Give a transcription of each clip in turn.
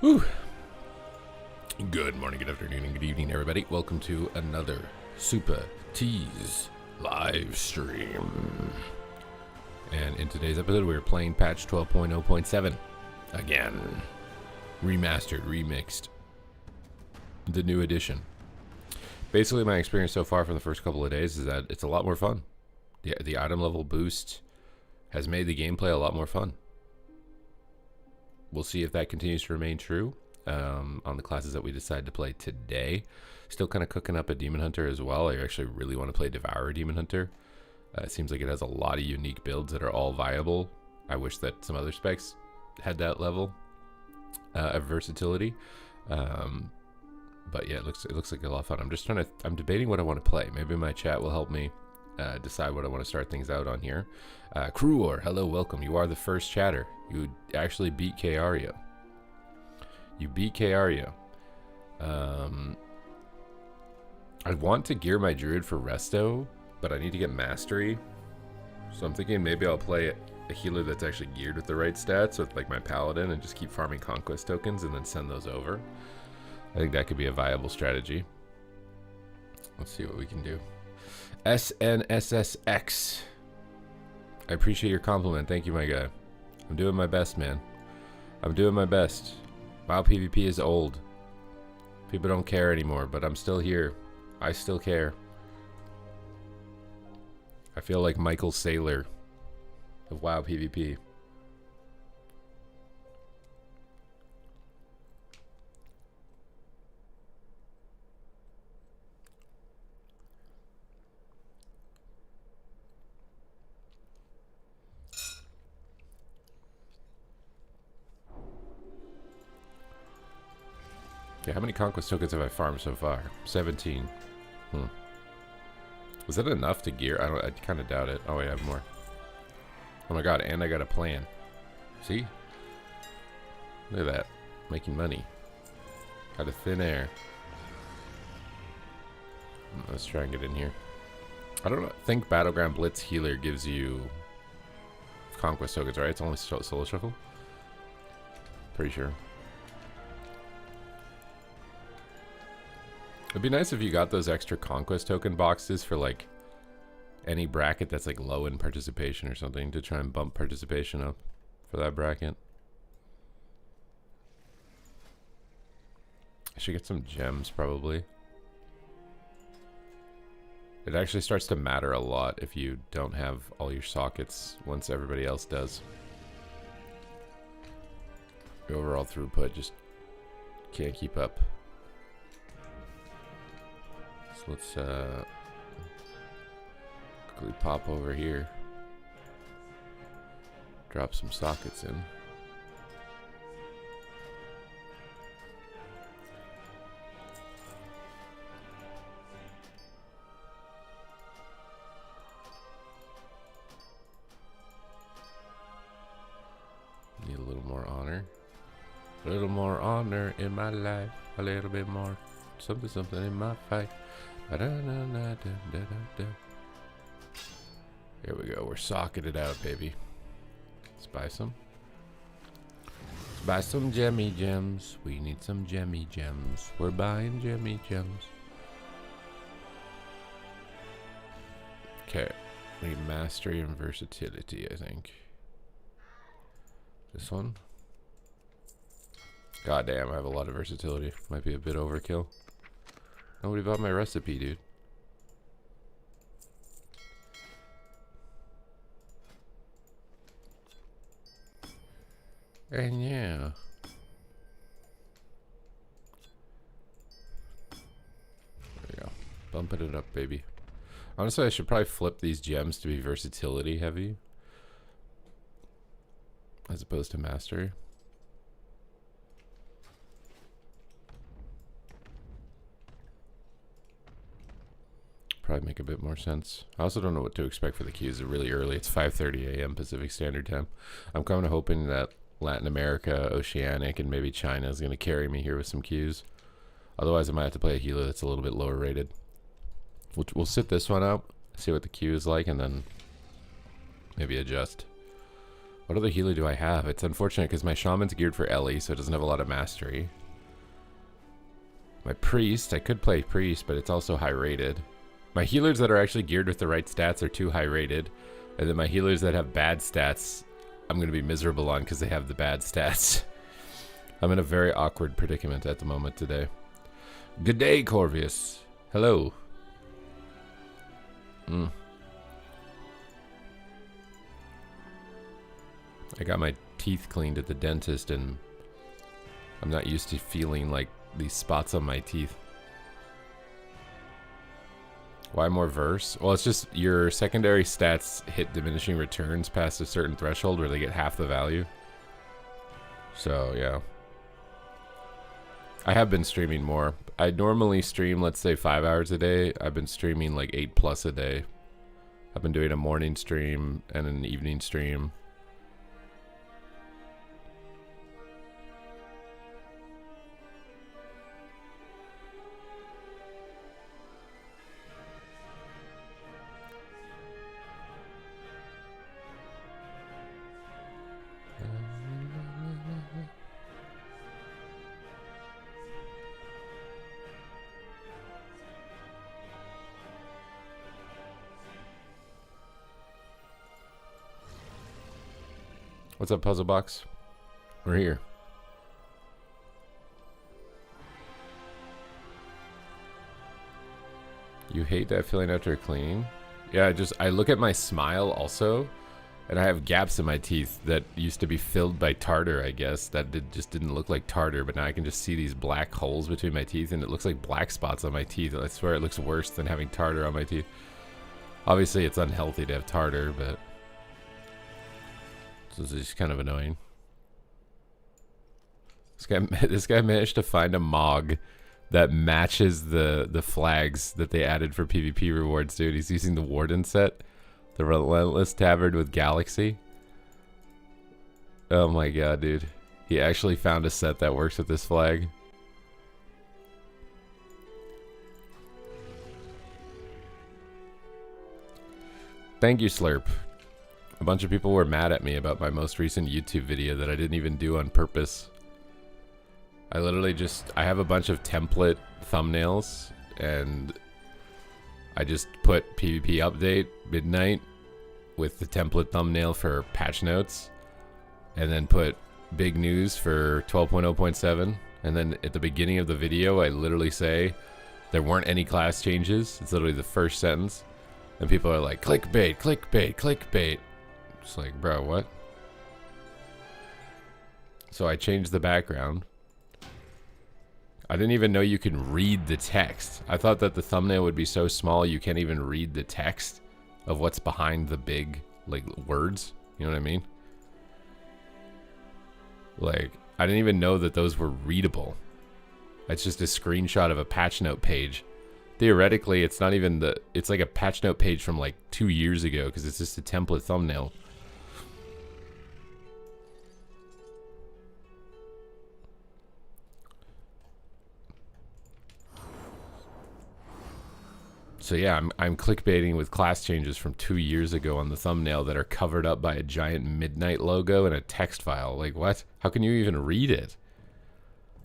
Whew. Good morning, good afternoon, and good evening, everybody. Welcome to another Super Tease live stream. And in today's episode, we're playing patch 12.0.7 again. Remastered, remixed. The new edition. Basically, my experience so far from the first couple of days is that it's a lot more fun. The item level boost has made the gameplay a lot more fun. We'll see if that continues to remain true on the classes that we decide to play today. Still kind of cooking up a Demon Hunter as well. I actually really want to play Devourer Demon Hunter. It seems like it has a lot of unique builds that are all viable. I wish that some other specs had that level of versatility. But yeah, it looks like a lot of fun. I'm debating what I want to play. Maybe my chat will help me decide what I want to start things out on here. Cruor, hello, welcome. You are the first chatter. You actually beat Kaeria. You beat Kaeria. I want to gear my druid for resto, but I need to get mastery. So I'm thinking maybe I'll play a healer that's actually geared with the right stats with like my paladin and just keep farming conquest tokens and then send those over. I think that could be a viable strategy. Let's see what we can do. SNSSX. I appreciate your compliment. Thank you, my guy. I'm doing my best, man. I'm doing my best. WoW PvP is old. People don't care anymore, but I'm still here. I still care. I feel like Michael Saylor of WoW PvP. Okay, how many conquest tokens have I farmed so far? 17. Was that enough to gear? I kind of doubt it. Oh, I have more. Oh my god, and I got a plan. See? Look at that. Making money. Out of thin air. Let's try and get in here. I don't think Battleground Blitz Healer gives you conquest tokens, right? It's only solo shuffle? Pretty sure. It'd be nice if you got those extra conquest token boxes for like any bracket that's like low in participation or something to try and bump participation up for that bracket. I should get some gems probably. It actually starts to matter a lot if you don't have all your sockets once everybody else does. The overall throughput just can't keep up. Let's quickly pop over here. Drop some sockets in. Need a little more honor. A little more honor in my life. A little bit more something in my fight. Here we go. We're socketed out, baby. Let's buy some. Let's buy some gemmy gems. We need some gemmy gems. We're buying gemmy gems. Okay. We need mastery and versatility, I think. This one. God damn, I have a lot of versatility. Might be a bit overkill. Nobody bought my recipe, dude. And yeah. There we go. Bumping it up, baby. Honestly, I should probably flip these gems to be versatility heavy. As opposed to mastery. Probably make a bit more sense. I also don't know what to expect for the queues. It's really early. It's 5:30 a.m. Pacific Standard Time. I'm kind of hoping that Latin America, Oceanic, and maybe China is going to carry me here with some queues. Otherwise, I might have to play a healer that's a little bit lower rated. We'll sit this one out, see what the queue is like, and then maybe adjust. What other healer do I have? It's unfortunate because my shaman's geared for Ellie, so it doesn't have a lot of mastery. My priest, I could play priest, but it's also high rated. My healers that are actually geared with the right stats are too high rated. And then my healers that have bad stats, I'm going to be miserable on because they have the bad stats. I'm in a very awkward predicament at the moment today. Good day, Corvius. Hello. I got my teeth cleaned at the dentist and I'm not used to feeling like these spots on my teeth. Why more verse? Well, it's just your secondary stats hit diminishing returns past a certain threshold where they get half the value. So, yeah. I have been streaming more. I normally stream, let's say, 5 hours a day. I've been streaming like 8+ a day. I've been doing a morning stream and an evening stream. What's up, Puzzle Box? We're here. You hate that feeling after cleaning? Yeah, I look at my smile also, and I have gaps in my teeth that used to be filled by tartar, I guess. That just didn't look like tartar, but now I can just see these black holes between my teeth, and it looks like black spots on my teeth. I swear it looks worse than having tartar on my teeth. Obviously, it's unhealthy to have tartar, but this is kind of annoying. This guy managed to find a Mog that matches the flags that they added for PvP rewards, dude. He's using the Warden set, the Relentless Tavern with Galaxy. Oh my god, dude. He actually found a set that works with this flag. Thank you, Slurp. A bunch of people were mad at me about my most recent YouTube video that I didn't even do on purpose. I literally I have a bunch of template thumbnails and I just put PvP update midnight with the template thumbnail for patch notes and then put big news for 12.0.7, and then at the beginning of the video I literally say there weren't any class changes. It's literally the first sentence and people are like, clickbait, clickbait, clickbait. It's like, bro, what? So I changed the background. I didn't even know you can read the text. I thought that the thumbnail would be so small you can't even read the text of what's behind the big, like, words. You know what I mean? Like, I didn't even know that those were readable. It's just a screenshot of a patch note page. Theoretically, it's not even it's like a patch note page from like 2 years ago because it's just a template thumbnail. So yeah, I'm clickbaiting with class changes from 2 years ago on the thumbnail that are covered up by a giant Midnight logo and a text file. Like, what? How can you even read it?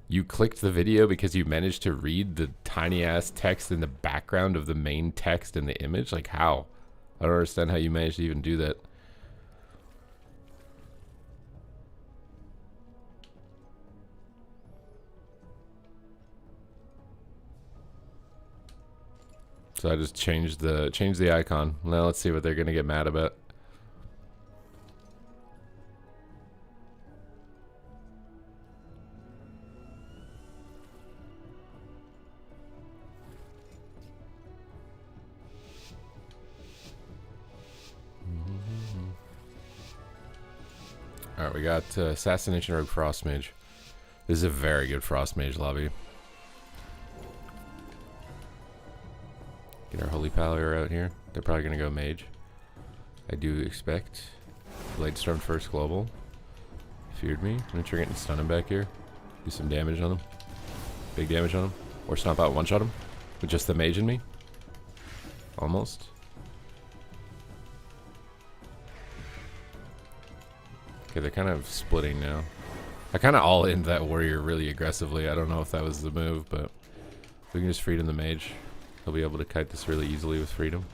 You clicked the video because you managed to read the tiny ass text in the background of the main text in the image? Like, how? I don't understand how you managed to even do that. So I just changed the icon. Now let's see what they're gonna get mad about. Alright, we got Assassination Rogue Frost Mage. This is a very good Frost Mage lobby. Get our Holy Paladin out here. They're probably going to go Mage. I do expect. Bladestorm first global. Feared me. I'm going to try getting stun him back here. Do some damage on him. Big damage on him. Or stomp out one shot him. With just the Mage in me. Almost. Okay, they're kind of splitting now. I kind of all-in that warrior really aggressively. I don't know if that was the move, but we can just freedom the mage. He'll be able to kite this really easily with freedom.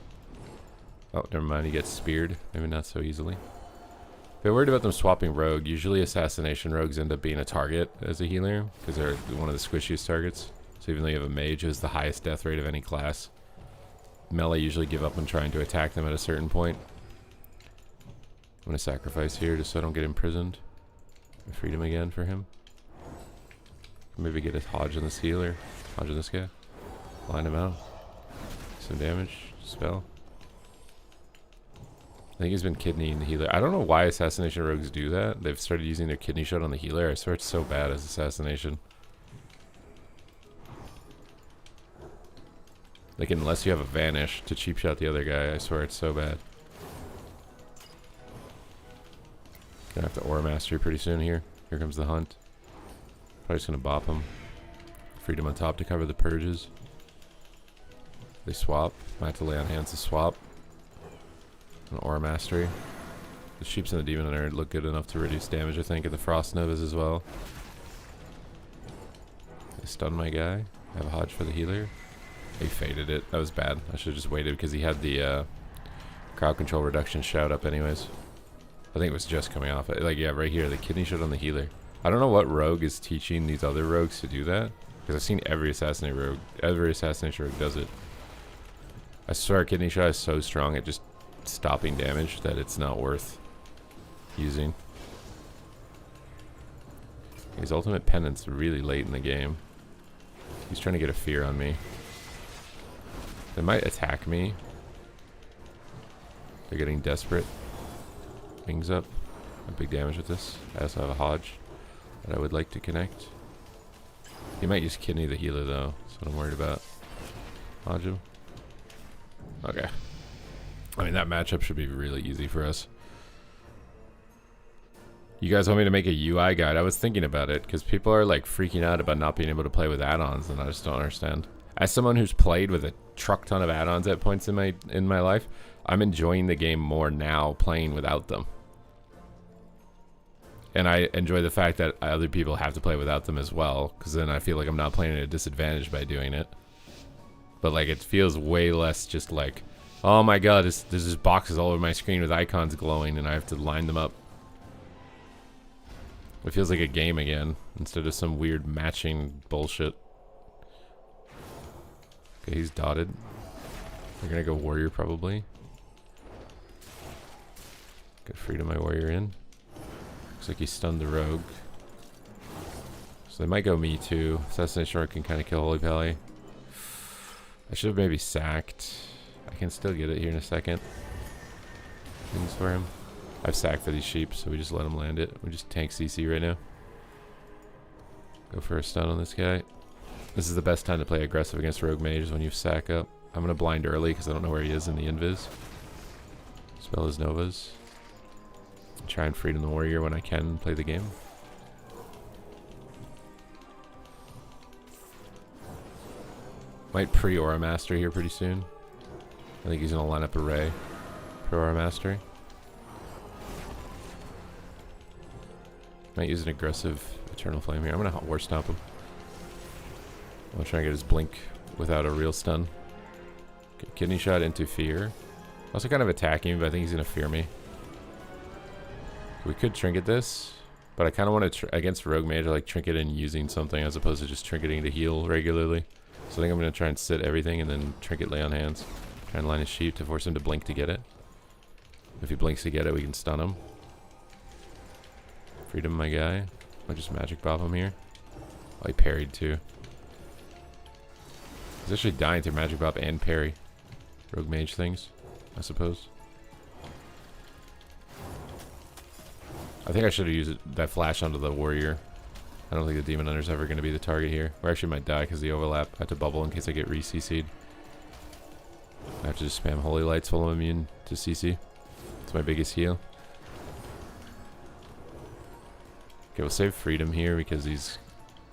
Oh, never mind. He gets speared. Maybe not so easily. If I'm worried about them swapping rogue, usually assassination rogues end up being a target as a healer because they're one of the squishiest targets. So even though you have a mage who has the highest death rate of any class, melee usually give up when trying to attack them at a certain point. I'm going to sacrifice here just so I don't get imprisoned. Freedom again for him. Maybe get a Hodge on this healer. Hodge on this guy. Line him out. Some damage. Spell. I think he's been kidneying the healer. I don't know why assassination rogues do that. They've started using their kidney shot on the healer. I swear it's so bad as assassination. Like, unless you have a vanish to cheap shot the other guy, I swear it's so bad. Gonna have to aura mastery pretty soon here. Here comes the hunt. Probably just gonna bop him. Freedom on top to cover the purges. They swap. Might have to lay on hands to swap. An aura mastery. The sheeps and the demon hunter look good enough to reduce damage, I think, and the frost novas as well. They stun my guy. I have a Hodge for the healer. They faded it. That was bad. I should have just waited because he had the crowd control reduction shout up anyways. I think it was just coming off. Like, yeah, right here, the kidney shot on the healer. I don't know what rogue is teaching these other rogues to do that, because I've seen every assassination rogue does it. I swear kidney shot is so strong at just stopping damage that it's not worth using. His ultimate penance really late in the game. He's trying to get a fear on me. They might attack me. They're getting desperate. Wings up. Big damage with this. I also have a Hodge that I would like to connect. He might use kidney the healer though. That's what I'm worried about. Hodge him. Okay. I mean, that matchup should be really easy for us. You guys want me to make a UI guide? I was thinking about it because people are like freaking out about not being able to play with add-ons, and I just don't understand. As someone who's played with a truck ton of add-ons at points in my life, I'm enjoying the game more now playing without them. And I enjoy the fact that other people have to play without them as well, because then I feel like I'm not playing at a disadvantage by doing it. But like, it feels way less just like, oh my god, there's just boxes all over my screen with icons glowing and I have to line them up. It feels like a game again, instead of some weird matching bullshit. Okay, he's dotted. They're gonna go warrior probably. Get freedom my warrior in. Looks like he stunned the rogue. So they might go me too. Assassination Rogue can kind of kill Holy Pally. I should have maybe sacked. I can still get it here in a second. Things for him. I've sacked for these sheep, so we just let him land it. We just tank CC right now. Go for a stun on this guy. This is the best time to play aggressive against rogue mages when you sack up. I'm gonna blind early because I don't know where he is in the invis. Spell his novas. Try and freedom the warrior when I can play the game. Might pre-aura master here pretty soon. I think he's gonna line up a ray. Pre-aura mastery. Might use an aggressive eternal flame here. I'm gonna hot war stomp him. I'm gonna try and get his blink without a real stun. Okay, kidney shot into fear. Also kind of attacking, but I think he's gonna fear me. We could trinket this, but I kind of want to against rogue mage. I like trinket and using something as opposed to just trinketing to heal regularly. So I think I'm gonna try and sit everything and then trinket lay on hands. Try and line his sheep to force him to blink to get it. If he blinks to get it, we can stun him. Freedom my guy. I'll just magic bob him here. Oh, he parried too. He's actually dying through magic bob and parry. Rogue mage things, I suppose. I think I should have used that flash onto the warrior. I don't think the demon hunter's ever going to be the target here. Or actually might die because the overlap. I have to bubble in case I get re-CC'd. I have to just spam holy lights while I'm immune to CC. It's my biggest heal. Okay, we'll save freedom here because he's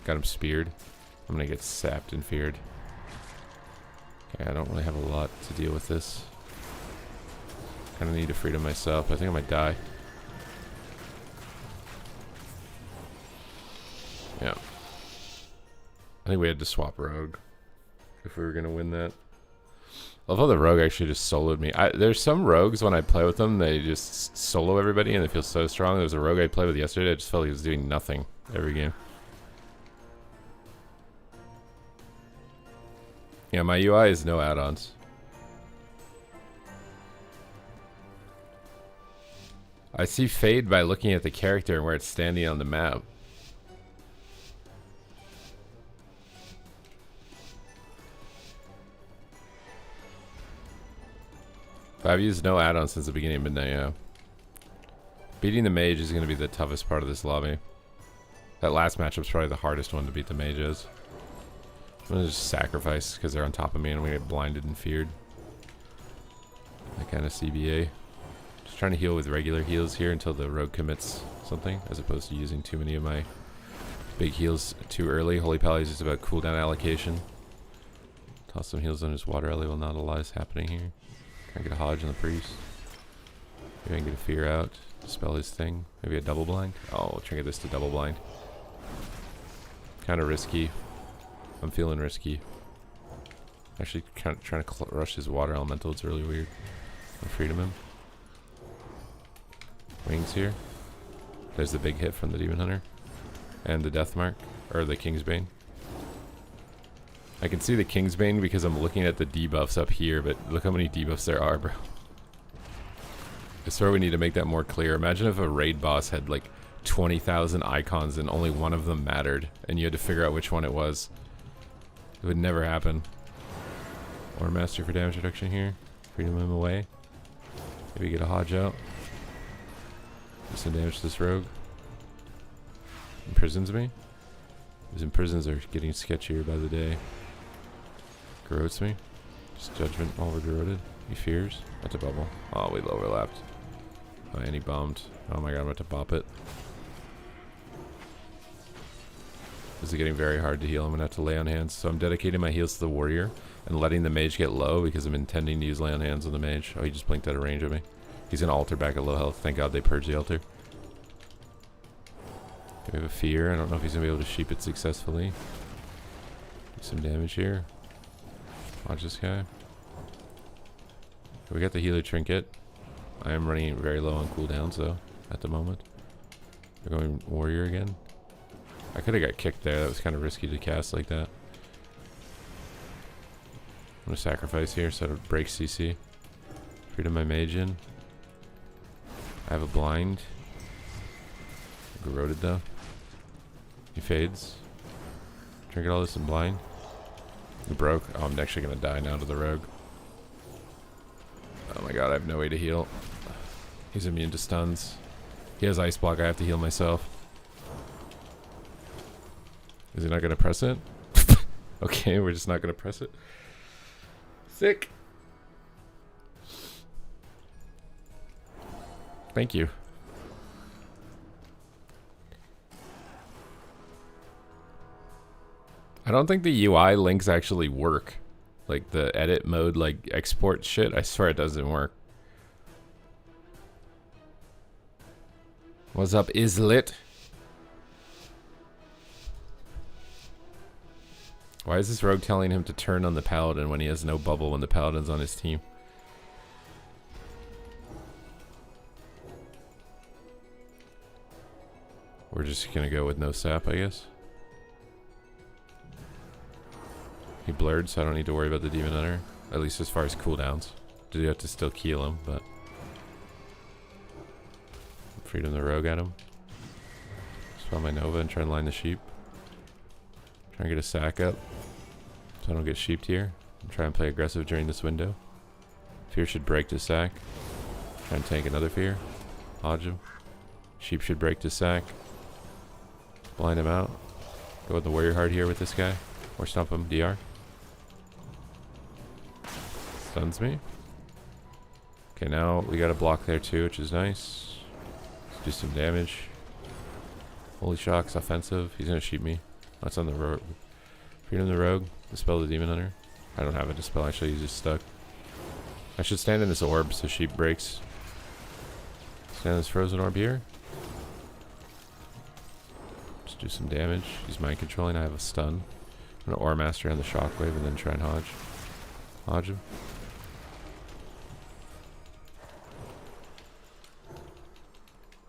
got him speared. I'm gonna get sapped and feared. Okay, I don't really have a lot to deal with this. Kinda need to freedom myself. I think I might die. I think we had to swap rogue if we were gonna win that. I love how the rogue actually just soloed me. There's some rogues when I play with them, they just solo everybody and they feel so strong. There was a rogue I played with yesterday, I just felt like he was doing nothing every game. Yeah, my UI is no add-ons. I see fade by looking at the character and where it's standing on the map. I've used no add-on since the beginning of Midnight, yeah. Beating the mage is going to be the toughest part of this lobby. That last matchup's probably the hardest one to beat the mages. I'm going to just sacrifice because they're on top of me and we get blinded and feared. That kind of CBA. Just trying to heal with regular heals here until the rogue commits something, as opposed to using too many of my big heals too early. Holy Pally is just about cooldown allocation. Toss some heals on his water alley while not a lot is happening here. Try and get a Hodge on the priest. Maybe I can get a fear out. Dispel his thing. Maybe a double blind. Oh, we'll try and get this to double blind. Kind of risky. I'm feeling risky. Actually, kind of trying to rush his water elemental. It's really weird. I'll freedom him. Wings here. There's the big hit from the Demon Hunter. And the Death Mark. Or the Kingsbane. I can see the Kingsbane because I'm looking at the debuffs up here, but look how many debuffs there are, bro. I swear we need to make that more clear. Imagine if a raid boss had like 20,000 icons and only one of them mattered, and you had to figure out which one it was. It would never happen. Or Master for damage reduction here. Freedom him away. Maybe get a Hodge out. Do some damage to this rogue. Imprisons me. His imprisons are getting sketchier by the day. Garrotes me. Just judgment while we're garroted. He fears. That's a bubble. Oh, we overlapped. Oh, and he bombed. Oh my god, I'm about to bop it. This is getting very hard to heal. I'm gonna have to lay on hands. So I'm dedicating my heals to the warrior and letting the mage get low because I'm intending to use lay on hands on the mage. Oh, he just blinked out of range of me. He's gonna alter back at low health. Thank god they purged the altar. We have a fear. I don't know if he's gonna be able to sheep it successfully. Do some damage here. Watch this guy. We got the healer trinket. I am running very low on cooldowns though at the moment. We're going warrior again. I could have got kicked there. That was kind of risky to cast like that. I'm gonna sacrifice here so it breaks CC. Freedom my mage in. I have a blind. Garroted though. He fades. Trinket all this in blind. He broke. Oh, I'm actually gonna die now to the rogue. Oh my god, I have no way to heal. He's immune to stuns. He has ice block, I have to heal myself. Is he not gonna press it? Okay, we're just not gonna press it. Sick. Thank you. I don't think the UI links actually work. Like the edit mode, like export shit, I swear it doesn't work. What's up, Islet? Why is this rogue telling him to turn on the paladin when he has no bubble when the paladin's on his team? We're just gonna go with no sap, I guess. He blurred, so I don't need to worry about the Demon Hunter. At least as far as cooldowns. Do you have to still kill him, but... Freedom the rogue at him. Spell my Nova and try and line the sheep. Try and get a sack up. So I don't get sheeped here. And try and play aggressive during this window. Fear should break to sack. Try and tank another fear. Hodge him. Sheep should break to sack. Blind him out. Go with the warrior heart here with this guy. Or stomp him, DR. Stuns me. Okay, now we got a block there too, which is nice. Let's do some damage. Holy Shock's offensive. He's gonna sheep me. That's on the rogue. Freedom the rogue. Dispel the Demon Hunter. I don't have a dispel actually, he's just stuck. I should stand in this orb so sheep breaks. Stand in this frozen orb here. Just do some damage. He's mind controlling. I have a stun. I'm gonna Aura Master on the Shockwave and then try and Hodge him.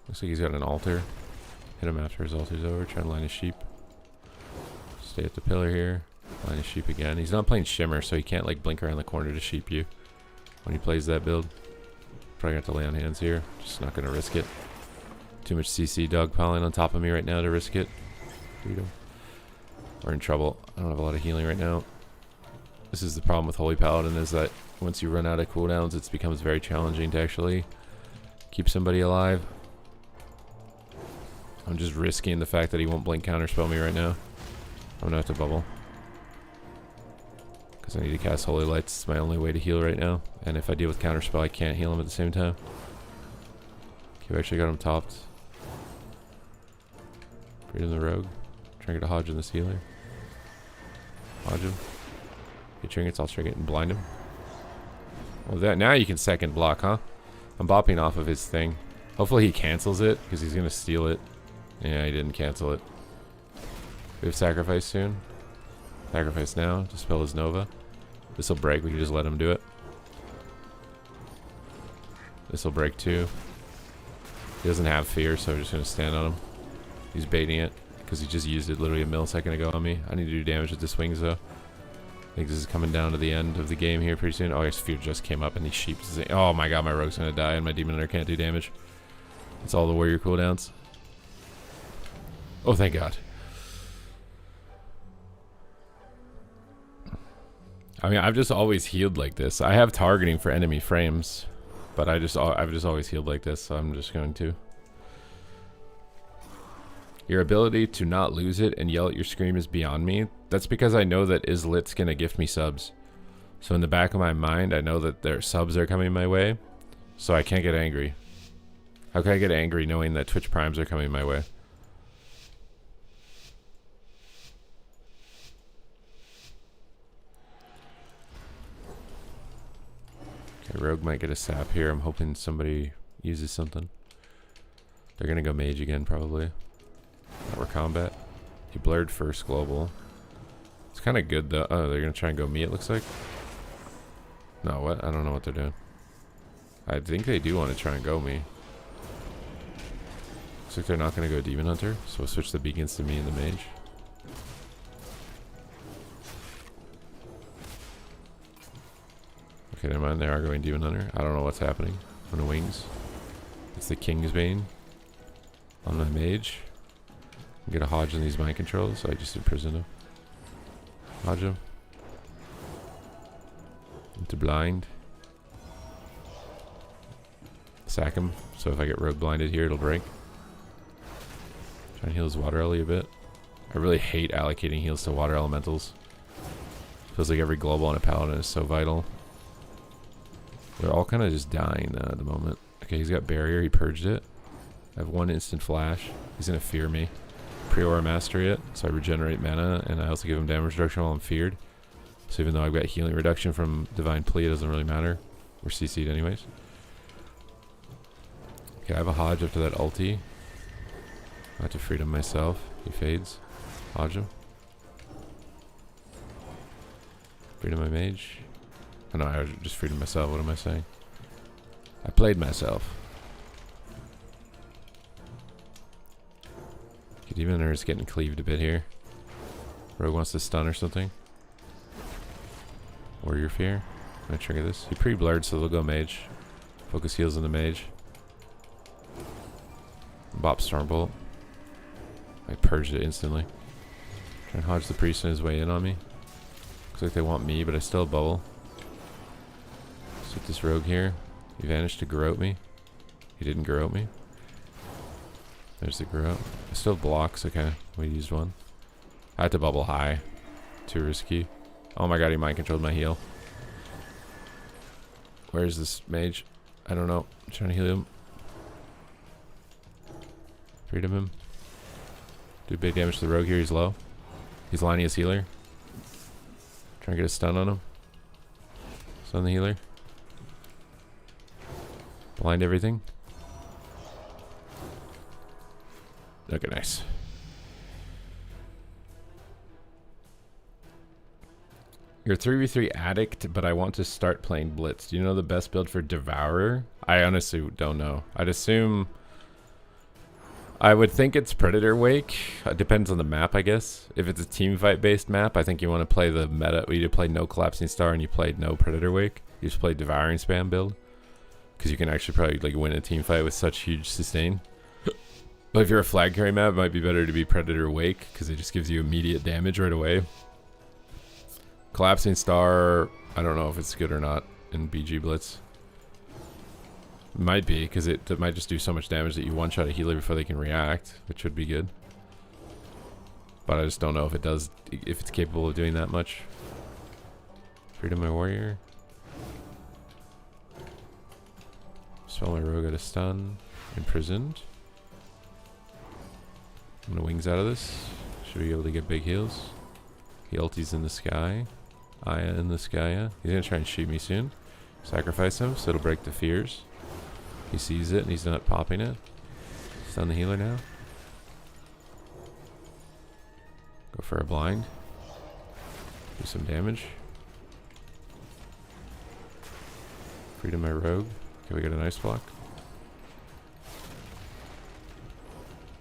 Looks like he's got an altar. Hit him after his altar's over. Try and line his sheep. Stay at the pillar here. Line his sheep again. He's not playing Shimmer, so he can't like blink around the corner to sheep you when he plays that build. Probably got to lay on hands here. Just not gonna risk it. Too much CC dogpiling on top of me right now to risk it. Freedom. We're in trouble. I don't have a lot of healing right now. This is the problem with Holy Paladin, is that once you run out of cooldowns, it becomes very challenging to actually keep somebody alive. I'm just risking the fact that he won't blink counterspell me right now. I'm gonna have to bubble. Because I need to cast Holy Lights. It's my only way to heal right now. And if I deal with counterspell, I can't heal him at the same time. Okay, we actually got him topped. Freedom the Rogue. Trying to get a Hodge in this healer. Hodge him. Get trinkets, I'll trinket and blind him. Well, that now you can second block, huh? I'm bopping off of his thing. Hopefully he cancels it, because he's going to steal it. Yeah, he didn't cancel it. We have Sacrifice soon. Sacrifice now. Dispel his Nova. This will break. We can just let him do it. This will break too. He doesn't have fear, so we're just going to stand on him. He's baiting it, because he just used it literally a millisecond ago on me. I need to do damage with this wings, though. I think this is coming down to the end of the game here pretty soon. Oh, his fear just came up, and these sheep. Oh my god, my rogue's going to die, and my Demon Hunter can't do damage. It's all the warrior cooldowns. Oh, thank god. I mean, I've just always healed like this. I have targeting for enemy frames, but I've just always healed like this, so I'm just going to. Your ability to not lose it and yell at your scream is beyond me. That's because I know that Izlit's gonna gift me subs. So in the back of my mind, I know that their subs are coming my way, so I can't get angry. How can I get angry knowing that Twitch Primes are coming my way? Okay, Rogue might get a sap here. I'm hoping somebody uses something. They're gonna go mage again, probably. Or combat. He blurred first global. It's kind of good though. Oh, they're gonna try and go me, it looks like. No, what? I don't know what they're doing. I think they do want to try and go me. Looks like they're not gonna go Demon Hunter, so we'll switch the beacons to me and the mage. Okay, never mind. They are going Demon Hunter. I don't know what's happening on the wings. It's the King's Bane on my mage. Get a Hodge in these mind controls, so I just imprison him. Hodge him. Into blind. Sack him, so if I get rogue blinded here, it'll break. Try and heal his water ellie a bit. I really hate allocating heals to water elementals. Feels like every global on a paladin is so vital. They're all kind of just dying at the moment. Okay, he's got barrier, he purged it. I have one instant flash. He's gonna fear me. Pre-Aura Mastery it, so I regenerate mana, and I also give him damage reduction while I'm feared. So even though I've got healing reduction from Divine Plea, it doesn't really matter. We're CC'd anyways. Okay, I have a Hodge up to that ulti. I have to freedom myself. He fades. Hodge him. Freedom my mage. Oh no, I just freedom myself. What am I saying? I played myself. Demon Hunter is getting cleaved a bit here. Rogue wants to stun or something. Warrior Fear. I'm gonna trigger this. He pre-blurred, so they'll go mage. Focus heals on the mage. Bop Stormbolt. I purged it instantly. Try and Hodge the priest on his way in on me. Looks like they want me, but I still have bubble. Set this rogue here. He vanished to garrote me. He didn't garrote me. There's the garrote. I still have blocks. Okay, we used one. I had to bubble high. Too risky. Oh my god, he mind controlled my heal. Where's this mage? I don't know. I'm trying to heal him. Freedom him. Do big damage to the rogue here. He's low. He's lining his healer. Trying to get a stun on him. Stun the healer. Blind everything. Okay, nice. You're 3v3 addict, but I want to start playing Blitz. Do you know the best build for Devourer? I honestly don't know. I'd assume... I would think it's Predator Wake. It depends on the map, I guess. If it's a team fight based map, I think you want to play the meta. You either play no Collapsing Star and you play no Predator Wake. You just play Devouring Spam build. Because you can actually probably like win a team fight with such huge sustain. But if you're a flag carry map, it might be better to be Predator Wake. Because it just gives you immediate damage right away. Collapsing Star, I don't know if it's good or not in BG Blitz. Might be, because it might just do so much damage that you one-shot a healer before they can react, which would be good. But I just don't know if it does, if it's capable of doing that much. Freedom my warrior. Spell my rogue at a stun. Imprisoned. I'm gonna wings out of this. Should be able to get big heals. He ulties in the sky. Aya in the sky. Yeah. He's gonna try and shoot me soon. Sacrifice him so it'll break the fears. He sees it and he's not popping it. Stun the healer now. Go for a blind. Do some damage. Freedom my rogue. Okay, we got a nice block.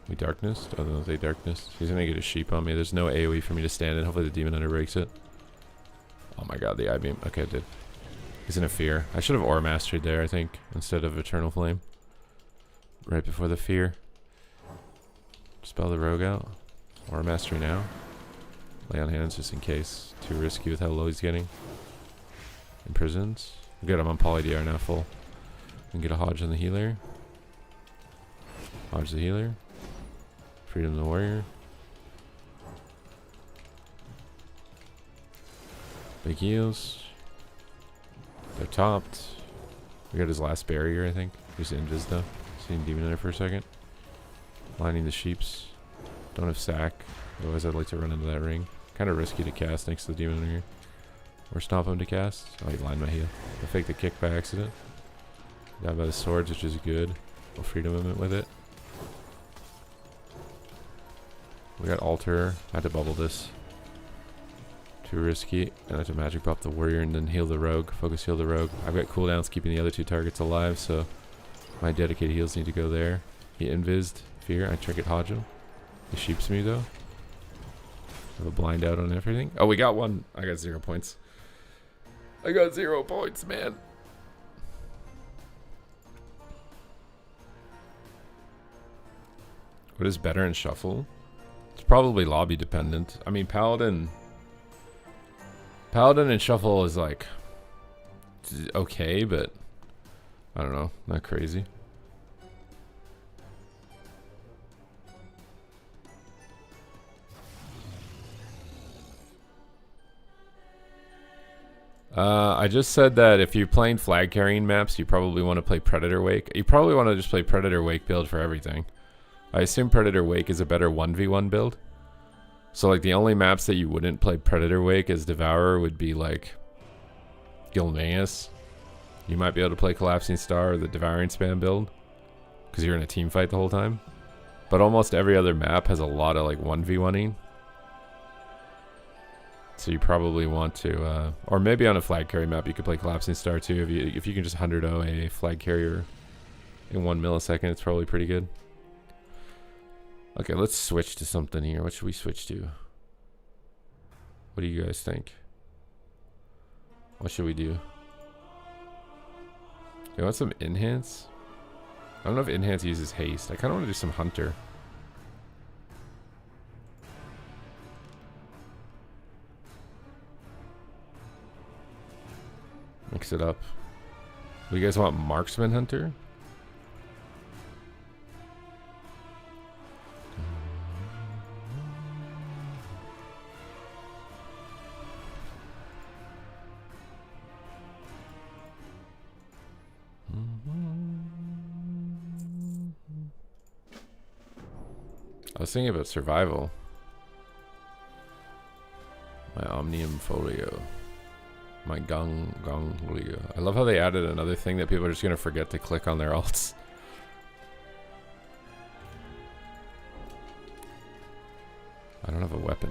We darkness. Oh no, they darkness. He's gonna get a sheep on me. There's no AoE for me to stand in. Hopefully the demon hunter breaks it. Oh my god, the I-beam. Okay, it did. He's in a fear. I should have aura mastered there, I think, instead of eternal flame. Right before the fear. Spell the rogue out. Aura mastery now. Lay on hands just in case. Too risky with how low he's getting. Imprisons. Good, I'm on poly DR now full. And get a Hodge on the healer. Hodge the healer. Freedom the warrior. Big heals. They're topped. We got his last barrier, I think. He's invis though. Seeing demon hunter for a second. Lining the sheeps. Don't have sack. Otherwise I'd like to run into that ring. Kind of risky to cast next to the demon hunter. Or stomp him to cast. Oh, he lined my heel. I faked the kick by accident. Died by the swords, which is good. We'll freedom him with it. We got altar. I had to bubble this. Too risky. And I have to magic pop the warrior and then heal the rogue. Focus heal the rogue. I've got cooldowns keeping the other two targets alive, so my dedicated heals need to go there. He invised fear. I trinket Hodge him. He sheeps me though. Have a blind out on everything. Oh, we got one. I got 0 points. I got 0 points, man. What is better in shuffle? It's probably lobby dependent. I mean, Paladin and shuffle is like okay, but I don't know, not crazy. I just said that if you're playing flag carrying maps, you probably want to play Predator Wake. You probably want to just play Predator Wake build for everything. I assume Predator Wake is a better 1v1 build. So like the only maps that you wouldn't play Predator Wake as Devourer would be like Gilneas. You might be able to play Collapsing Star or the Devouring Spam build because you're in a team fight the whole time. But almost every other map has a lot of like 1v1ing. So you probably want to, or maybe on a flag carry map you could play Collapsing Star too. If you can just 100-0 a flag carrier in 1 millisecond, it's probably pretty good. Okay, let's switch to something here. What should we switch to? What do you guys think? What should we do? You want some enhance? I don't know if enhance uses haste. I kind of want to do some hunter. Mix it up. Do you guys want marksman hunter? I was thinking about survival. My Omnium Folio. My Gonglio. I love how they added another thing that people are just going to forget to click on their alts. I don't have a weapon.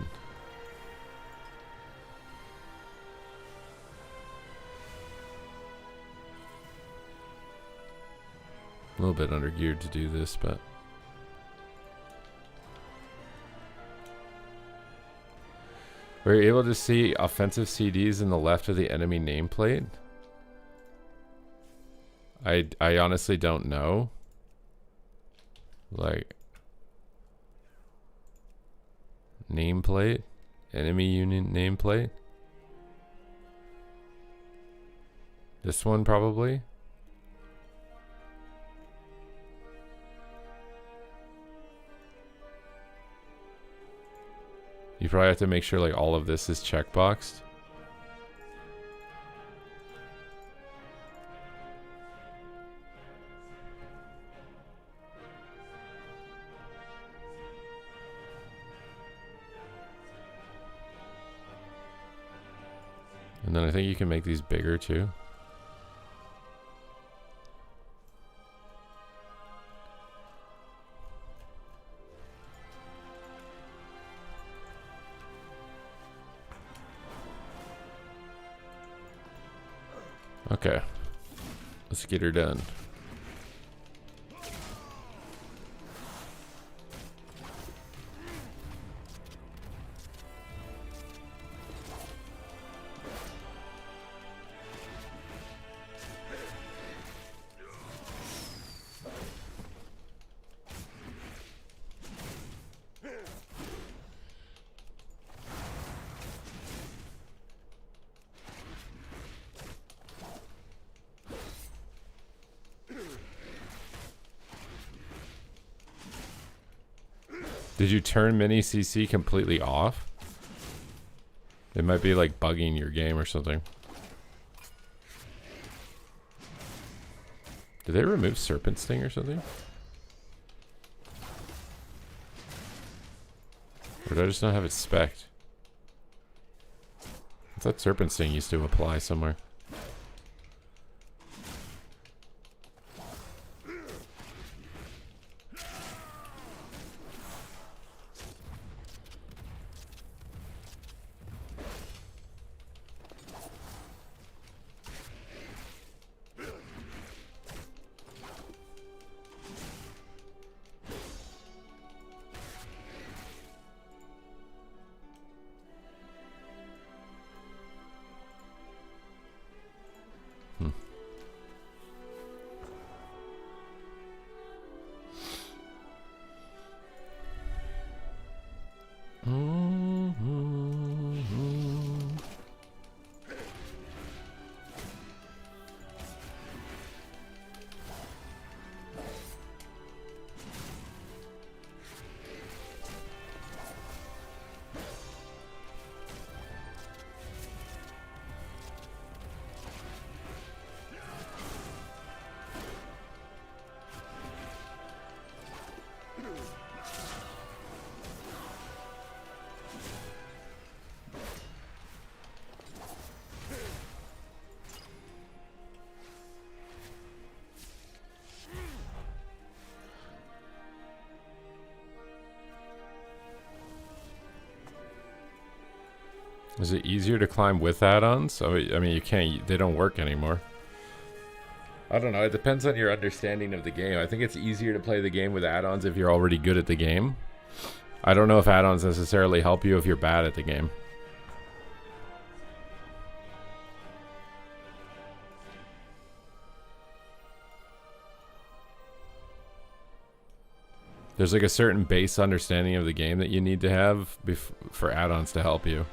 A little bit under geared to do this, but were you able to see offensive CDs in the left of the enemy nameplate? I honestly don't know. Like nameplate, enemy unit nameplate. This one probably. You probably have to make sure like all of this is checkboxed. And then I think you can make these bigger too. Okay, let's get her done. Did you turn mini CC completely off? It might be like bugging your game or something. Did they remove Serpent Sting or something? Or did I just not have it spec'd? I thought Serpent Sting used to apply somewhere. Is it easier to climb with add-ons? I mean, you can't, they don't work anymore. I don't know, it depends on your understanding of the game. I think it's easier to play the game with add-ons if you're already good at the game. I don't know if add-ons necessarily help you if you're bad at the game. There's like a certain base understanding of the game that you need to have for add-ons to help you.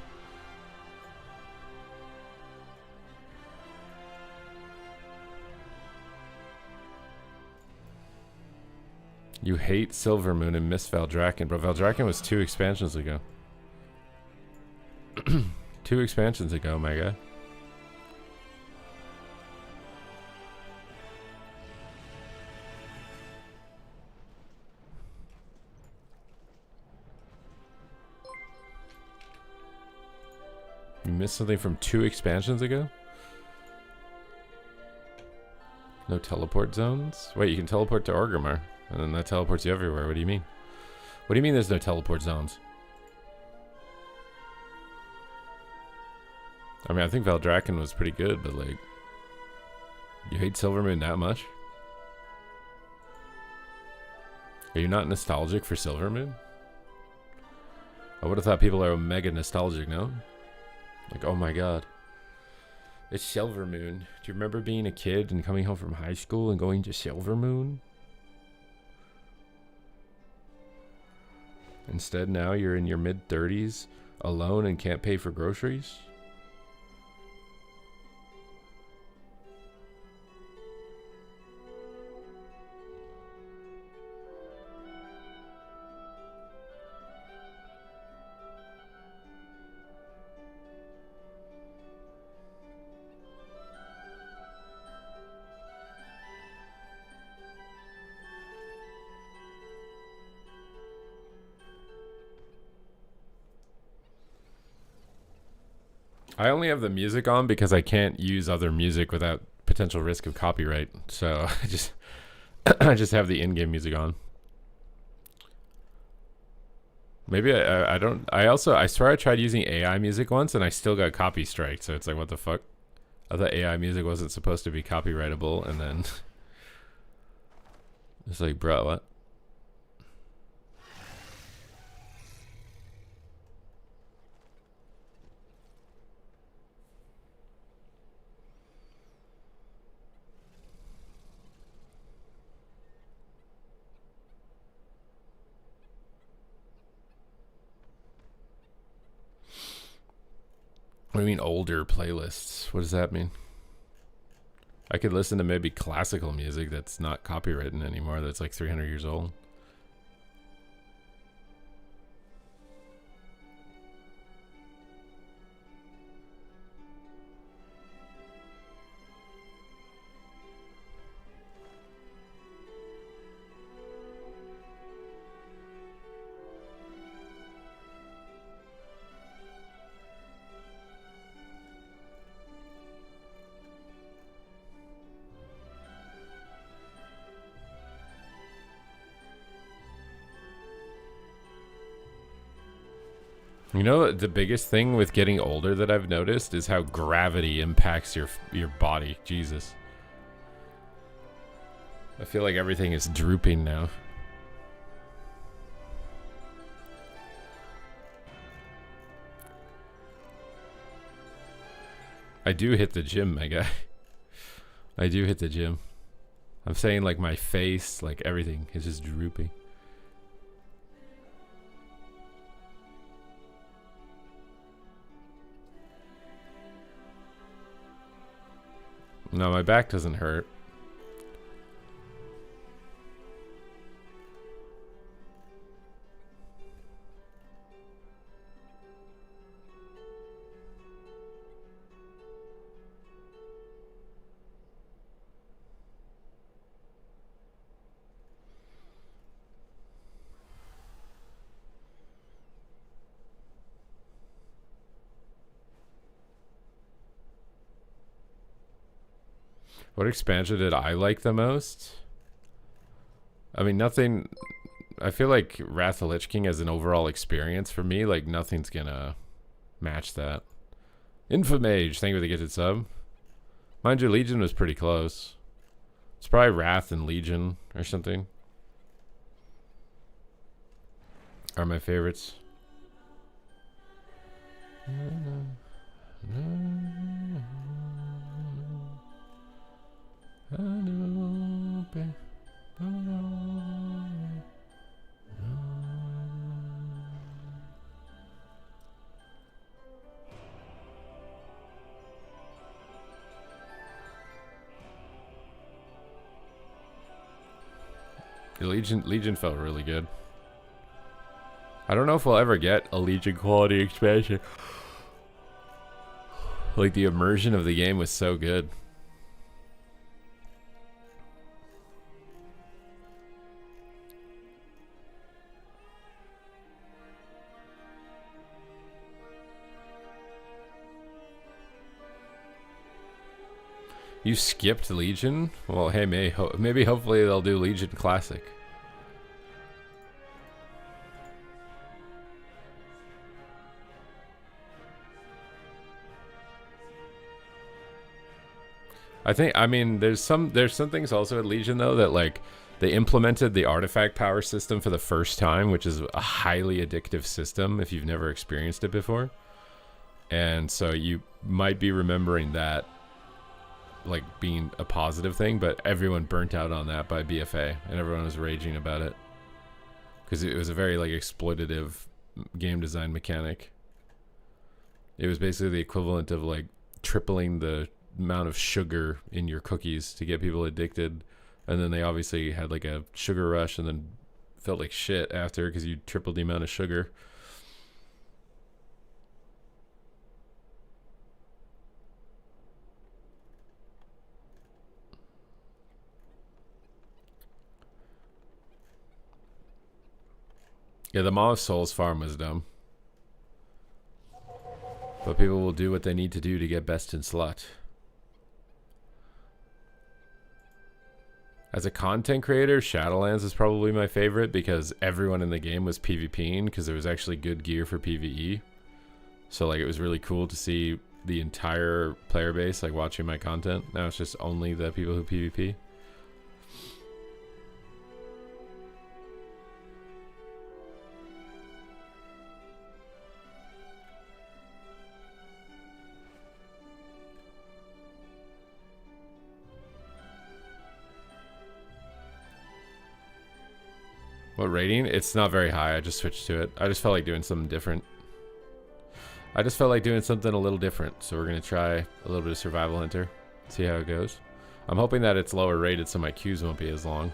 You hate Silvermoon and miss Valdrakken, but Valdrakken was 2 expansions ago. 2 expansions ago, my guy. You missed something from 2 expansions ago? No teleport zones? Wait, you can teleport to Orgrimmar. And then that teleports you everywhere. What do you mean? What do you mean there's no teleport zones? I mean, I think Valdrakken was pretty good, but like... You hate Silvermoon that much? Are you not nostalgic for Silvermoon? I would have thought people are mega nostalgic, no? Like, oh my god. It's Silvermoon. Do you remember being a kid and coming home from high school and going to Silvermoon? Instead, now you're in your mid-30s, alone and can't pay for groceries? I only have the music on because I can't use other music without potential risk of copyright. So I just have the in-game music on. Maybe I don't. I swear I tried using AI music once and I still got copy striked. So it's like, what the fuck? I thought AI music wasn't supposed to be copyrightable, and then it's like, bro, what? What do you mean older playlists? What does that mean? I could listen to maybe classical music that's not copywritten anymore, that's like 300 years old. You know, the biggest thing with getting older that I've noticed is how gravity impacts your body. Jesus. I feel like everything is drooping now. I do hit the gym, my guy. I do hit the gym. I'm saying like my face, like everything is just drooping. No, my back doesn't hurt. What expansion did I like the most? I mean, nothing. I feel like Wrath of the Lich King as an overall experience for me, like nothing's gonna match that. Infamage, thank you for the gifted sub. Mind you, Legion was pretty close. It's probably Wrath and Legion or something are my favorites. Legion felt really good. I don't know if we'll ever get a Legion quality expansion. Like, the immersion of the game was so good. You skipped Legion? Well, hey, maybe hopefully they'll do Legion Classic. I mean, there's some things also at Legion though that like They implemented the artifact power system for the first time, which is a highly addictive system if you've never experienced it before. And so you might be remembering that like being a positive thing, but everyone burnt out on that by BFA and everyone was raging about it because it was a very like exploitative game design mechanic. It was basically the equivalent of like tripling the amount of sugar in your cookies to get people addicted, and then they obviously had like a sugar rush and then felt like shit after because you tripled the amount of sugar. Yeah, the Maw of Souls farm was dumb. But people will do what they need to do to get best in slot. As a content creator, Shadowlands is probably my favorite because everyone in the game was PvPing because there was actually good gear for PvE. So like it was really cool to see the entire player base like watching my content. Now it's just only the people who PvP. What rating? It's not very high. I just switched to it. I just felt like doing something different. I just felt like doing something a little different. So we're going to try a little bit of Survival Hunter. See how it goes. I'm hoping that it's lower rated so my queues won't be as long.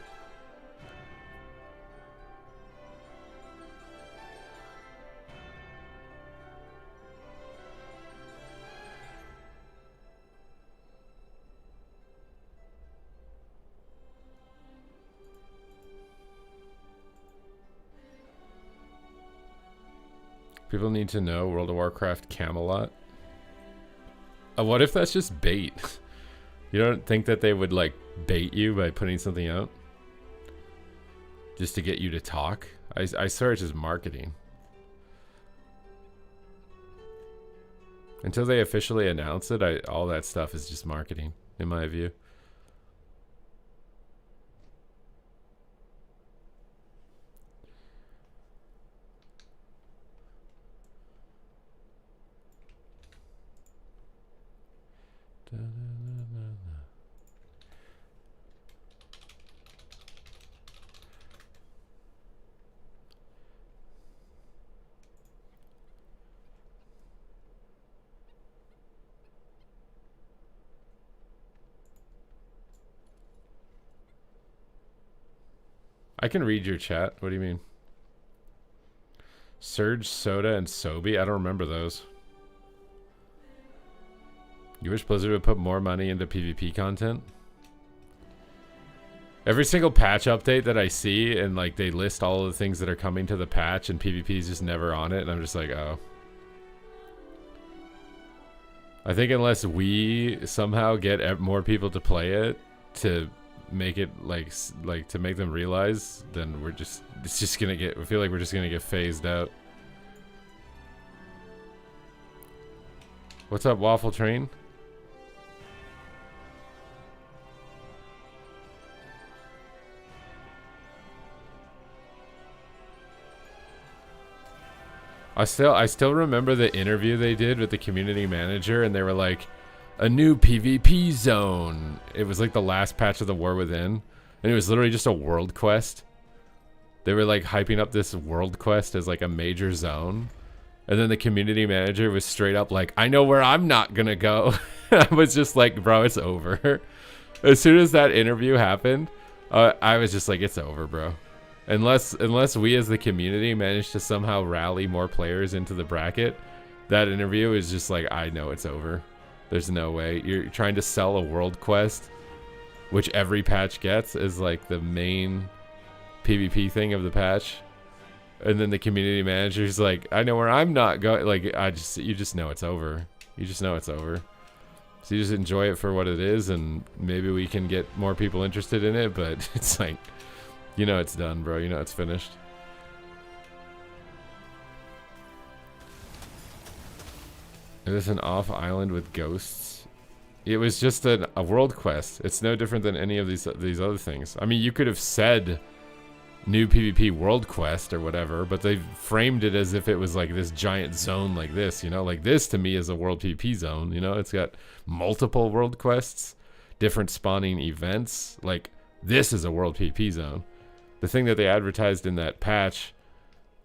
People need to know World of Warcraft Camelot. What if that's just bait? You don't think that they would like bait you by putting something out? Just to get you to talk? I swear it's just marketing. Until they officially announce it, all that stuff is just marketing, in my view. I can read your chat. What do you mean? Surge, Soda, and Sobe? I don't remember those. You wish Blizzard would put more money into PvP content? Every single patch update that I see, and like they list all of the things that are coming to the patch, and PvP is just never on it, and I'm just like, oh. I think unless we somehow get more people to play it to make it like to make them realize, then it's just gonna get, I feel like we're just gonna get phased out. What's up, Waffle Train? I still remember the interview they did with the community manager, and they were like, a new PvP zone. It was like the last patch of the War Within, and it was literally just a world quest. They were like hyping up this world quest as like a major zone, and then the community manager was straight up like, I know where I'm not gonna go. I was just like, bro, it's over. As soon as that interview happened, I was just like, it's over, bro. Unless we as the community manage to somehow rally more players into the bracket, that interview is just like, I know it's over. There's no way. You're trying to sell a world quest, which every patch gets is like the main PvP thing of the patch. And then the community manager's like, I know where I'm not going. Like, you just know it's over. You just know it's over. So you just enjoy it for what it is, and maybe we can get more people interested in it, but it's like, you know it's done, bro. You know it's finished. Is this an off island with ghosts It was just a world quest. It's no different than any of these other things. I mean, you could have said new PvP world quest or whatever, but they framed it as if it was like this giant zone like this, you know? Like this to me is a world PvP zone, you know? It's got multiple world quests, different spawning events. Like this is a world PvP zone. The thing that they advertised in that patch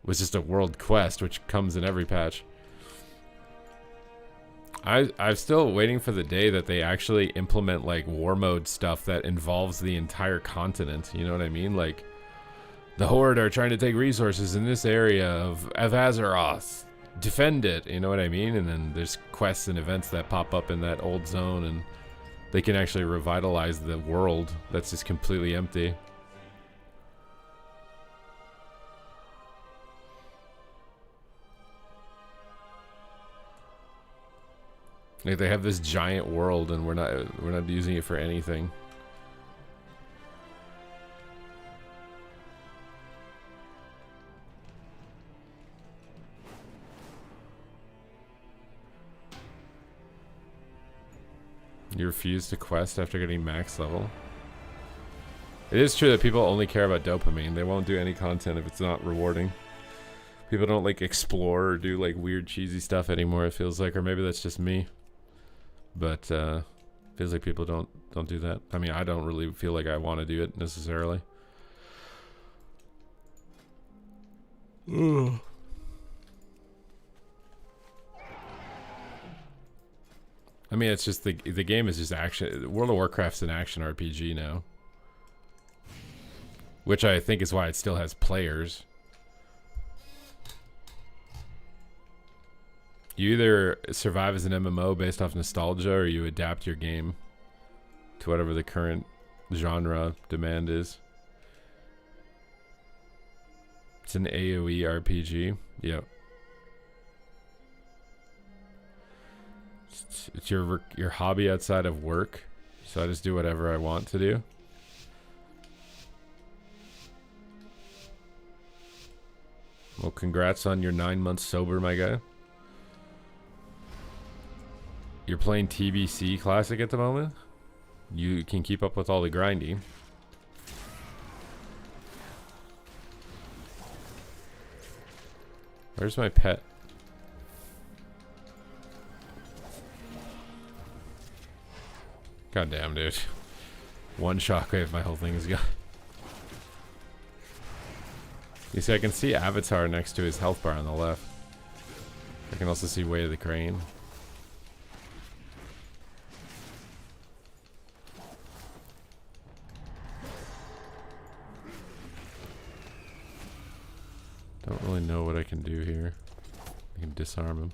was just a world quest, which comes in every patch. I'm still waiting for the day that they actually implement like war mode stuff that involves the entire continent. You know what I mean? Like the Horde are trying to take resources in this area of Azeroth. Defend it. You know what I mean? And then there's quests and events that pop up in that old zone, and they can actually revitalize the world that's just completely empty. Like they have this giant world, and we're not using it for anything. You refuse to quest after getting max level. It is true that people only care about dopamine. They won't do any content if it's not rewarding. People don't like explore or do like weird cheesy stuff anymore, it feels like, or maybe that's just me. But feels like people don't do that. I mean, I don't really feel like I want to do it necessarily. Ugh. I mean, it's just the game is just action. World of Warcraft's an action RPG now, which I think is why it still has players. You either survive as an MMO based off nostalgia, or you adapt your game to whatever the current genre demand is. It's an AoE RPG. Yep. It's your hobby outside of work, so I just do whatever I want to do. Well, congrats on your 9 months sober, my guy. You're playing TBC Classic at the moment? You can keep up with all the grinding. Where's my pet? God damn, dude. One shockwave, my whole thing is gone. You see, I can see Avatar next to his health bar on the left. I can also see Way of the Crane. Don't really know what I can do here. I can disarm him.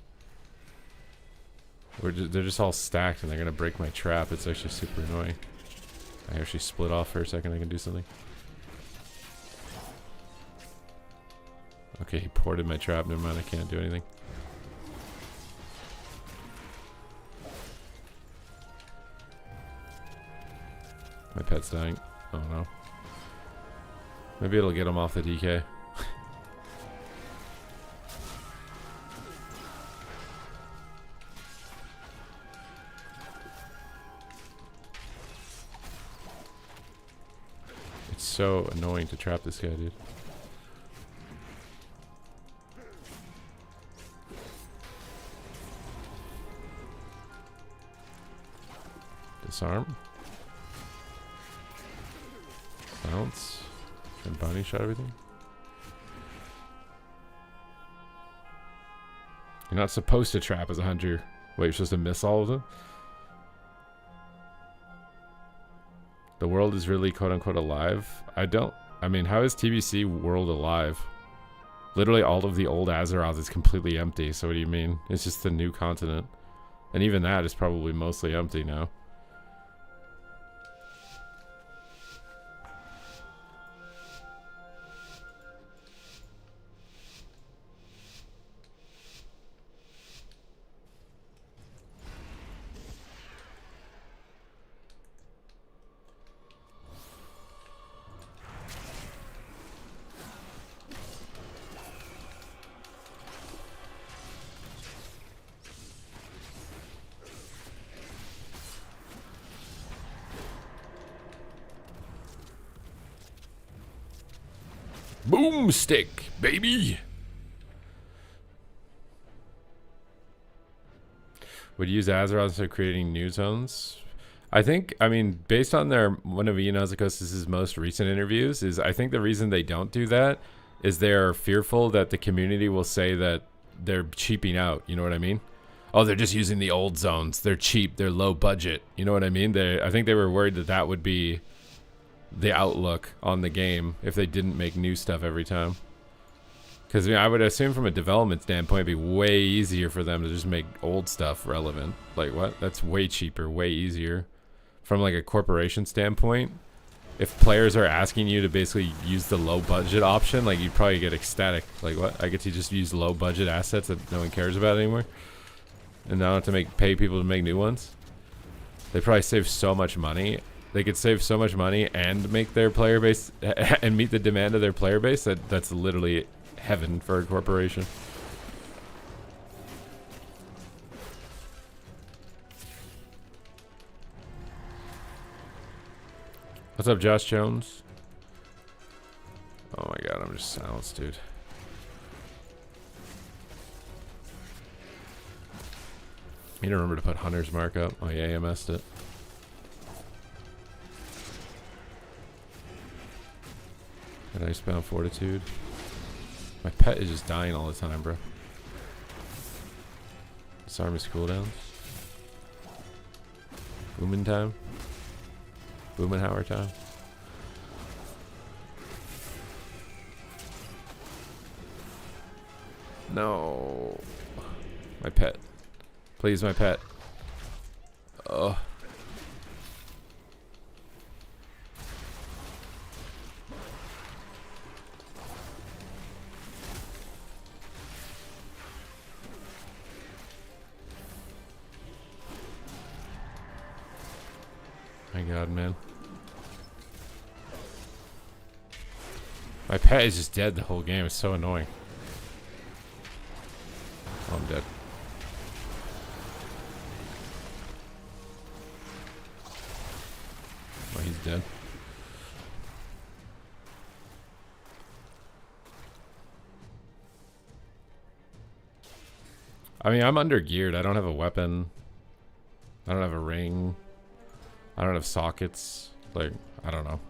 They're just all stacked and they're gonna break my trap. It's actually super annoying. I actually split off for a second. I can do something. Okay, he ported my trap. Never mind, I can't do anything. My pet's dying. Oh no. Maybe it'll get him off the DK. It's so annoying to trap this guy, dude. Disarm. Bounce. And bounty shot everything. You're not supposed to trap as a hunter. Wait, you're supposed to miss all of them? The world is really quote-unquote alive? I mean, how is TBC world alive? Literally all of the old Azeroth is completely empty, so what do you mean? It's just the new continent. And even that is probably mostly empty now. Boomstick, baby. Would use Azeroth instead of creating new zones. I mean, based on one of Ian Ozakos' most recent interviews, I think the reason they don't do that is they're fearful that the community will say that they're cheaping out. You know what I mean? Oh, they're just using the old zones. They're cheap. They're low budget. You know what I mean? I think they were worried that would be the outlook on the game if they didn't make new stuff every time. Because I would assume from a development standpoint, it'd be way easier for them to just make old stuff relevant. Like, what? That's way cheaper, way easier. From like a corporation standpoint, if players are asking you to basically use the low budget option, like you'd probably get ecstatic. Like, what? I get to just use low budget assets that no one cares about anymore, and now I don't have to pay people to make new ones. They probably save so much money. They could save so much money and make their player base and meet the demand of their player base. That's literally heaven for a corporation. What's up, Josh Jones? Oh my god, I'm just silenced, dude. You need to remember to put Hunter's Mark up. Oh yeah, I messed it. And Icebound Fortitude. My pet is just dying all the time, bro. Disarm's cooldowns. Boomin' time. Boomenhauer time. No. My pet. Please, my pet. Oh. My god, man. My pet is just dead the whole game. It's so annoying. Oh, I'm dead. Oh, he's dead. I mean, I'm under geared. I don't have a weapon. I don't have a ring. I don't have sockets. Like, I don't know.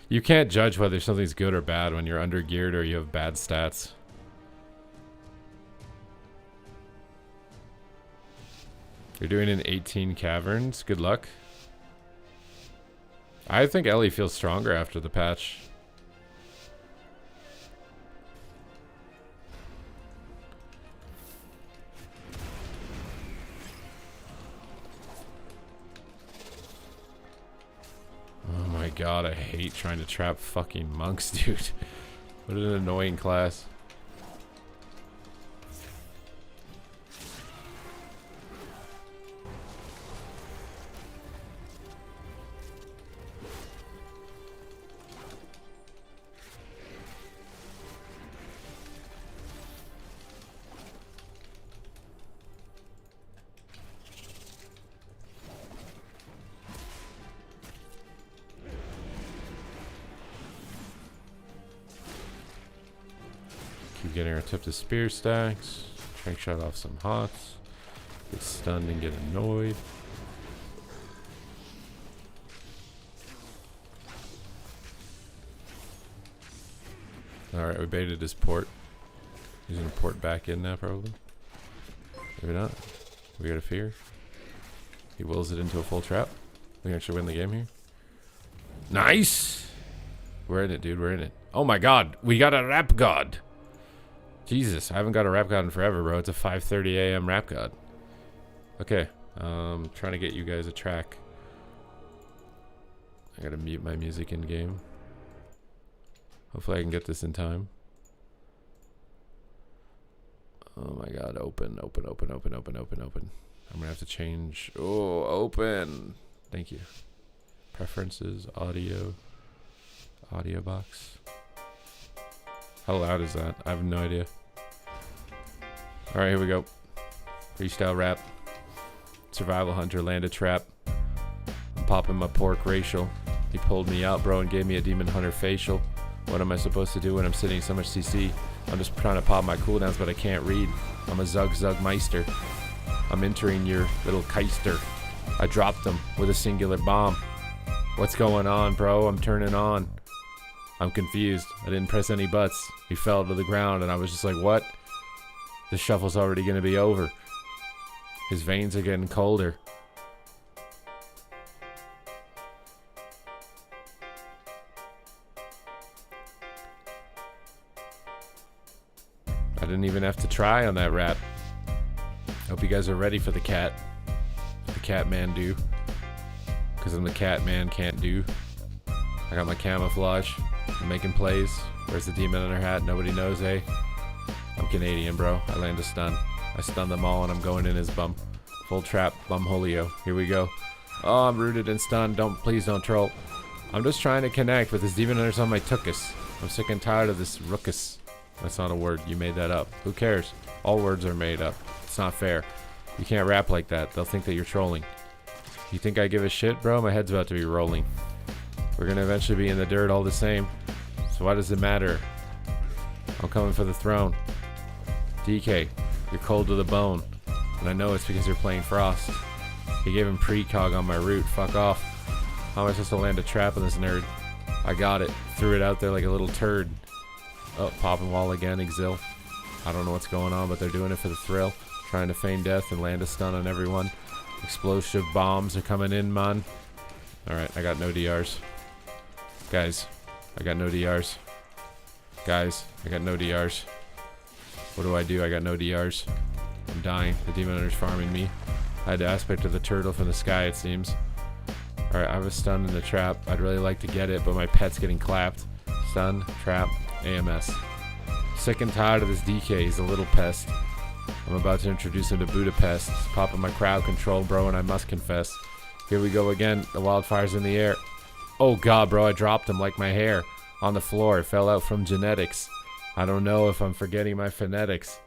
You can't judge whether something's good or bad when you're under geared or you have bad stats. You're doing an 18 caverns. Good luck. I think Ellie feels stronger after the patch. Oh my god, I hate trying to trap fucking monks, dude. What an annoying class. Keep getting our tip to spear stacks. Trank shot off some hots. Get stunned and get annoyed. Alright, we baited his port. He's gonna port back in now, probably. Maybe not. We got a fear. He wills it into a full trap. We can actually win the game here. Nice! We're in it, dude. We're in it. Oh my god. We got a rap god. Jesus, I haven't got a rap god in forever, bro. It's a 5:30 a.m. rap god. Okay. Trying to get you guys a track. I gotta mute my music in game. Hopefully I can get this in time. Oh my god, open. I'm gonna have to change. Oh, open. Thank you. Preferences, audio box. How loud is that? I have no idea. Alright, here we go. Freestyle rap. Survival hunter, land a trap. I'm popping my pork racial. He pulled me out, bro, and gave me a demon hunter facial. What am I supposed to do when I'm sitting so much CC? I'm just trying to pop my cooldowns, but I can't read. I'm a Zug Meister. I'm entering your little Keister. I dropped him with a singular bomb. What's going on, bro? I'm turning on. I'm confused. I didn't press any buttons. He fell to the ground, and I was just like, what? The shuffle's already going to be over. His veins are getting colder. I didn't even have to try on that rap. Hope you guys are ready for the cat. The cat man do. Because I'm the cat man can't do. I got my camouflage. I'm making plays. Where's the demon under hat? Nobody knows, eh? I'm Canadian, bro. I land a stun. I stun them all and I'm going in his bum. Full trap, bum holio. Here we go. Oh, I'm rooted and stunned. Please don't troll. I'm just trying to connect with this demon unders on my tookus. I'm sick and tired of this rookus. That's not a word. You made that up. Who cares? All words are made up. It's not fair. You can't rap like that. They'll think that you're trolling. You think I give a shit, bro? My head's about to be rolling. We're gonna eventually be in the dirt all the same. So why does it matter? I'm coming for the throne. DK, you're cold to the bone. And I know it's because you're playing Frost. He gave him precog on my root. Fuck off. How am I supposed to land a trap on this nerd? I got it. Threw it out there like a little turd. Oh, popping wall again, Exil. I don't know what's going on, but they're doing it for the thrill. Trying to feign death and land a stun on everyone. Explosive bombs are coming in, man. Alright, I got no DRs. Guys, I got no DRs. Guys, I got no DRs. What do? I got no DRs. I'm dying. The demon hunter's farming me. I had the aspect of the turtle from the sky, it seems. Alright, I have a stun in the trap. I'd really like to get it, but my pet's getting clapped. Stun, trap, AMS. Sick and tired of this DK. He's a little pest. I'm about to introduce him to Budapest. Popping my crowd control, bro, and I must confess. Here we go again. The wildfire's in the air. Oh god, bro, I dropped him like my hair. On the floor. It fell out from genetics. I don't know if I'm forgetting my phonetics.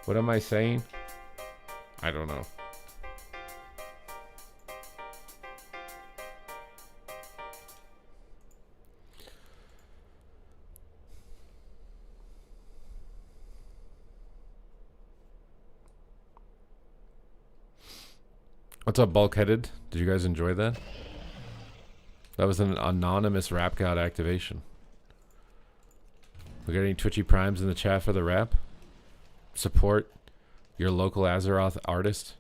What am I saying? I don't know. What's up, Bulkheaded? Did you guys enjoy that? That was an anonymous rap god activation. We got any Twitchy Primes in the chat for the rap? Support your local Azeroth artist.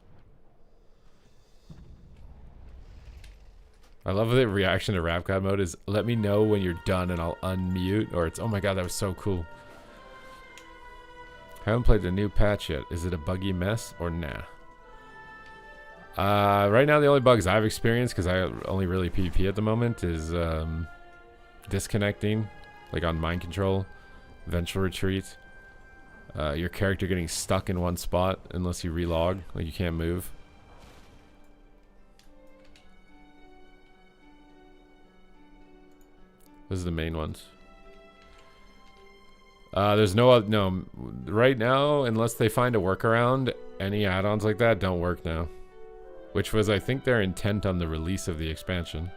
I love the reaction to rap god mode is let me know when you're done and I'll unmute, or it's oh my god, that was so cool. Haven't played the new patch yet. Is it a buggy mess or nah? Right now the only bugs I've experienced, because I only really PvP at the moment, is disconnecting, like on mind control, vengeful retreat, your character getting stuck in one spot unless you relog, like you can't move. Those are the main ones. There's no right now, unless they find a workaround, any add-ons like that don't work now. Which was, I think, their intent on the release of the expansion.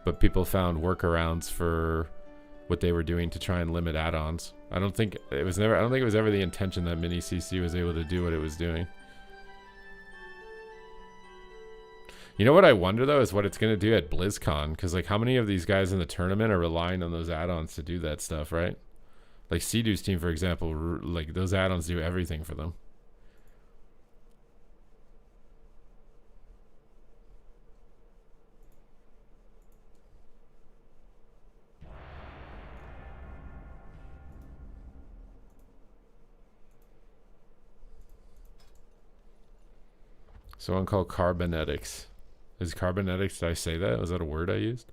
But people found workarounds for what they were doing to try and limit add-ons. I don't think it was ever the intention that Mini CC was able to do what it was doing. You know what I wonder though is what it's gonna do at BlizzCon, because like how many of these guys in the tournament are relying on those add-ons to do that stuff, right? Like Seadu's team, for example, like those add-ons do everything for them. Someone called Carbonetics. Is Carbonetics, did I say that? Was that a word I used?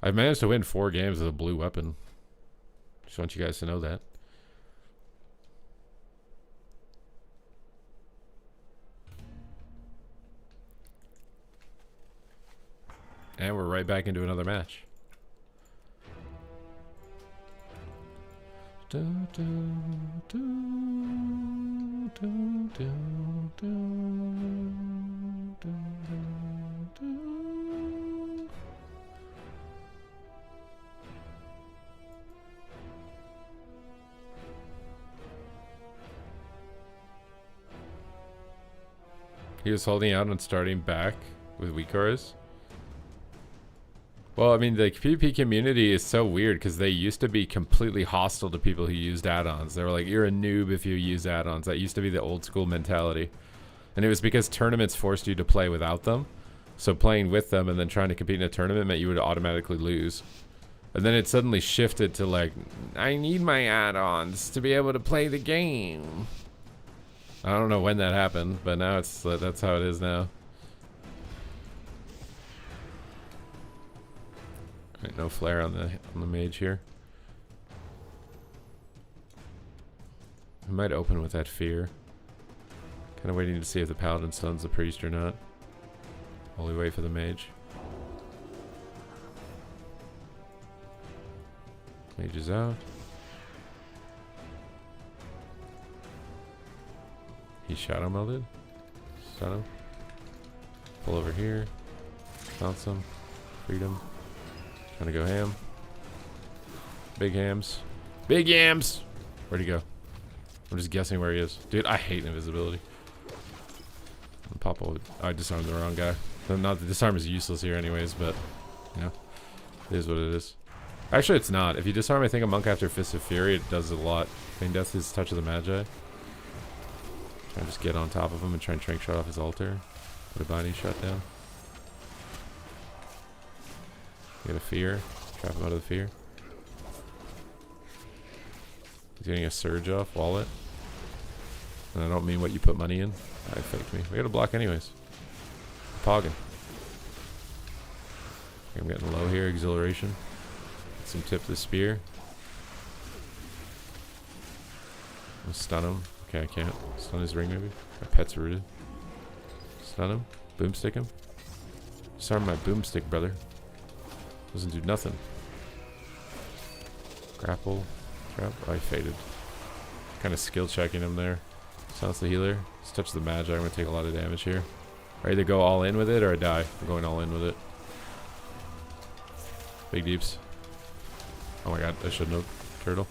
I've managed to win 4 games with a blue weapon. Just want you guys to know that. And we're right back into another match. He was holding out on starting back with weak auras. Well, I mean, the PvP community is so weird because they used to be completely hostile to people who used add-ons. They were like, you're a noob if you use add-ons. That used to be the old school mentality. And it was because tournaments forced you to play without them. So playing with them and then trying to compete in a tournament meant you would automatically lose. And then it suddenly shifted to like, I need my add-ons to be able to play the game. I don't know when that happened, but now it's that's how it is now. Right, no flare on the mage here. I might open with that fear. Kind of waiting to see if the paladin stuns the priest or not. While we wait for the mage. Mage is out. He shadow melded. Stun him. Pull over here. Bounce him. Freedom. Trying to go ham. Big hams. Big yams! Where'd he go? I'm just guessing where he is. Dude, I hate invisibility. Papa, I disarmed the wrong guy. Not the disarm is useless here anyways, but you know, it is what it is. Actually, it's not. If you disarm, I think a monk after Fist of Fury, it does a lot. Feign Death is Touch of the Magi. Try and just get on top of him and try and trank shot off his altar. Put a binding shot down. Get a fear. Trap him out of the fear. He's getting a surge off. Wallet. And I don't mean what you put money in. I faked me. We got a block anyways. Poggin. I'm getting low here. Exhilaration. Get some tip the spear. I'll stun him. Okay, I can't. Stun his ring maybe. My pet's rooted. Stun him. Boomstick him. Disarm my boomstick, brother. Doesn't do nothing. Grapple. Trap. Oh, I faded. Kind of skill checking him there. Silence the healer. Just touch the Magi. I'm going to take a lot of damage here. I either go all in with it or I die. I'm going all in with it. Big deeps. Oh my god, I shouldn't have. Turtle.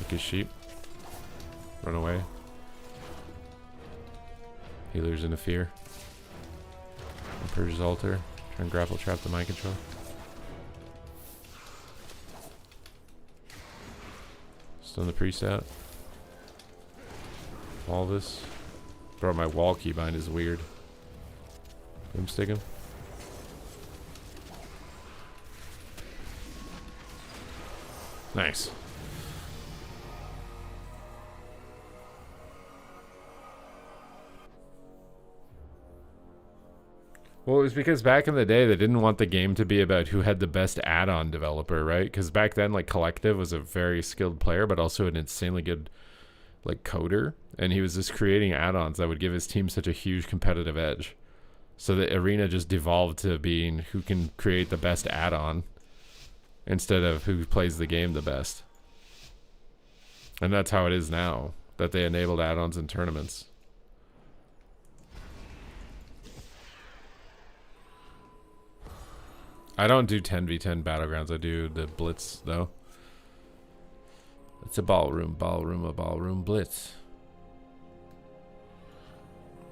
Take his sheep. Run away. Healer's in a fear. Purge's altar. Try and grapple trap the mind control. Stun the priest out. All this. Bro, my wall keybind is weird. Boomstick him. Nice. Well, it was because back in the day they didn't want the game to be about who had the best add-on developer, right? Because back then, like, Collective was a very skilled player, but also an insanely good, like, coder. And he was just creating add-ons that would give his team such a huge competitive edge. So the arena just devolved to being who can create the best add-on instead of who plays the game the best. And that's how it is now, that they enabled add-ons in tournaments. I don't do 10v10 battlegrounds. I do the blitz though. It's a ballroom blitz.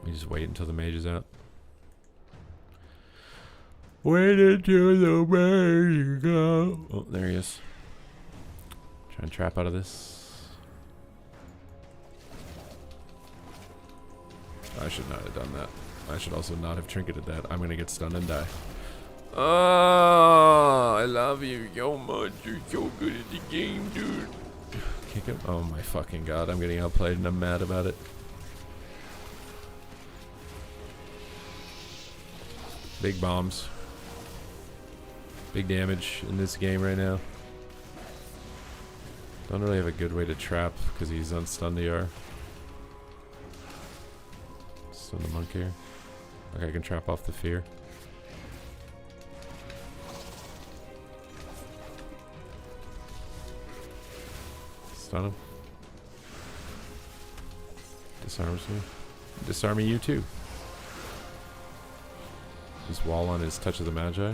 We just wait until the mage is out. Wait until the mage go. Oh, there he is. Try and trap out of this. I should not have done that. I should also not have trinketed that. I'm gonna get stunned and die. Oh, I love you so much. You're so good at the game, dude. Kick him. Oh my fucking god. I'm getting outplayed and I'm mad about it. Big bombs. Big damage in this game right now. Don't really have a good way to trap because he's on stun DR. Stun the monk here. Okay, I can trap off the fear. Stun him. Disarms me. Disarming you too. His wall on his Touch of the Magi.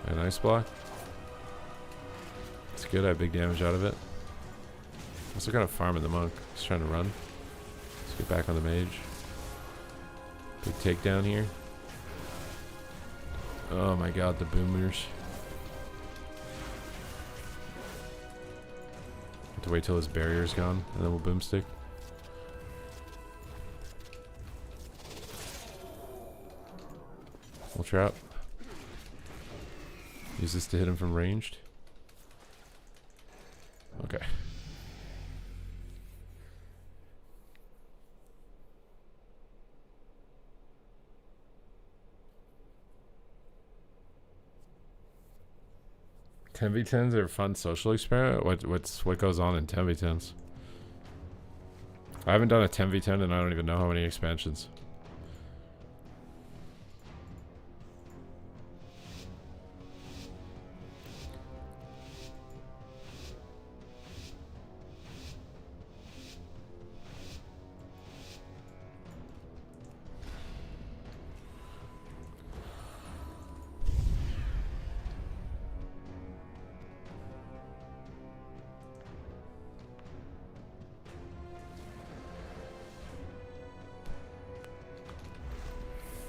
An ice block. Let's good. I have big damage out of it. Also kind of farming the monk. He's trying to run. Let's get back on the mage. Big takedown here. Oh my god, the boomers. Have to wait till his barrier's gone, and then we'll boomstick. We'll trap. Use this to hit him from ranged. Okay. Ten v10s are a fun social experiment. What goes on in 10v10s? I haven't done a 10v10 and I don't even know how many expansions.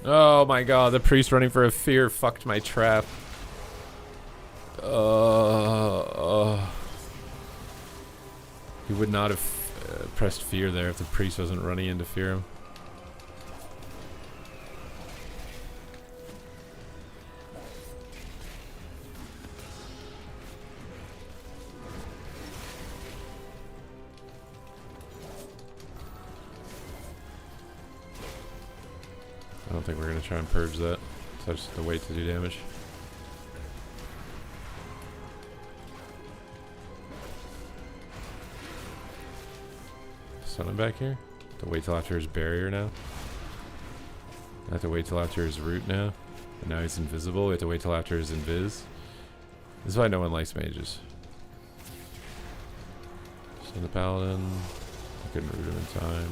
Oh my god, the priest running for a fear fucked my trap. He would not have pressed fear there if the priest wasn't running in to fear him. I don't think we're going to try and purge that. So I just have to wait to do damage. Stun him back here. Have to wait till after his barrier now. I have to wait till after his root now. And now he's invisible. We have to wait till after his invis. This is why no one likes mages. Send the paladin. I couldn't root him in time.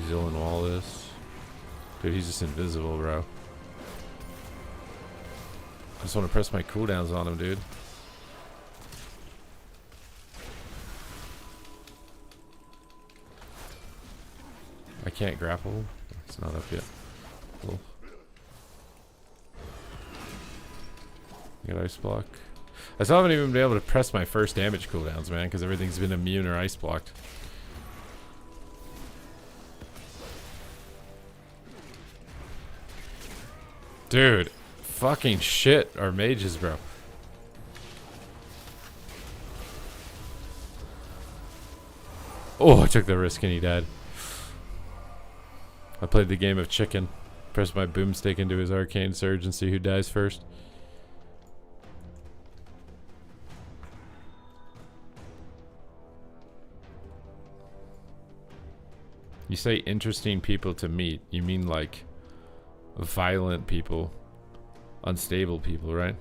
Zillan Wallace. Dude, he's just invisible, bro. I just want to press my cooldowns on him, dude. I can't grapple. It's not up yet. Cool. Get ice block. I still haven't even been able to press my first damage cooldowns, man, because everything's been immune or ice blocked. Dude, fucking shit, our mages, bro. Oh, I took the risk and he died. I played the game of chicken. Press my boomstick into his arcane surge and see who dies first. You say interesting people to meet. You mean like violent people, unstable people, right?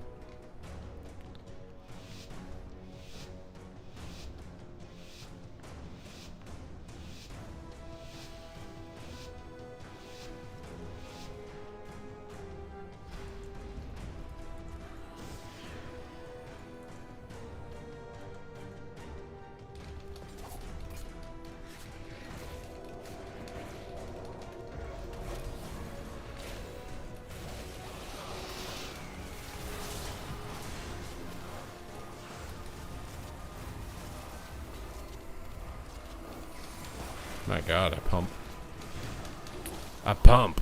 My god, I pump. I pump.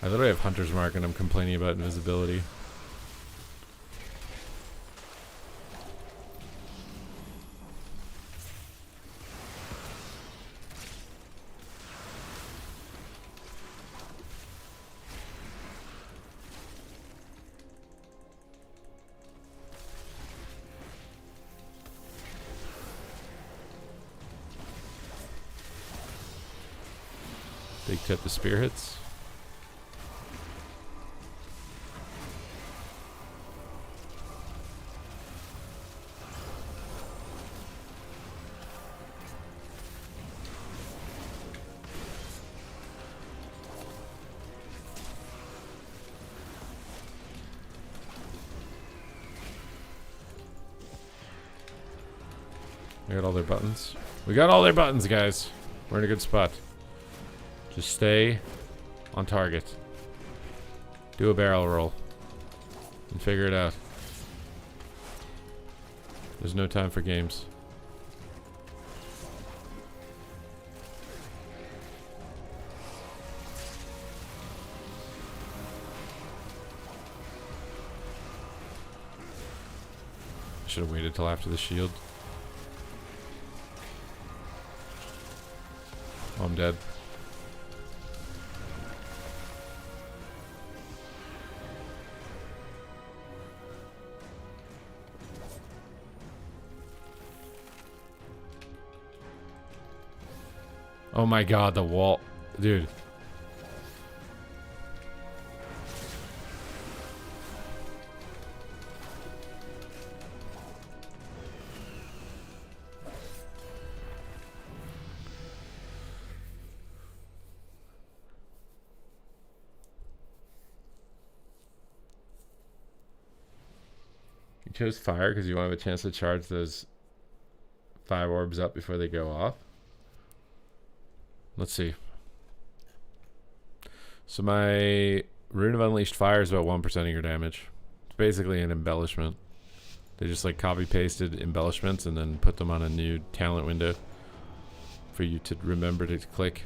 I literally have Hunter's Mark and I'm complaining about invisibility. Big tip to spear hits. We got all their buttons. We got all their buttons, guys. We're in a good spot. Just stay on target. Do a barrel roll. And figure it out. There's no time for games. Should have waited till after the shield. Oh, I'm dead. Oh my god, the wall. Dude. You chose fire because you want to have a chance to charge those 5 orbs up before they go off. Let's see. So my Rune of Unleashed Fire is about 1% of your damage. It's basically an embellishment. They just like copy pasted embellishments and then put them on a new talent window for you to remember to click.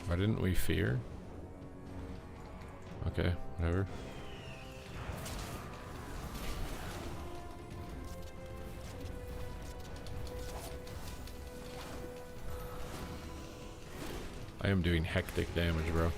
Why didn't we fear? Okay, whatever. I am doing hectic damage, bro.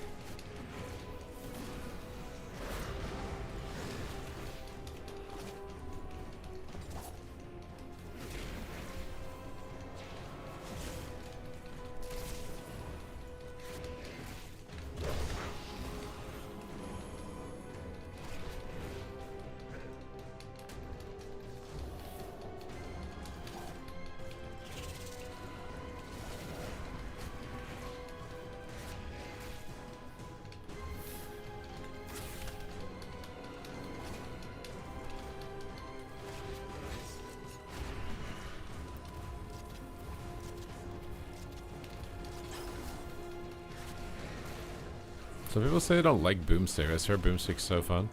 Some people say they don't like Boomstick. I swear Boomstick's so fun.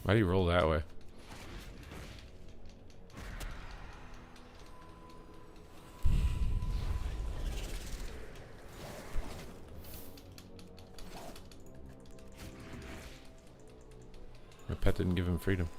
Why do you roll that way? My pet didn't give him freedom.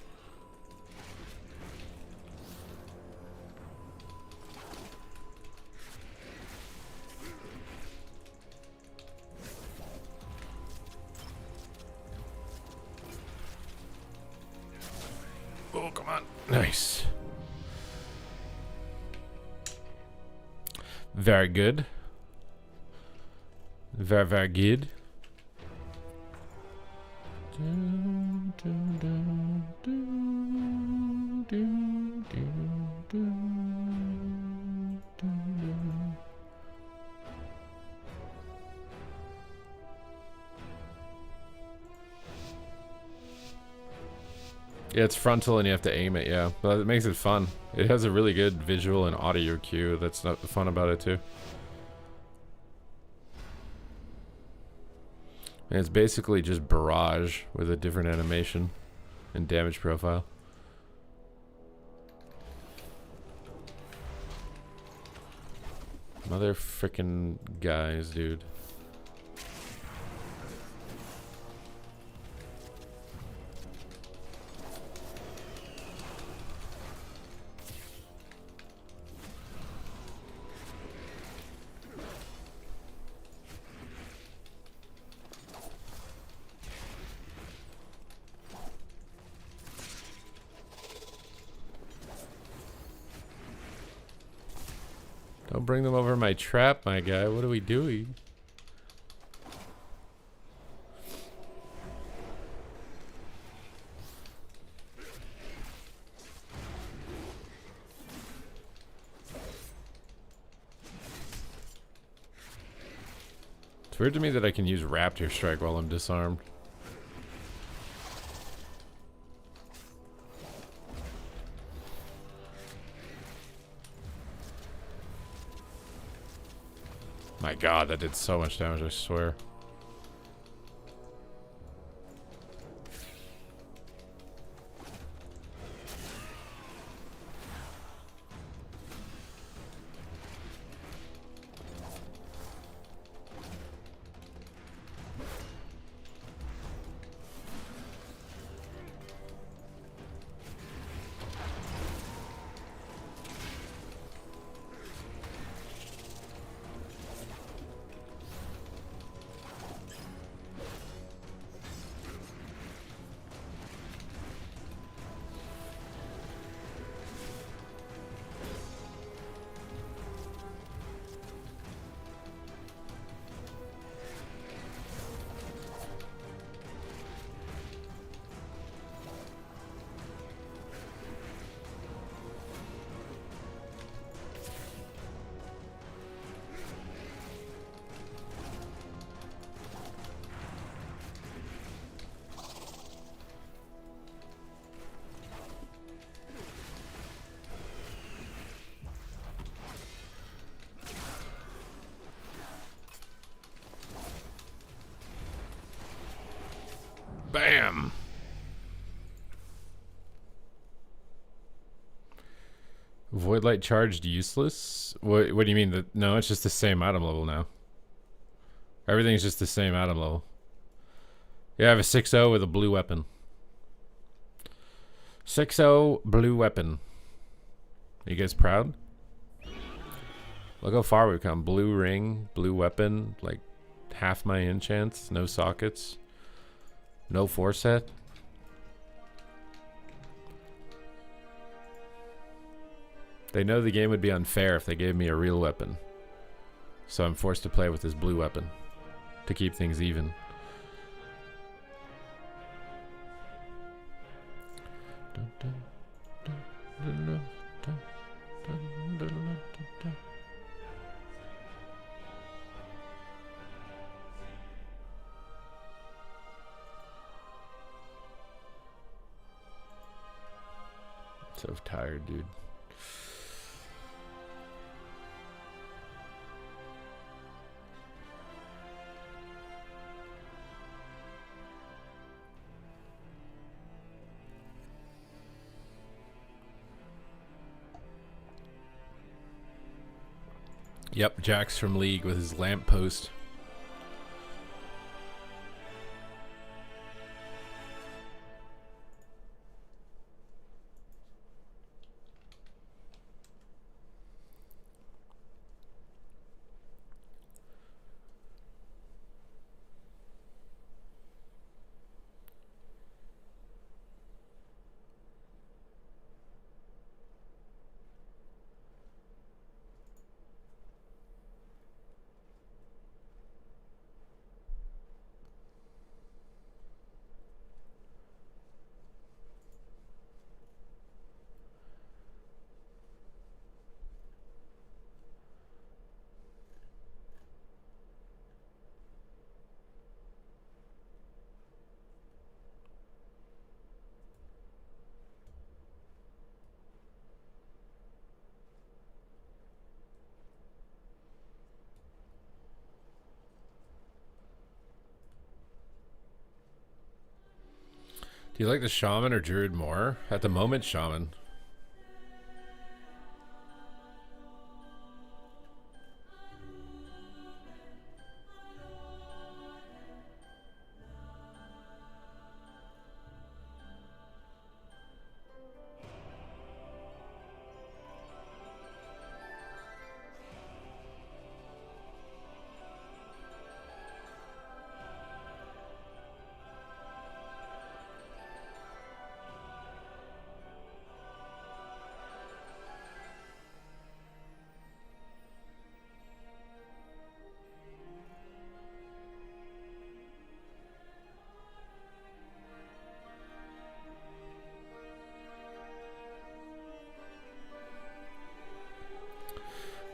Oh, come on. Nice. Very good. Very, very good. Yeah, it's frontal and you have to aim it, yeah. But it makes it fun. It has a really good visual and audio cue. That's not fun about it too. And it's basically just Barrage with a different animation and damage profile. Mother frickin' guys, dude. Don't bring them over my trap, my guy. What are we doing? It's weird to me that I can use Raptor Strike while I'm disarmed. My god, that did so much damage, I swear. Bam! Void Light charged useless? What do you mean? No, it's just the same item level now. Everything's just the same item level. Yeah, I have a 6-0 with a blue weapon. 6-0 blue weapon. Are you guys proud? Look how far we've come. Blue ring, blue weapon, like half my enchants, no sockets. No force set. They know the game would be unfair if they gave me a real weapon. So I'm forced to play with this blue weapon to keep things even. So tired, dude. Yep, Jax from League with his lamppost. Do you like the Shaman or Druid more? At the moment, Shaman.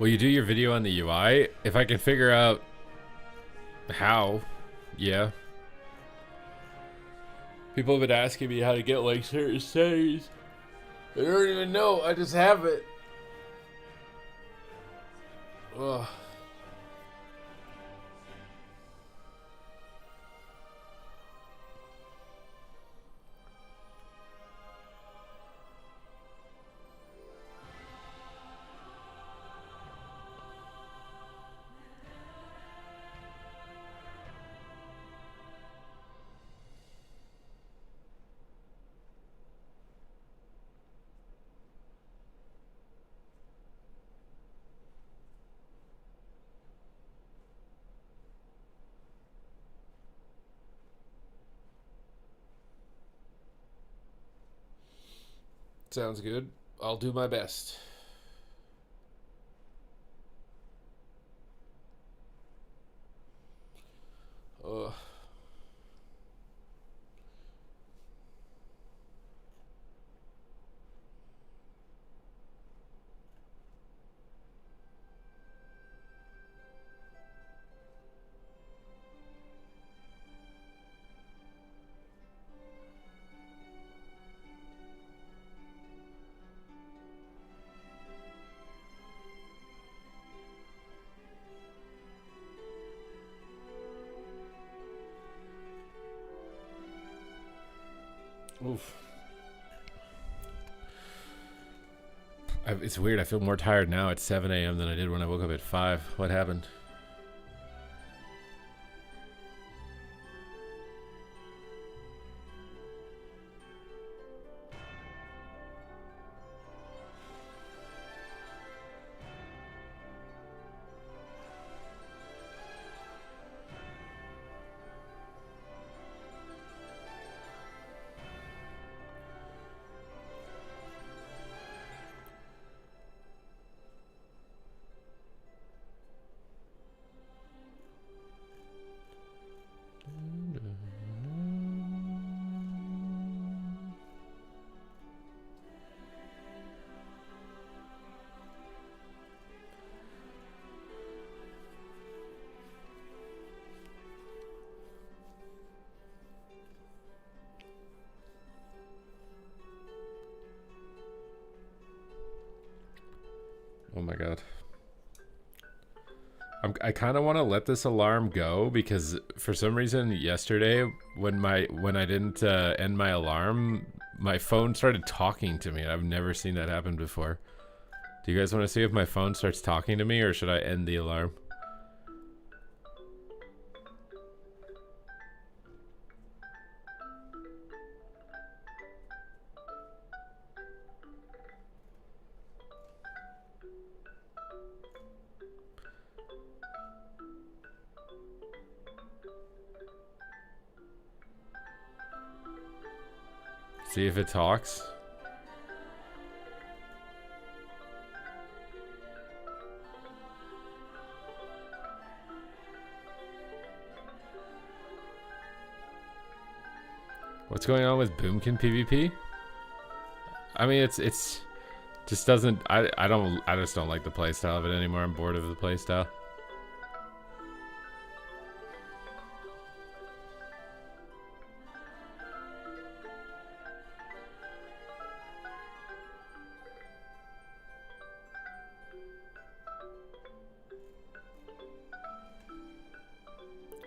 Will you do your video on the UI? If I can figure out how, yeah. People have been asking me how to get like certain settings. I don't even know. I just have it. Ugh. Sounds good. I'll do my best. Ugh. Oof. It's weird. I feel more tired now at 7 a.m. than I did when I woke up at 5. What happened? Oh my god. I kind of want to let this alarm go because for some reason yesterday when I didn't end my alarm, my phone started talking to me. I've never seen that happen before. Do you guys want to see if my phone starts talking to me or should I end the alarm? See if it talks. What's going on with Boomkin PvP? I mean, it's just doesn't. I just don't like the playstyle of it anymore. I'm bored of the playstyle.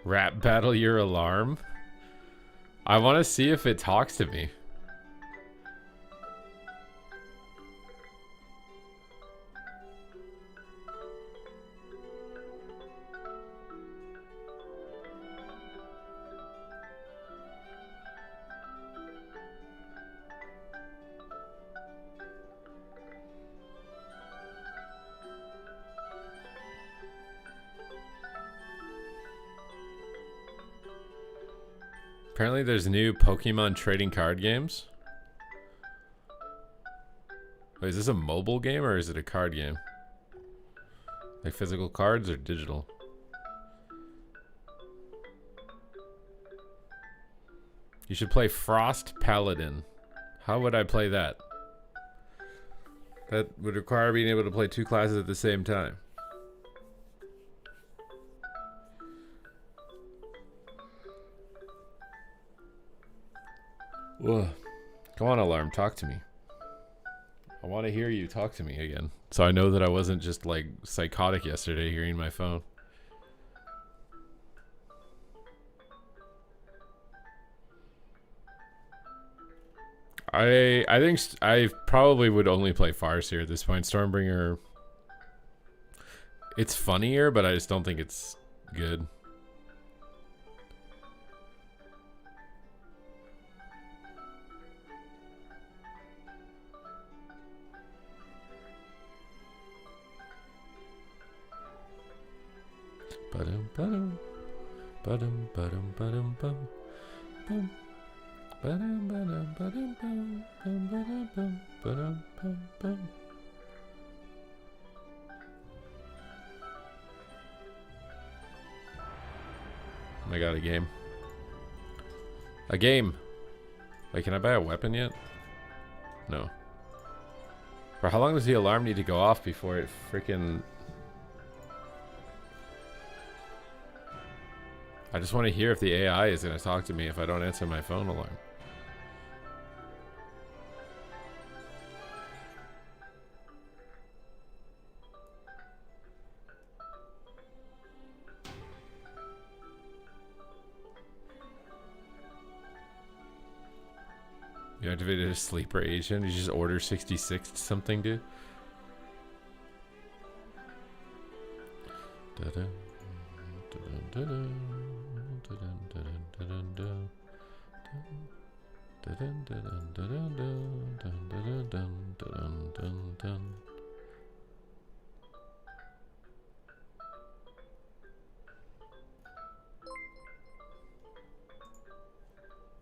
Rap battle your alarm? I want to see if it talks to me. Apparently there's new Pokemon trading card games. Wait, is this a mobile game or is it a card game? Like physical cards or digital? You should play Frost Paladin. How would I play that? That would require being able to play 2 classes at the same time. Ugh. Come on, alarm, talk to me. I want to hear you talk to me again, so I know that I wasn't just like psychotic yesterday hearing my phone. I think I probably would only play Farseer at this point. Stormbringer, it's funnier, but I just don't think it's good. Ba-dum, ba-dum, ba-dum, ba-dum, ba-dum, bum, bum. Ba-dum, ba-dum, ba-dum, bum, bum, ba-dum, bum, ba-dum, bum, bum. I got a game. A game. Wait, can I buy a weapon yet? No. For how long does the alarm need to go off before it freaking... I just want to hear if the AI is going to talk to me if I don't answer my phone alarm. You activated a sleeper agent? You just order 66 something, dude? Da-da.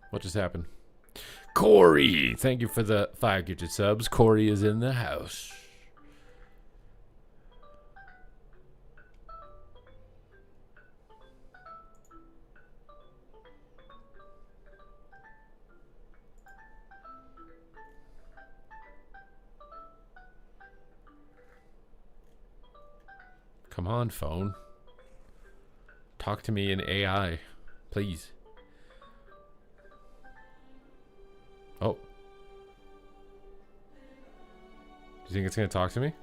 What just happened? Corey! Thank you for the 5 gifted subs. Corey is in the house. Come on, phone. Talk to me in AI, please. Oh. Do you think it's gonna talk to me?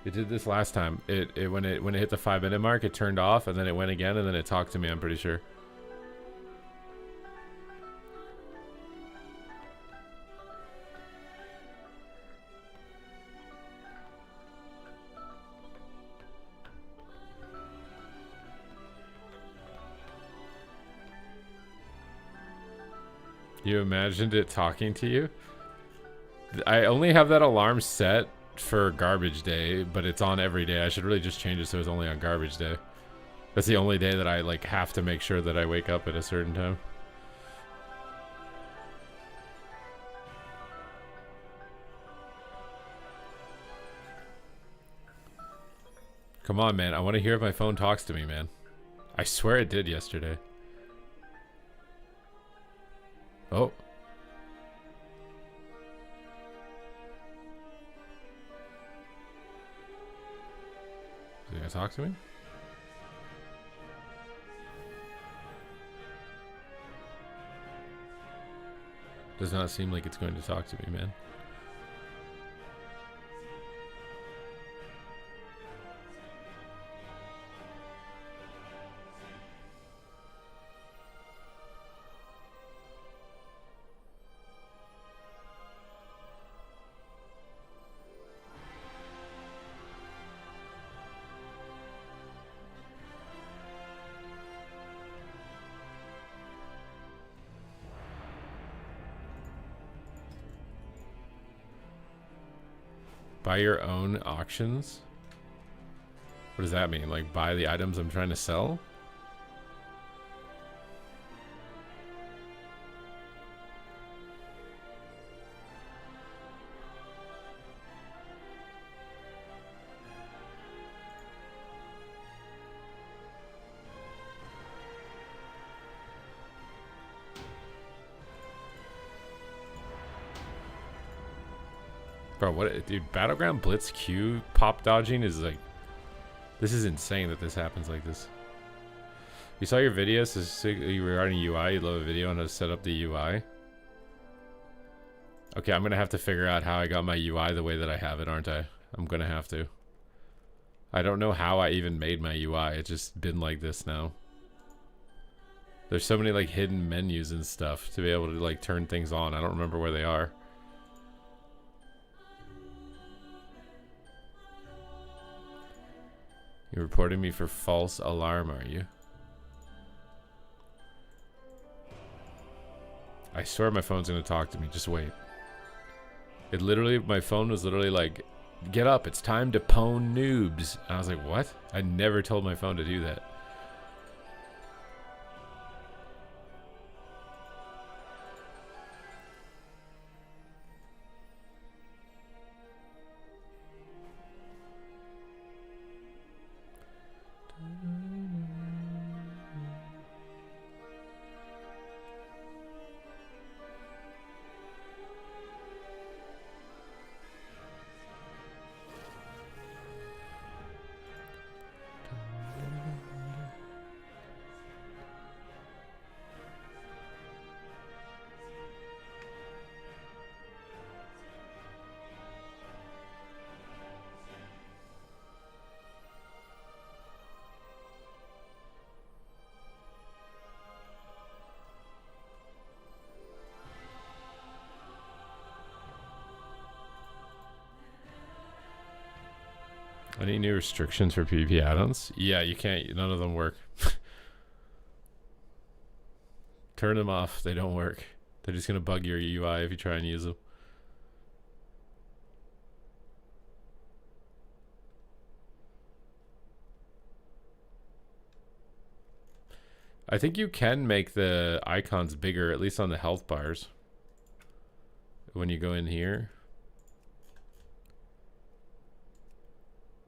It did this last time. When it hit the 5-minute mark, it turned off, and then it went again, and then it talked to me. I'm pretty sure. You imagined it talking to you? I only have that alarm set for garbage day, but it's on every day. I should really just change it so it's only on garbage day. That's the only day that I like have to make sure that I wake up at a certain time. Come on, man. I want to hear if my phone talks to me, man. I swear it did yesterday. Oh. Is it gonna talk to me? Does not seem like it's going to talk to me, man. Buy your own auctions? What does that mean? Like buy the items I'm trying to sell? Bro, what, dude, Battleground Blitz Q pop dodging is like, this is insane that this happens like this. You saw your video, so you were on a UI, you love a video on how to set up the UI. Okay, I'm gonna have to figure out how I got my UI the way that I have it, aren't I? I'm gonna have to. I don't know how I even made my UI, it's just been like this now. There's so many like hidden menus and stuff to be able to like turn things on. I don't remember where they are. You're reporting me for false alarm, are you? I swear my phone's gonna talk to me, just wait. It literally, my phone was literally like, get up, it's time to pwn noobs. And I was like, what? I never told my phone to do that. Any new restrictions for PvP add-ons? Yeah, you can't. None of them work. Turn them off. They don't work. They're just going to bug your UI if you try and use them. I think you can make the icons bigger, at least on the health bars. When you go in here.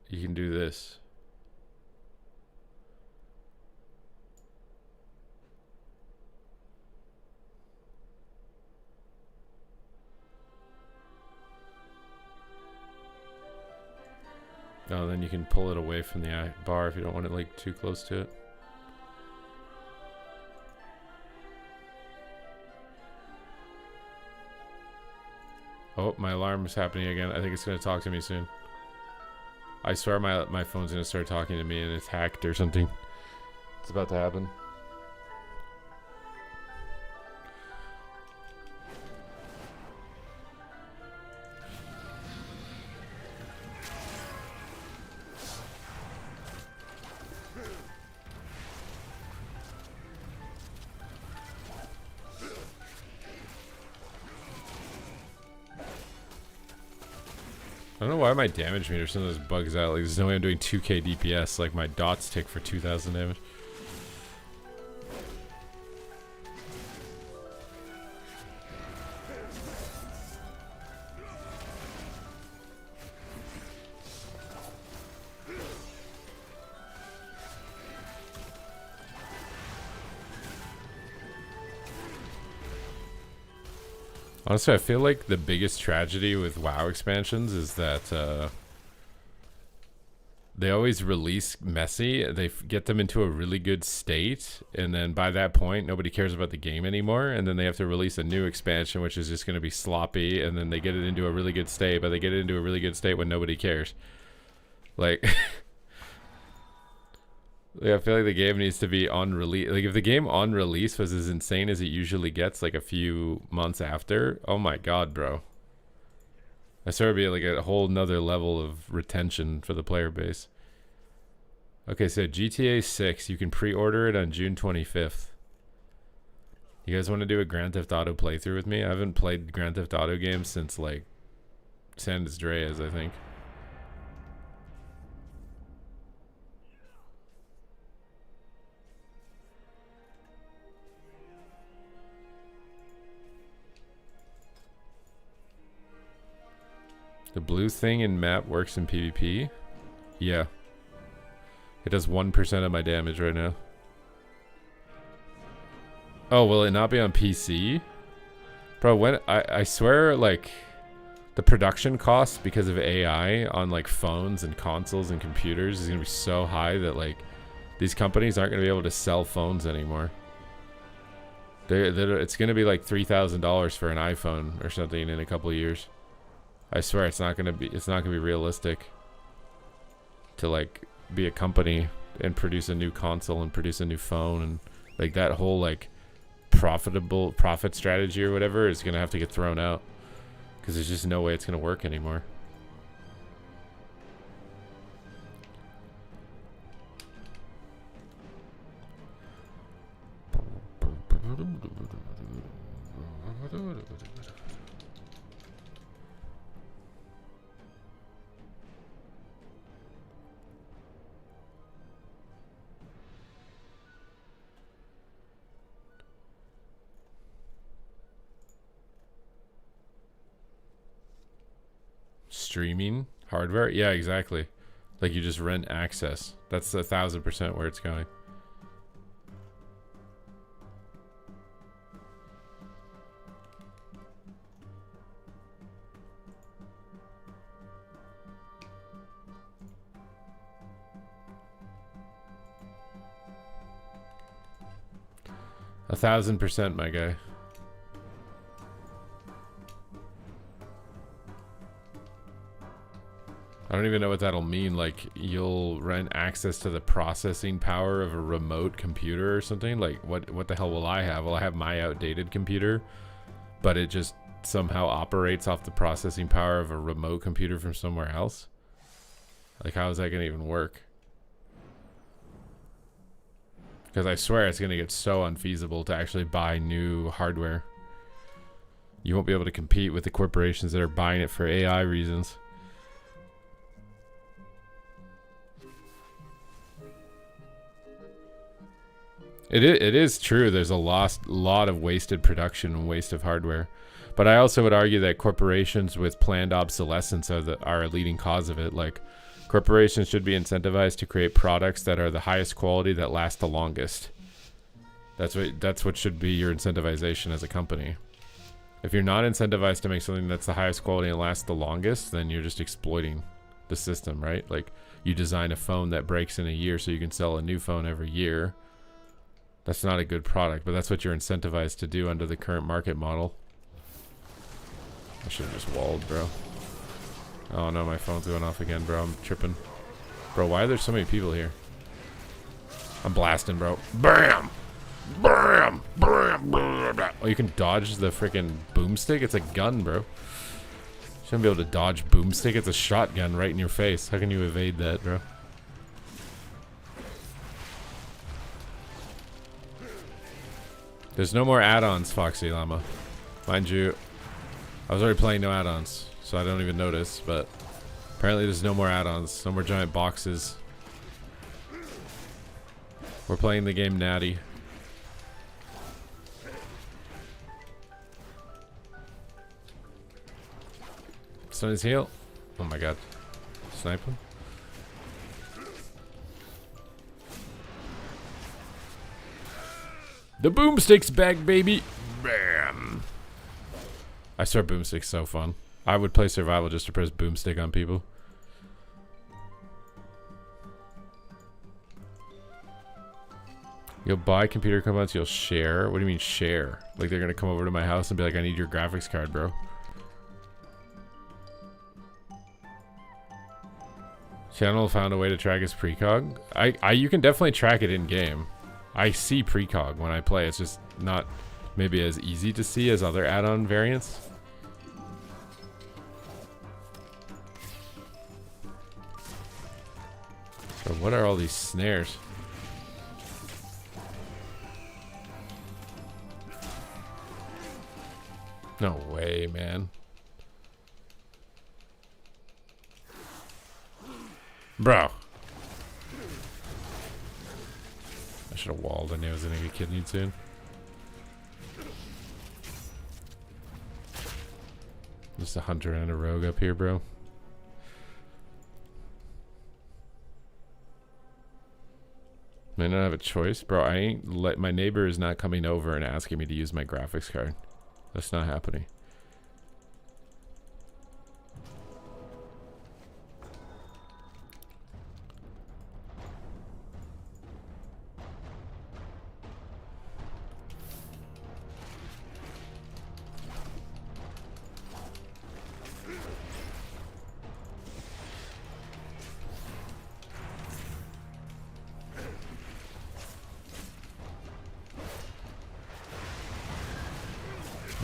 You can do this. Oh, then you can pull it away from the bar if you don't want it like too close to it. Oh, my alarm is happening again. I think it's going to talk to me soon. I swear my phone's going to start talking to me and it's hacked or something. It's about to happen. I don't know why my damage meter sometimes bugs out. Like, there's no way I'm doing 2k DPS. Like, my dots tick for 2,000 damage. Honestly, I feel like the biggest tragedy with WoW expansions is that they always release messy. They get them into a really good state, and then by that point, nobody cares about the game anymore, and then they have to release a new expansion, which is just going to be sloppy, and then they get it into a really good state, but they get it into a really good state when nobody cares. Like... Like, I feel like the game needs to be on release. Like, if the game on release was as insane as it usually gets, like a few months after, oh my god, bro. I swear it'd be like a whole nother level of retention for the player base. Okay, so GTA 6, you can pre-order it on June 25th. You guys want to do a Grand Theft Auto playthrough with me? I haven't played Grand Theft Auto games since, like, San Andreas, I think. The blue thing in map works in PvP? Yeah. It does 1% of my damage right now. Oh, will it not be on PC? Bro, when I swear, like, the production costs because of AI on, like, phones and consoles and computers is gonna be so high that, like, these companies aren't going to be able to sell phones anymore. It's going to be like $3,000 for an iPhone or something in a couple of years. I swear it's not going to be realistic to like be a company and produce a new console and produce a new phone, and like that whole like profit strategy or whatever is going to have to get thrown out because there's just no way it's going to work anymore. Streaming hardware? Yeah, exactly. Like you just rent access. That's 1,000% where it's going. A 1,000%, my guy. I don't even know what that'll mean. Like, you'll rent access to the processing power of a remote computer or something? Like, what the hell will I have? Will I have my outdated computer, but it just somehow operates off the processing power of a remote computer from somewhere else? Like, how is that going to even work? Because I swear it's going to get so unfeasible to actually buy new hardware. You won't be able to compete with the corporations that are buying it for AI reasons. It is true. There's a lot of wasted production and waste of hardware. But I also would argue that corporations with planned obsolescence are a leading cause of it. Like, corporations should be incentivized to create products that are the highest quality that last the longest. That's what should be your incentivization as a company. If you're not incentivized to make something that's the highest quality and lasts the longest, then you're just exploiting the system, right? Like, you design a phone that breaks in a year so you can sell a new phone every year. That's not a good product, but that's what you're incentivized to do under the current market model. I should have just walled, bro. Oh no, my phone's going off again, bro. I'm tripping. Bro, why are there so many people here? I'm blasting, bro. Bam! Bam! Bam! Bam! Oh, you can dodge the freaking boomstick? It's a gun, bro. You shouldn't be able to dodge boomstick. It's a shotgun right in your face. How can you evade that, bro? There's no more add-ons, Foxy Llama. Mind you, I was already playing no add-ons, so I don't even notice, but apparently there's no more add-ons, no more giant boxes. We're playing the game Natty. Stun his heal. Oh my god. Snipe him. The boomstick's back, baby. Bam. I swear boomstick's so fun. I would play survival just to press boomstick on people. You'll buy computer components, you'll share. What do you mean share? Like they're gonna come over to my house and be like, I need your graphics card, bro. Channel found a way to track his precog. You can definitely track it in game. I see precog when I play. It's just not maybe as easy to see as other add-on variants. But what are all these snares? No way, man. Bro. I should have walled. I knew I was gonna get kidneyed soon. Just a hunter and a rogue up here, bro. May not have a choice, bro. I ain't let my neighbor is not coming over and asking me to use my graphics card. That's not happening.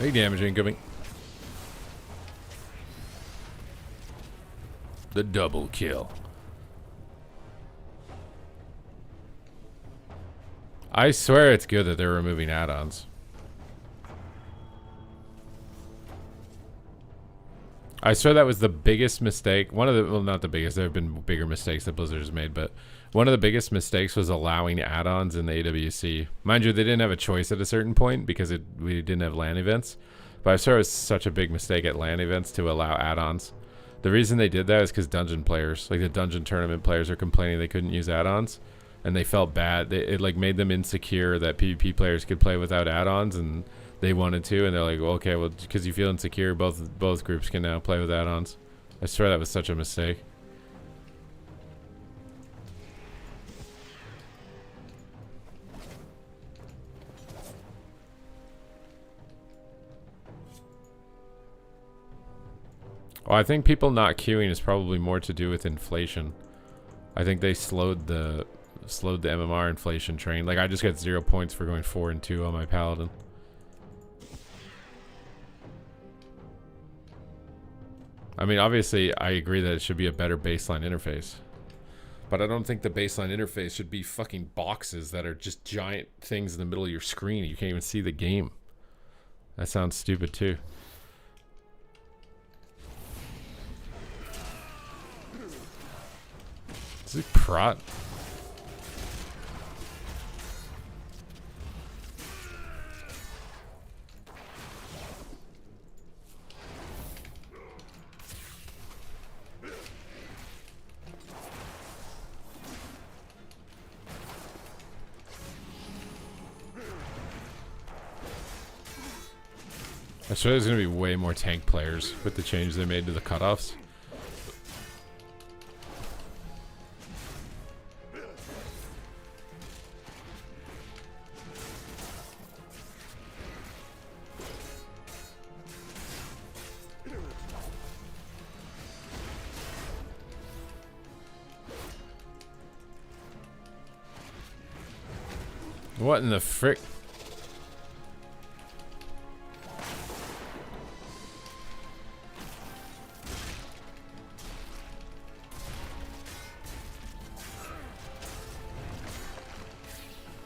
Big damage incoming. The double kill. I swear it's good that they're removing add-ons. I swear that was the biggest mistake. One of the, well, not the biggest. There have been bigger mistakes that Blizzard has made, but one of the biggest mistakes was allowing add-ons in the AWC. Mind you, they didn't have a choice at a certain point because we didn't have LAN events. But I swear it was such a big mistake at LAN events to allow add-ons. The reason they did that is because dungeon players, like the dungeon tournament players, are complaining they couldn't use add-ons, and they felt bad. It like made them insecure that PvP players could play without add-ons, and they wanted to, and they're like, well, okay, well, because you feel insecure, both groups can now play with add-ons. I swear that was such a mistake. Well, I think people not queuing is probably more to do with inflation. I think they slowed the MMR inflation train. Like, I just got 0 points for going 4 and 2 on my Paladin. I mean, obviously, I agree that it should be a better baseline interface. But I don't think the baseline interface should be fucking boxes that are just giant things in the middle of your screen. You can't even see the game. That sounds stupid, too. Is it Prot? I swear there's going to be way more tank players with the change they made to the cutoffs. What in the frick?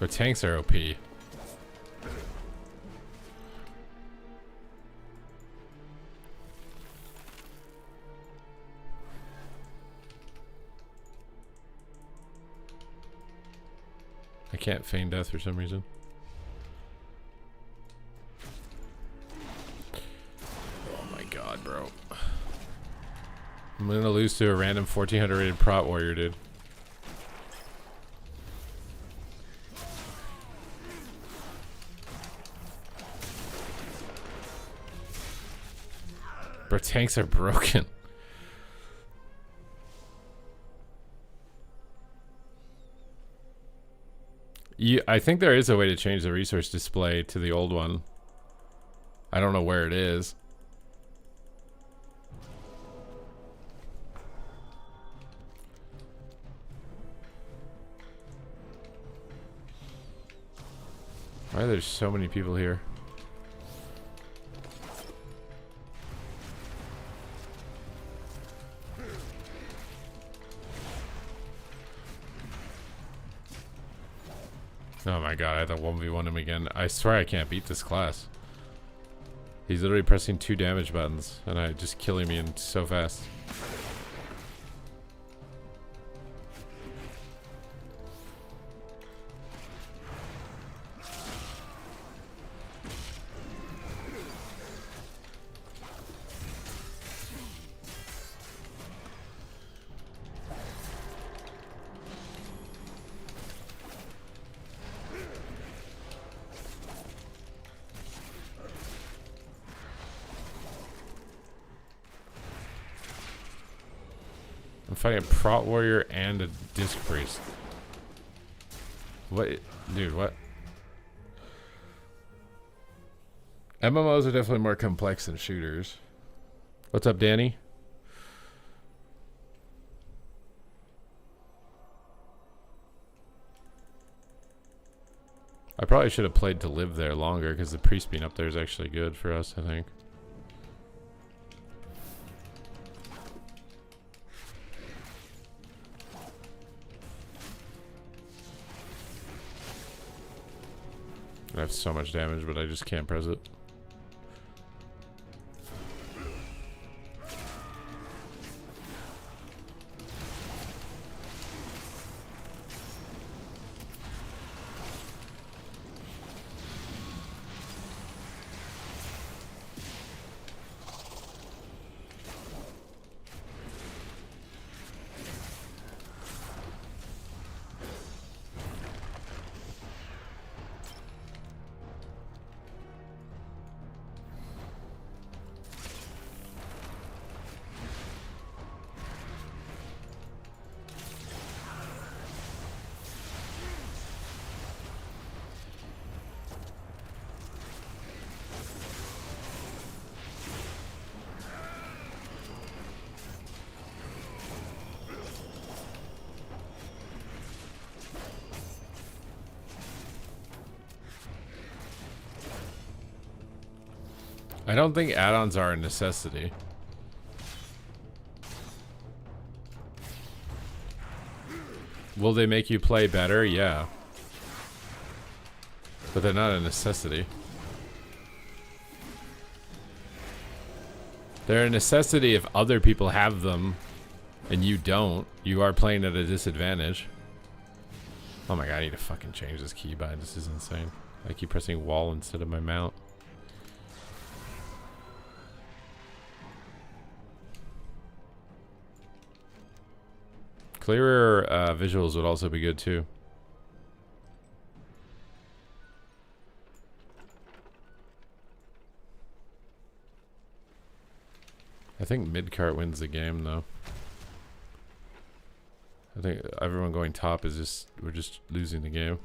But tanks are OP. I can't feign death for some reason. Oh my god, bro. I'm gonna lose to a random 1400 rated prot warrior, dude. Bro, tanks are broken. I think there is a way to change the resource display to the old one. I don't know where it is. Why are there so many people here? Oh my god, I have to 1v1 him again. I swear I can't beat this class. He's literally pressing 2 damage buttons, and I just killing me in so fast. I'm fighting a prot warrior and a disc priest. What, dude? What? MMOs are definitely more complex than shooters. What's up, Danny? I probably should have played to live there longer, because the priest being up there is actually good for us, I think. I have so much damage, but I just can't press it. I don't think add-ons are a necessity. Will they make you play better? Yeah. But they're not a necessity. They're a necessity if other people have them and you don't. You are playing at a disadvantage. Oh my god, I need to fucking change this keybind. This is insane. I keep pressing wall instead of my mount. Clearer visuals would also be good too. I think mid-cart wins the game though. I think everyone going top is just, we're just losing the game.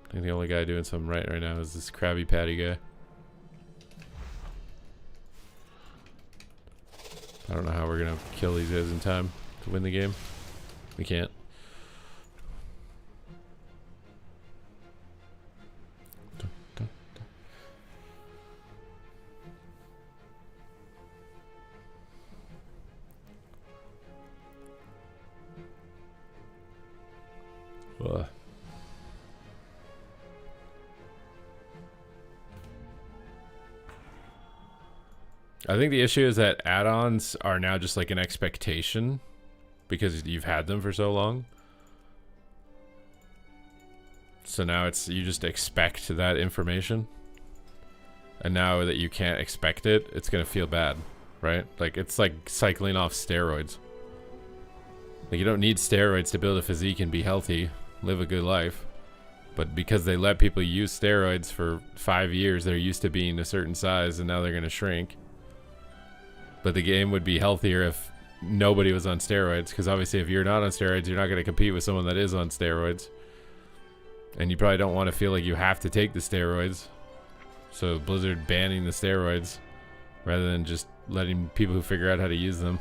I think the only guy doing something right now is this Krabby Patty guy. I don't know how we're gonna kill these guys in time to win the game. We can't. Ugh. I think the issue is that add-ons are now just like an expectation because you've had them for so long. So now it's, you just expect that information. And now that you can't expect it, it's gonna feel bad, right? Like, it's like cycling off steroids. Like, you don't need steroids to build a physique and be healthy, live a good life. But because they let people use steroids for 5 years, they're used to being a certain size and now they're gonna shrink. But the game would be healthier if nobody was on steroids, because obviously if you're not on steroids, you're not going to compete with someone that is on steroids. And you probably don't want to feel like you have to take the steroids. So Blizzard banning the steroids rather than just letting people who figure out how to use them.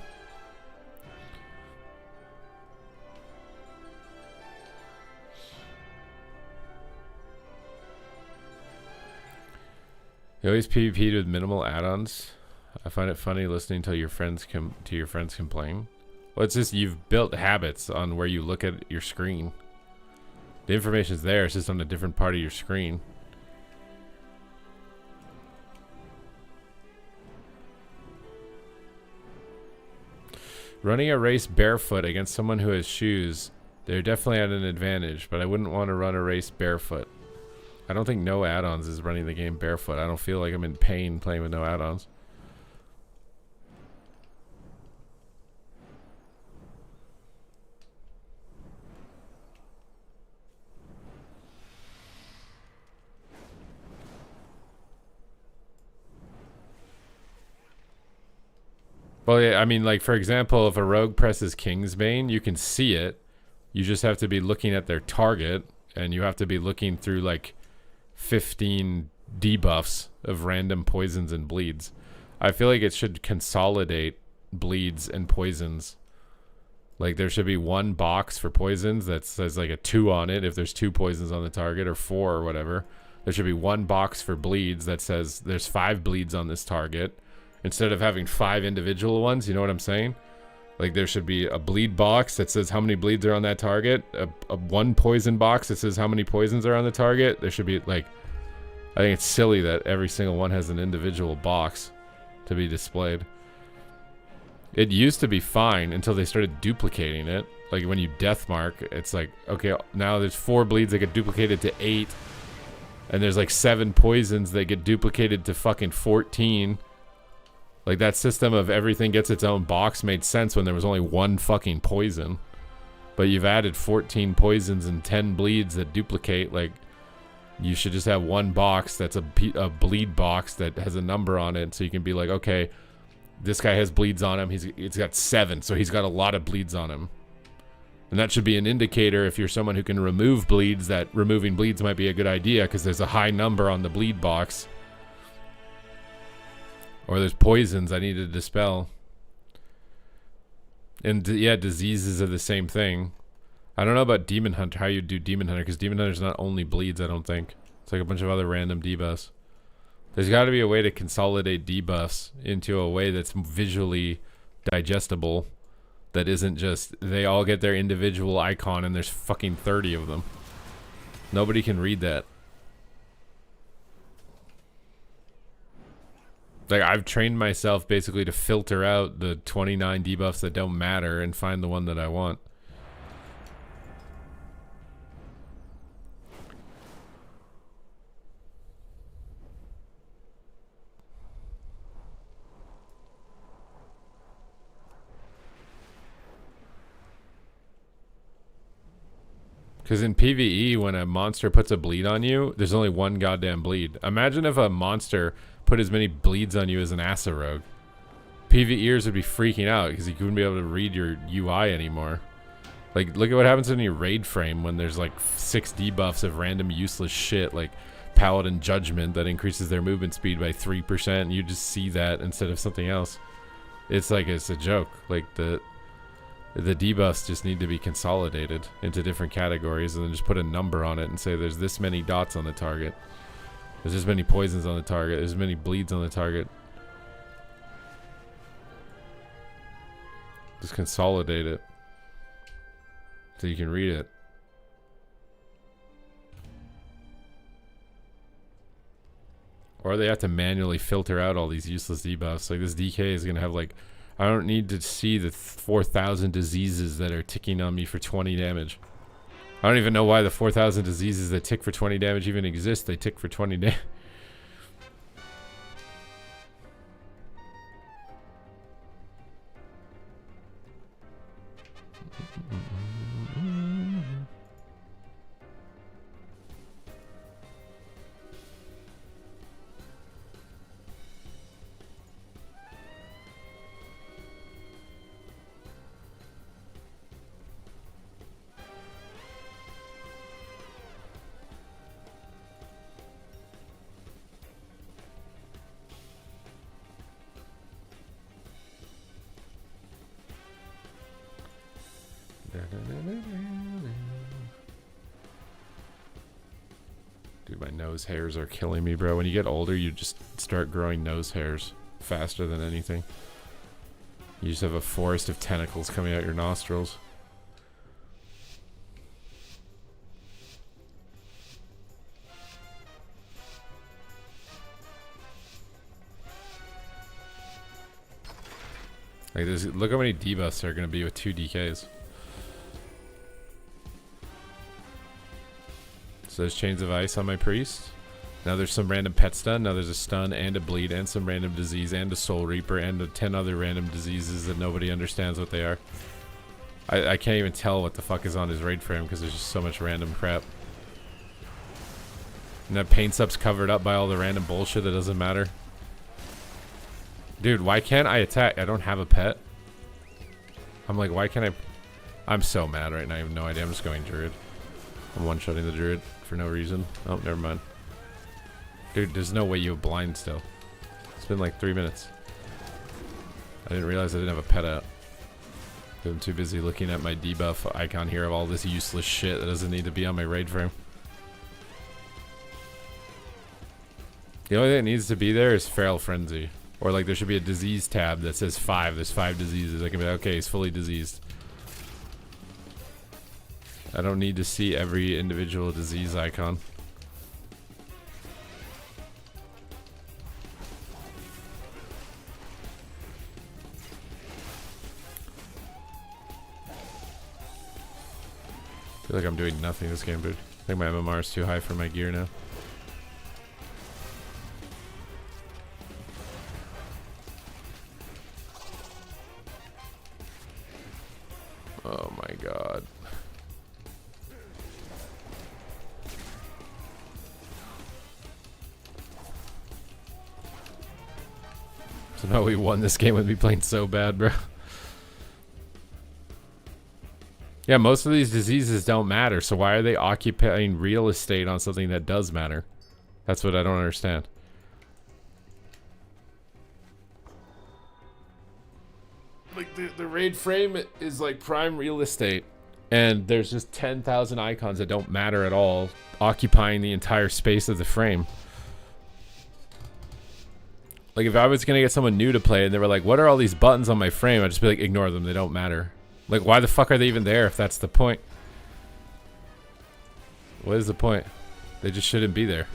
You always PvP'd with minimal add-ons. I find it funny listening to your friends complain. Well, it's just you've built habits on where you look at your screen. The information's there, it's just on a different part of your screen. Running a race barefoot against someone who has shoes, they're definitely at an advantage, but I wouldn't want to run a race barefoot. I don't think no add-ons is running the game barefoot. I don't feel like I'm in pain playing with no add-ons. Well, yeah, I mean, like, for example, if a rogue presses Kingsbane, you can see it. You just have to be looking at their target, and you have to be looking through, like, 15 debuffs of random poisons and bleeds. I feel like it should consolidate bleeds and poisons. Like there should be one box for poisons that says like a 2 on it if there's 2 poisons on the target, or 4 or whatever. There should be one box for bleeds that says there's 5 bleeds on this target, instead of having 5 individual ones. You know what I'm saying? Like there should be a bleed box that says how many bleeds are on that target, a 1 poison box that says how many poisons are on the target. There should be like, I think it's silly that every single one has an individual box to be displayed. It used to be fine until they started duplicating it. Like when you death mark, it's like, okay, now there's 4 bleeds that get duplicated to 8. And there's like 7 poisons that get duplicated to fucking 14. Like that system of everything gets its own box made sense when there was only 1 fucking poison. But you've added 14 poisons and 10 bleeds that duplicate. Like you should just have 1 box that's a bleed box that has a number on it. So you can be like, okay, this guy has bleeds on him. He's got 7, so he's got a lot of bleeds on him. And that should be an indicator if you're someone who can remove bleeds, that removing bleeds might be a good idea because there's a high number on the bleed box. Or there's poisons I need to dispel. And yeah, diseases are the same thing. I don't know about Demon Hunter, how you do Demon Hunter, because Demon Hunter's not only bleeds, I don't think. It's like a bunch of other random debuffs. There's got to be a way to consolidate debuffs into a way that's visually digestible, that isn't just they all get their individual icon and there's fucking 30 of them. Nobody can read that. Like I've trained myself basically to filter out the 29 debuffs that don't matter and find the one that I want. Because in PvE, when a monster puts a bleed on you, there's only 1 goddamn bleed. Imagine if a monster put as many bleeds on you as an Asarogue. PvEers would be freaking out because you couldn't be able to read your UI anymore. Like, look at what happens in your raid frame when there's like 6 debuffs of random useless shit like Paladin Judgment that increases their movement speed by 3%, and you just see that instead of something else. It's like, it's a joke. Like, the debuffs just need to be consolidated into different categories and then just put a number on it and say there's this many dots on the target. There's this many poisons on the target. There's this many bleeds on the target. Just consolidate it so you can read it. Or they have to manually filter out all these useless debuffs. Like this DK is going to have like, I don't need to see the 4,000 diseases that are ticking on me for 20 damage. I don't even know why the 4,000 diseases that tick for 20 damage even exist. They tick for 20 damage. Dude, my nose hairs are killing me, bro. When you get older, you just start growing nose hairs faster than anything. You just have a forest of tentacles coming out your nostrils. Like this, look how many debuffs are going to be with 2 DKs. So there's Chains of Ice on my priest. Now there's some random pet stun. Now there's a stun and a bleed and some random disease and a soul reaper and 10 other random diseases that nobody understands what they are. I can't even tell what the fuck is on his raid frame because there's just so much random crap. And that paint sub's covered up by all the random bullshit that doesn't matter. Dude, why can't I attack? I don't have a pet. I'm like, why can't I? I'm so mad right now. I have no idea. I'm just going Druid. I'm one-shotting the Druid for no reason. Oh, never mind. Dude, there's no way you have blind still. It's been like 3 minutes. I didn't realize I didn't have a pet out. I'm too busy looking at my debuff icon here of all this useless shit that doesn't need to be on my raid frame. The only thing that needs to be there is Feral Frenzy. Or like there should be a disease tab that says 5. There's 5 diseases. I can be like, okay, he's fully diseased. I don't need to see every individual disease icon. I feel like I'm doing nothing this game, dude. I think my MMR is too high for my gear now. Oh my god. So now we won this game with me playing so bad, bro. Yeah, most of these diseases don't matter, so why are they occupying real estate on something that does matter? That's what I don't understand. Like, the raid frame is like prime real estate, and there's just 10,000 icons that don't matter at all, occupying the entire space of the frame. Like, if I was gonna get someone new to play and they were like, what are all these buttons on my frame? I'd just be like, ignore them, they don't matter. Like, why the fuck are they even there if that's the point? What is the point? They just shouldn't be there.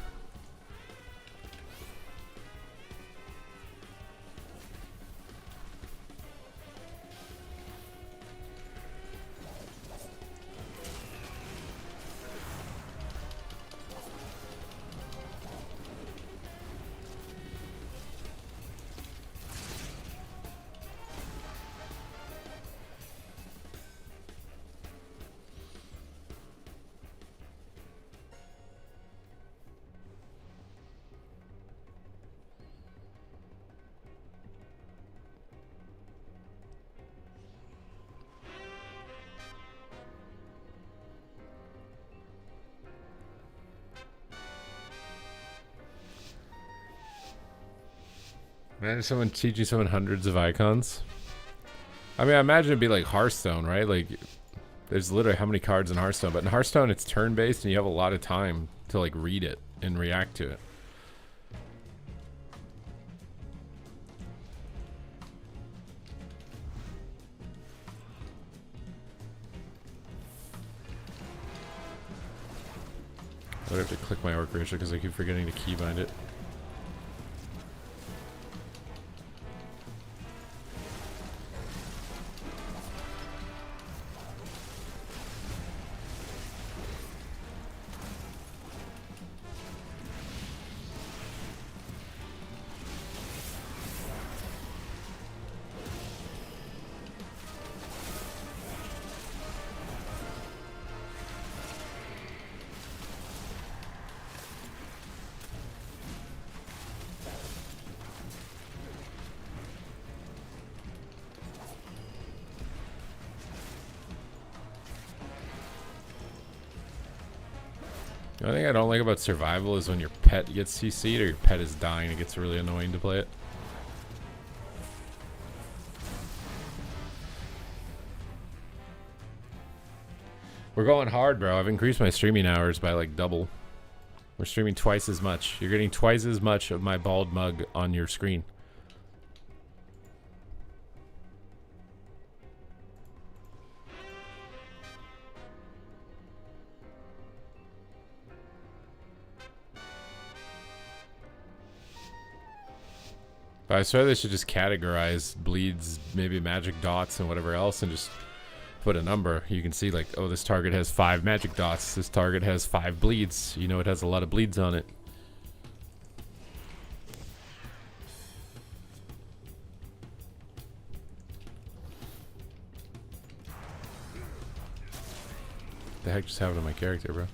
Imagine someone teaching someone hundreds of icons. I mean, I imagine it'd be like Hearthstone, right? Like, there's literally how many cards in Hearthstone, but in Hearthstone it's turn-based and you have a lot of time to like read it and react to it. I would have to click my orc ratio because I keep forgetting to keybind it. The only thing I don't like about survival is when your pet gets CC'd or your pet is dying. It gets really annoying to play it. We're going hard, bro. I've increased my streaming hours by like double. We're streaming twice as much. You're getting twice as much of my bald mug on your screen. But I swear they should just categorize bleeds, maybe magic dots and whatever else, and just put a number. You can see like, oh, this target has 5 magic dots. This target has 5 bleeds. You know it has a lot of bleeds on it. What the heck just happened to my character, bro?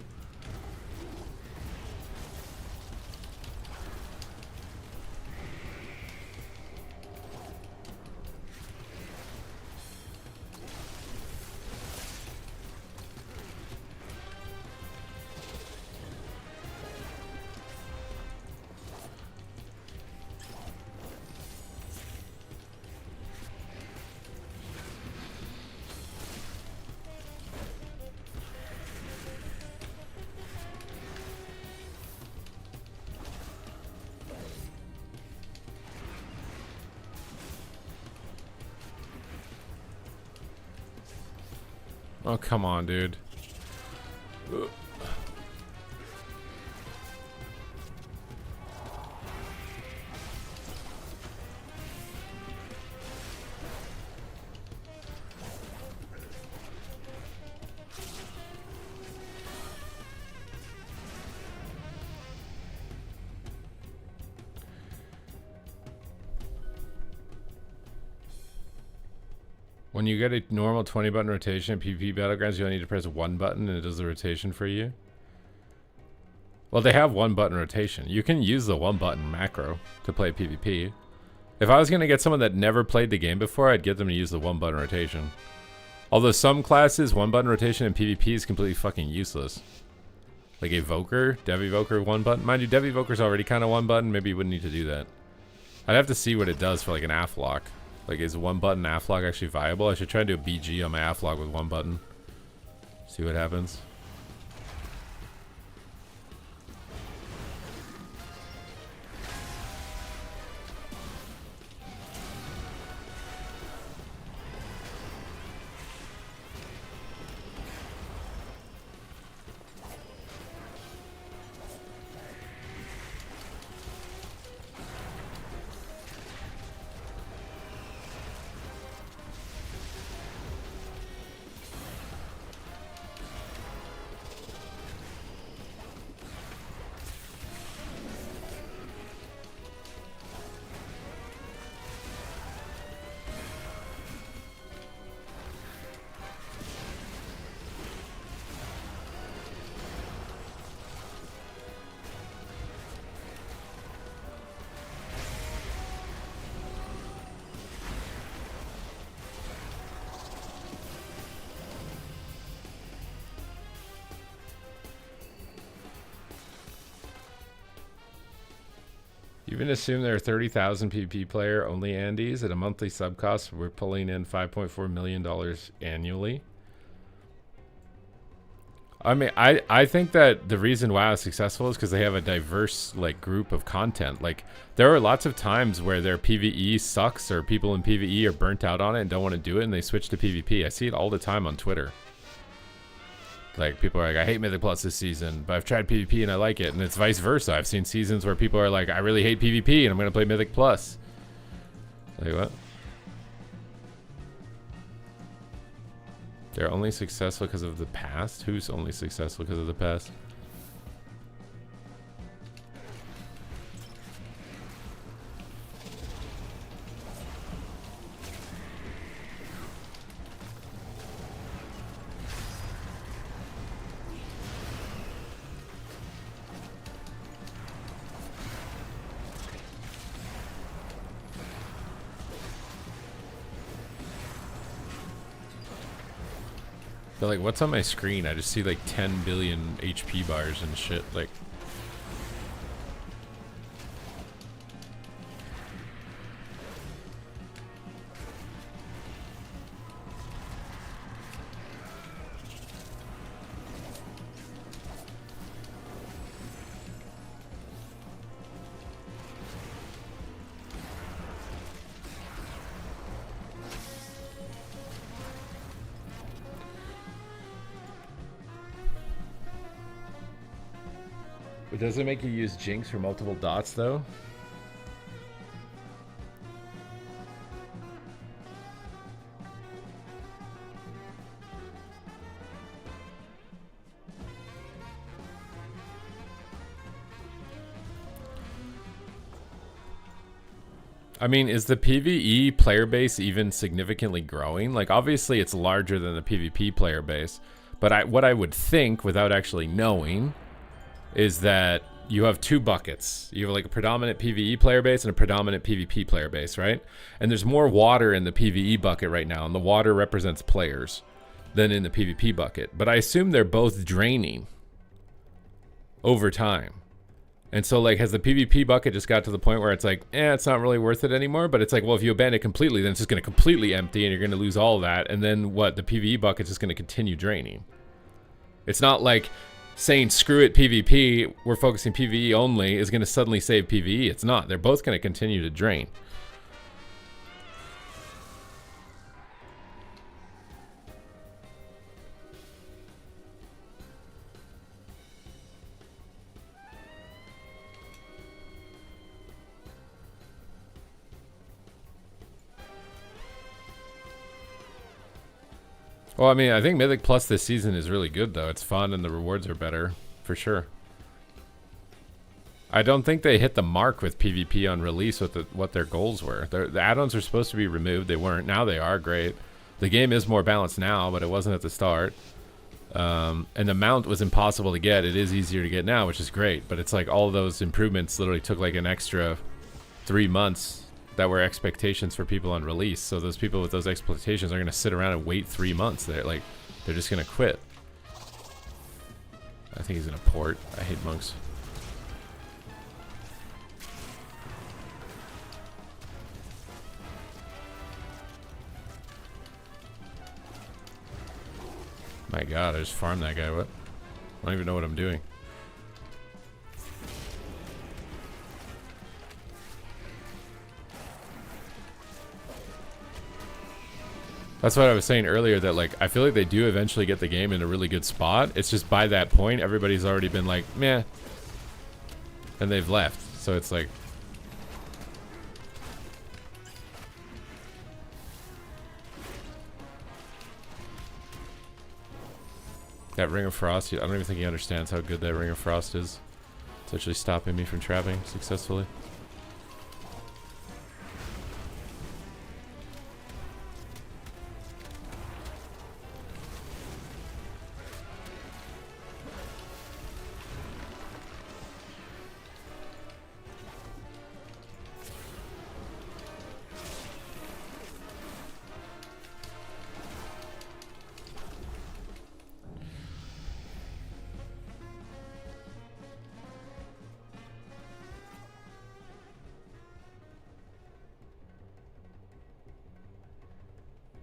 Oh, come on, dude. Ugh. When you get a normal 20 button rotation in PvP Battlegrounds, you only need to press one button and it does the rotation for you. Well, they have one button rotation. You can use the one button macro to play PvP. If I was going to get someone that never played the game before, I'd get them to use the one button rotation. Although some classes, one button rotation in PvP is completely fucking useless. Like Evoker, Dev Evoker, one button. Mind you, Dev Evoker's already kind of one button. Maybe you wouldn't need to do that. I'd have to see what it does for like an AFLOC. Like, is one button AFLOC actually viable? I should try and do a BG on my AFLOC with one button. See what happens. Even assume there are 30,000 PvP player only Andes at a monthly sub cost. We're pulling in $5.4 million annually. I mean, I think that the reason WoW is successful is because they have a diverse like group of content. Like there are lots of times where their PvE sucks or people in PvE are burnt out on it and don't want to do it and they switch to PvP. I see it all the time on Twitter. Like, people are like, I hate Mythic Plus this season, but I've tried PvP and I like it. And it's vice versa. I've seen seasons where people are like, I really hate PvP and I'm going to play Mythic Plus. Like, what? They're only successful because of the past? Who's only successful because of the past? But like, what's on my screen? I just see like 10 billion HP bars and shit. Like, but does it make you use Jinx for multiple dots though? I mean, is the PvE player base even significantly growing? Like, obviously it's larger than the PvP player base, but what I would think without actually knowing is that you have two buckets. You have like a predominant PvE player base and a predominant PvP player base, right? And there's more water in the PvE bucket right now, and the water represents players than in the PvP bucket. But I assume they're both draining over time. And so like, has the PvP bucket just got to the point where it's like, it's not really worth it anymore? But it's like, well, if you abandon it completely, then it's just going to completely empty and you're going to lose all of that. And then what? The PvE bucket's just going to continue draining. It's not like saying screw it PvP, we're focusing PvE only, is going to suddenly save PvE. It's not. They're both going to continue to drain. Well, I mean, I think Mythic Plus this season is really good, though. It's fun and the rewards are better, for sure. I don't think they hit the mark with PvP on release with what their goals were. The add-ons were supposed to be removed. They weren't. Now they are. Great. The game is more balanced now, but it wasn't at the start. And the mount was impossible to get. It is easier to get now, which is great. But it's like all those improvements literally took like an extra 3 months that were expectations for people on release. So those people with those expectations are going to sit around and wait 3 months. They're just going to quit. I think he's going to port. I hate monks. My god, I just farmed that guy. What? I don't even know what I'm doing. That's what I was saying earlier, that like I feel like they do eventually get the game in a really good spot. It's just by that point everybody's already been like, meh. And they've left. So it's like that Ring of Frost, I don't even think he understands how good that Ring of Frost is. It's actually stopping me from trapping successfully.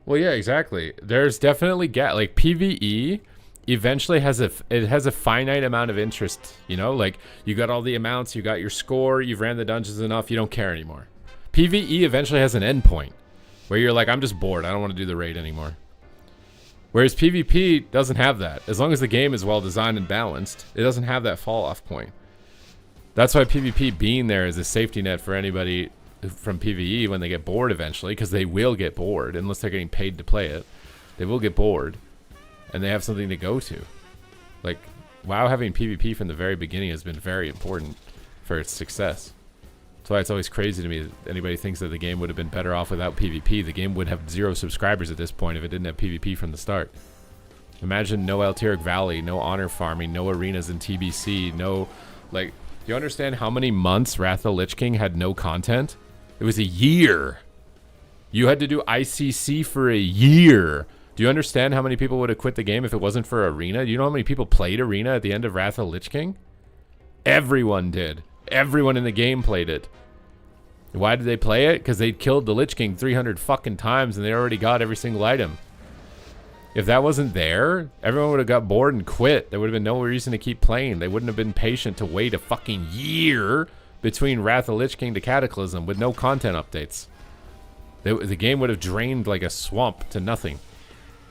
Well, yeah, exactly. There's definitely like PvE eventually has a finite amount of interest, you know? Like you got all the amounts, you got your score, you've ran the dungeons enough, you don't care anymore. PvE eventually has an endpoint where you're like, I'm just bored. I don't want to do the raid anymore. Whereas PvP doesn't have that. As long as the game is well designed and balanced, it doesn't have that fall off point. That's why PvP being there is a safety net for anybody from PvE when they get bored eventually, because they will get bored unless they're getting paid to play it. They will get bored and they have something to go to. Like WoW having PvP from the very beginning has been very important for its success. That's why it's always crazy to me that anybody thinks that the game would have been better off without PvP. The game would have 0 subscribers at this point if it didn't have PvP from the start. Imagine no Altiric Valley, no honor farming, no arenas in TBC, no, like, do you understand how many months Wrath of the Lich King had no content? It was a year. You had to do ICC for a year. Do you understand how many people would have quit the game if it wasn't for Arena? Do you know how many people played Arena at the end of Wrath of the Lich King? Everyone did. Everyone in the game played it. Why did they play it? Because they killed the Lich King 300 fucking times and they already got every single item. If that wasn't there, everyone would have got bored and quit. There would have been no reason to keep playing. They wouldn't have been patient to wait a fucking year between Wrath of the Lich King to Cataclysm with no content updates. The game would have drained like a swamp to nothing.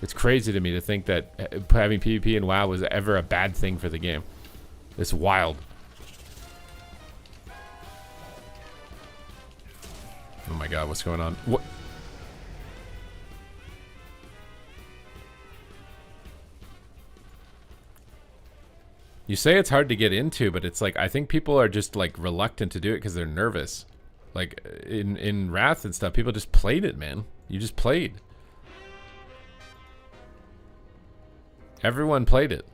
It's crazy to me to think that having PvP in WoW was ever a bad thing for the game. It's wild. Oh my god, what's going on? What? You say it's hard to get into, but it's like, I think people are just like reluctant to do it because they're nervous. Like in Wrath and stuff, people just played it, man. You just played. Everyone played it.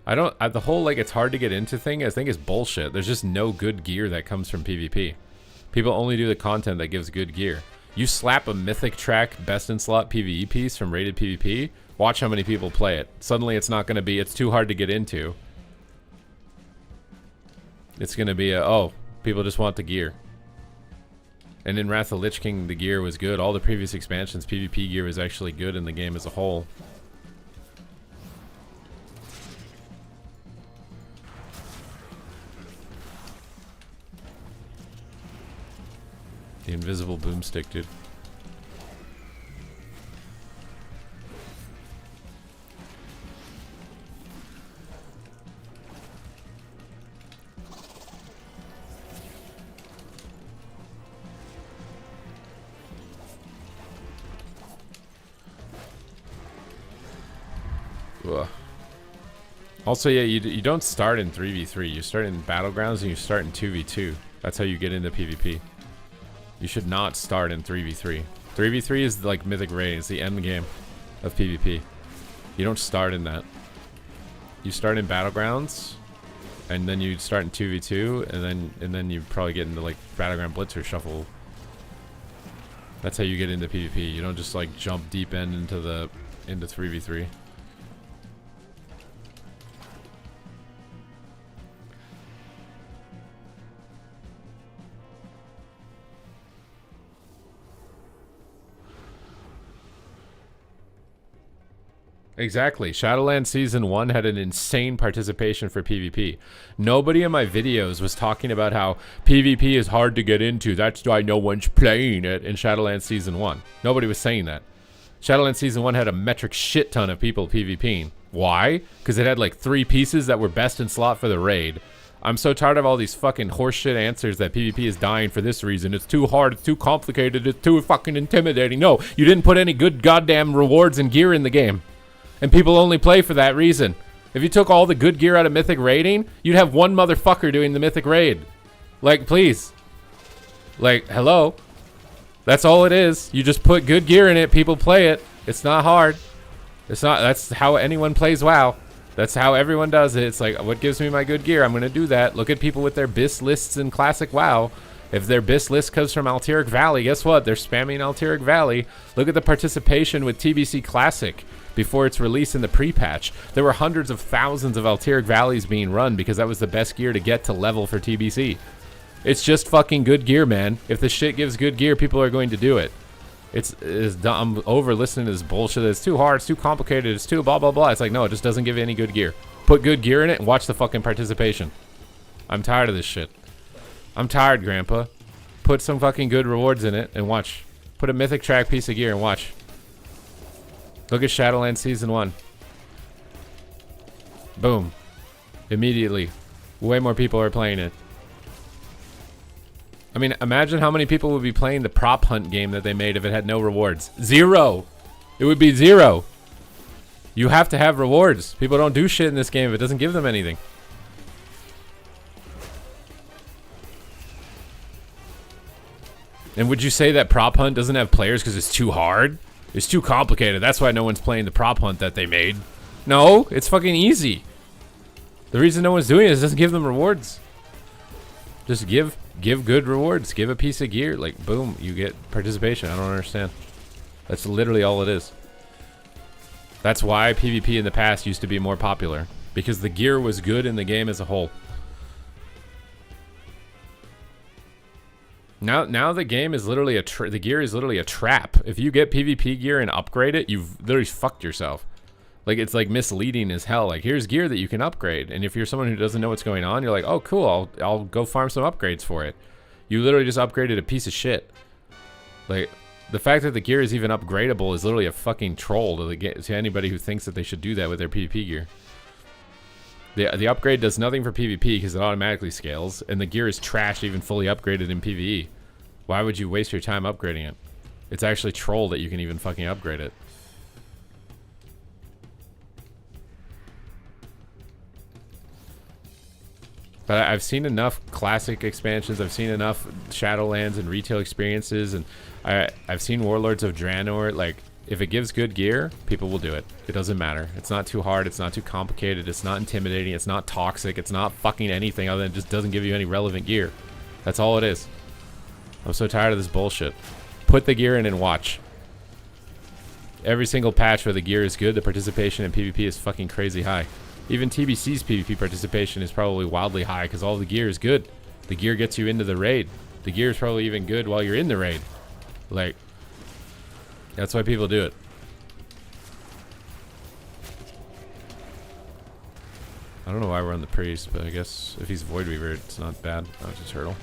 The whole like it's hard to get into thing I think is bullshit. There's just no good gear that comes from PvP. People only do the content that gives good gear. You slap a mythic track best in slot PvE piece from rated PvP, watch how many people play it. Suddenly it's not going to be, it's too hard to get into. It's going to be oh, people just want the gear. And in Wrath of the Lich King, the gear was good. All the previous expansions, PvP gear was actually good in the game as a whole. The invisible boomstick, dude. Ugh. Also, yeah, you don't start in 3v3. You start in Battlegrounds and you start in 2v2. That's how you get into PvP. You should not start in 3v3. 3v3 is like Mythic Raid. It's the end game of PvP. You don't start in that. You start in Battlegrounds, and then you start in 2v2, and then you probably get into like Battleground Blitz or Shuffle. That's how you get into PvP. You don't just like jump deep end into 3v3. Exactly. Shadowlands Season 1 had an insane participation for PvP. Nobody in my videos was talking about how PvP is hard to get into. That's why no one's playing it in Shadowlands Season 1. Nobody was saying that. Shadowlands Season 1 had a metric shit ton of people PvPing. Why? Because it had like 3 pieces that were best in slot for the raid. I'm so tired of all these fucking horseshit answers that PvP is dying for this reason. It's too hard, it's too complicated, it's too fucking intimidating. No, you didn't put any good goddamn rewards and gear in the game. And people only play for that reason. If you took all the good gear out of Mythic Raiding, you'd have one motherfucker doing the Mythic Raid. Like, please. Like, hello? That's all it is. You just put good gear in it, people play it. It's not hard. That's how anyone plays WoW. That's how everyone does it. It's like, what gives me my good gear? I'm going to do that. Look at people with their BIS lists in Classic WoW. If their BIS list comes from Alterac Valley, guess what? They're spamming Alterac Valley. Look at the participation with TBC Classic before its release in the pre-patch. There were hundreds of thousands of Alterac Valleys being run because that was the best gear to get to level for TBC. It's just fucking good gear, man. If the shit gives good gear, people are going to do it. It's dumb. I'm over listening to this bullshit. It's too hard, it's too complicated, it's too blah blah blah. It's like, no, it just doesn't give you any good gear. Put good gear in it and watch the fucking participation. I'm tired of this shit. I'm tired, Grandpa. Put some fucking good rewards in it and watch. Put a mythic track piece of gear and watch. Look at Shadowlands Season 1. Boom. Immediately. Way more people are playing it. I mean, imagine how many people would be playing the prop hunt game that they made if it had no rewards. 0. It would be 0. You have to have rewards. People don't do shit in this game if it doesn't give them anything. And would you say that prop hunt doesn't have players because it's too hard? It's too complicated. That's why no one's playing the prop hunt that they made. No, it's fucking easy. The reason no one's doing it is it doesn't give them rewards. Just give good rewards. Give a piece of gear. Like, boom, you get participation. I don't understand. That's literally all it is. That's why PvP in the past used to be more popular. Because the gear was good in the game as a whole. Now the game is literally the gear is literally a trap. If you get PvP gear and upgrade it, you've literally fucked yourself. Like, it's like misleading as hell. Like, here's gear that you can upgrade, and if you're someone who doesn't know what's going on, you're like, oh cool, I'll go farm some upgrades for it. You literally just upgraded a piece of shit. Like, the fact that the gear is even upgradable is literally a fucking troll to anybody who thinks that they should do that with their PvP gear. The upgrade does nothing for PvP because it automatically scales, and the gear is trash even fully upgraded in PvE. Why would you waste your time upgrading it? It's actually troll that you can even fucking upgrade it. But I've seen enough classic expansions, I've seen enough Shadowlands and retail experiences, and I've seen Warlords of Draenor. Like, if it gives good gear, people will do it. It doesn't matter. It's not too hard. It's not too complicated. It's not intimidating. It's not toxic. It's not fucking anything other than it just doesn't give you any relevant gear. That's all it is. I'm so tired of this bullshit. Put the gear in and watch. Every single patch where the gear is good, the participation in PvP is fucking crazy high. Even TBC's PvP participation is probably wildly high because all the gear is good. The gear gets you into the raid. The gear is probably even good while you're in the raid. Like, that's why people do it. I don't know why we're on the priest, but I guess if he's Void Weaver, it's not bad. Oh, it's a turtle.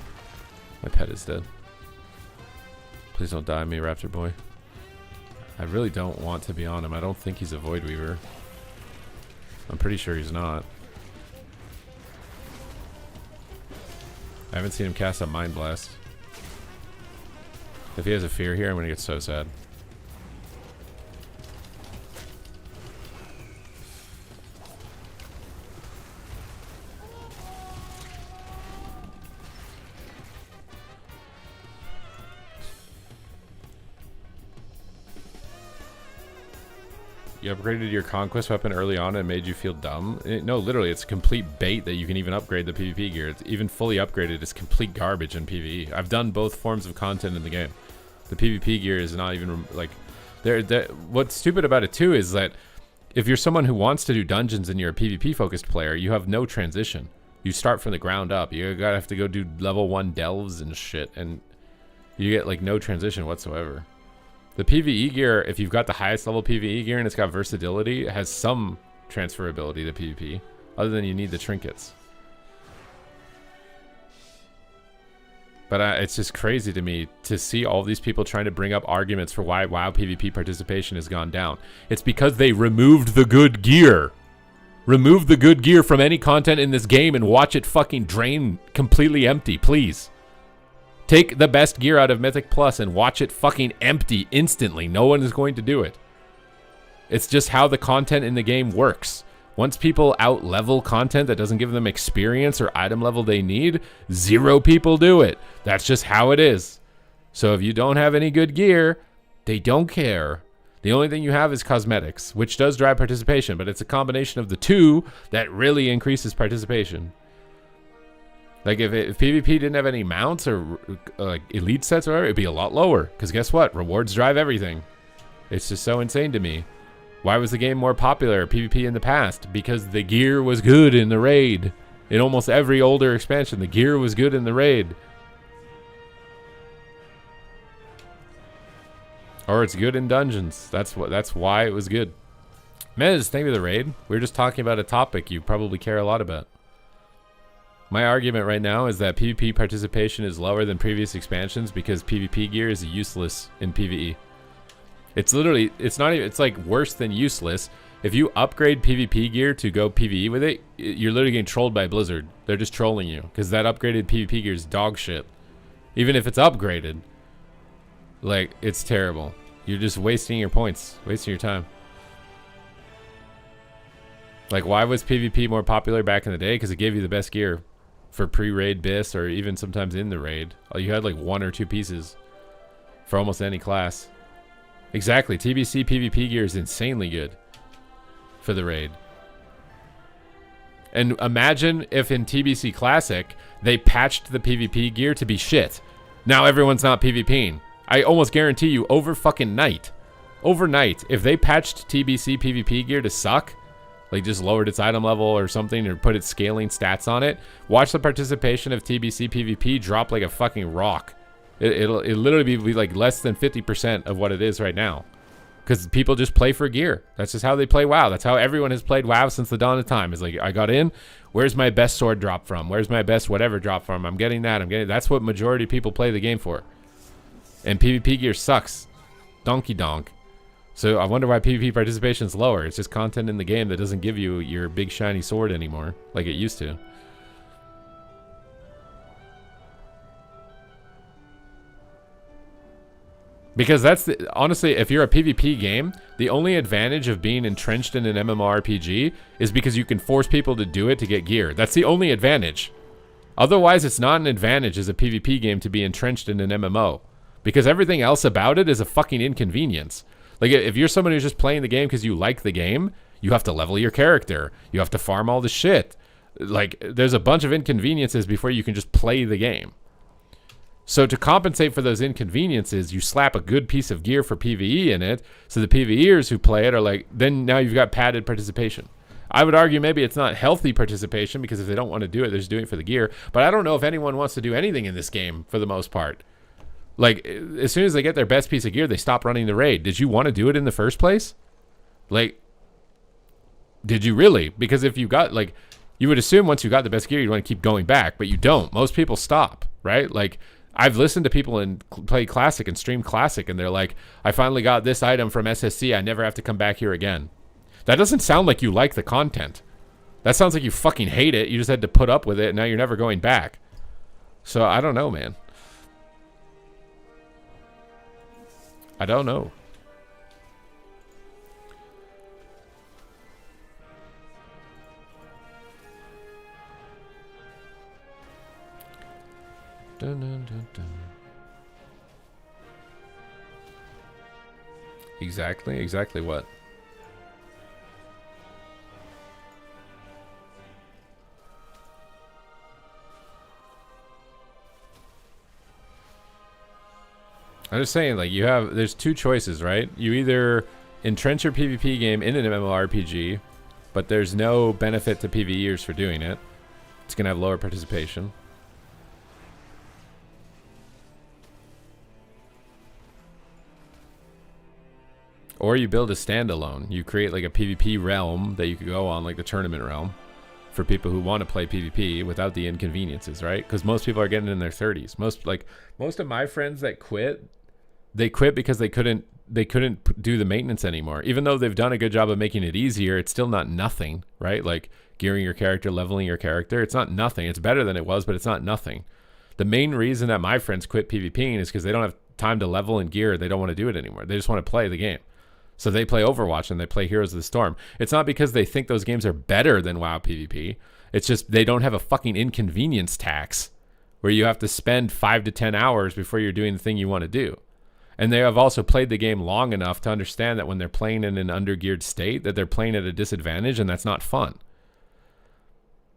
My pet is dead. Please don't die on me, Raptor Boy. I really don't want to be on him. I don't think he's a Void Weaver. I'm pretty sure he's not. I haven't seen him cast a Mind Blast. If he has a fear here, I'm gonna get so sad. You upgraded your conquest weapon early on and made you feel dumb? No, literally, it's complete bait that you can even upgrade the PvP gear. It's even fully upgraded. It's complete garbage in PvE. I've done both forms of content in the game. The PvP gear is not even like... What's stupid about it too is that if you're someone who wants to do dungeons and you're a PvP focused player, you have no transition. You start from the ground up. You gotta have to go do level 1 delves and shit, and you get like no transition whatsoever. The PvE gear, if you've got the highest level PvE gear and it's got versatility, it has some transferability to PvP, other than you need the trinkets. But it's just crazy to me to see all these people trying to bring up arguments for why WoW PvP participation has gone down. It's because they removed the good gear. Remove the good gear from any content in this game and watch it fucking drain completely empty, please. Take the best gear out of Mythic Plus and watch it fucking empty instantly. No one is going to do it. It's just how the content in the game works. Once people out-level content that doesn't give them experience or item level they need, 0 people do it. That's just how it is. So if you don't have any good gear, they don't care. The only thing you have is cosmetics, which does drive participation, but it's a combination of the two that really increases participation. Like if PvP didn't have any mounts or like elite sets or whatever, it'd be a lot lower. Because guess what? Rewards drive everything. It's just so insane to me. Why was the game more popular, PvP, in the past? Because the gear was good in the raid. In almost every older expansion, the gear was good in the raid. Or it's good in dungeons. That's why it was good. Mez, thank you for the raid. We were just talking about a topic you probably care a lot about. My argument right now is that PvP participation is lower than previous expansions because PvP gear is useless in PvE. It's literally, it's not even, it's like worse than useless. If you upgrade PvP gear to go PvE with it, you're literally getting trolled by Blizzard. They're just trolling you because that upgraded PvP gear is dog shit. Even if it's upgraded, like, it's terrible. You're just wasting your points, wasting your time. Like, why was PvP more popular back in the day? Because it gave you the best gear for pre-raid BIS or even sometimes in the raid. You had like 1 or 2 pieces for almost any class. Exactly. TBC PvP gear is insanely good for the raid. And imagine if in TBC Classic they patched the PvP gear to be shit. Now everyone's not PvPing. I almost guarantee you overnight, if they patched TBC PvP gear to suck, like just lowered its item level or something or put its scaling stats on it, watch the participation of TBC PvP drop like a fucking rock. It'll literally be like less than 50% of what it is right now. Because people just play for gear. That's just how they play WoW. That's how everyone has played WoW since the dawn of time. It's like, I got in, where's my best sword drop from? Where's my best whatever drop from? I'm getting that, that's what majority of people play the game for. And PvP gear sucks. Donkey donk. So I wonder why PvP participation is lower. It's just content in the game that doesn't give you your big shiny sword anymore, like it used to. Because that's honestly, if you're a PvP game, the only advantage of being entrenched in an MMORPG is because you can force people to do it to get gear. That's the only advantage. Otherwise, it's not an advantage as a PvP game to be entrenched in an MMO. Because everything else about it is a fucking inconvenience. Like, if you're someone who's just playing the game because you like the game, you have to level your character. You have to farm all the shit. Like, there's a bunch of inconveniences before you can just play the game. So to compensate for those inconveniences, you slap a good piece of gear for PvE in it, so the PvEers who play it are like, then now you've got padded participation. I would argue maybe it's not healthy participation, because if they don't want to do it, they're just doing it for the gear. But I don't know if anyone wants to do anything in this game for the most part. Like, as soon as they get their best piece of gear, they stop running the raid. Did you want to do it in the first place? Like, did you really? Because if you got, like, you would assume once you got the best gear, you'd want to keep going back, but you don't. Most people stop, right? Like, I've listened to people play Classic and stream Classic, and they're like, I finally got this item from SSC. I never have to come back here again. That doesn't sound like you like the content. That sounds like you fucking hate it. You just had to put up with it, and now you're never going back. So, I don't know, man. I don't know. Dun, dun, dun, dun. Exactly what? I'm just saying, like, there's two choices, right? You either entrench your PvP game in an MMORPG, but there's no benefit to PvEers for doing it. It's going to have lower participation. Or you build a standalone. You create like a PvP realm that you could go on, like the tournament realm, for people who want to play PvP without the inconveniences, right? Because most people are getting in their 30s. Most of my friends that quit, they quit because they couldn't do the maintenance anymore. Even though they've done a good job of making it easier, it's still not nothing, right? Like gearing your character, leveling your character, it's not nothing. It's better than it was, but it's not nothing. The main reason that my friends quit PvPing is because they don't have time to level and gear. They don't want to do it anymore. They just want to play the game. So they play Overwatch and they play Heroes of the Storm. It's not because they think those games are better than WoW PvP. It's just they don't have a fucking inconvenience tax where you have to spend 5 to 10 hours before you're doing the thing you want to do. And they have also played the game long enough to understand that when they're playing in an undergeared state, that they're playing at a disadvantage, and that's not fun.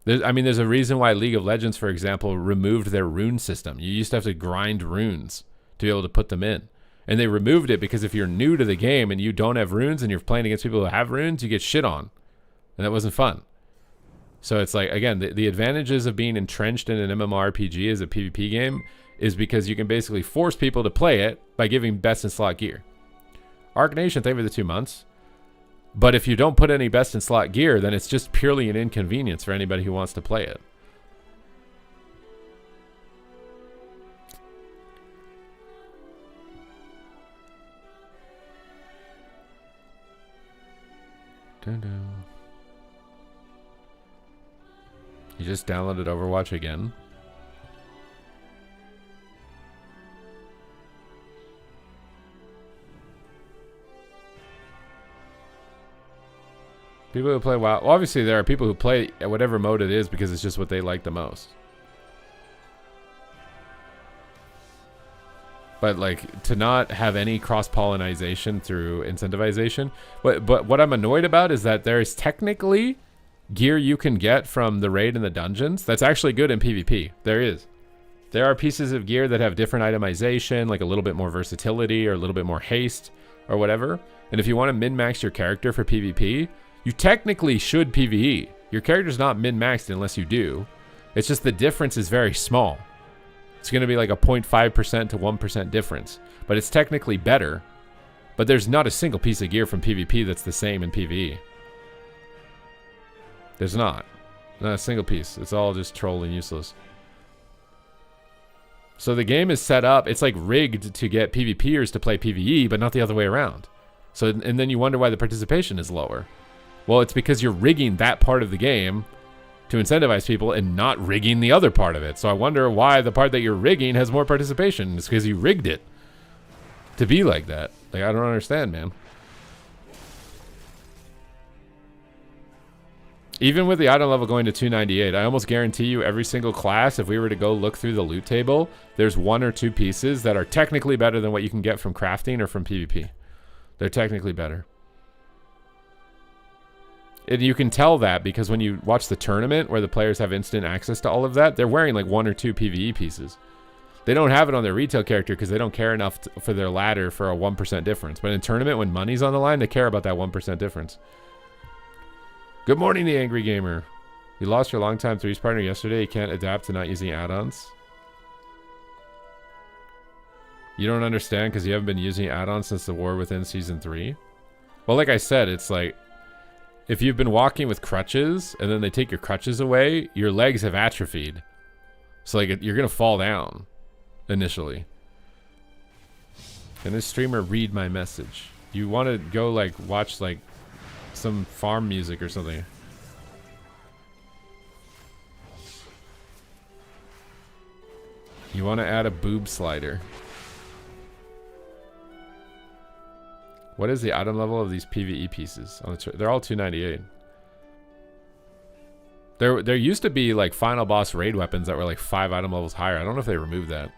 There's a reason why League of Legends, for example, removed their rune system. You used to have to grind runes to be able to put them in. And they removed it because if you're new to the game and you don't have runes and you're playing against people who have runes, you get shit on. And that wasn't fun. So it's like, again, the advantages of being entrenched in an MMORPG as a PvP game is because you can basically force people to play it by giving best in slot gear. Arc Nation, thank you for the 2 months. But if you don't put any best in slot gear, then it's just purely an inconvenience for anybody who wants to play it. Dun-dun. You just downloaded Overwatch again? People who play WoW, well, obviously there are people who play at whatever mode it is because it's just what they like the most. But like to not have any cross-pollination through incentivization. But what I'm annoyed about is that there is technically gear you can get from the raid and the dungeons that's actually good in PvP. There is. There are pieces of gear that have different itemization, like a little bit more versatility or a little bit more haste or whatever. And if you want to min-max your character for PvP, you technically should PvE. Your character's not min-maxed unless you do. It's just the difference is very small. It's going to be like a 0.5% to 1% difference. But it's technically better. But there's not a single piece of gear from PvP that's the same in PvE. There's not. Not a single piece. It's all just troll and useless. So the game is set up, it's like rigged to get PvPers to play PvE, but not the other way around. So, and then you wonder why the participation is lower. Well, it's because you're rigging that part of the game to incentivize people and not rigging the other part of it. So I wonder why the part that you're rigging has more participation. It's because you rigged it to be like that. Like, I don't understand, man. Even with the item level going to 298, I almost guarantee you every single class, if we were to go look through the loot table, there's 1 or 2 pieces that are technically better than what you can get from crafting or from PvP. They're technically better. And you can tell that because when you watch the tournament where the players have instant access to all of that, they're wearing like 1 or 2 PvE pieces. They don't have it on their retail character because they don't care enough for their ladder for a 1% difference. But in tournament, when money's on the line, they care about that 1% difference. Good morning, the Angry Gamer. You lost your longtime threes partner yesterday. You can't adapt to not using add-ons. You don't understand because you haven't been using add-ons since the War Within Season 3? Well, like I said, it's like, if you've been walking with crutches and then they take your crutches away, your legs have atrophied. So like you're going to fall down initially. Can this streamer read my message? You want to go like watch like some farm music or something. You want to add a boob slider. What is the item level of these PvE pieces? They're all 298. There used to be like final boss raid weapons that were like 5 item levels higher. I don't know if they removed that.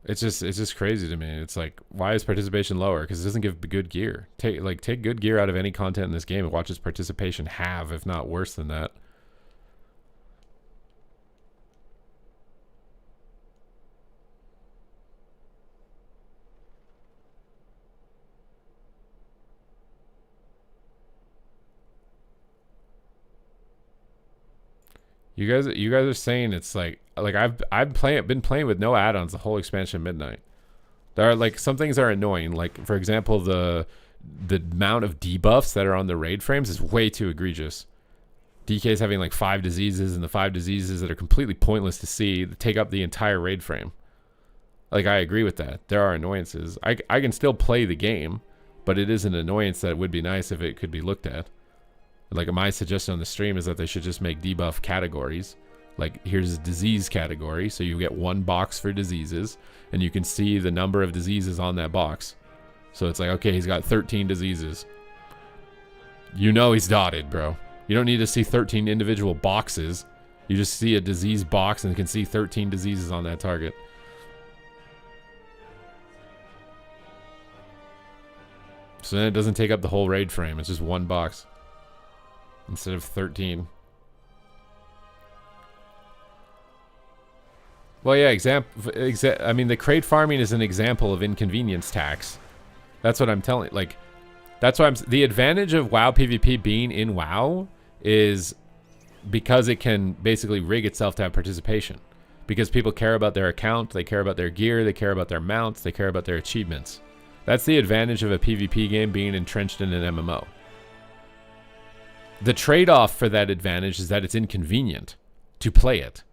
It's just crazy to me. It's like, why is participation lower? Because it doesn't give good gear. Take good gear out of any content in this game and watch its participation halve, if not worse than that. You guys are saying it's like I've been playing with no add-ons the whole expansion Midnight. There are like some things are annoying. Like for example, the amount of debuffs that are on the raid frames is way too egregious. DK is having like 5 diseases, and the 5 diseases that are completely pointless to see that take up the entire raid frame. Like I agree with that. There are annoyances. I can still play the game, but it is an annoyance that would be nice if it could be looked at. Like my suggestion on the stream is that they should just make debuff categories. Like here's a disease category, so you get 1 box for diseases, and you can see the number of diseases on that box. So it's like, okay, he's got 13 diseases. You know he's dotted, bro. You don't need to see 13 individual boxes. You just see a disease box and you can see 13 diseases on that target. So then it doesn't take up the whole raid frame. It's just 1 box instead of 13. Well, yeah, I mean, the crate farming is an example of inconvenience tax. That's what I'm telling. Like, that's why the advantage of WoW PvP being in WoW is because it can basically rig itself to have participation. Because people care about their account, they care about their gear, they care about their mounts, they care about their achievements. That's the advantage of a PvP game being entrenched in an MMO. The trade-off for that advantage is that it's inconvenient to play it,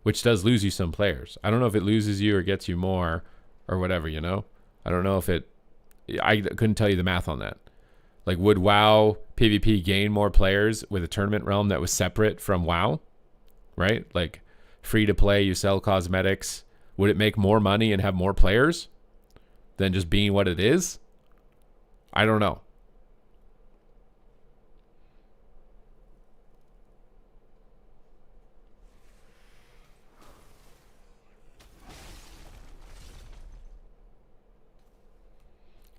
which does lose you some players. I don't know if it loses you or gets you more or whatever, you know? I don't know if it... I couldn't tell you the math on that. Like, would WoW PvP gain more players with a tournament realm that was separate from WoW? Right? Like, free to play, you sell cosmetics. Would it make more money and have more players than just being what it is? I don't know.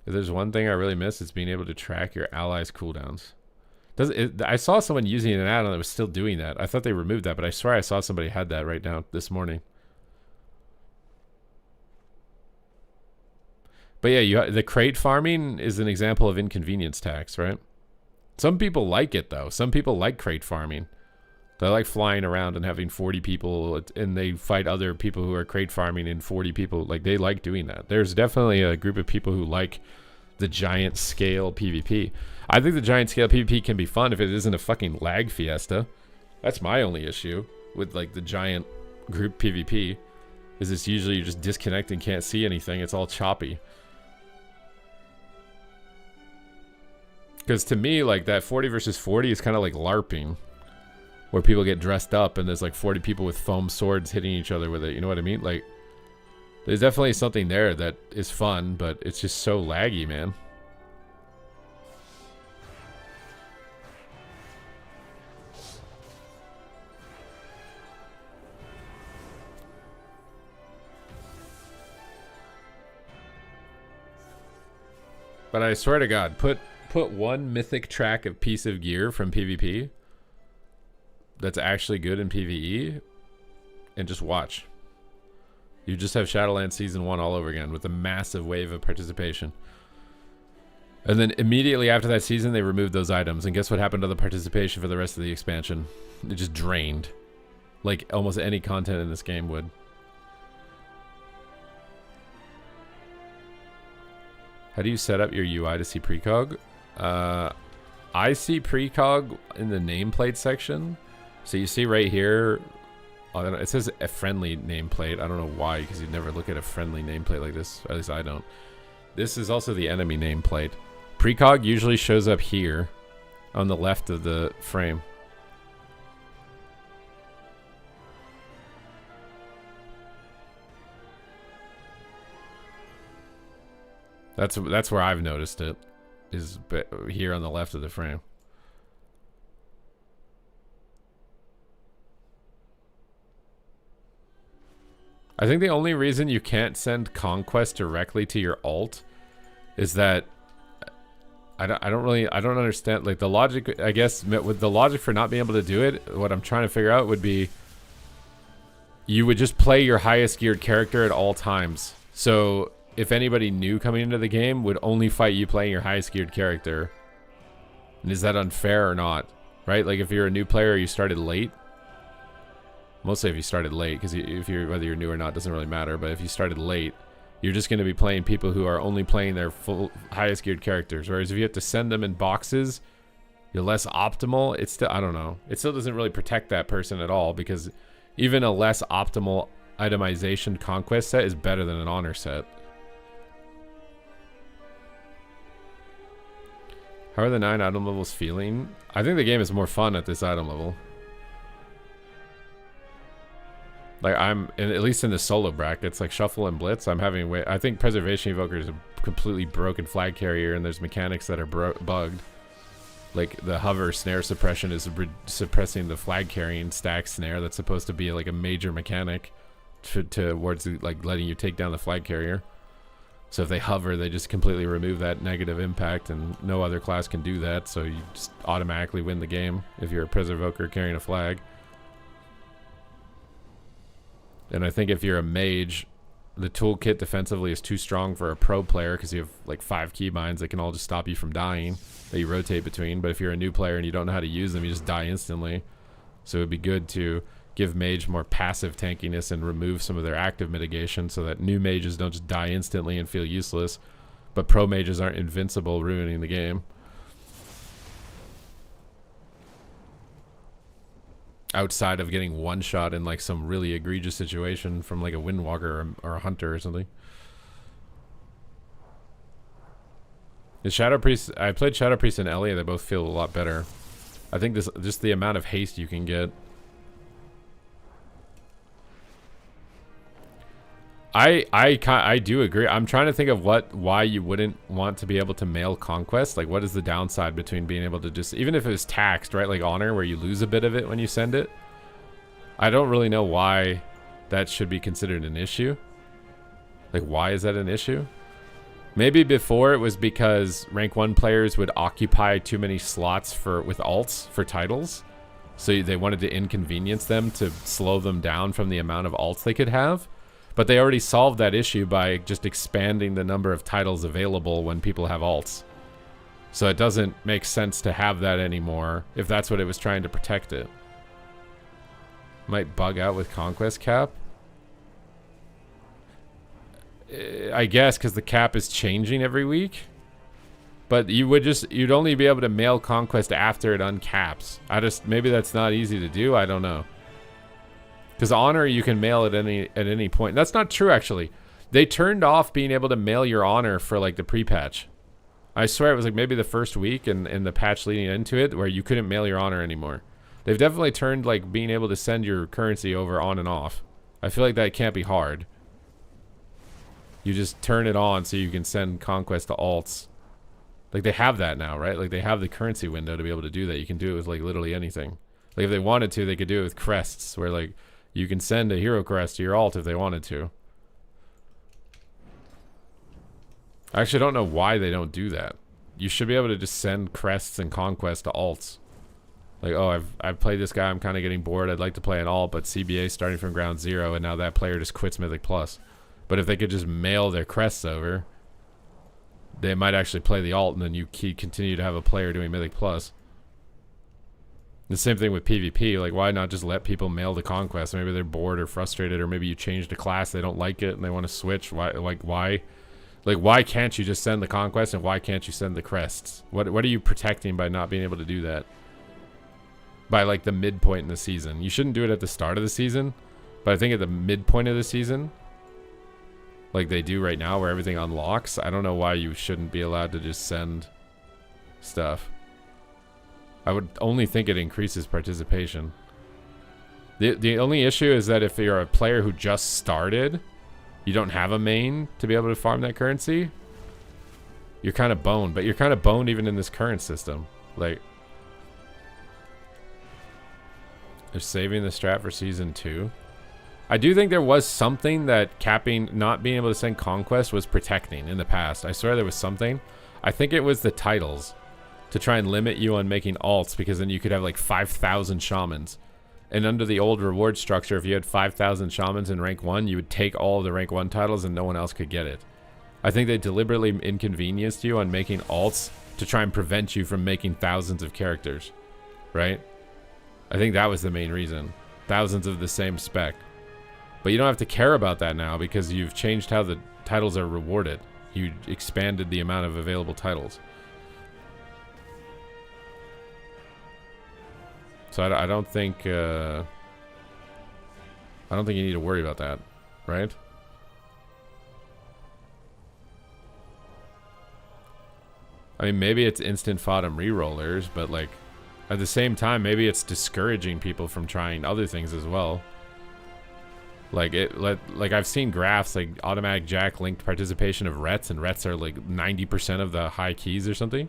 If there's one thing I really miss, it's being able to track your allies' cooldowns. I saw someone using an add-on that was still doing that. I thought they removed that, but I swear I saw somebody had that right now this morning. But yeah, the crate farming is an example of inconvenience tax, right? Some people like it, though. Some people like crate farming. They like flying around and having 40 people, and they fight other people who are crate farming in 40 people. Like, they like doing that. There's definitely a group of people who like the giant scale PvP. I think the giant scale PvP can be fun if it isn't a fucking lag fiesta. That's my only issue with, like, the giant group PvP. Is it's usually you just disconnect and can't see anything. It's all choppy. Because to me, like, that 40 versus 40 is kind of like LARPing, where people get dressed up and there's like 40 people with foam swords hitting each other with it. You know what I mean? Like, there's definitely something there that is fun, but it's just so laggy, man. But I swear to God, put one mythic track of piece of gear from PvP that's actually good in PvE and just watch. You just have Shadowlands Season 1 all over again with a massive wave of participation. And then immediately after that season, they removed those items. And guess what happened to the participation for the rest of the expansion? It just drained. Like almost any content in this game would. How do you set up your UI to see precog? I see precog in the nameplate section. So you see right here, it says a friendly nameplate. I don't know why, because you'd never look at a friendly nameplate like this. At least I don't. This is also the enemy nameplate. Precog usually shows up here on the left of the frame. That's where I've noticed it, is here on the left of the frame. I think the only reason you can't send Conquest directly to your alt is that I don't understand, like, the logic. I guess with the logic for not being able to do it, what I'm trying to figure out would be you would just play your highest geared character at all times. So if anybody new coming into the game would only fight you playing your highest geared character. And is that unfair or not? Right? Like, if you're a new player, you started late. Mostly if you started late, because if you're, whether you're new or not doesn't really matter. But if you started late, you're just going to be playing people who are only playing their full highest geared characters. Whereas if you have to send them in boxes, you're less optimal. It's still, I don't know. It still doesn't really protect that person at all, because even a less optimal itemization conquest set is better than an honor set. How are the 9 item levels feeling? I think the game is more fun at this item level. Like, at least in the solo brackets, like Shuffle and Blitz, I'm having I think Preservation Evoker is a completely broken flag carrier, and there's mechanics that are bugged. Like, the hover snare suppression is suppressing the flag carrying stack snare that's supposed to be like a major mechanic towards like letting you take down the flag carrier. So if they hover, they just completely remove that negative impact, and no other class can do that, so you just automatically win the game if you're a Preservoker carrying a flag. And I think if you're a mage, the toolkit defensively is too strong for a pro player, because you have like 5 keybinds that can all just stop you from dying that you rotate between. But if you're a new player and you don't know how to use them, you just die instantly. So it would be good to give mage more passive tankiness and remove some of their active mitigation, so that new mages don't just die instantly and feel useless, but pro mages aren't invincible, ruining the game. Outside of getting one shot in like some really egregious situation from like a Windwalker or a Hunter or something. The Shadow Priest, I played Shadow Priest and Elia, they both feel a lot better. I think this, just the amount of haste you can get. I do agree. I'm trying to think of why you wouldn't want to be able to mail Conquest. Like, what is the downside between being able to just, even if it was taxed, right? Like Honor, where you lose a bit of it when you send it. I don't really know why that should be considered an issue. Like, why is that an issue? Maybe before it was because rank 1 players would occupy too many slots with alts for titles. So they wanted to inconvenience them to slow them down from the amount of alts they could have. But they already solved that issue by just expanding the number of titles available when people have alts. So it doesn't make sense to have that anymore if that's what it was trying to protect it. Might bug out with Conquest cap. I guess because the cap is changing every week. But you'd only be able to mail Conquest after it uncaps. Maybe that's not easy to do, I don't know. Because Honor, you can mail at any point. That's not true, actually. They turned off being able to mail your Honor for like the pre-patch. I swear it was like maybe the first week and the patch leading into it where you couldn't mail your Honor anymore. They've definitely turned like being able to send your currency over on and off. I feel like that can't be hard. You just turn it on so you can send Conquest to alts. Like, they have that now, right? Like, they have the currency window to be able to do that. You can do it with like literally anything. Like, if they wanted to, they could do it with crests, where like you can send a hero crest to your alt if they wanted to. I actually don't know why they don't do that. You should be able to just send crests and conquest to alts. Like, oh, I've played this guy, I'm kind of getting bored, I'd like to play an alt, but CBA starting from ground zero, and now that player just quits Mythic Plus. But if they could just mail their crests over, they might actually play the alt, and then you continue to have a player doing Mythic Plus. The same thing with PvP. Like, why not just let people mail the conquest? Maybe they're bored or frustrated, or maybe you changed a class, they don't like it, and they want to switch. Why can't you just send the conquest, and why can't you send the crests? What are you protecting by not being able to do that? By like the midpoint in the season. You shouldn't do it at the start of the season, but I think at the midpoint of the season, like they do right now where everything unlocks, I don't know why you shouldn't be allowed to just send stuff. I would only think it increases participation. The only issue is that if you're a player who just started, you don't have a main to be able to farm that currency, you're kind of boned. But you're kind of boned even in this current system. Like, they're saving the strat for season 2. I do think there was something that capping, not being able to send Conquest was protecting in the past. I swear there was something. I think it was the titles to try and limit you on making alts, because then you could have like 5,000 shamans. And under the old reward structure, if you had 5,000 shamans in rank 1, you would take all of the rank 1 titles and no one else could get it. I think they deliberately inconvenienced you on making alts to try and prevent you from making thousands of characters, right? I think that was the main reason. Thousands of the same spec. But you don't have to care about that now because you've changed how the titles are rewarded. You expanded the amount of available titles. So I don't think you need to worry about that, right? I mean, maybe it's instant FODM rerollers, but like at the same time, maybe it's discouraging people from trying other things as well. Like I've seen graphs like automatic jack linked participation of rets, and rets are like 90% of the high keys or something.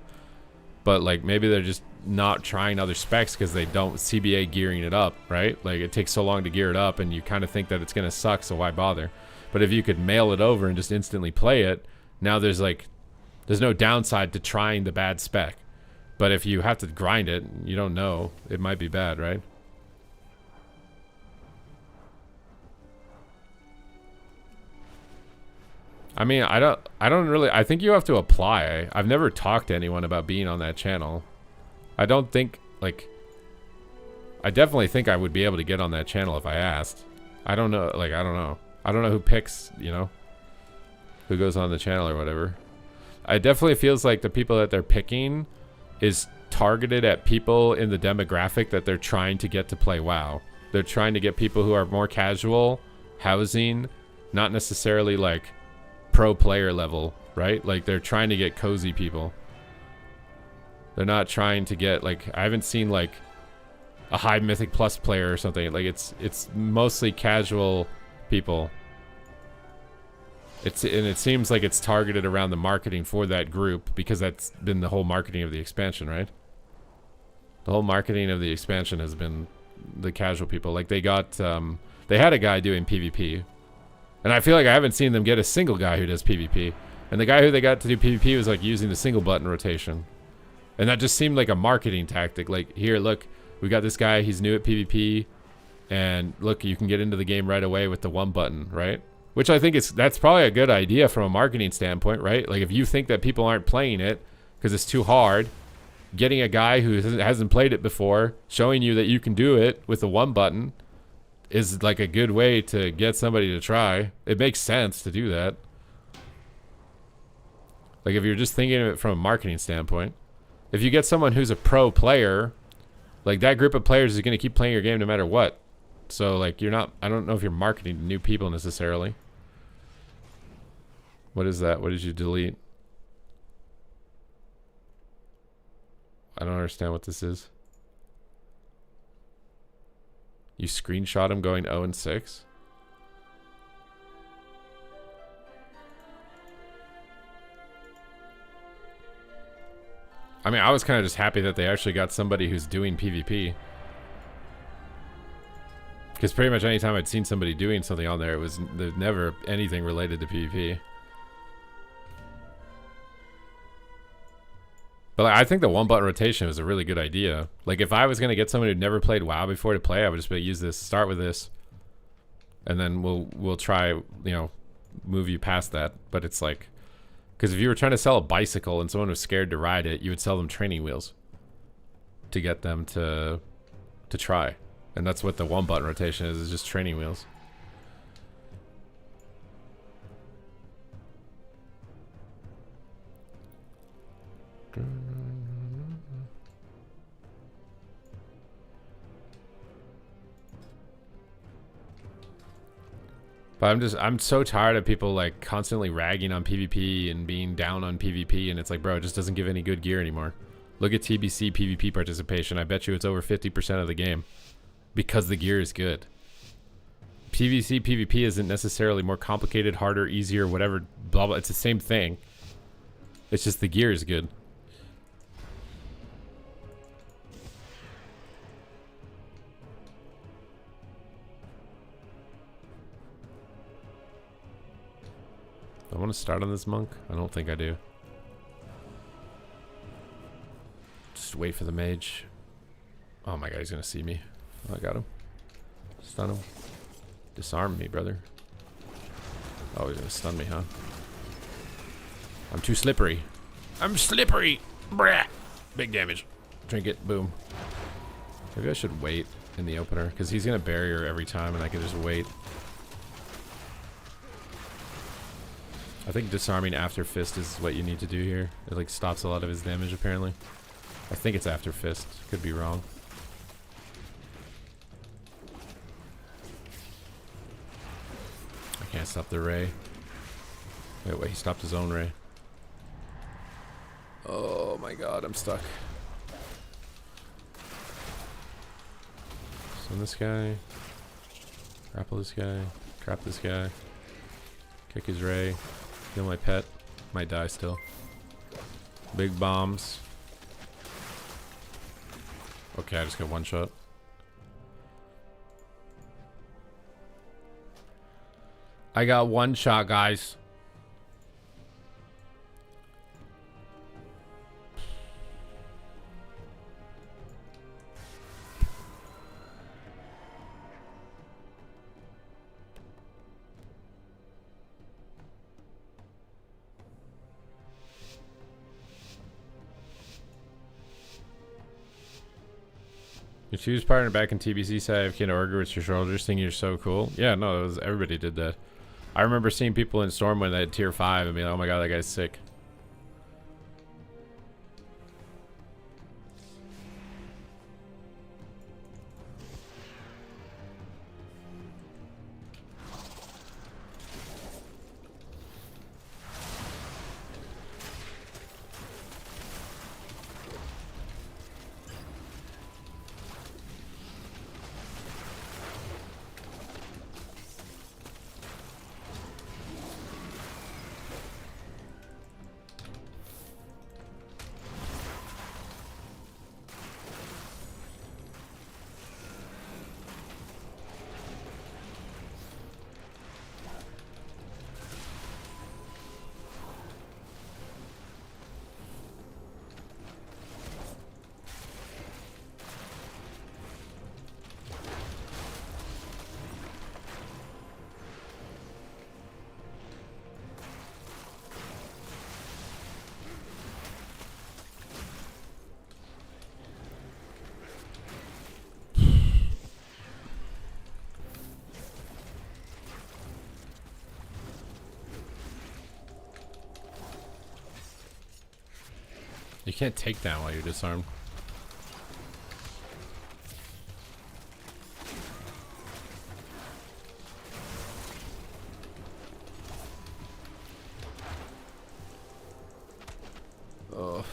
But like maybe they're just not trying other specs because they don't CBA gearing it up, right? Like it takes so long to gear it up and you kind of think that it's gonna suck, so why bother? But if you could mail it over and just instantly play it, now there's no downside to trying the bad spec. But if you have to grind it, you don't know, it might be bad, right? I mean, I think you have to apply. I've never talked to anyone about being on that channel. I don't think, like, I definitely think I would be able to get on that channel if I asked. I don't know, like, I don't know. I don't know who picks, you know, who goes on the channel or whatever. It definitely feels like the people that they're picking is targeted at people in the demographic that they're trying to get to play WoW. They're trying to get people who are more casual, housing, not necessarily like pro player level, right? Like they're trying to get cozy people. They're not trying to get like, I haven't seen like a high Mythic Plus player or something. Like it's mostly casual people. And it seems like it's targeted around the marketing for that group because that's been the whole marketing of the expansion, right? The whole marketing of the expansion has been the casual people. Like they got they had a guy doing PvP. And I feel like I haven't seen them get a single guy who does PvP. And the guy who they got to do PvP was like using the single button rotation. And that just seemed like a marketing tactic. Like, here, look, we got this guy, he's new at PvP. And look, you can get into the game right away with the one button, right? Which I think that's probably a good idea from a marketing standpoint, right? Like if you think that people aren't playing it because it's too hard, getting a guy who hasn't played it before, showing you that you can do it with the one button is like a good way to get somebody to try. It makes sense to do that. Like if you're just thinking of it from a marketing standpoint, if you get someone who's a pro player, like that group of players is going to keep playing your game no matter what. So like you're not, I don't know if you're marketing to new people necessarily. What is that? What did you delete? I don't understand what this is. You screenshot him going 0-6? I mean, I was kind of just happy that they actually got somebody who's doing PvP. Because pretty much anytime I'd seen somebody doing something on there, there's never anything related to PvP. But like, I think the one button rotation was a really good idea. Like if I was going to get someone who'd never played WoW before to play, I would just be use this, start with this, and then we'll try, you know, move you past that. But it's like, because if you were trying to sell a bicycle and someone was scared to ride it, you would sell them training wheels to get them to try. And that's what the one button rotation is just training wheels. But I'm so tired of people like constantly ragging on PvP and being down on PvP, and it's like, bro, it just doesn't give any good gear anymore. Look at TBC PvP participation. I bet you it's over 50% of the game because the gear is good. PvC PvP isn't necessarily more complicated, harder, easier, whatever, blah blah. It's the same thing. It's just the gear is good. I want to start on this monk? I don't think I do. Just wait for the mage. Oh my god, he's gonna see me. Oh, I got him. Stun him. Disarm me, brother. Oh, he's gonna stun me, huh? I'm too slippery. I'm slippery! Brah! Big damage. Drink it. Boom. Maybe I should wait in the opener, because he's gonna barrier every time and I can just wait. I think disarming after fist is what you need to do here. It like stops a lot of his damage apparently. I think it's after fist. Could be wrong. I can't stop the ray. Wait, he stopped his own ray. Oh my god, I'm stuck. Stun this guy. Grapple this guy. Trap this guy. Kick his ray. Kill my pet. Might die still. Big bombs. Okay, I just got one shot. I got one shot, guys. Your choose partner back in TBC said if you can order with your shoulders thinking you're so cool. Yeah, no, it was, everybody did that. I remember seeing people in Storm when they had tier 5 and being like, oh my god, that guy's sick. You can't take down while you're disarmed. Oh.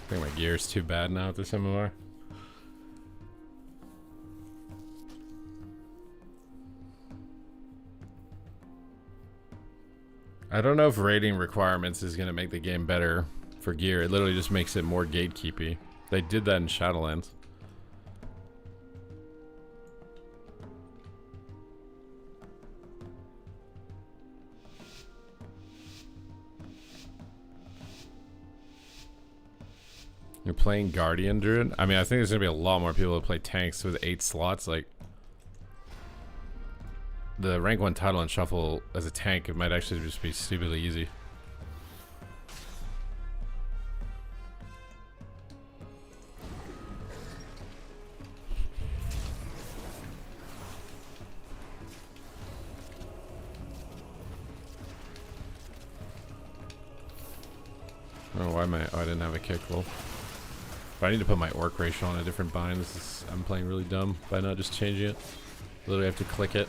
I think my gear is too bad now with this MMR. I don't know if rating requirements is going to make the game better for gear. It literally just makes it more gatekeepy. They did that in Shadowlands. You're playing Guardian Druid? I mean, I think there's going to be a lot more people that play tanks with 8 slots. Like, the rank 1 title and shuffle as a tank, it might actually just be stupidly easy. Oh, why am I... Oh, I didn't have a kick. Well, but I need to put my orc ratio on a different bind. I'm playing really dumb by not just changing it. Literally have to click it.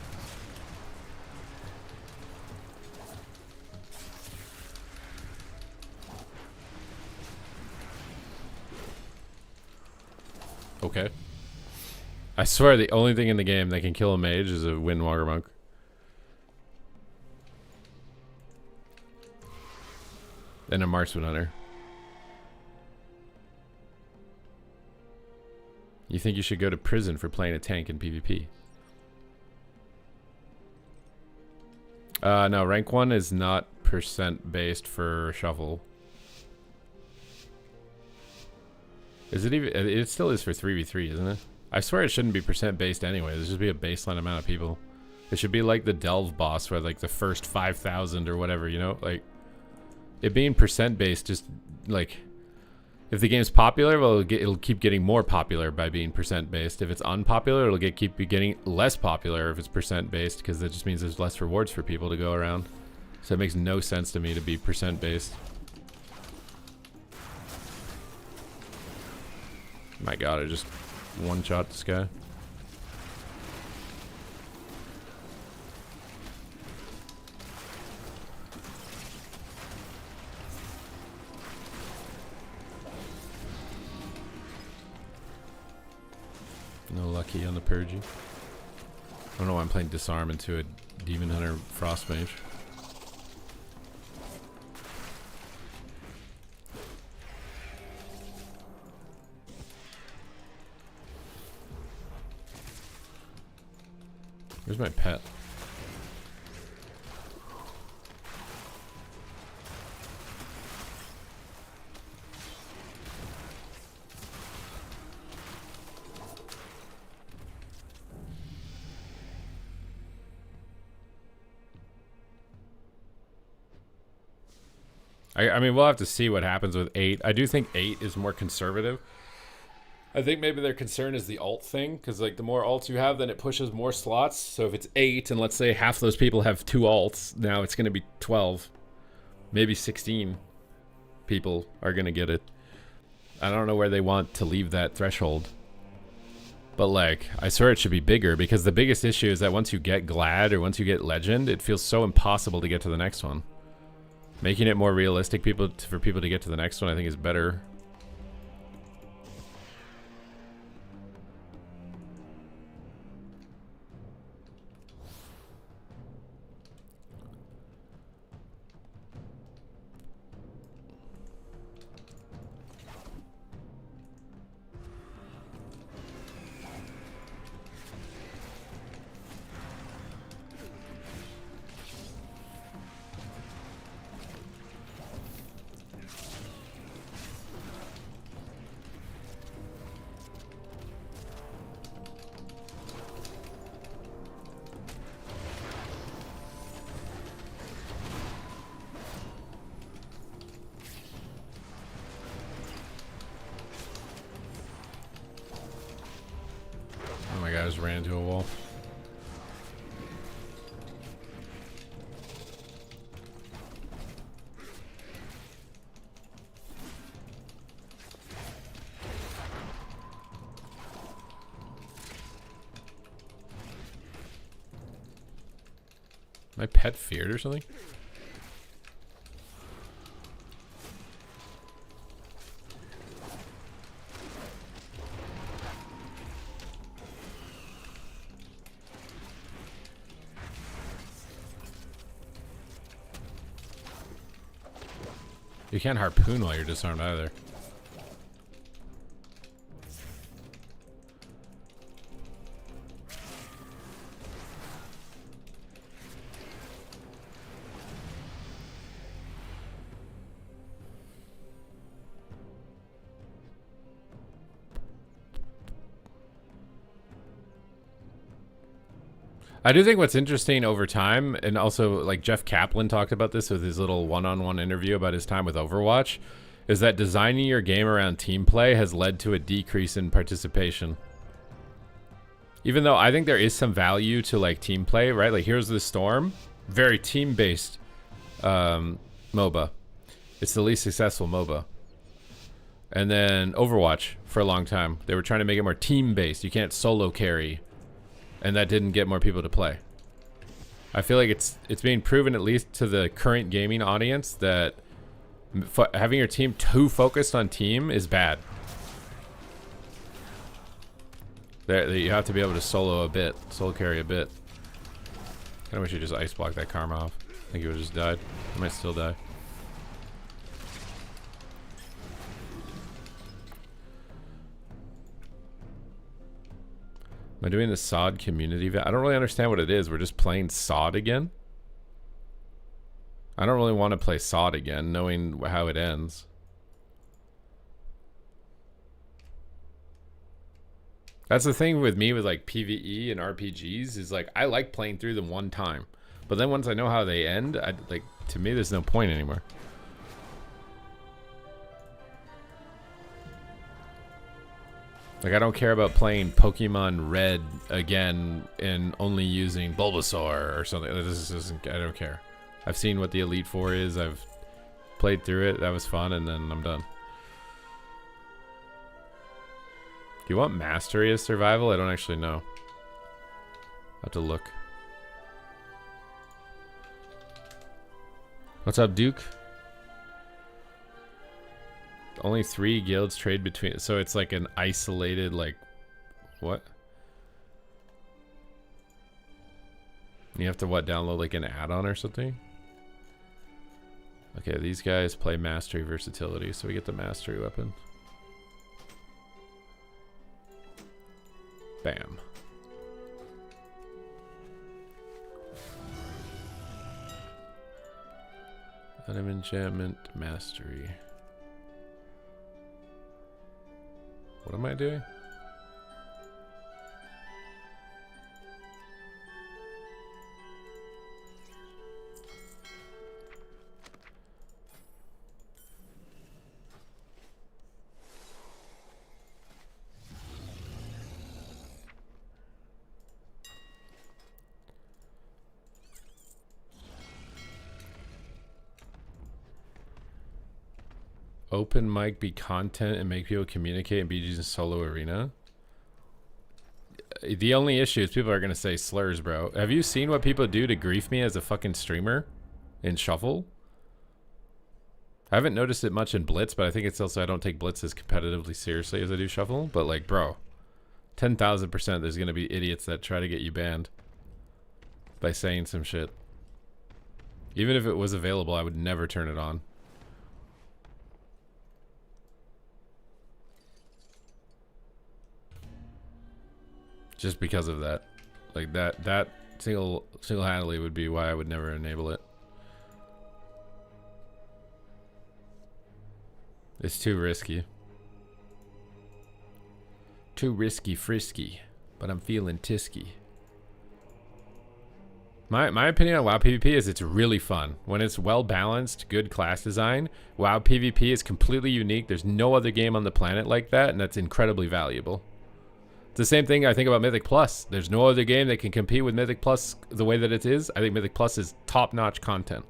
Okay. I swear the only thing in the game that can kill a mage is a Windwalker Monk. And a Marksman Hunter. You think you should go to prison for playing a tank in PvP? No, rank 1 is not percent based for shuffle. Is it even? It still is for 3v3, isn't it? I swear it shouldn't be percent based anyway. There should be a baseline amount of people. It should be like the Delve boss where like the first 5,000 or whatever, you know? Like, it being percent based just like... If the game's popular, well, it'll keep getting more popular by being percent based. If it's unpopular, it'll keep getting less popular if it's percent based, because that just means there's less rewards for people to go around. So it makes no sense to me to be percent based. My god, I just one-shot this guy. No lucky on the purging. I don't know why I'm playing disarm into a Demon Hunter Frost Mage. Where's my pet? I mean, we'll have to see what happens with 8. I do think 8 is more conservative. I think maybe their concern is the alt thing, because like the more alts you have, then it pushes more slots. So if it's 8, and let's say half those people have 2 alts, now it's going to be 12, maybe 16 people are going to get it. I don't know where they want to leave that threshold, but like I swear it should be bigger, because the biggest issue is that once you get Glad or once you get Legend, it feels so impossible to get to the next one. Making it more realistic for people to get to the next one, I think, is better. I just ran into a wall. My pet feared or something? You can't harpoon while you're disarmed either. I do think what's interesting over time, and also like Jeff Kaplan talked about this with his little one-on-one interview about his time with Overwatch, is that designing your game around team play has led to a decrease in participation. Even though I think there is some value to like team play, right? Like Heroes of the Storm, very team-based MOBA. It's the least successful MOBA. And then Overwatch for a long time. They were trying to make it more team-based. You can't solo carry. And that didn't get more people to play. I feel like it's being proven, at least to the current gaming audience, that having your team too focused on team is bad. You have to be able to solo carry a bit. I wish you just ice block that Karma off. I think he would have just died. He might still die. Am I doing the SOD community event? I don't really understand what it is. We're just playing SOD again? I don't really want to play SOD again, knowing how it ends. That's the thing with me with like PvE and RPGs is like I like playing through them one time. But then once I know how they end, to me there's no point anymore. Like, I don't care about playing Pokemon Red again and only using Bulbasaur or something. This isn't, I don't care. I've seen what the Elite Four is. I've played through it. That was fun, and then I'm done. Do you want Mastery as survival? I don't actually know. I'll have to look. What's up, Duke? Only 3 guilds trade between, so it's like an isolated, like, what? You have to, what, download like an add-on or something? Okay, these guys play Mastery Versatility, so we get the Mastery weapon. Bam. Item Enchantment Mastery. What am I doing? Open mic be content and make people communicate and be using solo arena. The only issue is people are going to say slurs, bro. Have you seen what people do to grief me as a fucking streamer in Shuffle? I haven't noticed it much in Blitz, but I think it's also I don't take Blitz as competitively seriously as I do Shuffle. But like, bro, 10,000% there's going to be idiots that try to get you banned by saying some shit. Even if it was available, I would never turn it on. Just because of that. Like that single-handedly would be why I would never enable it. It's too risky. Too risky frisky. But I'm feeling tisky. My opinion on WoW PvP is it's really fun. When it's well balanced, good class design, WoW PvP is completely unique. There's no other game on the planet like that, and that's incredibly valuable. It's the same thing I think about Mythic Plus. There's no other game that can compete with Mythic Plus the way that it is. I think Mythic Plus is top-notch content.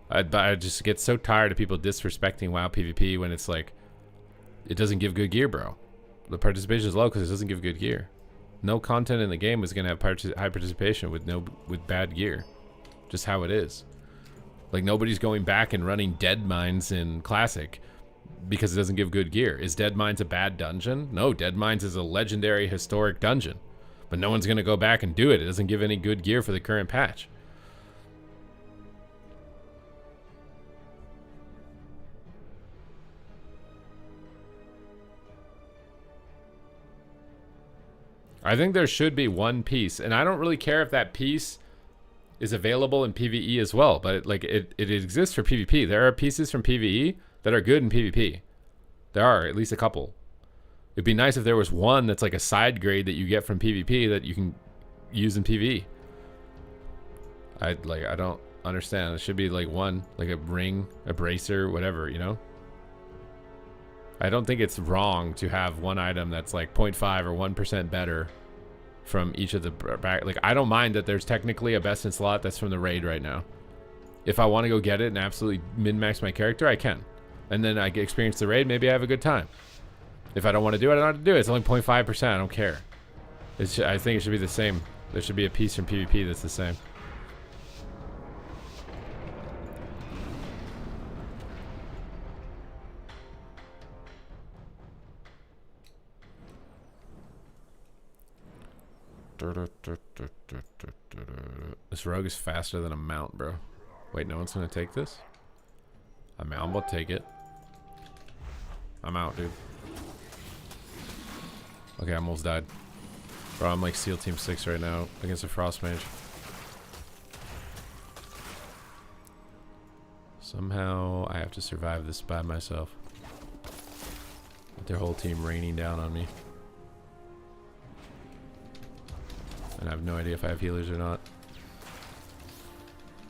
I just get so tired of people disrespecting WoW PvP when it's like, it doesn't give good gear, bro. The participation is low because it doesn't give good gear. No content in the game is going to have high participation with bad gear. Just how it is. Like, nobody's going back and running Dead Mines in Classic because it doesn't give good gear. Is Dead Mines a bad dungeon? No, Dead Mines is a legendary historic dungeon. But no one's going to go back and do it. It doesn't give any good gear for the current patch. I think there should be one piece, and I don't really care if that piece is available in PvE as well, but it exists for PvP. There are pieces from PvE that are good in PvP. There are at least a couple. It'd be nice if there was one that's like a side grade that you get from PvP that you can use in PvE. I don't understand. It should be like one, like a ring, a bracer, whatever, you know? I don't think it's wrong to have one item that's like 0.5 or 1% better from each of the back. Like, I don't mind that there's technically a best in slot that's from the raid right now. If I want to go get it and absolutely min-max my character, I can. and then I experience the raid, maybe I have a good time. If I don't want to do it, I don't have to do it. It's only 0.5%. I don't care. I think it should be the same. There should be a piece from PvP that's the same. This rogue is faster than a mount, bro. Wait, no one's gonna take this? I'm gonna take it. I'm out, dude. Okay, I almost died. Bro, I'm like SEAL Team 6 right now against a Frost Mage. Somehow I have to survive this by myself. With their whole team raining down on me. And I have no idea if I have healers or not.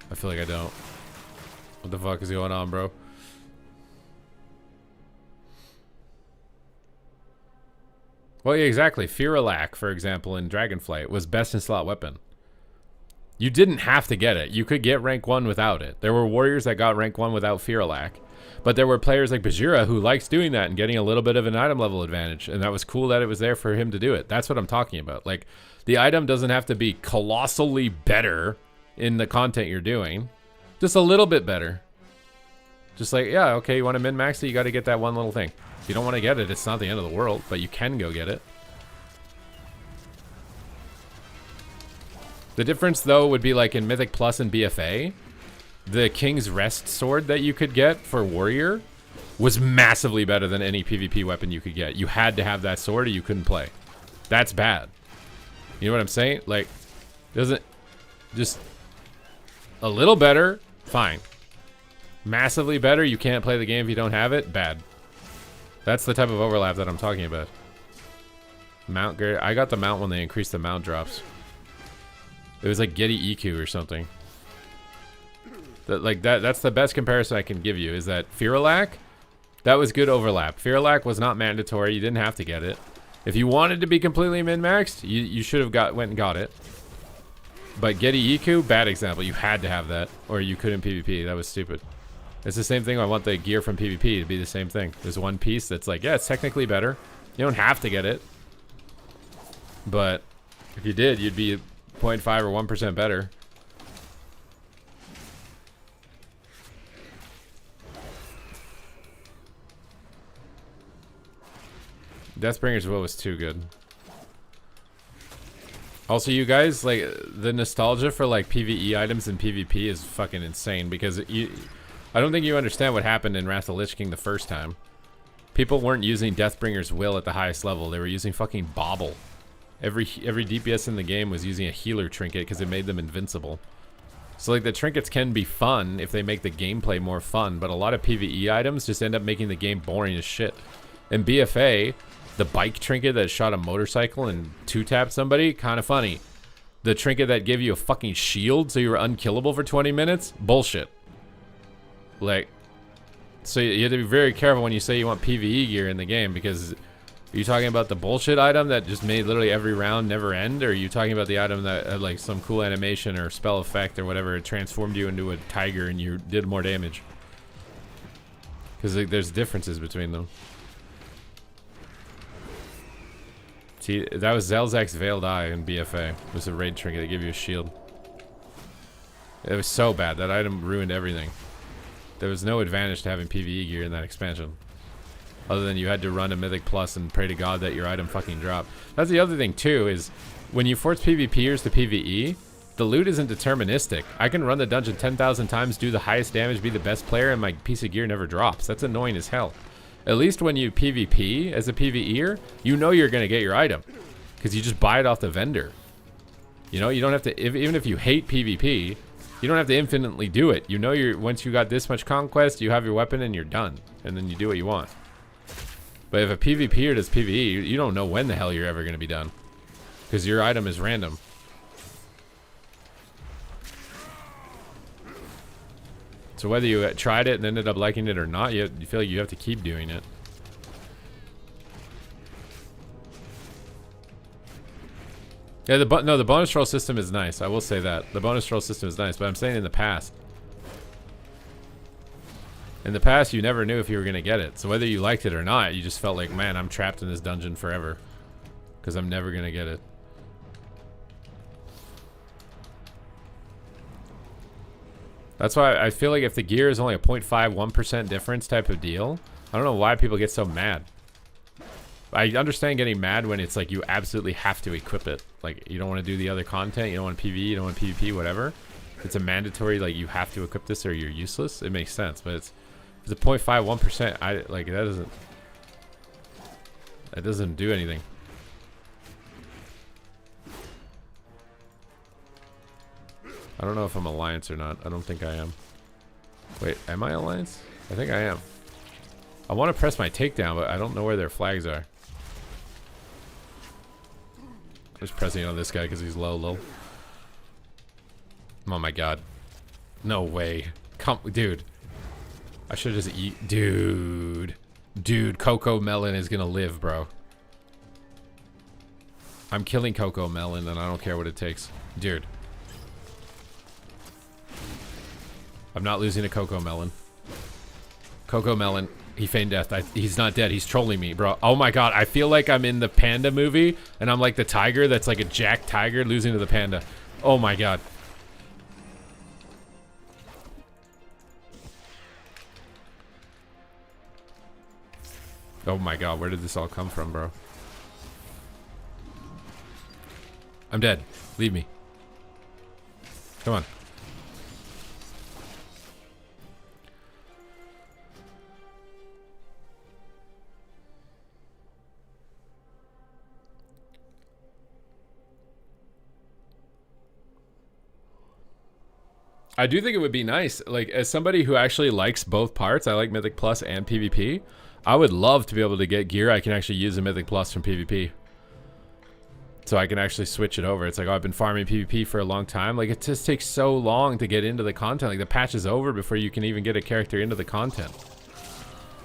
I feel like I don't. What the fuck is going on, bro? Well, yeah, exactly. Firalak, for example, in Dragonflight, was best in slot weapon. You didn't have to get it. You could get rank 1 without it. There were warriors that got rank 1 without Firalak. But there were players like Bajira who likes doing that and getting a little bit of an item level advantage. And that was cool that it was there for him to do it. That's what I'm talking about. Like, the item doesn't have to be colossally better in the content you're doing. Just a little bit better. Just like, yeah, okay, you want to min-max it, you got to get that one little thing. If you don't want to get it, it's not the end of the world, but you can go get it. The difference, though, would be like in Mythic Plus and BFA, the King's Rest sword that you could get for Warrior was massively better than any PvP weapon you could get. You had to have that sword or you couldn't play. That's bad. You know what I'm saying? Like, doesn't... Just a little better, fine. Massively better, you can't play the game if you don't have it, bad. That's the type of overlap that I'm talking about. Mount Gary, I got the mount when they increased the mount drops. It was like Getty EQ or something. That's the best comparison I can give you, is that Firalak, that was good overlap. Firalak was not mandatory, you didn't have to get it. If you wanted to be completely min-maxed, you should have went and got it. But Getty EQ, bad example. You had to have that, or you couldn't PvP. That was stupid. It's the same thing. I want the gear from PvP to be the same thing. There's one piece that's like, yeah, it's technically better. You don't have to get it. But if you did, you'd be 0.5 or 1% better. Deathbringer's Will was too good. Also, you guys, like, the nostalgia for, like, PvE items and PvP is fucking insane, because I don't think you understand what happened in Wrath of the Lich King the first time. People weren't using Deathbringer's Will at the highest level. They were using fucking Bobble. Every DPS in the game was using a healer trinket because it made them invincible. So, like, the trinkets can be fun if they make the gameplay more fun, but a lot of PvE items just end up making the game boring as shit. In BFA... the bike trinket that shot a motorcycle and two-tapped somebody, kind of funny. The trinket that gave you a fucking shield so you were unkillable for 20 minutes, bullshit. Like, so you have to be very careful when you say you want PvE gear in the game, because are you talking about the bullshit item that just made literally every round never end, or are you talking about the item that had like some cool animation or spell effect or whatever, it transformed you into a tiger and you did more damage? Because like, there's differences between them. See, that was Zelzak's Veiled Eye in BFA. It was a raid trinket that gave you a shield. It was so bad. That item ruined everything. There was no advantage to having PvE gear in that expansion. Other than you had to run a Mythic Plus and pray to God that your item fucking dropped. That's the other thing too, is when you force PvPers to PvE, the loot isn't deterministic. I can run the dungeon 10,000 times, do the highest damage, be the best player, and my piece of gear never drops. That's annoying as hell. At least when you PvP as a PvEer, you know you're going to get your item. Because you just buy it off the vendor. You know, you don't have to, even if you hate PvP, you don't have to infinitely do it. You know, once you got this much conquest, you have your weapon and you're done. And then you do what you want. But if a PvPer does PvE, you don't know when the hell you're ever going to be done. Because your item is random. So whether you tried it and ended up liking it or not, you feel like you have to keep doing it. Yeah, the bonus roll system is nice. I will say that. The bonus roll system is nice, but I'm saying in the past. In the past, you never knew if you were going to get it. So whether you liked it or not, you just felt like, man, I'm trapped in this dungeon forever. Because I'm never going to get it. That's why I feel like if the gear is only a 0.51% difference type of deal, I don't know why people get so mad. I understand getting mad when it's like you absolutely have to equip it. Like, you don't want to do the other content, you don't want PvE, you don't want PvP, whatever. It's a mandatory, like, you have to equip this or you're useless. It makes sense, but it's a 0.51%. I like that doesn't do anything. I don't know if I'm Alliance or not. I don't think I am. Wait, am I Alliance? I think I am. I want to press my takedown, but I don't know where their flags are. I'm just pressing it on this guy because he's low. Oh my god. No way. Come, dude. I should just eat. Dude, Coco Melon is gonna live, bro. I'm killing Coco Melon and I don't care what it takes. Dude. I'm not losing to Coco Melon. Coco Melon, he feigned death. He's not dead. He's trolling me, bro. Oh my god, I feel like I'm in the panda movie and I'm like the tiger that's like a jacked tiger losing to the panda. Oh my god. Oh my god, where did this all come from, bro? I'm dead. Leave me. Come on. I do think it would be nice, like, as somebody who actually likes both parts, I like Mythic Plus and PvP, I would love to be able to get gear I can actually use a Mythic Plus from PvP. So I can actually switch it over. It's like, oh, I've been farming PvP for a long time. Like, it just takes so long to get into the content. Like, the patch is over before you can even get a character into the content.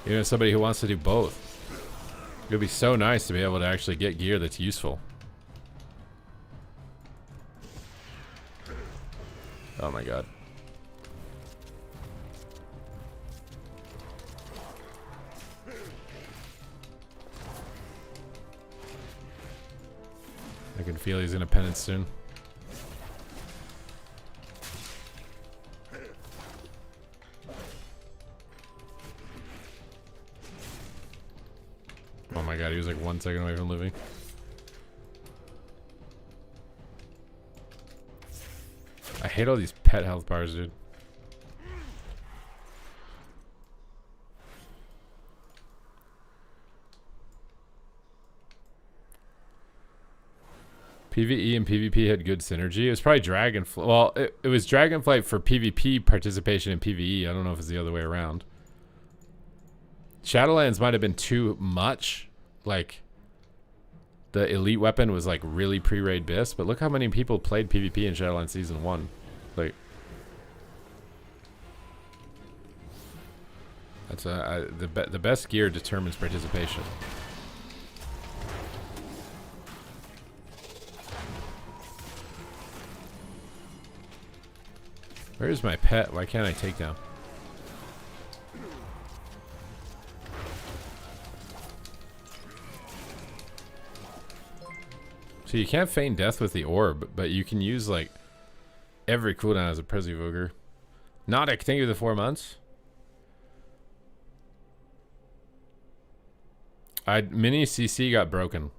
You know, somebody who wants to do both. It would be so nice to be able to actually get gear that's useful. Oh my god. I can feel he's gonna penance soon. Oh my god, he was like 1 second away from living. I hate all these pet health bars, dude. PvE and PvP had good synergy. It was probably Dragonflight. Well, it was Dragonflight for PvP participation in PvE. I don't know if it's the other way around. Shadowlands might have been too much. Like, the elite weapon was like really pre-raid BIS, but look how many people played PvP in Shadowlands Season 1. Like, that's the best gear determines participation. Where's my pet? Why can't I take down? So you can't feign death with the orb, but you can use like every cooldown as a Prezi-Voger. Nautic, thank you for the 4 months. Mini CC got broken.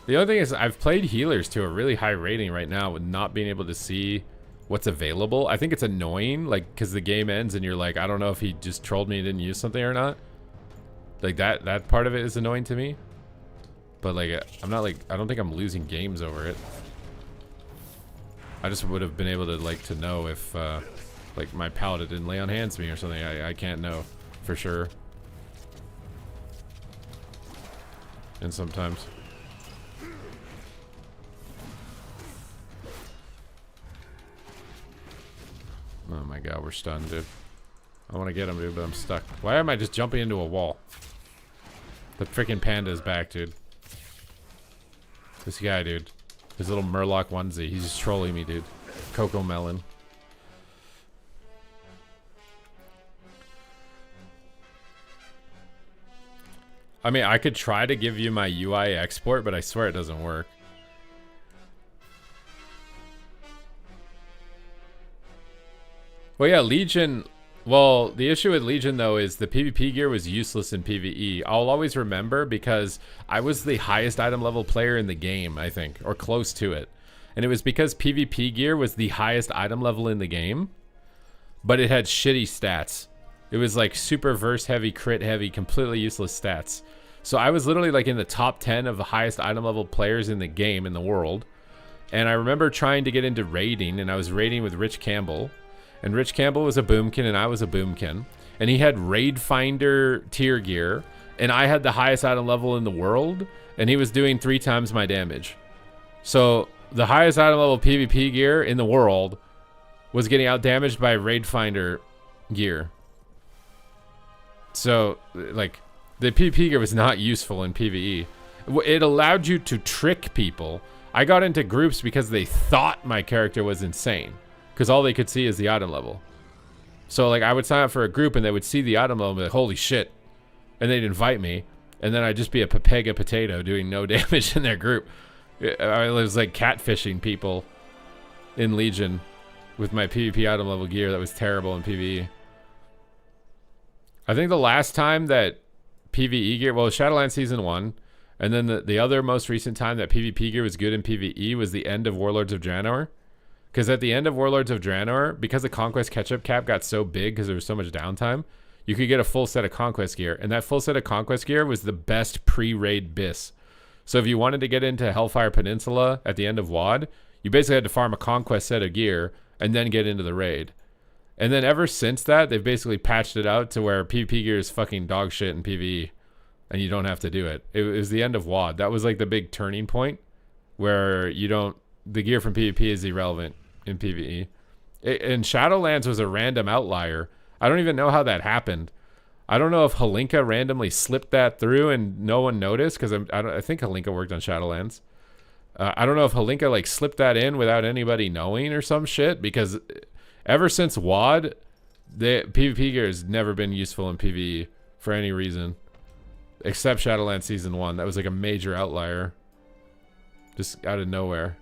The other thing is I've played healers to a really high rating right now with not being able to see what's available. I think it's annoying, like, because the game ends and you're like, I don't know if he just trolled me and didn't use something or not. Like, that part of it is annoying to me. But, like, I'm not, like, I don't think I'm losing games over it. I just would have been able to, like, to know if, like, my paladin didn't lay on hands to me or something. I can't know for sure. And sometimes. Oh my god, we're stunned, dude. I want to get him, dude, but I'm stuck. Why am I just jumping into a wall? The freaking panda is back, dude. This guy, dude. His little Murloc onesie. He's just trolling me, dude. Coco Melon. I mean, I could try to give you my UI export, but I swear it doesn't work. Well, yeah, Legion. Well, the issue with Legion, though, is the PvP gear was useless in PvE. I'll always remember because I was the highest item level player in the game, I think, or close to it. And it was because PvP gear was the highest item level in the game, but it had shitty stats. It was like super verse heavy, crit heavy, completely useless stats. So I was literally like in the top 10 of the highest item level players in the game, in the world. And I remember trying to get into raiding, and I was raiding with Rich Campbell. And Rich Campbell was a boomkin and I was a boomkin. And he had Raid Finder tier gear, and I had the highest item level in the world, and he was doing 3 times my damage. So the highest item level PvP gear in the world was getting out damaged by Raid Finder gear. So like the PvP gear was not useful in PvE. It allowed you to trick people. I got into groups because they thought my character was insane, because all they could see is the item level. So like I would sign up for a group and they would see the item level and be like, holy shit. And they'd invite me. And then I'd just be a Pepega potato doing no damage in their group. I was like catfishing people in Legion with my PvP item level gear that was terrible in PvE. I think the last time that PvE gear, well, Shadowlands Season 1, and then the other most recent time that PvP gear was good in PvE was the end of Warlords of Draenor. Because at the end of Warlords of Draenor, because the Conquest catch-up cap got so big because there was so much downtime, you could get a full set of Conquest gear. And that full set of Conquest gear was the best pre-raid BIS. So if you wanted to get into Hellfire Peninsula at the end of WoD, you basically had to farm a Conquest set of gear and then get into the raid. And then ever since that, they've basically patched it out to where PvP gear is fucking dog shit in PvE. And you don't have to do it. It was the end of WoD. That was like the big turning point where you don't... The gear from PvP is irrelevant in PvE. And Shadowlands was a random outlier. I don't even know how that happened. I don't know if Halinka randomly slipped that through and no one noticed, because I think Halinka worked on Shadowlands. I don't know if Halinka like slipped that in without anybody knowing or some shit, because ever since WoD, the PvP gear has never been useful in PvE for any reason, except Shadowlands Season 1. That was like a major outlier, just out of nowhere.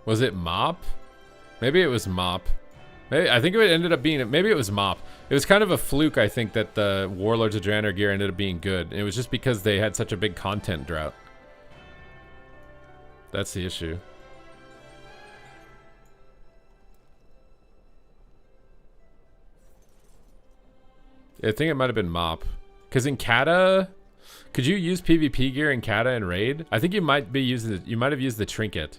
Was it Mop? Maybe it was Mop. Maybe, I think it ended up being... Maybe it was Mop. It was kind of a fluke, I think, that the Warlords of Draenor gear ended up being good. And it was just because they had such a big content drought. That's the issue. I think it might have been Mop. Because in Kata... Could you use PvP gear in Kata and Raid? I think you might be using... You might have used the Trinket.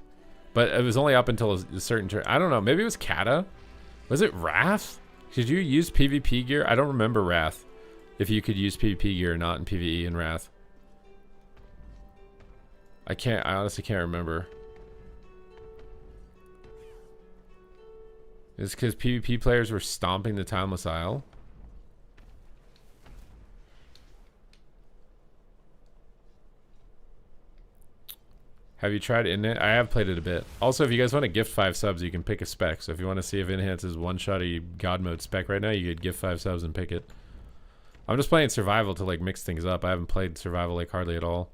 But it was only up until a certain... I don't know. Maybe it was Kata? Was it Wrath? Could you use PvP gear? I don't remember Wrath. If you could use PvP gear or not in PvE in Wrath. I honestly can't remember. It's because PvP players were stomping the Timeless Isle. Have you tried Inhance? I have played it a bit. Also, if you guys want to gift 5 subs, you can pick a spec. So if you want to see if Inhance is one-shotty God mode spec right now, you could gift 5 subs and pick it. I'm just playing survival to like mix things up. I haven't played survival like hardly at all.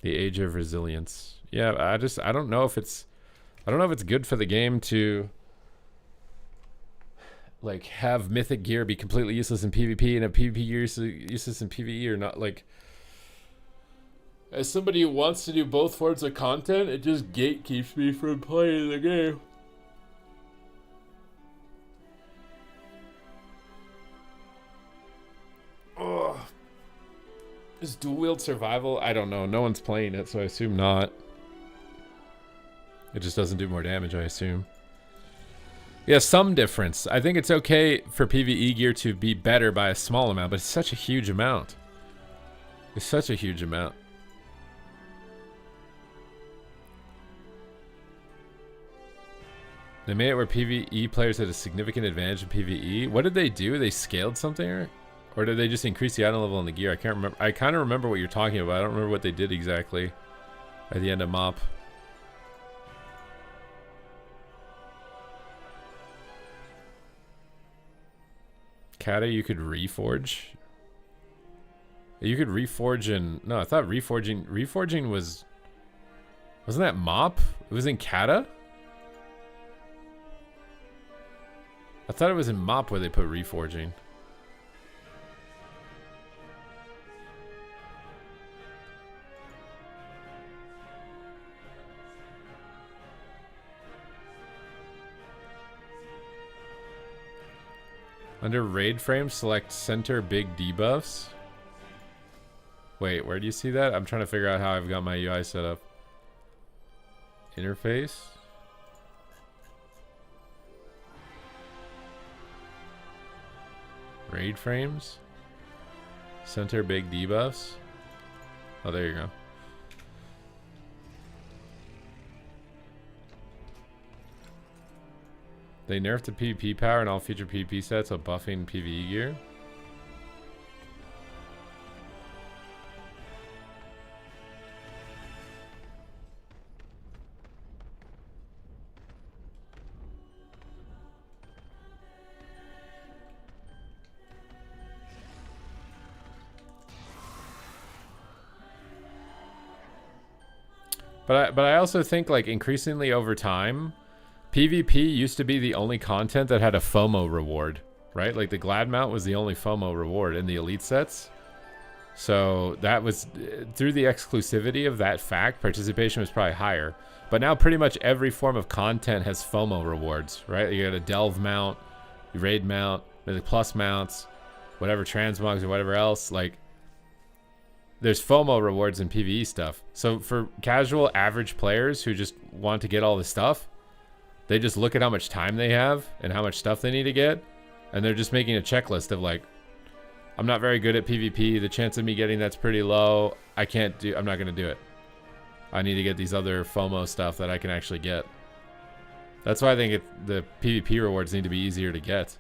The Age of Resilience. Yeah, I don't know if it's good for the game to like have mythic gear be completely useless in PvP and have PvP gear useless in PvE or not. Like, as somebody who wants to do both forms of content, it just gatekeeps me from playing the game. Ugh. Is dual wield survival? I don't know. No one's playing it, so I assume not. It just doesn't do more damage, I assume. Yeah, some difference. I think it's okay for PvE gear to be better by a small amount, but it's such a huge amount. It's such a huge amount. They made it where PvE players had a significant advantage in PvE. What did they do? They scaled something? Or did they just increase the item level in the gear? I can't remember. I kind of remember what you're talking about. I don't remember what they did exactly at the end of MoP. Kata, you could reforge? You could reforge in... No, I thought reforging... Reforging was... Wasn't that MoP? It was in Kata? I thought it was in MoP where they put reforging. Under raid frame, select center big debuffs. Wait, where do you see that? I'm trying to figure out how I've got my UI set up. Interface. Raid frames. Center big debuffs. Oh, there you go. They nerfed the PvP power in all future PvP sets while buffing PvE gear. But I also think, like, increasingly over time, PvP used to be the only content that had a FOMO reward, right? Like the Glad Mount was the only FOMO reward in the elite sets. So that was, through the exclusivity of that fact, participation was probably higher. But now pretty much every form of content has FOMO rewards, right? You got a Delve mount, raid mount, the plus mounts, whatever transmogs or whatever else. Like, there's FOMO rewards in PvE stuff. So for casual average players who just want to get all the stuff, they just look at how much time they have and how much stuff they need to get, and they're just making a checklist of like, I'm not very good at PvP. The chance of me getting that's pretty low. I'm not going to do it. I need to get these other FOMO stuff that I can actually get. That's why I think the PvP rewards need to be easier to get.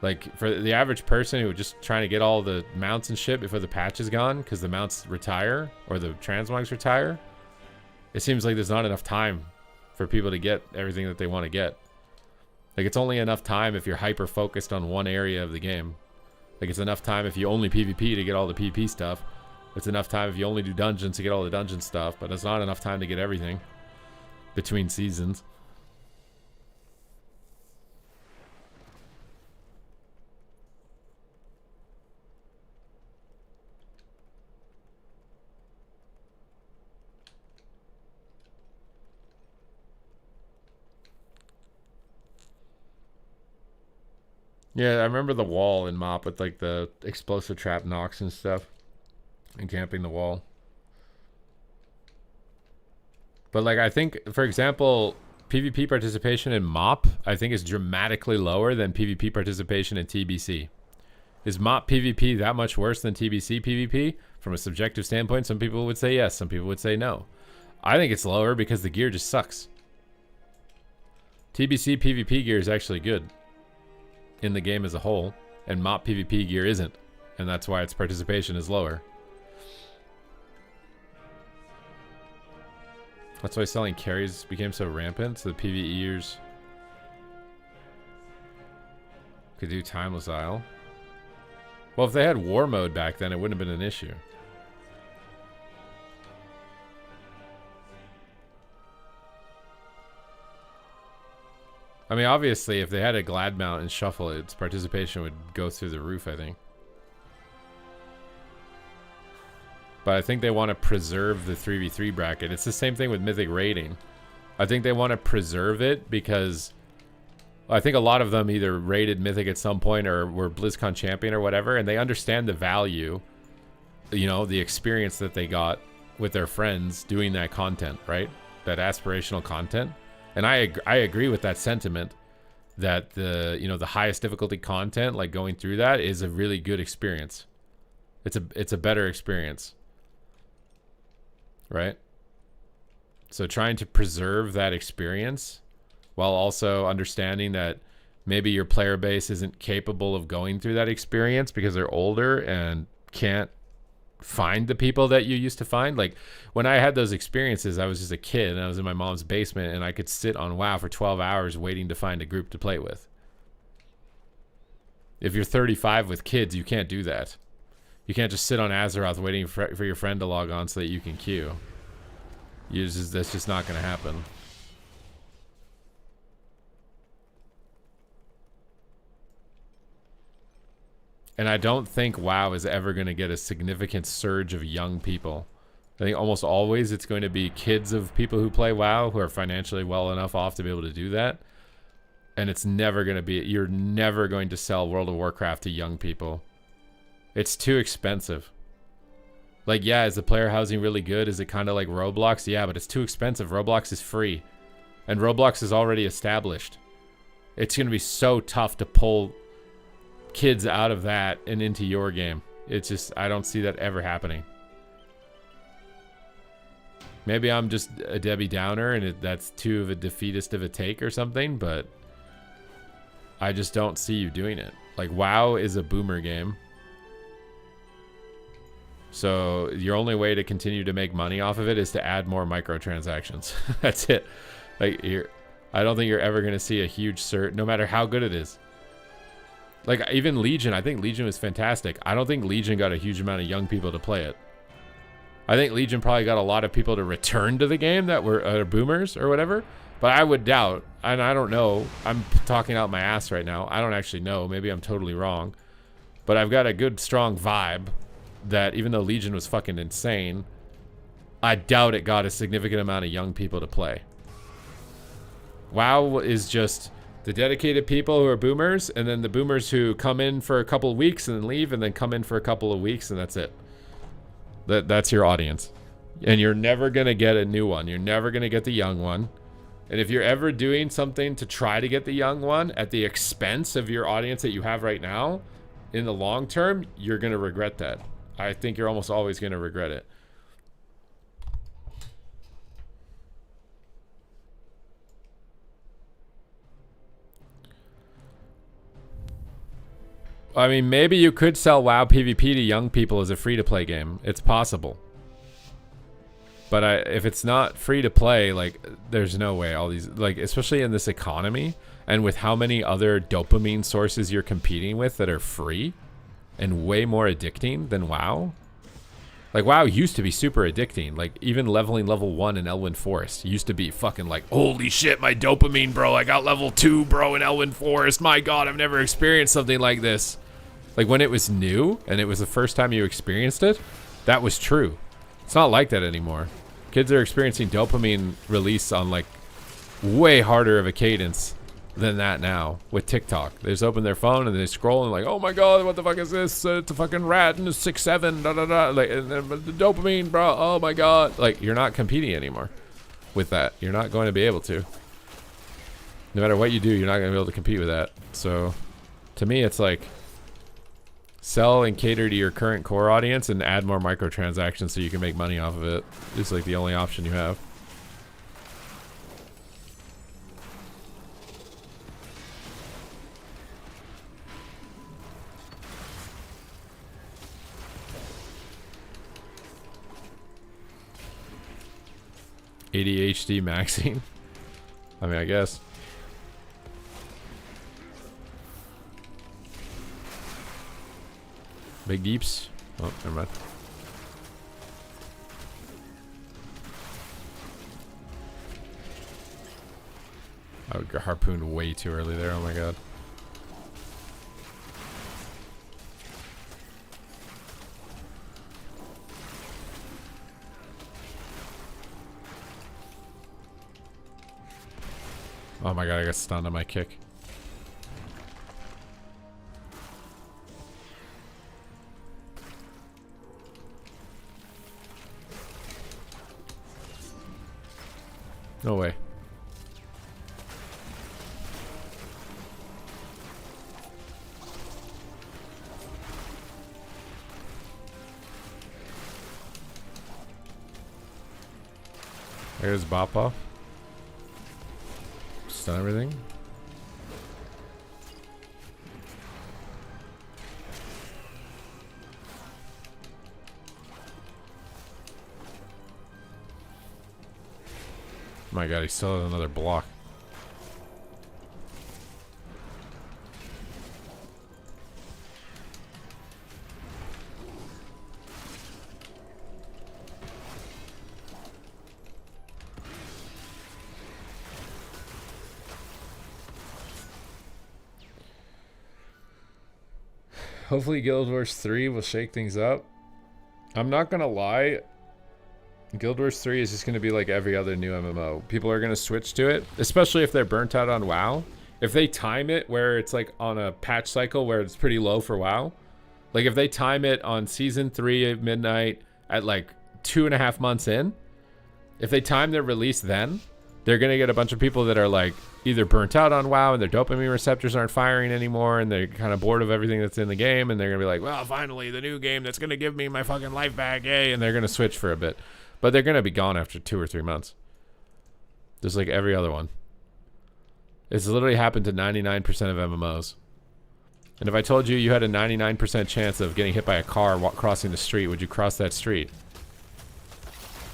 Like, for the average person who just trying to get all the mounts and shit before the patch is gone because the mounts retire or the transmogs retire, it seems like there's not enough time for people to get everything that they want to get. Like, it's only enough time if you're hyper focused on one area of the game. Like, it's enough time if you only PvP to get all the PvP stuff. It's enough time if you only do dungeons to get all the dungeon stuff, but it's not enough time to get everything between seasons. Yeah, I remember the wall in MoP with like the explosive trap knocks and stuff, and camping the wall. But like, I think, for example, PvP participation in MoP, I think, is dramatically lower than PvP participation in TBC. Is MoP PvP that much worse than TBC PvP? From a subjective standpoint, some people would say yes, some people would say no. I think it's lower because the gear just sucks. TBC PvP gear is actually good in the game as a whole, and MoP PvP gear isn't, and that's why its participation is lower. That's why selling carries became so rampant, so the PvEers could do Timeless Isle. Well, if they had war mode back then, it wouldn't have been an issue. I mean, obviously, if they had a Glad Mount and Shuffle, its participation would go through the roof, I think. But I think they want to preserve the 3v3 bracket. It's the same thing with Mythic raiding. I think they want to preserve it because I think a lot of them either raided Mythic at some point or were BlizzCon champion or whatever, and they understand the value, you know, the experience that they got with their friends doing that content, right? That aspirational content. And I agree with that sentiment. that the highest difficulty content, like going through that, is a really good experience. It's a better experience, right? So trying to preserve that experience while also understanding that maybe your player base isn't capable of going through that experience because they're older and can't find the people that you used to find. Like when I had those experiences, I was just a kid and I was in my mom's basement and I could sit on WoW for 12 hours waiting to find a group to play with. If you're 35 with kids, you can't do that. You can't just sit on Azeroth waiting for your friend to log on so that you can queue. That's just not going to happen. And I don't think WoW is ever going to get a significant surge of young people. I think almost always it's going to be kids of people who play WoW who are financially well enough off to be able to do that. And it's never going to be, you're never going to sell World of Warcraft to young people. It's too expensive. Like, yeah, is the player housing really good? Is it kind of like Roblox? Yeah, but it's too expensive. Roblox is free. And Roblox is already established. It's going to be so tough to pull kids out of that and into your game. It's just, I don't see that ever happening. Maybe I'm just a Debbie Downer and that's too of a defeatist of a take or something, but I just don't see you doing it. Like, WoW is a boomer game. So your only way to continue to make money off of it is to add more microtransactions. That's it. Like, I don't think you're ever going to see a huge surge, no matter how good it is. Like, even Legion, I think Legion was fantastic. I don't think Legion got a huge amount of young people to play it. I think Legion probably got a lot of people to return to the game that were boomers or whatever. But I would doubt, and I don't know. I'm talking out my ass right now. I don't actually know. Maybe I'm totally wrong. But I've got a good, strong vibe that even though Legion was fucking insane, I doubt it got a significant amount of young people to play. WoW is just the dedicated people who are boomers, and then the boomers who come in for a couple of weeks and then leave, and then come in for a couple of weeks, and that's it. That's your audience. And you're never going to get a new one. You're never going to get the young one. And if you're ever doing something to try to get the young one at the expense of your audience that you have right now, in the long term, you're going to regret that. I think you're almost always going to regret it. I mean, maybe you could sell WoW PvP to young people as a free-to-play game. It's possible. But if it's not free to play, like, there's no way all these, like, especially in this economy and with how many other dopamine sources you're competing with that are free and way more addicting than WoW. Like, WoW used to be super addicting. Like, even leveling level 1 in Elwyn Forest used to be fucking like, holy shit, my dopamine, bro. I got level 2, bro, in Elwyn Forest. My God, I've never experienced something like this. Like, when it was new and it was the first time you experienced it, that was true. It's not like that anymore. Kids are experiencing dopamine release on, like, way harder of a cadence than that now with TikTok. They just open their phone and they scroll and like, oh my God, what the fuck is this? It's a fucking rat and a 6'7", da da da. Like, and the dopamine, bro. Oh my God. Like, you're not competing anymore with that. You're not going to be able to. No matter what you do, you're not going to be able to compete with that. So, to me, it's like, sell and cater to your current core audience and add more microtransactions so you can make money off of it. It's like the only option you have. ADHD maxing? I mean, I guess. Big deeps? Oh, never mind. I would harpooned way too early there, oh my God. Oh my God, I got stunned on my kick. No way. There's Bappa. Stun everything. My god, he still has another block. Hopefully Guild Wars 3 will shake things up. I'm not gonna lie, Guild Wars 3 is just gonna be like every other new MMO. People are gonna switch to it, especially if they're burnt out on WoW. If they time it where it's like on a patch cycle where it's pretty low for WoW, like if they time it on Season 3 at midnight at like 2.5 months in, if they time their release then, they're gonna get a bunch of people that are like either burnt out on WoW and their dopamine receptors aren't firing anymore and they're kind of bored of everything that's in the game, and they're gonna be like, well, finally the new game that's gonna give me my fucking life back, yay, and they're gonna switch for a bit. But they're gonna be gone after 2 or 3 months. Just like every other one. It's literally happened to 99% of MMOs. And if I told you you had a 99% chance of getting hit by a car crossing the street, would you cross that street?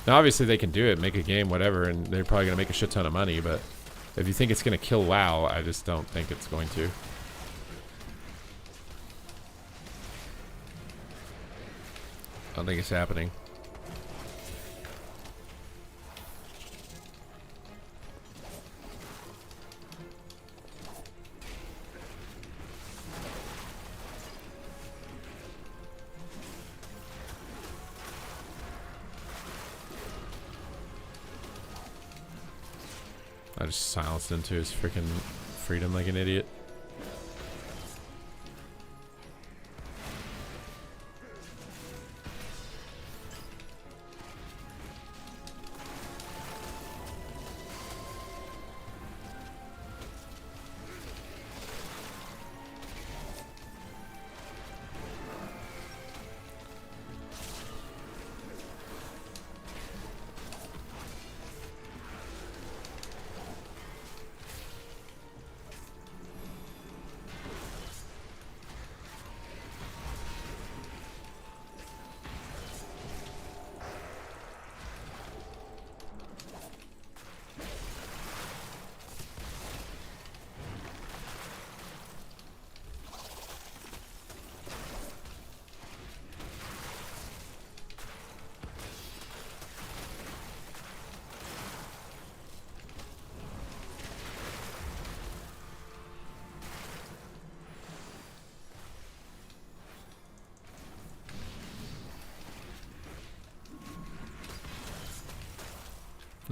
Now obviously they can do it, make a game, whatever, and they're probably gonna make a shit ton of money, but if you think it's gonna kill WoW, I just don't think it's going to. I don't think it's happening. I just silenced into his freaking freedom like an idiot.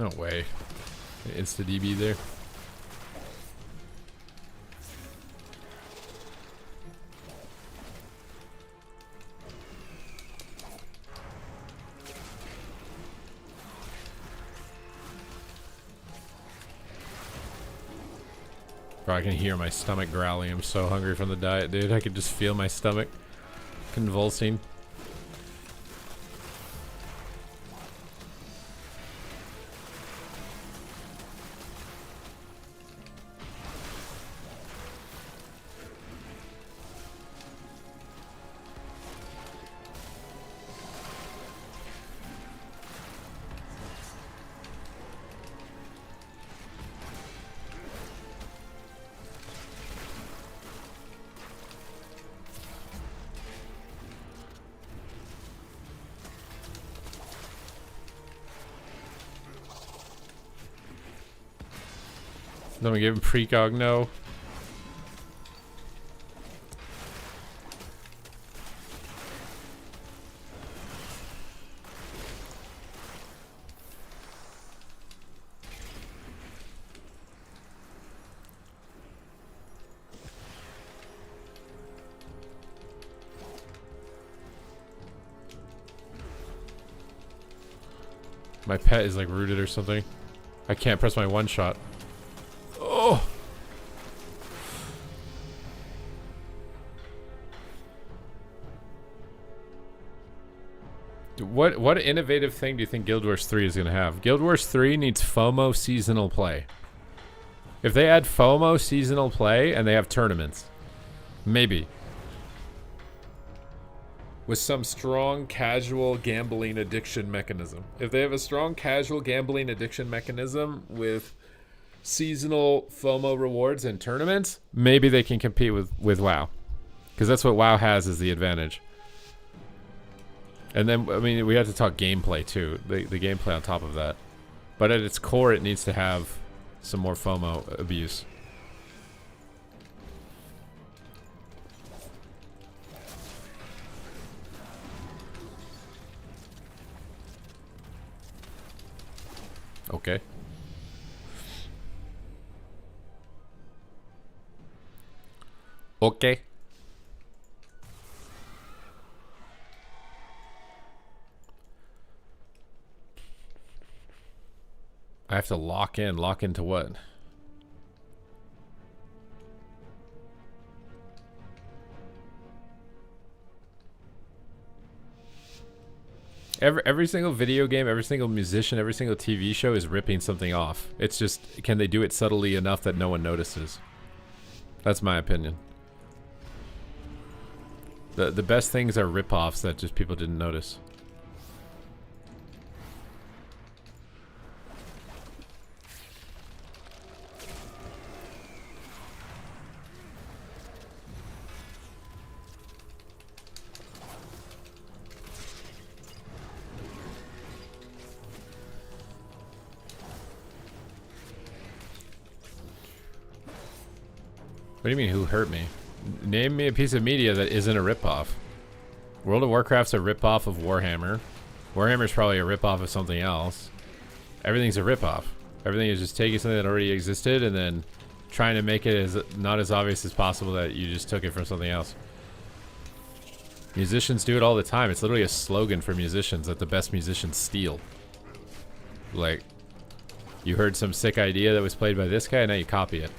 No way. Insta DB there. Bro, I can hear my stomach growling. I'm so hungry from the diet, dude. I could just feel my stomach convulsing. Let me give him precog, no. My pet is like rooted or something. I can't press my one shot. Oh! What innovative thing do you think Guild Wars 3 is going to have? Guild Wars 3 needs FOMO seasonal play. If they add FOMO seasonal play and they have tournaments, maybe. With some strong casual gambling addiction mechanism. If they have a strong casual gambling addiction mechanism with seasonal FOMO rewards and tournaments, maybe they can compete with WoW. Because that's what WoW has is the advantage. And then, I mean, we have to talk gameplay too. The gameplay on top of that. But at its core, it needs to have some more FOMO abuse. Okay. Okay. I have to lock in. Lock into what? Every single video game, every single musician, every single TV show is ripping something off. It's just, can they do it subtly enough that no one notices? That's my opinion. The best things are rip-offs that just people didn't notice. What do you mean, who hurt me? Name me a piece of media that isn't a ripoff. World of Warcraft's a ripoff of Warhammer. Warhammer's probably a ripoff of something else. Everything's a ripoff. Everything is just taking something that already existed and then trying to make it as not as obvious as possible that you just took it from something else. Musicians do it all the time. It's literally a slogan for musicians that the best musicians steal. Like, you heard some sick idea that was played by this guy, and now you copy it.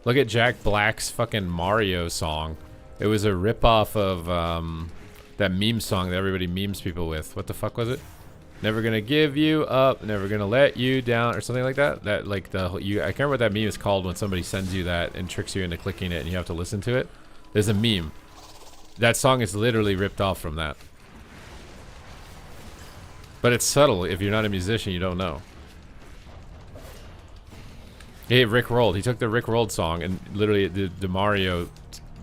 Look at Jack Black's fucking Mario song. It was a ripoff of that meme song that everybody memes people with. What the fuck was it? Never gonna give you up, never gonna let you down, or something like that. That like I can't remember what that meme is called when somebody sends you that and tricks you into clicking it and you have to listen to it. There's a meme. That song is literally ripped off from that. But it's subtle. If you're not a musician, you don't know. Hey, Rick Rolled. He took the Rick Rolled song and literally the Mario,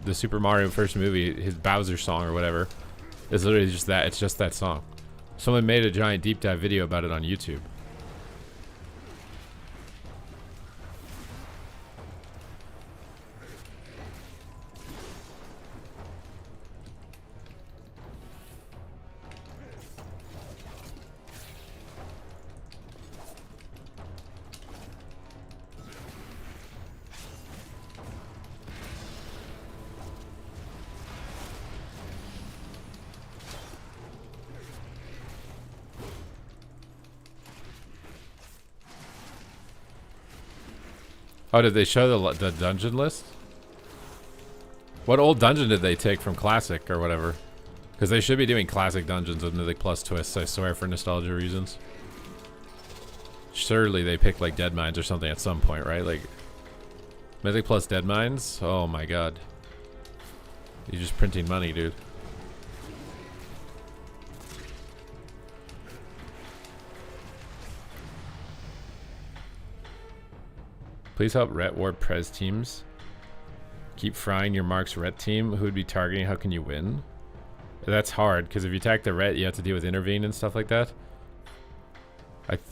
the Super Mario first movie, his Bowser song or whatever, is literally just that. It's just that song. Someone made a giant deep dive video about it on YouTube. Oh, did they show the dungeon list? What old dungeon did they take from Classic or whatever? Because they should be doing Classic dungeons with Mythic Plus twists, I swear, for nostalgia reasons. Surely they picked like Dead Mines or something at some point, right? Like Mythic Plus Dead Mines? Oh my god. You're just printing money, dude. Please help Ret War Prez teams. Keep frying your Mark's Ret team. Who would be targeting? How can you win? That's hard, because if you attack the Ret, you have to deal with Intervene and stuff like that.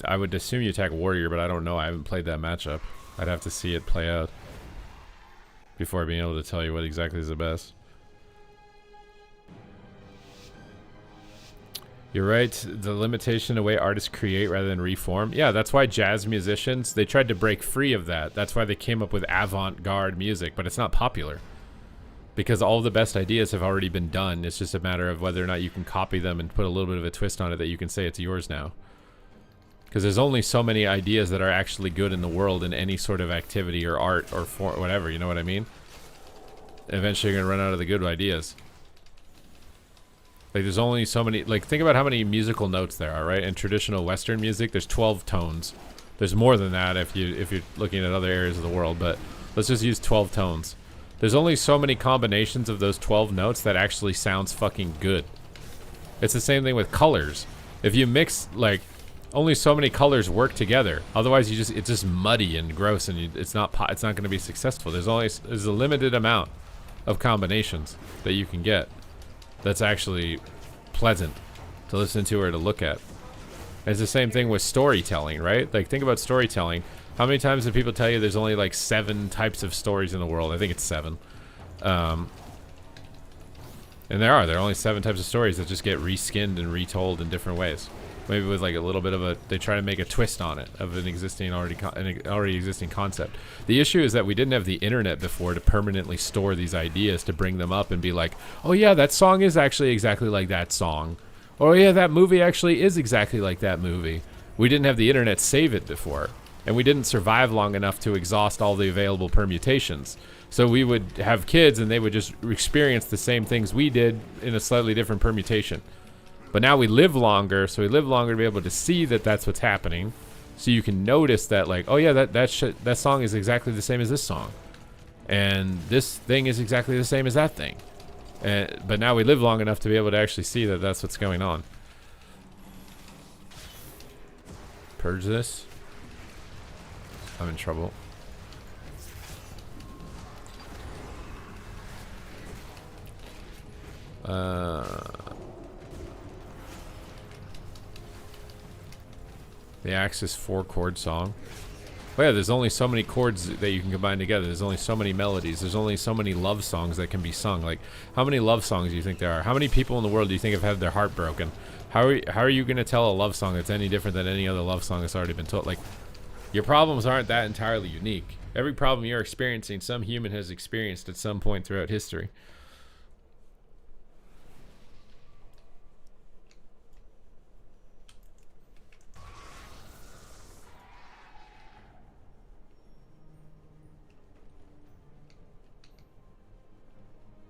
I would assume you attack Warrior, but I don't know. I haven't played that matchup. I'd have to see it play out before being able to tell you what exactly is the best. You're right, the limitation of the way artists create rather than reform. Yeah, that's why jazz musicians, they tried to break free of that. That's why they came up with avant-garde music, but it's not popular. Because all the best ideas have already been done. It's just a matter of whether or not you can copy them and put a little bit of a twist on it that you can say it's yours now. Because there's only so many ideas that are actually good in the world in any sort of activity or art or whatever, you know what I mean? Eventually you're going to run out of the good ideas. Like there's only so many, like think about how many musical notes there are, right? In traditional Western music, there's 12 tones. There's more than that if you're looking at other areas of the world, but let's just use 12 tones. There's only so many combinations of those 12 notes that actually sounds fucking good. It's the same thing with colors. If you mix, like, only so many colors work together. Otherwise, it's just muddy and gross, and it's not going to be successful. There's a limited amount of combinations that you can get that's actually pleasant to listen to or to look at. It's the same thing with storytelling, right? Like, think about storytelling. How many times do people tell you there's only like 7 types of stories in the world? I think it's 7. And there are only 7 types of stories that just get reskinned and retold in different ways. Maybe with like a little bit of they try to make a twist on it of an already existing concept. The issue is that we didn't have the internet before to permanently store these ideas, to bring them up and be like, oh yeah, that song is actually exactly like that song. Oh yeah, that movie actually is exactly like that movie. We didn't have the internet save it before. And we didn't survive long enough to exhaust all the available permutations. So we would have kids and they would just experience the same things we did in a slightly different permutation. But now we live longer, so we live longer to be able to see that that's what's happening. So you can notice that, like, oh yeah, that song is exactly the same as this song. And this thing is exactly the same as that thing. But now we live long enough to be able to actually see that that's what's going on. Purge this. I'm in trouble. The Axis 4-chord song. Oh yeah, there's only so many chords that you can combine together. There's only so many melodies. There's only so many love songs that can be sung. Like, how many love songs do you think there are? How many people in the world do you think have had their heart broken? How are you going to tell a love song that's any different than any other love song that's already been told? Like, your problems aren't that entirely unique. Every problem you're experiencing, some human has experienced at some point throughout history.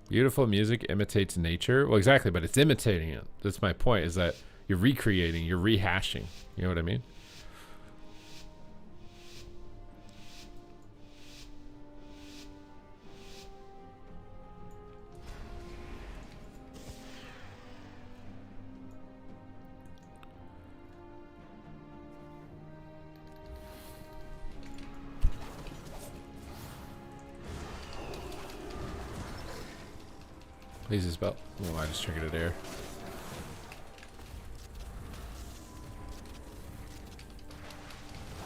Beautiful music imitates nature. Well, exactly, but it's imitating it. That's my point, is that you're recreating, you're rehashing. You know what I mean? Please is about. Oh, I just triggered it air.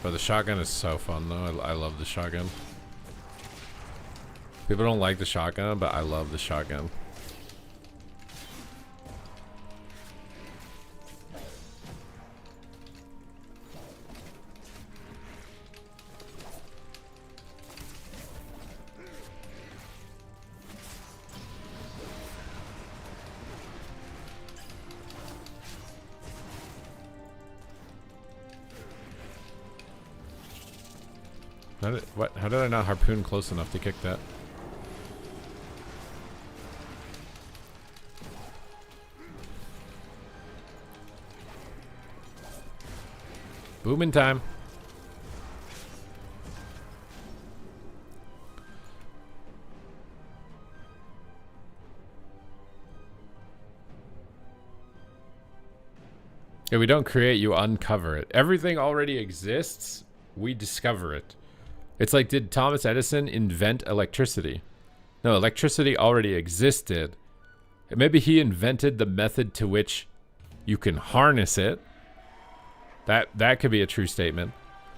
But the shotgun is so fun though. I love the shotgun. People don't like the shotgun, but I love the shotgun. How did I not harpoon close enough to kick that? Booming time. Yeah, we don't create, you uncover it. Everything already exists, we discover it. It's like, did Thomas Edison invent electricity? No, electricity already existed. Maybe he invented the method to which you can harness it. That could be a true statement.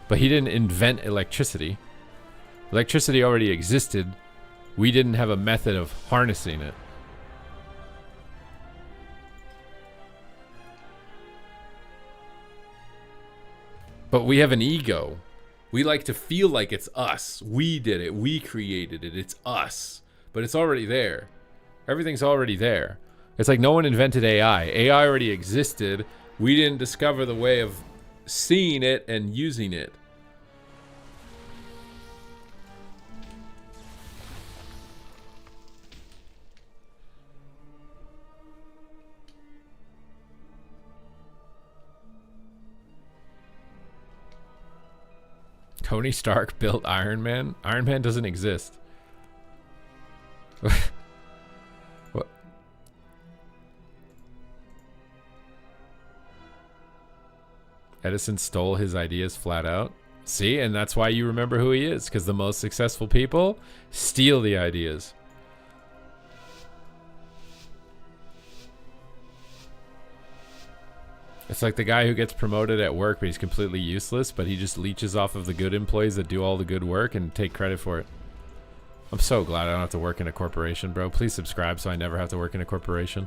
But he didn't invent electricity. Electricity already existed. We didn't have a method of harnessing it. But we have an ego. We like to feel like it's us. We did it. We created it. It's us. But it's already there. Everything's already there. It's like no one invented AI. AI already existed. We didn't discover the way of seeing it and using it. Tony Stark built Iron Man? Iron Man doesn't exist. What? Edison stole his ideas flat out. See, and that's why you remember who he is, because the most successful people steal the ideas. It's like the guy who gets promoted at work, but he's completely useless, but he just leeches off of the good employees that do all the good work and take credit for it. I'm so glad I don't have to work in a corporation, bro. Please subscribe so I never have to work in a corporation.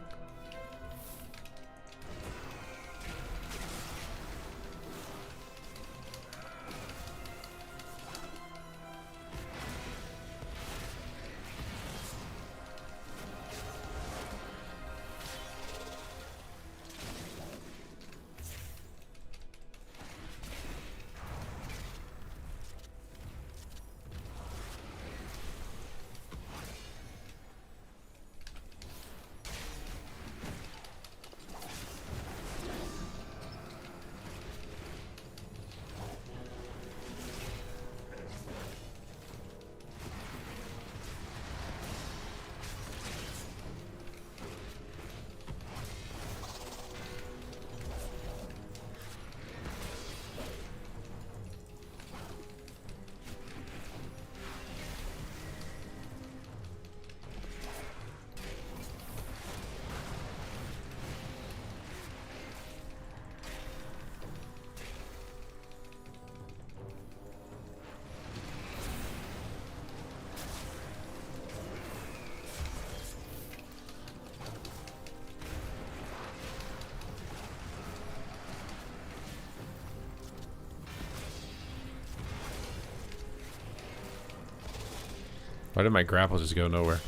Why did my grapple just go nowhere?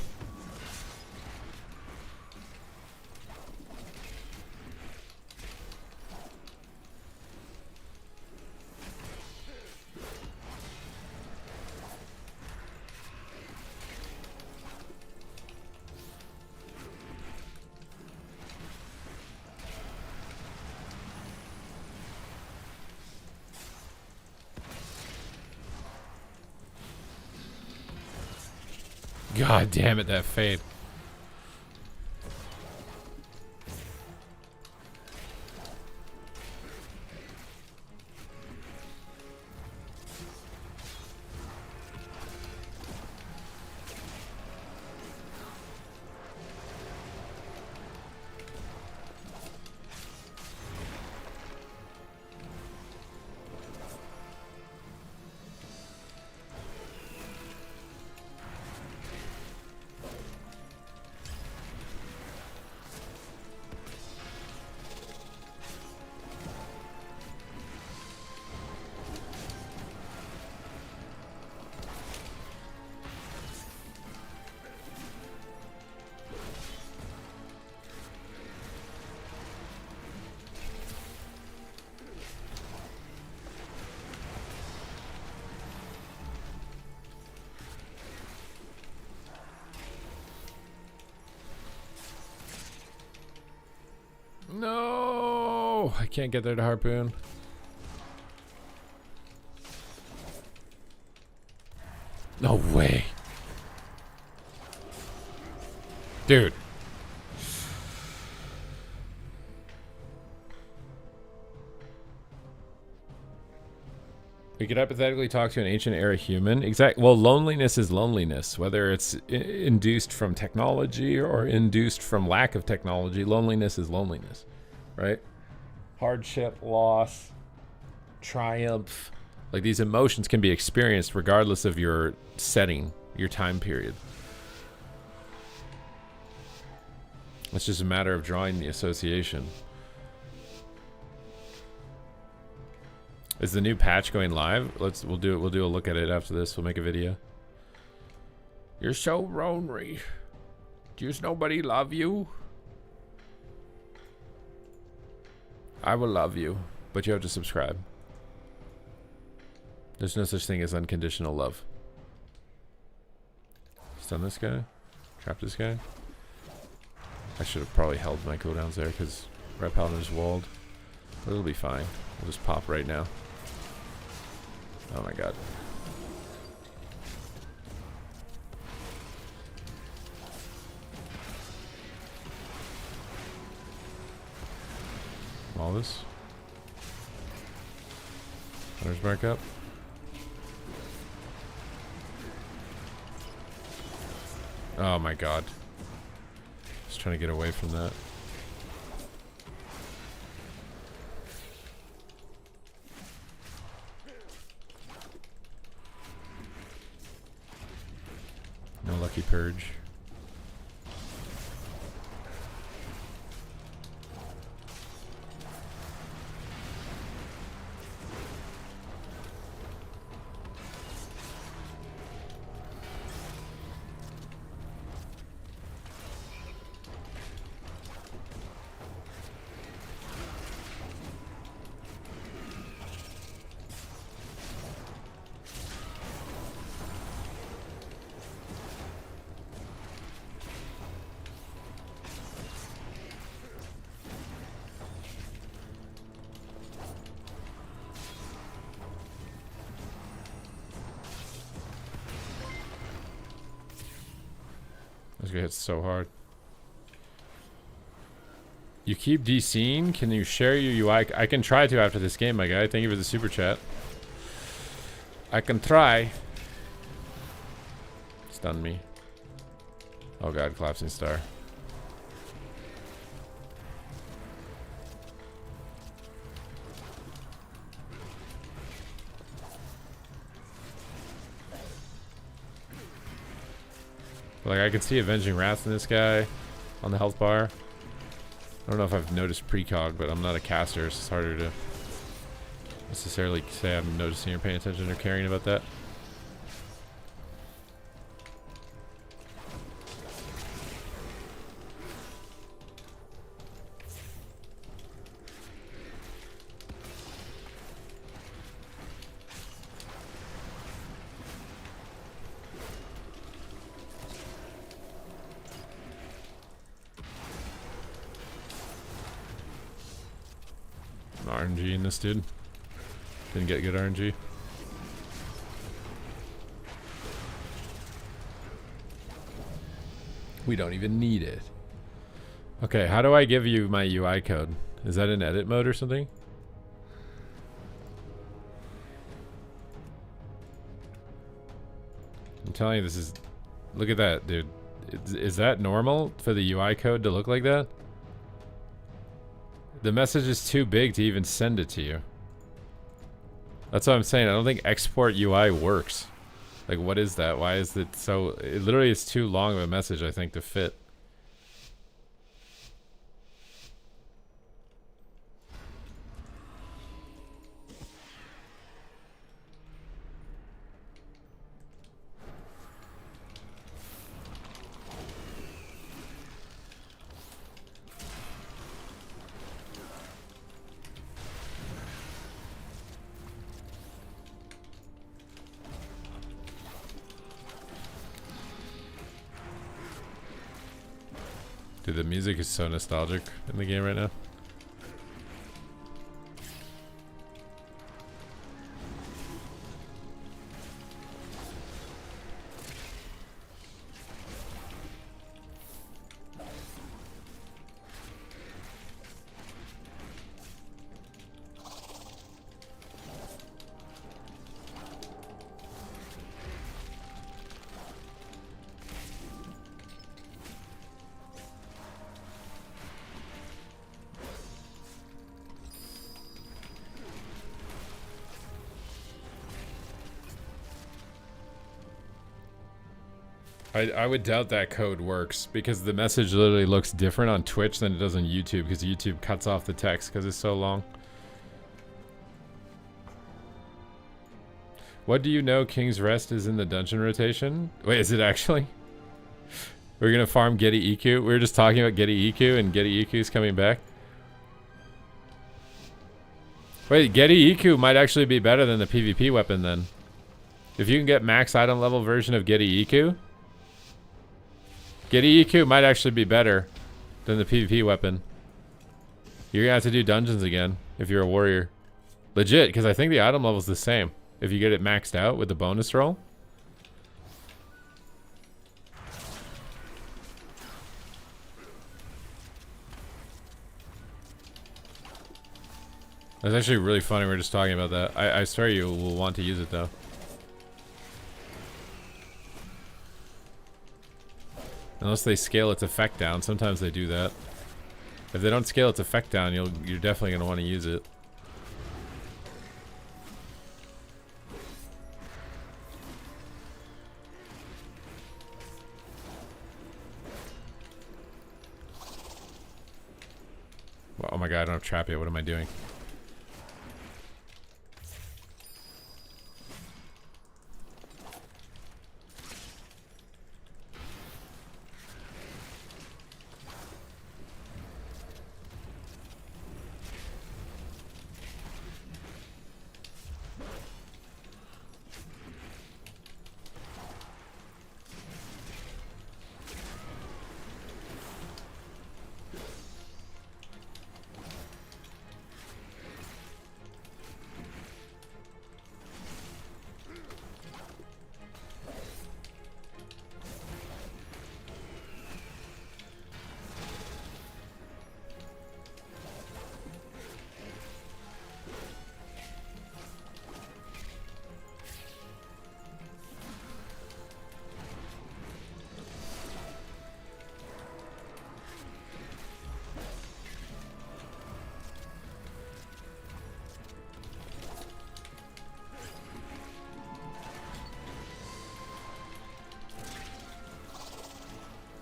God damn it, that fade. No, I can't get there to harpoon. No way. Dude. We could hypothetically talk to an ancient era human. Well, loneliness is loneliness. Whether it's induced from technology or induced from lack of technology, loneliness is loneliness, right? Hardship, loss, triumph. Like, these emotions can be experienced regardless of your setting, your time period. It's just a matter of drawing the association. Is the new patch going live? We'll do a look at it after this. We'll make a video. You're so lonely. Does nobody love you? I will love you, but you have to subscribe. There's no such thing as unconditional love. Stun this guy. Trap this guy. I should have probably held my cooldowns there because Red Paladin is walled. But it'll be fine. We'll just pop right now. Oh my god. All this. Hunter's mark up. Oh my god. Just trying to get away from that. No lucky purge. I was gonna hit so hard. You keep DCing? Can you share your UI? I can try to after this game, my guy. Thank you for the super chat. I can try. Stun me. Oh god, collapsing star. Like, I can see Avenging Wrath in this guy on the health bar. I don't know if I've noticed precog, but I'm not a caster, so it's harder to necessarily say I'm noticing or paying attention or caring about that. RNG in this dude. Didn't get good RNG. We don't even need it. Okay, how do I give you my UI code? Is that in edit mode or something? I'm telling you, this is... Look at that, dude. Is that normal for the UI code to look like that? The message is too big to even send it to you. That's what I'm saying. I don't think export UI works. Like, what is that? Why is it so... It literally is too long of a message, I think, to fit. Dude, the music is so nostalgic in the game right now. I would doubt that code works because the message literally looks different on Twitch than it does on YouTube because YouTube cuts off the text because it's so long. What do you know King's Rest is in the dungeon rotation? Wait, is it actually? We're gonna farm Getty EQ? We were just talking about Getty EQ and Getty EQ is coming back. Wait, Getty EQ might actually be better than the PvP weapon then. If you can get max item level version of Getty EQ, Getty EQ might actually be better than the PvP weapon. You're gonna have to do dungeons again if you're a warrior. Legit, because I think the item level's the same. if you get it maxed out with the bonus roll. That's actually really funny. We're just talking about that. I swear you will want to use it though. Unless they scale its effect down. Sometimes they do that. If they don't scale its effect down, you're definitely gonna want to use it. Well, oh my god, I don't have trap yet. What am I doing?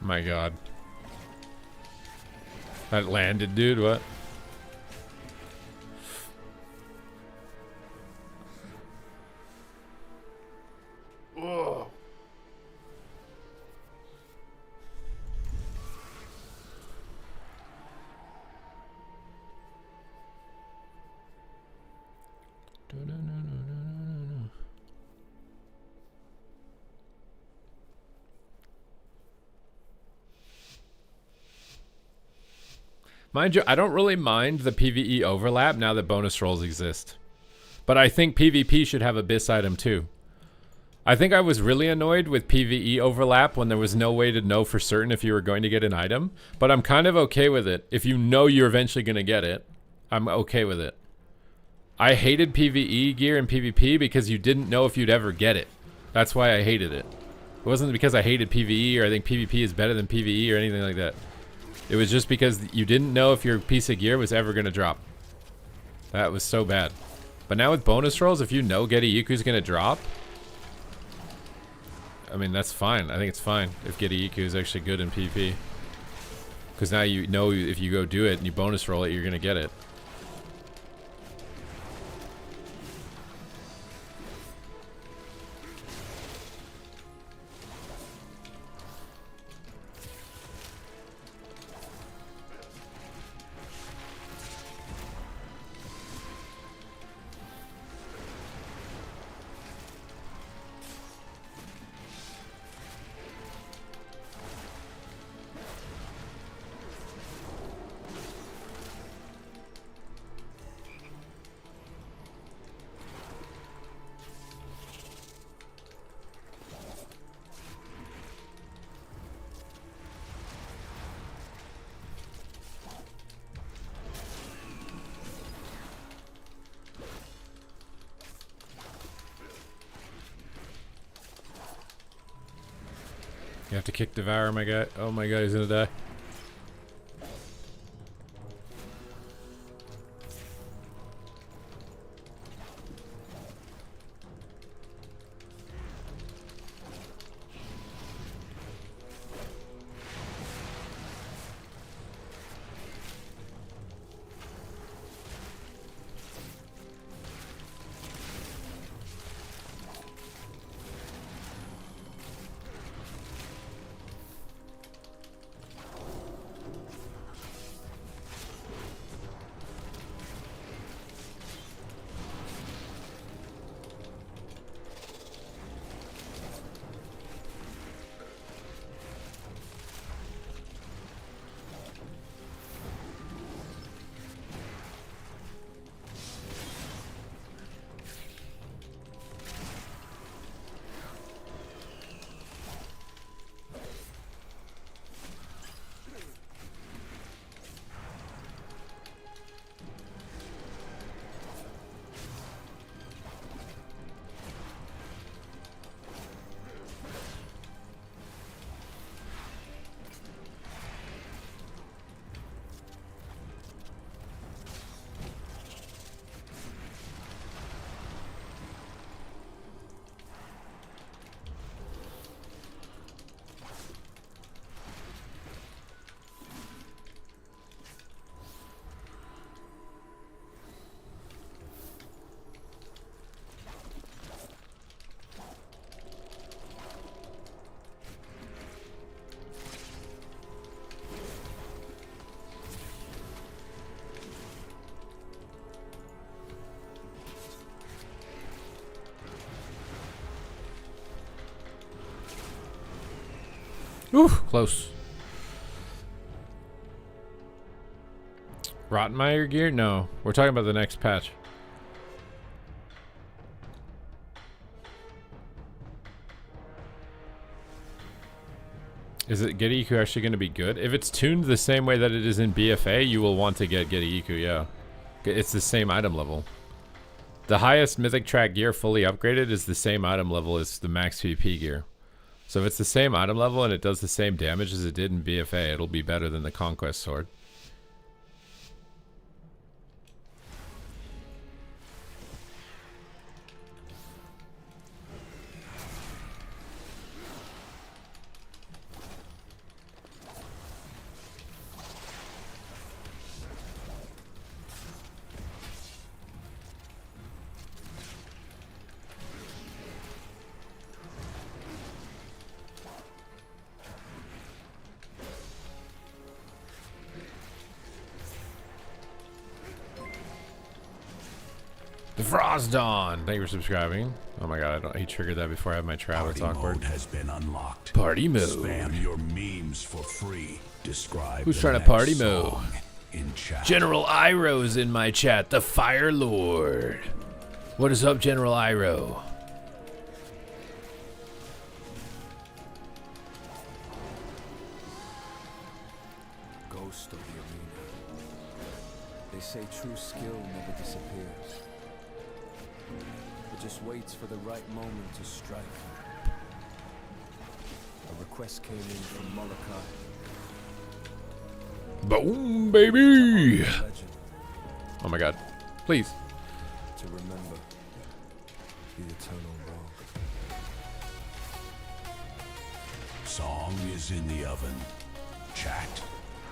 My god. That landed, dude. What? Whoa. Mind you, I don't really mind the PvE overlap now that bonus rolls exist. But I think PvP should have Abyss item too. I think I was really annoyed with PvE overlap when there was no way to know for certain if you were going to get an item. But I'm kind of okay with it. If you know you're eventually going to get it, I'm okay with it. I hated PvE gear in PvP because you didn't know if you'd ever get it. That's why I hated it. It wasn't because I hated PvE or I think PvP is better than PvE or anything like that. It was just because you didn't know if your piece of gear was ever going to drop. That was so bad. But now with bonus rolls, if you know Getty-Iku's going to drop, I mean, that's fine. I think it's fine if Getty-Iku is actually good in PvP. Because now you know if you go do it and you bonus roll it, you're going to get it. You have to kick Devour, my guy. Oh my god, he's gonna die. Ooh, close. Rottenmeier gear? No, we're talking about the next patch. Is it Get Iku actually going to be good? If it's tuned the same way that it is in BFA, you will want to get Iku, yeah. It's the same item level. The highest Mythic Track gear fully upgraded is the same item level as the max PP gear. So if it's the same item level and it does the same damage as it did in BFA, it'll be better than the Conquest Sword. The Frost Dawn. Thank you for subscribing. Oh my god, he triggered that before I had my trap. It's awkward. Mode has been unlocked. Party mode. Spam your memes for free. Describe. Who's the trying to next party mode? song in chat. General Iroh's in my chat. The Fire Lord. What is up, General Iroh? Ghost of the arena. They say true skill never disappears. It just waits for the right moment to strike. A request came in from Molokai. Boom, baby. Legend Oh my god. Please. to remember the eternal wrong. Song is in the oven. Chat.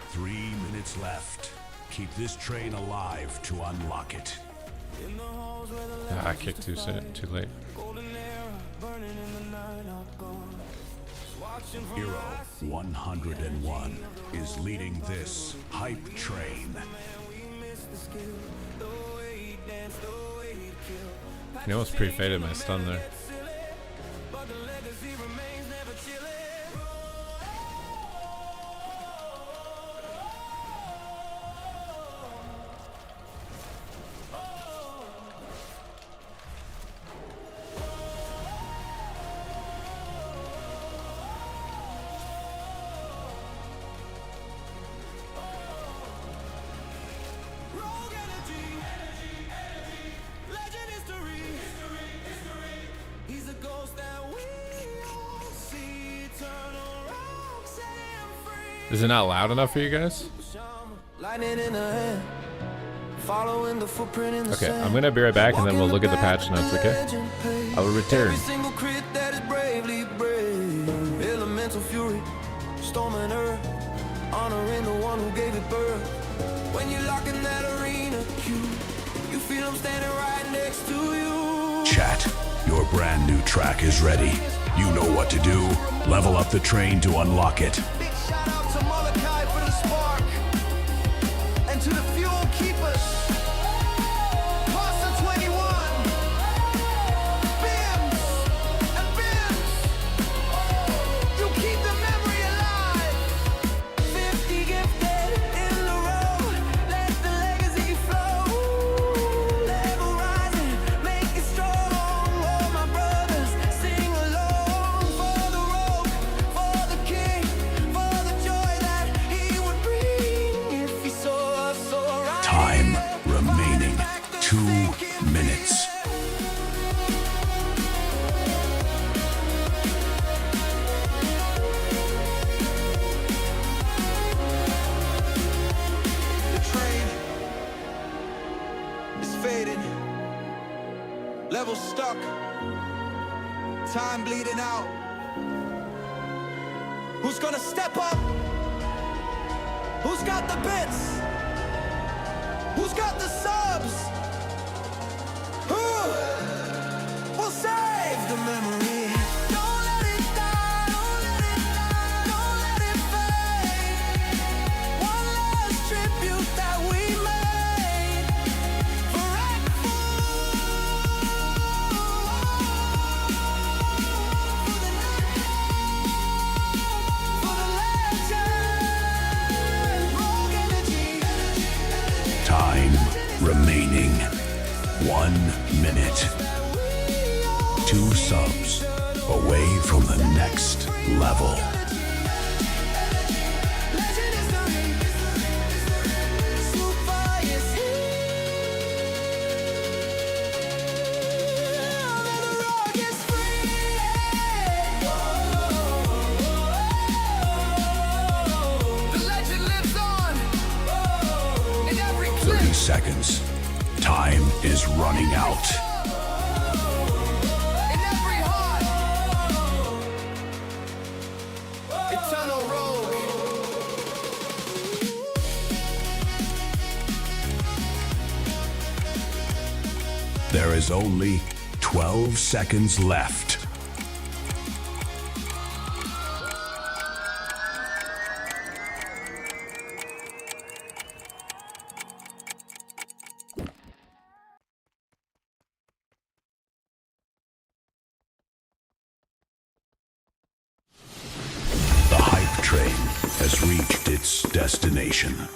3 minutes left. Keep this train alive to unlock it. I kicked too soon, too late. Hero 101 is leading this hype train. He almost pre-faded my stun there. Is it not loud enough for you guys? Okay, I'm gonna be right back and then we'll look at the patch notes, okay? I will return. Elemental fury, storming earth, honoring the one who gave it birth. When you lock in that arena, you feel I'm standing right next to you. Chat. Your brand new track is ready. You know what to do. Level up the train to unlock it. Big shout out to Molokai for the spark, and to the fuel keepers. Costa 21, Bims and Bims. You keep the memory alive. 50 gifted in the road. Let the legacy flow. Level rising, make it strong. All my brothers sing along for the rogue, for the king, for the joy that he would bring if he saw us so right. Time remaining 2 minutes. The train is fading, level stuck, time bleeding out. Who's gonna step up? Who's got the bits? Who's got the subs? Who will save the memory? Don't let it die, don't let it die, don't let it fade. One last tribute that we made for Act 4. For Time remaining. 1 minute. 2 subs away from the next level. Seconds. Time is running out. In every heart, eternal rogue. There is only 12 seconds left. Train has reached its destination.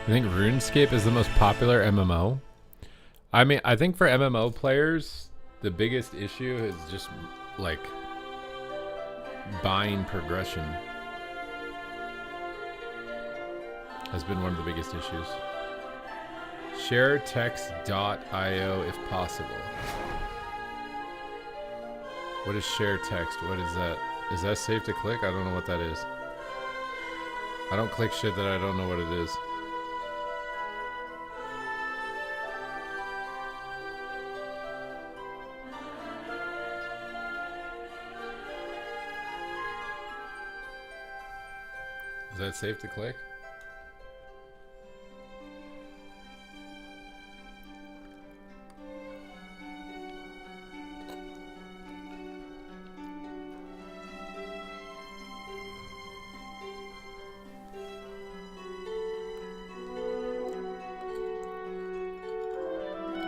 I think RuneScape is the most popular MMO. I mean, I think for MMO players, the biggest issue is just like buying progression has been one of the biggest issues. ShareText.io if possible. What is ShareText? What is that? Is that safe to click? I don't know what that is. I don't click shit that I don't know what it is. Is that safe to click?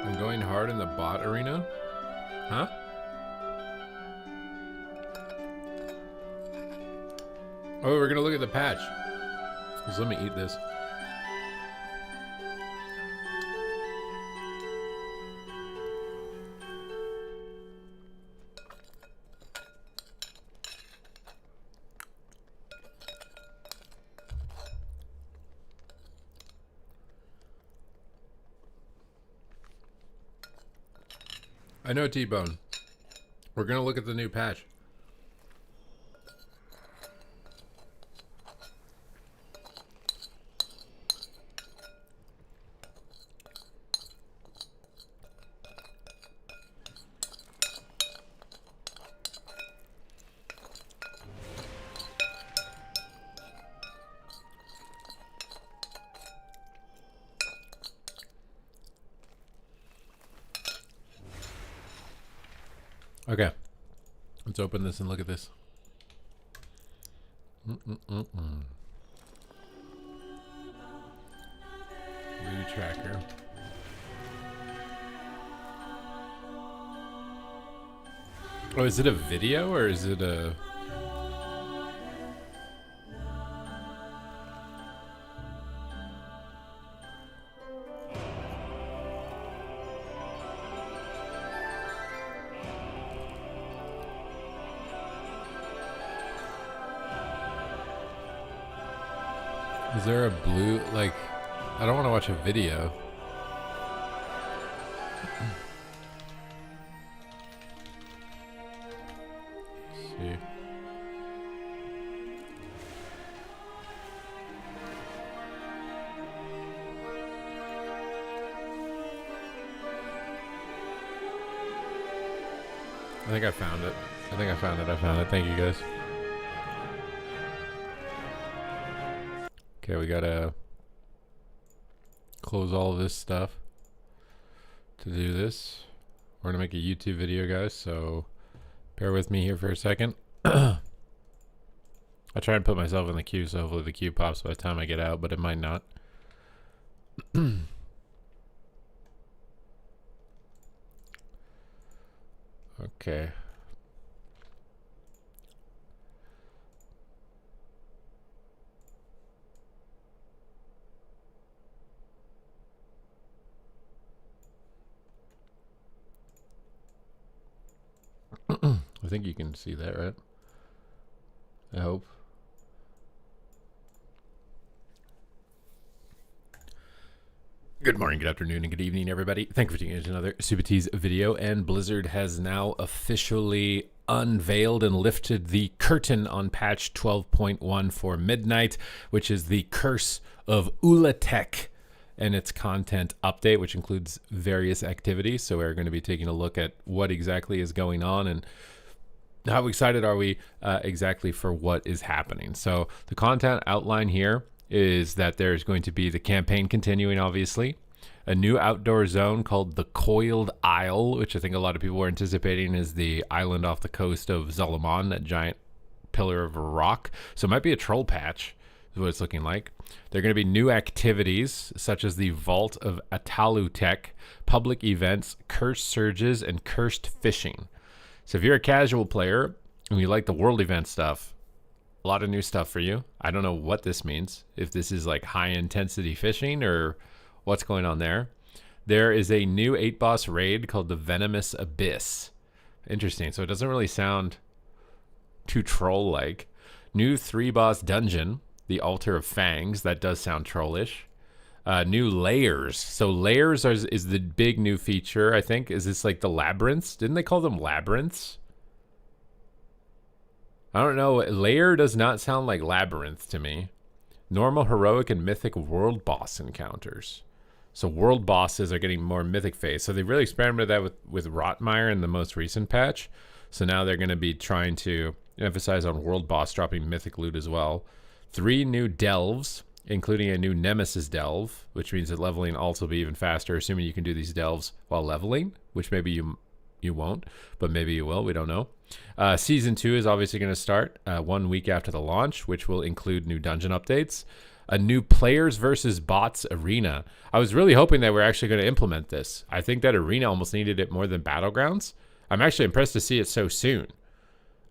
I'm going hard in the bot arena? Huh? Oh, we're gonna look at the patch. Just let me eat this. I know, T-Bone. We're gonna look at the new patch. Okay. Let's open this and look at this. Blue tracker. Oh, is it a video or is it a... Is there a blue, like, I don't want to watch a video. Let's see. I think I found it. I found it. Thank you guys. Okay, we gotta close all of this stuff to do this. We're gonna make a YouTube video, guys, so bear with me here for a second. I try and put myself in the queue, so hopefully the queue pops by the time I get out, but it might not. Okay. I think you can see that, right? I hope. Good morning, good afternoon, and good evening, everybody. Thank you for tuning in to another Super Tease video. And Blizzard has now officially unveiled and lifted the curtain on patch 12.1 for Midnight, which is the Curse of Ulatek and its content update, which includes various activities. So we're going to be taking a look at what exactly is going on and how excited are we exactly for what is happening. So the content outline here is that there's going to be the campaign continuing, obviously, a new outdoor zone called the Coiled Isle, which I think a lot of people were anticipating is the island off the coast of Zalaman, that giant pillar of rock. So it might be a troll patch, is what it's looking like. There are going to be new activities, such as the Vault of Atalutek, public events, cursed surges, and cursed fishing. So if you're a casual player and you like the world event stuff, a lot of new stuff for you. I don't know what this means, if this is like high intensity fishing or what's going on there. There is a new 8-boss raid called the Venomous Abyss. Interesting. So it doesn't really sound too troll-like. New 3-boss dungeon, the Altar of Fangs. That does sound trollish. New layers. So layers is the big new feature, I think. Is this like the labyrinths? Didn't they call them labyrinths? I don't know. Layer does not sound like labyrinth to me. Normal, heroic, and mythic world boss encounters. So world bosses are getting more mythic phase. So they really experimented that with Rotmire in the most recent patch. So now they're going to be trying to emphasize on world boss dropping mythic loot as well. 3 new delves, including a new Nemesis delve, which means that leveling also will be even faster, assuming you can do these delves while leveling, which maybe you won't, but maybe you will. We don't know. Season 2 is obviously going to start 1 week after the launch, which will include new dungeon updates. A new players versus bots arena. I was really hoping that we're actually going to implement this. I think that arena almost needed it more than Battlegrounds. I'm actually impressed to see it so soon.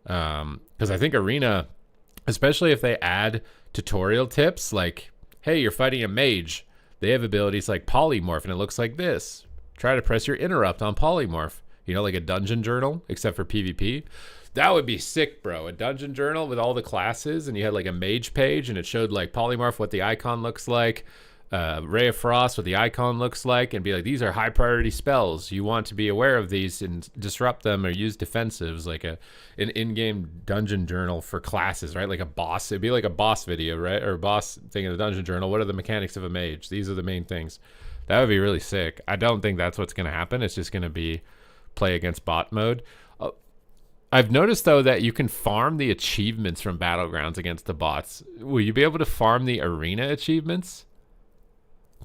Because I think arena, especially if they add tutorial tips like, hey, you're fighting a mage. They have abilities like polymorph and it looks like this. Try to press your interrupt on polymorph. You know, like a dungeon journal, except for PvP. That would be sick, bro. A dungeon journal with all the classes, and you had like a mage page, and it showed like polymorph, what the icon looks like, Ray of Frost, what the icon looks like, and be like, these are high priority spells. You want to be aware of these and disrupt them or use defensives, like an in-game dungeon journal for classes, right? Like a boss. It'd be like a boss video, right? Or a boss thing in the dungeon journal. What are the mechanics of a mage? These are the main things. That would be really sick. I don't think that's what's going to happen. It's just going to be play against bot mode. I've noticed though that you can farm the achievements from Battlegrounds against the bots. Will you be able to farm the arena achievements?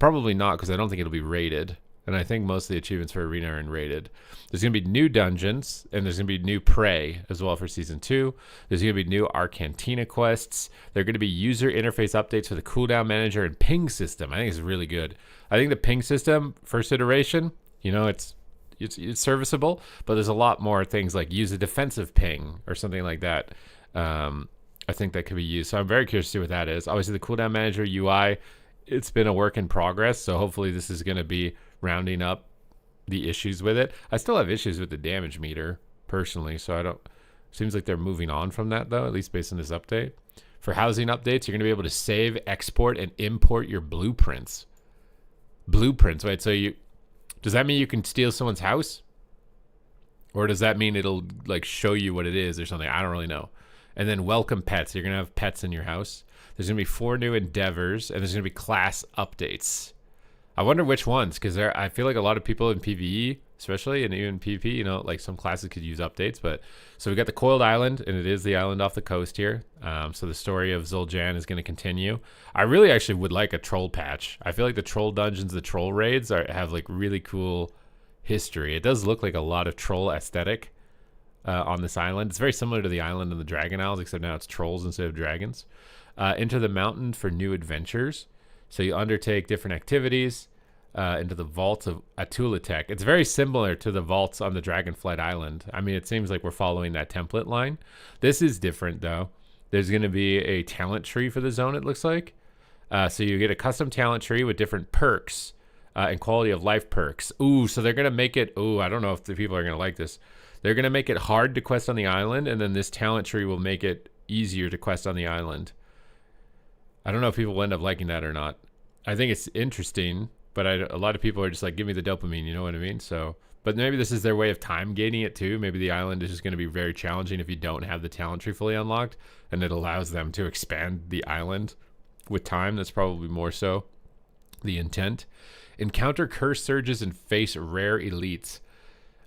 Probably not, because I don't think it'll be rated. and I think most of the achievements for Arena are in rated. There's going to be new dungeons, and there's going to be new prey as well for Season 2. There's going to be new Arcantina quests. There are going to be user interface updates for the cooldown manager and ping system. I think it's really good. I think the ping system, first iteration, it's serviceable, but there's a lot more things like use a defensive ping or something like that. I think that could be used. So I'm very curious to see what that is. Obviously, the cooldown manager UI, it's been a work in progress, so hopefully this is going to be rounding up the issues with it. I still have issues with the damage meter personally, so seems like they're moving on from that though, at least based on this update. For housing updates, you're going to be able to save, export, and import your blueprints. Blueprints, right? So does that mean you can steal someone's house? Or does that mean it'll like show you what it is or something? I don't really know. And then welcome pets. You're going to have pets in your house. There's going to be 4 new endeavors, and there's going to be class updates. I wonder which ones, because I feel like a lot of people in PvE, especially, and even PvP, like some classes could use updates. But so we got the Coiled Island, and it is the island off the coast here. So the story of Zul'Jan is going to continue. I really actually would like a troll patch. I feel like the troll dungeons, the troll raids have like really cool history. It does look like a lot of troll aesthetic on this island. It's very similar to the island in the Dragon Isles, except now it's trolls instead of dragons. Enter the mountain for new adventures. So you undertake different activities into the vaults of Atulitek. It's very similar to the vaults on the Dragonflight Island. I mean, it seems like we're following that template line. This is different, though. There's going to be a talent tree for the zone, it looks like. So you get a custom talent tree with different perks and quality of life perks. Ooh, so they're going to make it... Ooh, I don't know if the people are going to like this. They're going to make it hard to quest on the island, and then this talent tree will make it easier to quest on the island. I don't know if people will end up liking that or not. I think it's interesting, but a lot of people are just like, give me the dopamine, you know what I mean? So, but maybe this is their way of time gating it too. Maybe the island is just going to be very challenging if you don't have the talent tree fully unlocked, and it allows them to expand the island with time. That's probably more so the intent. Encounter curse surges and face rare elites.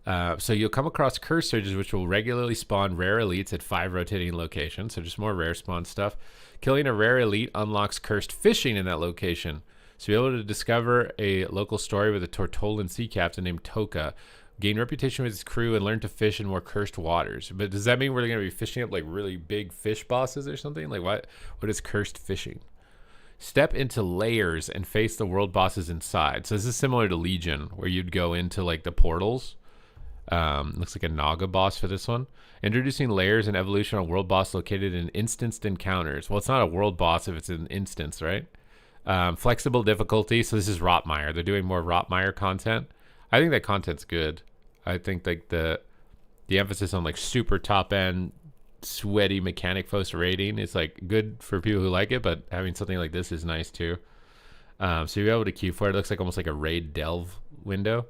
So you'll come across curse surges, which will regularly spawn rare elites at 5 rotating locations. So just more rare spawn stuff. Killing a rare elite unlocks cursed fishing in that location. So you'll be able to discover a local story with a Tortolan sea captain named Toka. Gain reputation with his crew and learn to fish in more cursed waters. But does that mean we're going to be fishing up like really big fish bosses or something? Like what is cursed fishing? Step into layers and face the world bosses inside. So this is similar to Legion, where you'd go into like the portals. Looks like a Naga boss for this one. Introducing layers and evolution on world boss located in instanced encounters. Well, it's not a world boss if it's an instance, right? Flexible difficulty. So this is Rotmire. They're doing more Rotmire content. I think that content's good. I think like the emphasis on like super top end, sweaty mechanic force rating is like good for people who like it, but having something like this is nice too. So you'll be able to queue for it. It looks like almost like a raid delve window.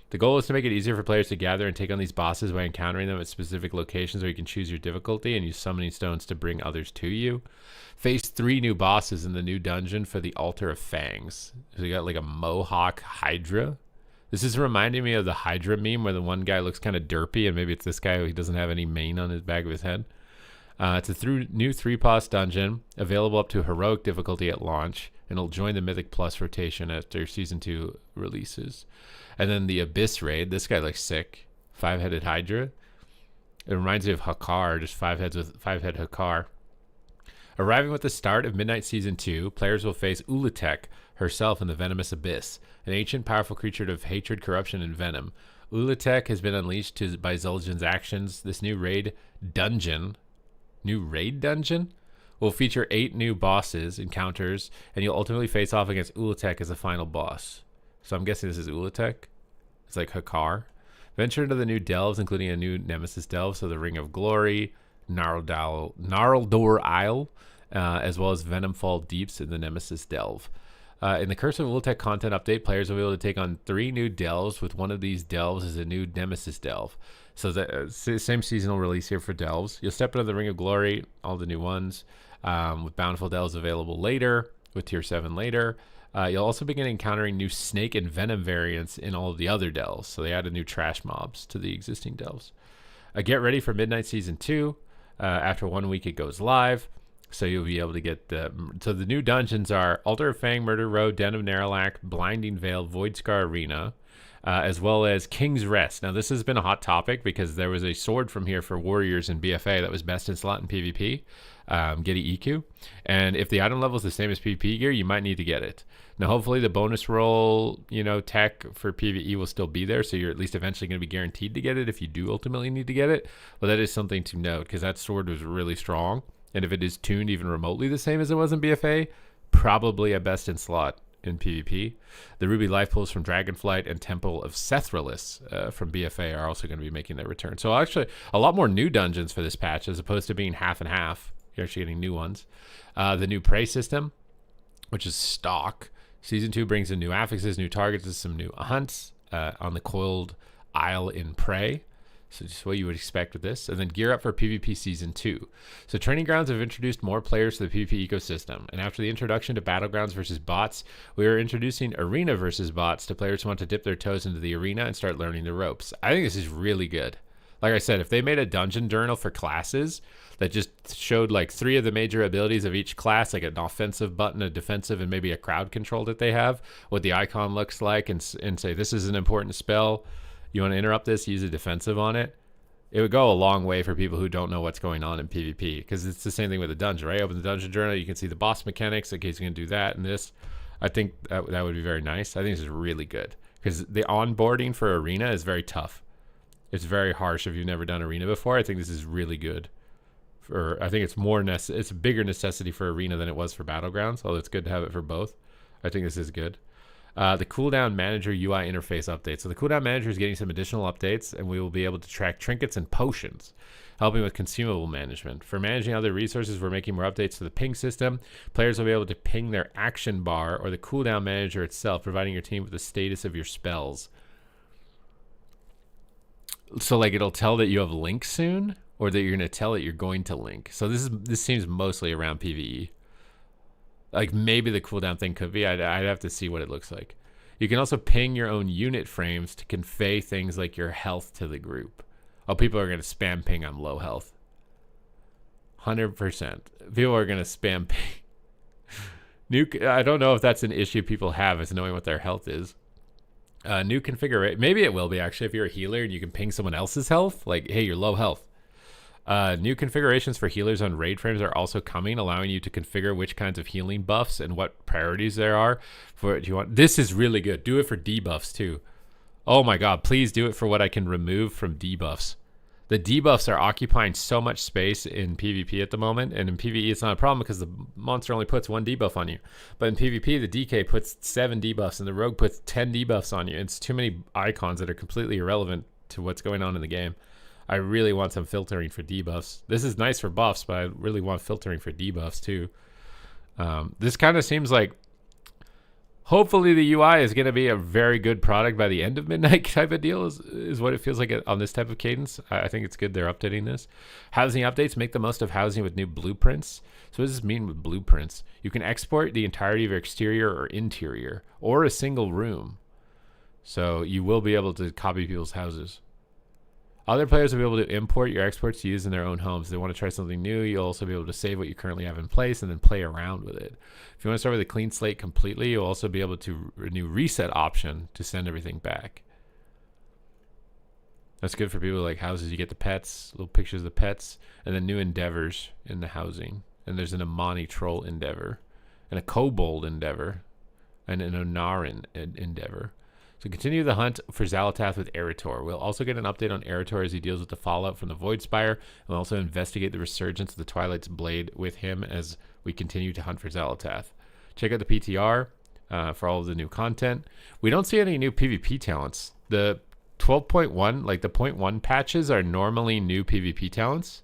The goal is to make it easier for players to gather and take on these bosses by encountering them at specific locations where you can choose your difficulty and use summoning stones to bring others to you. Face 3 new bosses in the new dungeon for the Altar of Fangs. So you got like a Mohawk Hydra. This is reminding me of the Hydra meme where the one guy looks kind of derpy, and maybe it's this guy who doesn't have any mane on his back of his head. It's a new 3-boss dungeon, available up to heroic difficulty at launch, and it'll join the Mythic Plus rotation after Season 2 releases. And then the Abyss raid. This guy looks sick. 5-headed Hydra. It reminds me of Hakar, just 5 heads with 5-head Hakar. Arriving with the start of Midnight Season 2, players will face Ulatek herself in the Venomous Abyss, an ancient powerful creature of hatred, corruption, and venom. Ulatek has been unleashed by Zul'Jan's actions. This new raid dungeon will feature 8 new bosses, encounters, and you'll ultimately face off against Ulatek as the final boss. So I'm guessing this is Ulatek. It's like Hakar. Venture into the new delves, including a new Nemesis delve, so the Ring of Glory, Gnarldor Isle, as well as Venomfall Deeps in the Nemesis delve. In the Curse of Ulatek content update, players will be able to take on 3 new delves, with one of these delves as a new Nemesis delve. So the same seasonal release here for delves. You'll step into the Ring of Glory, all the new ones, with Bountiful delves available later, with Tier 7 later. You'll also begin encountering new Snake and Venom variants in all of the other delves. So they added new trash mobs to the existing delves. Get ready for Midnight Season 2. After 1 week, it goes live. So you'll be able to get so the new dungeons are Altar of Fang, Murder Road, Den of Narlac, Blinding Veil, Voidscar Arena. as well as King's Rest. Now, this has been a hot topic because there was a sword from here for warriors in BFA that was best in slot in PvP, Getty EQ. And if the item level is the same as PvP gear, you might need to get it. Now, hopefully the bonus roll, tech for PvE will still be there, so you're at least eventually going to be guaranteed to get it if you do ultimately need to get it. But that is something to note, because that sword was really strong. And if it is tuned even remotely the same as it was in BFA, probably a best in slot in PvP. The Ruby Life Pools from Dragonflight and Temple of Sethralis from BFA are also going to be making their return. So actually, a lot more new dungeons for this patch as opposed to being half and half. You're actually getting new ones. The new Prey system, which is stock. Season 2 brings in new affixes, new targets, and some new hunts on the Coiled Isle in Prey. So just what you would expect with this. And then gear up for PvP Season 2. So Training Grounds have introduced more players to the PvP ecosystem. And after the introduction to Battlegrounds versus bots, we are introducing Arena versus bots to players who want to dip their toes into the arena and start learning the ropes. I think this is really good. Like I said, if they made a dungeon journal for classes that just showed like 3 of the major abilities of each class, like an offensive button, a defensive, and maybe a crowd control that they have, what the icon looks like, and say this is an important spell, you want to interrupt this, use a defensive on it, it would go a long way for people who don't know what's going on in PvP, because it's the same thing with the dungeon, right? Open the dungeon journal, you can see the boss mechanics in case you're going to do that and this. I think that would be very nice. I think this is really good, because the onboarding for Arena is very tough. It's very harsh if you've never done Arena before. I think this is really good. I think it's a bigger necessity for Arena than it was for Battlegrounds, although it's good to have it for both. I think this is good. The Cooldown Manager UI interface update. So the Cooldown Manager is getting some additional updates, and we will be able to track trinkets and potions, helping with consumable management. For managing other resources, we're making more updates to the ping system. Players will be able to ping their action bar or the Cooldown Manager itself, providing your team with the status of your spells. So like it'll tell that you have link soon, or that you're going to tell it you're going to link. So this seems mostly around PvE. Like maybe the cooldown thing could be. I'd have to see what it looks like. You can also ping your own unit frames to convey things like your health to the group. Oh, people are going to spam ping on low health. 100%. People are going to spam ping. I don't know if that's an issue people have, is knowing what their health is. New configuration. Maybe it will be, actually, if you're a healer and you can ping someone else's health. Like, hey, you're low health. New configurations for healers on raid frames are also coming, allowing you to configure which kinds of healing buffs and what priorities there are for what you want. This is really good. Do it for debuffs too. Oh my god, please do it for what I can remove from debuffs. The debuffs are occupying so much space in PvP at the moment, and in PvE it's not a problem because the monster only puts 1 debuff on you. But in PvP, the DK puts 7 debuffs and the Rogue puts 10 debuffs on you. It's too many icons that are completely irrelevant to what's going on in the game. I really want some filtering for debuffs. This is nice for buffs, but I really want filtering for debuffs too. This kind of seems like hopefully the UI is going to be a very good product by the end of midnight type of deal is what it feels like on this type of cadence. I think it's good they're updating this. Housing updates make the most of housing with new blueprints. So what does this mean with blueprints? You can export the entirety of your exterior or interior or a single room. So you will be able to copy people's houses. Other players will be able to import your exports to use in their own homes. If they want to try something new, you'll also be able to save what you currently have in place and then play around with it. If you want to start with a clean slate completely, you'll also be able to renew reset option to send everything back. That's good for people like houses. You get the pets, little pictures of the pets, and then new endeavors in the housing. And there's an Amani troll endeavor, and a kobold endeavor, and an Onarin endeavor. So continue the hunt for Xal'atath with Eretor. We'll also get an update on Eretor as he deals with the fallout from the Voidspire, and we'll also investigate the resurgence of the Twilight's Blade with him as we continue to hunt for Xal'atath. Check out the PTR for all of the new content. We don't see any new PvP talents. The 12.1, like the 0.1 patches are normally new PvP talents.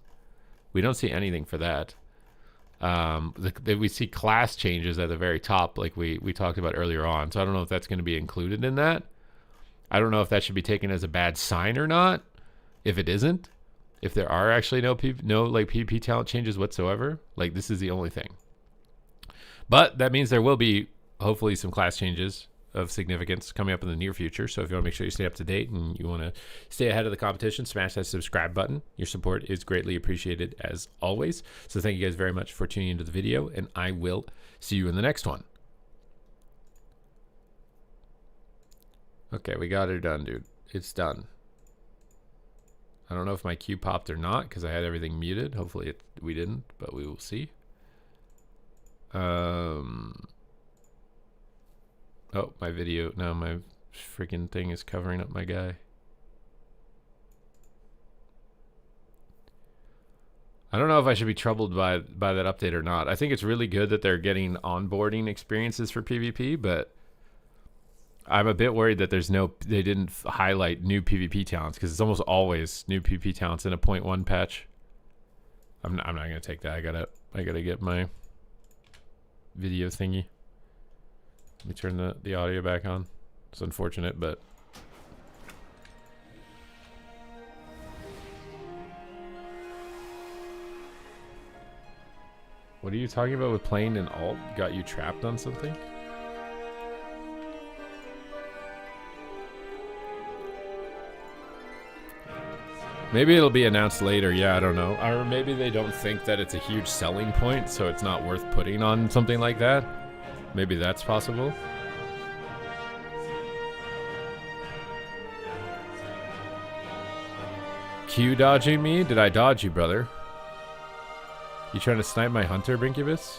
We don't see anything for that. We see class changes at the very top, like we talked about earlier on. So I don't know if that's going to be included in that. I don't know if that should be taken as a bad sign or not. If it isn't, if there are actually no like PvP talent changes whatsoever, like this is the only thing. But that means there will be hopefully some class changes of significance coming up in the near future. So if you want to make sure you stay up to date and you want to stay ahead of the competition, smash that subscribe button. Your support is greatly appreciated as always. So thank you guys very much for tuning into the video, and I will see you in the next one. Okay, we got it done, dude. It's done. I don't know if my queue popped or not because I had everything muted. Hopefully we didn't, but we will see. Oh, my video. No, my freaking thing is covering up my guy. I don't know if I should be troubled by that update or not. I think it's really good that they're getting onboarding experiences for PvP, but I'm a bit worried that they didn't highlight new PvP talents because it's almost always new PvP talents in a 0.1 patch. I'm not gonna take that. I gotta get my video thingy. Let me turn the audio back on. It's unfortunate, but what are you talking about with playing in alt? Got you trapped on something? Maybe it'll be announced later. Yeah, I don't know. Or maybe they don't think that it's a huge selling point, so it's not worth putting on something like that. Maybe that's possible. Q dodging me? Did I dodge you, brother? You trying to snipe my hunter, Brinkubus?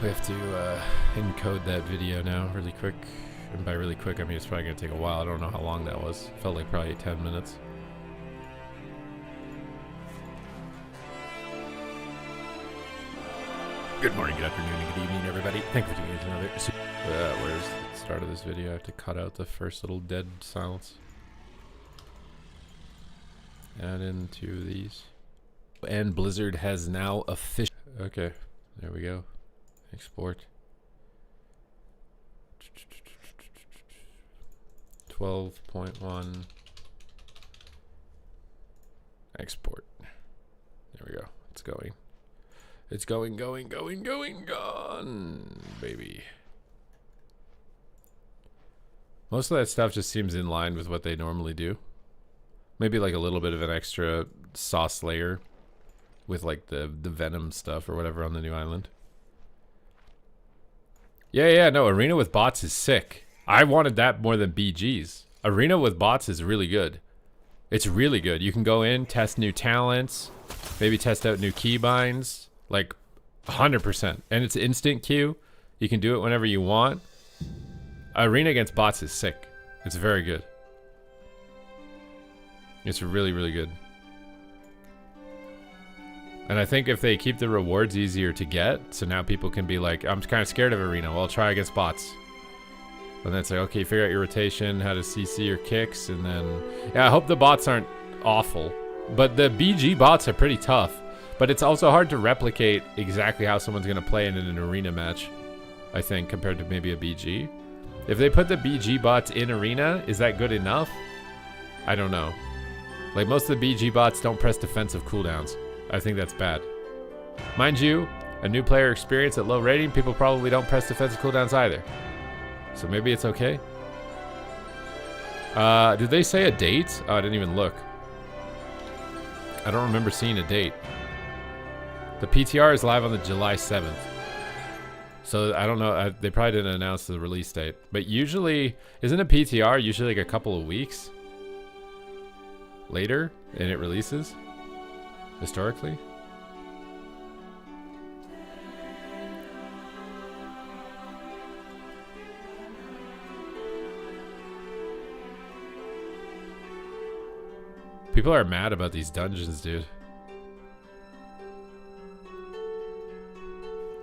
We have to encode that video now really quick. And by really quick, I mean it's probably going to take a while. I don't know how long that was. Felt like probably 10 minutes. Good morning, good afternoon, and good evening, everybody. Thank you for tuning in to another... where's the start of this video? I have to cut out the first little dead silence. Add into these. And Blizzard has now officially... Okay, there we go. Export. 12.1. Export. There we go. It's going. It's going, gone, baby. Most of that stuff just seems in line with what they normally do. Maybe like a little bit of an extra sauce layer with like the Venom stuff or whatever on the new island. Yeah, no, Arena with bots is sick. I wanted that more than BG's. Arena with bots is really good. It's really good. You can go in, test new talents, maybe test out new keybinds. Like 100%. And it's instant queue. You can do it whenever you want. Arena against bots is sick. It's very good. It's really, really good. And I think if they keep the rewards easier to get, so now people can be like, I'm kind of scared of Arena. Well, I'll try against bots. And then it's like, okay, figure out your rotation, how to CC your kicks, and then... Yeah, I hope the bots aren't awful. But the BG bots are pretty tough. But it's also hard to replicate exactly how someone's going to play in an arena match, I think, compared to maybe a BG. If they put the BG bots in arena, is that good enough? I don't know. Like, most of the BG bots don't press defensive cooldowns. I think that's bad. Mind you, a new player experience at low rating, people probably don't press defensive cooldowns either. So maybe it's okay. Did they say a date? Oh, I didn't even look. I don't remember seeing a date. The PTR is live on the July 7th. So I don't know. They probably didn't announce the release date. But usually, isn't a PTR usually like a couple of weeks later and it releases? Historically? People are mad about these dungeons, dude.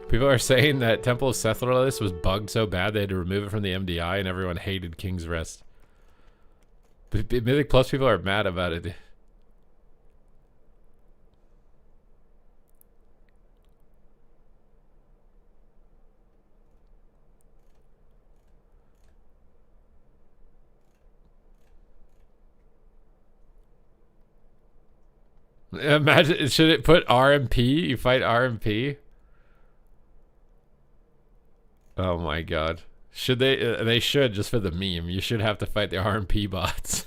People are saying that Temple of Sethlorlith was bugged so bad they had to remove it from the MDI and everyone hated King's Rest. Mythic Plus people are mad about it. Imagine, should it put RMP? You fight RMP? Oh my god. Should they? They should, just for the meme. You should have to fight the RMP bots.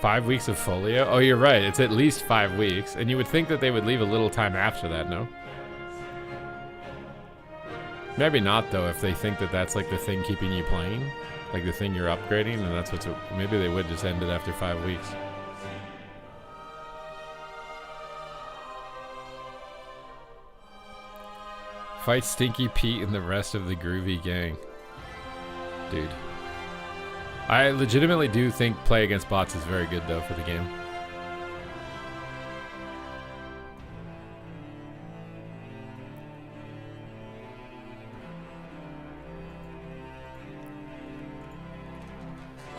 5 weeks of folio? Oh, you're right. It's at least 5 weeks. And you would think that they would leave a little time after that, no? Maybe not, though, if they think that that's like the thing keeping you playing. Like the thing you're upgrading, and that's what's... Maybe they would just end it after 5 weeks. Fight Stinky Pete and the rest of the groovy gang. Dude. I legitimately do think play against bots is very good, though, for the game.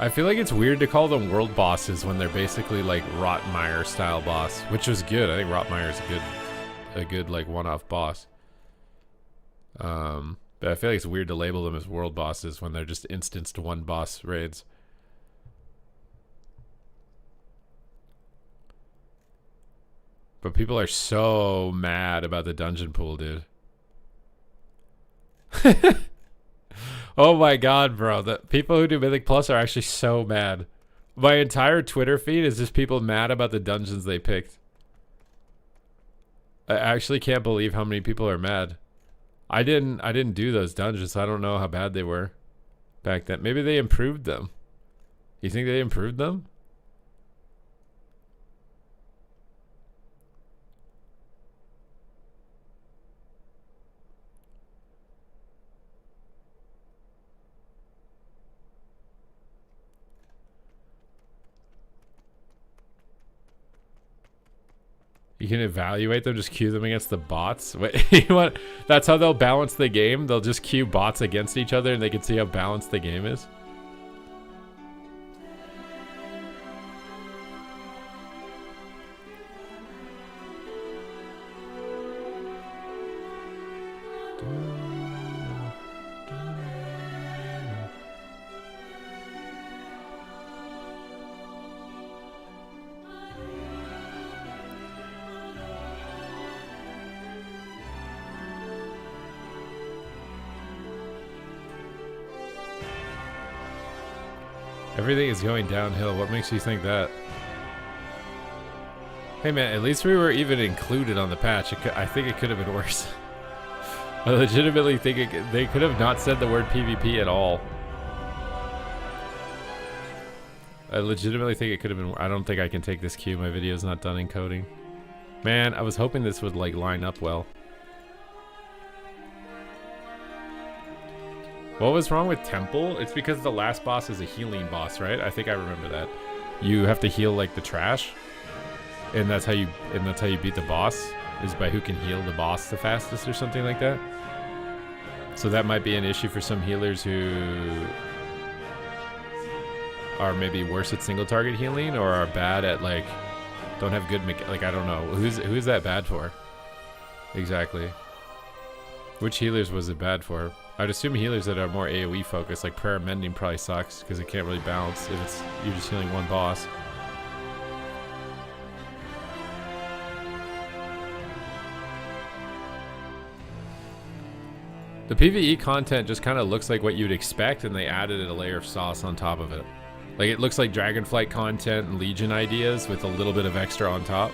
I feel like it's weird to call them world bosses when they're basically like Rotmeyer style boss, which was good. I think Rotmeyer is a good like one-off boss. But I feel like it's weird to label them as world bosses when they're just instanced one boss raids. But people are so mad about the dungeon pool, dude. Oh my god, bro. The people who do Mythic Plus are actually so mad. My entire Twitter feed is just people mad about the dungeons they picked. I actually can't believe how many people are mad. I didn't do those dungeons, so I don't know how bad they were back then. Maybe they improved them. You think they improved them? You can evaluate them, just queue them against the bots. Wait, you want, that's how they'll balance the game? They'll just queue bots against each other and they can see how balanced the game is? Everything is going downhill. What makes you think that? Hey man, at least we were even included on the patch. I think it could have been worse. I legitimately think they could have not said the word PvP at all. I legitimately think it could have been... I don't think I can take this cue. My video's not done encoding. Man, I was hoping this would like line up well. What was wrong with Temple? It's because the last boss is a healing boss, right? I think I remember that. You have to heal like the trash, and that's how you beat the boss, is by who can heal the boss the fastest or something like that. So that might be an issue for some healers who are maybe worse at single target healing or are bad at like don't have good like I don't know. Who's that bad for? Exactly. Which healers was it bad for? I'd assume healers that are more AoE focused, like prayer mending probably sucks because it can't really balance if it's you're just healing one boss. The PvE content just kind of looks like what you'd expect, and they added a layer of sauce on top of it. Like it looks like Dragonflight content and Legion ideas with a little bit of extra on top.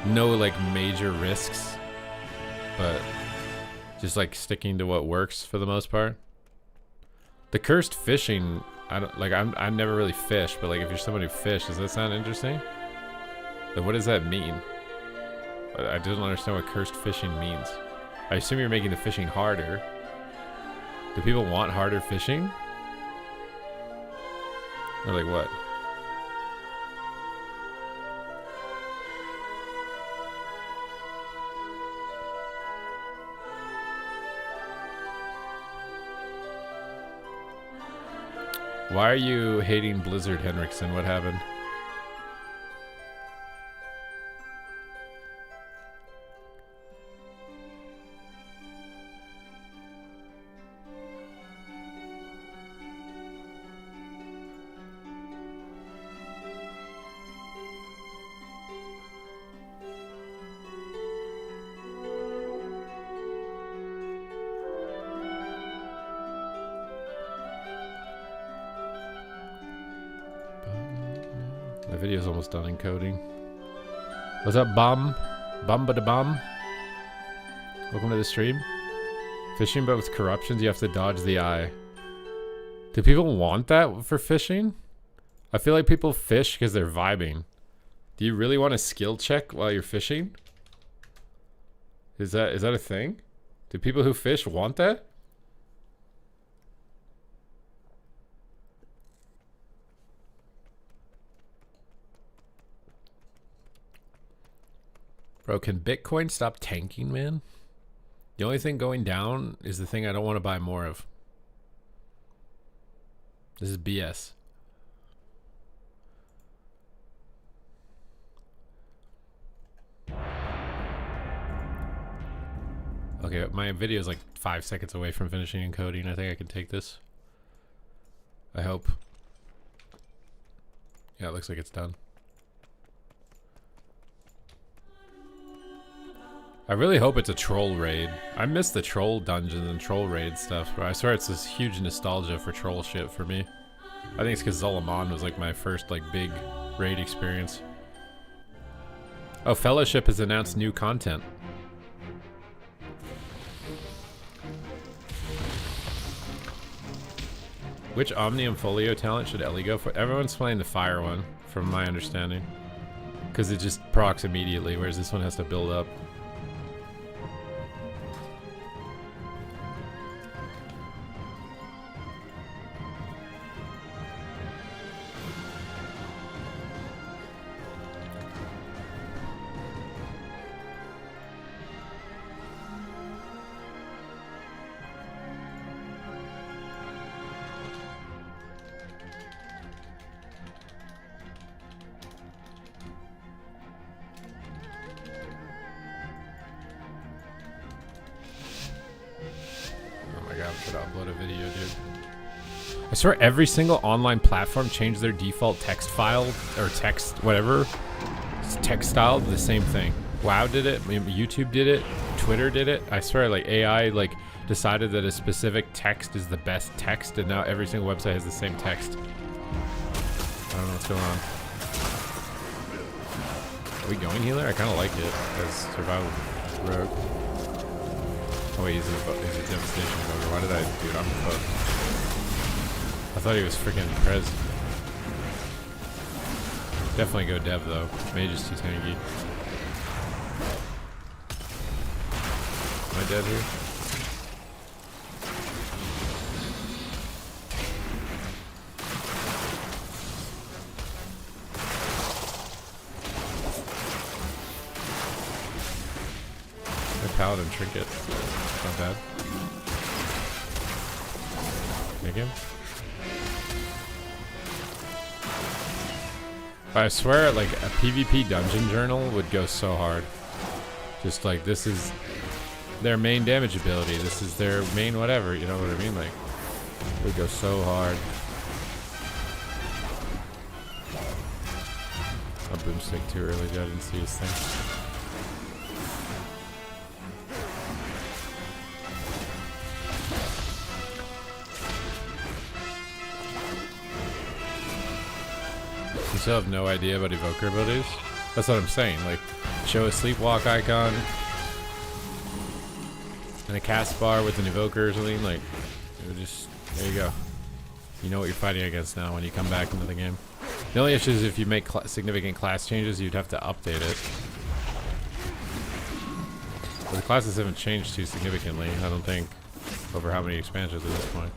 No like major risks, but just like sticking to what works for the most part. The cursed fishing, I never really fish, but like if you're someone who fish, does that sound interesting? Like, what does that mean? I don't understand what cursed fishing means. I assume you're making the fishing harder. Do people want harder fishing? Or like what? Why are you hating Blizzard, Henriksen? What happened? My video's almost done encoding. What's up, Bum? Bum-ba-da-bum? Welcome to the stream. Fishing, but with corruptions, you have to dodge the eye. Do people want that for fishing? I feel like people fish because they're vibing. Do you really want a skill check while you're fishing? Is that a thing? Do people who fish want that? Bro, can Bitcoin stop tanking, man? The only thing going down is the thing I don't want to buy more of. This is BS. Okay, my video is like 5 seconds away from finishing encoding. I think I can take this. I hope. Yeah, it looks like it's done. I really hope it's a troll raid. I miss the troll dungeons and troll raid stuff, but I swear it's this huge nostalgia for troll shit for me. I think it's because Zolaman was like my first like big raid experience. Oh, Fellowship has announced new content. Which Omnium Folio talent should Ellie go for? Everyone's playing the fire one, from my understanding. Because it just procs immediately, whereas this one has to build up. I swear every single online platform changed their default text file or text whatever text style to the same thing. WoW did it, YouTube did it, Twitter did it. I swear like AI like decided that a specific text is the best text and now every single website has the same text. I don't know what's going on. Are we going healer? I kind of like it as survival rogue. Oh wait, he's a devastation rogue. Why did I do it? I'm fucked. I thought he was freaking Prez. Definitely go dev though. Mage is too tanky. Am I dead here? My paladin trinket. Not bad. Make him. I swear, like, a PvP dungeon journal would go so hard. Just like, this is their main damage ability. This is their main whatever, you know what I mean? Like, it would go so hard. A boomstick too early, I didn't see his thing. You still have no idea about evoker abilities? That's what I'm saying. Like, show a sleepwalk icon and a cast bar with an evoker or something. Like, it would just, there you go. You know what you're fighting against now when you come back into the game. The only issue is if you make significant class changes, you'd have to update it. But the classes haven't changed too significantly, I don't think, over how many expansions at this point.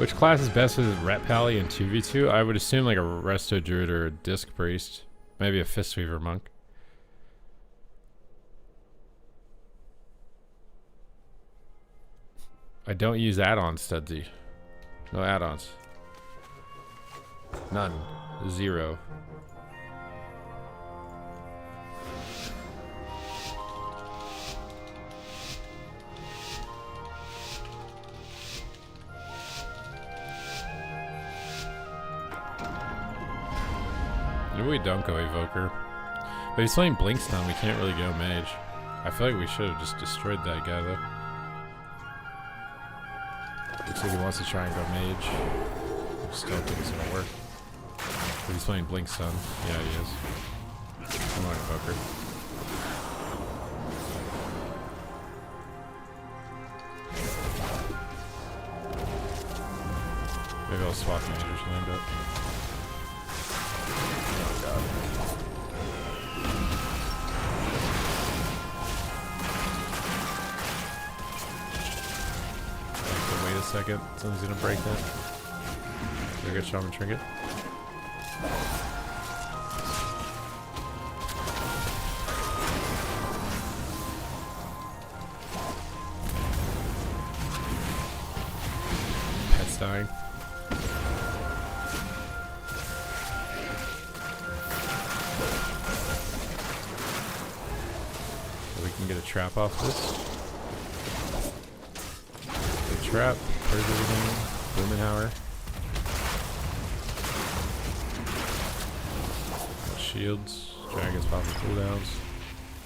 Which class is best with Ret Pally and 2v2? I would assume like a Resto Druid or a Disc Priest. Maybe a Fistweaver Monk. I don't use add-ons, Studsy. No add-ons. None. 0. Maybe we don't go Evoker. But he's playing Blinkstone, we can't really go Mage. I feel like we should have just destroyed that guy though. Looks like he wants to try and go Mage. I just don't think it's gonna work. But he's playing Blinkstone. Yeah, he is. I'm on Evoker. Maybe I'll swap Mage's land up. Wait a second, someone's gonna break that. There goes Shaman Trinket. Pet's dying. We can get a trap off this. Trap, purge everything, Blumenhauer. Shields, dragons popping cooldowns.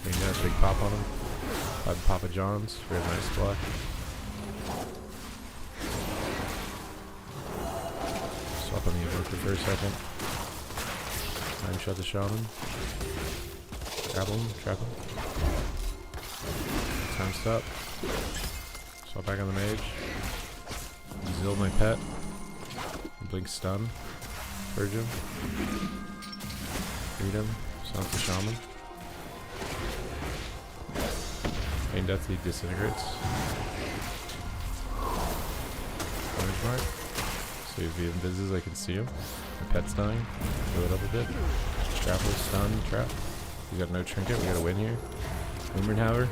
We can get a big pop on them. Papa John's, we have a nice block. Swap on the Evoker for a second. Time shot the Shaman. Trap him. Time stop. Swap back on the Mage. Zill my pet. Blink stun. Purge him. Beat him. Stomp the Shaman. Pain Death, he disintegrates. Damage mark. So if he invises, I can see him. My pet's dying. Fill it up a bit. Trapper, stun, trap. We got no trinket, we gotta win here. Blumenhauer.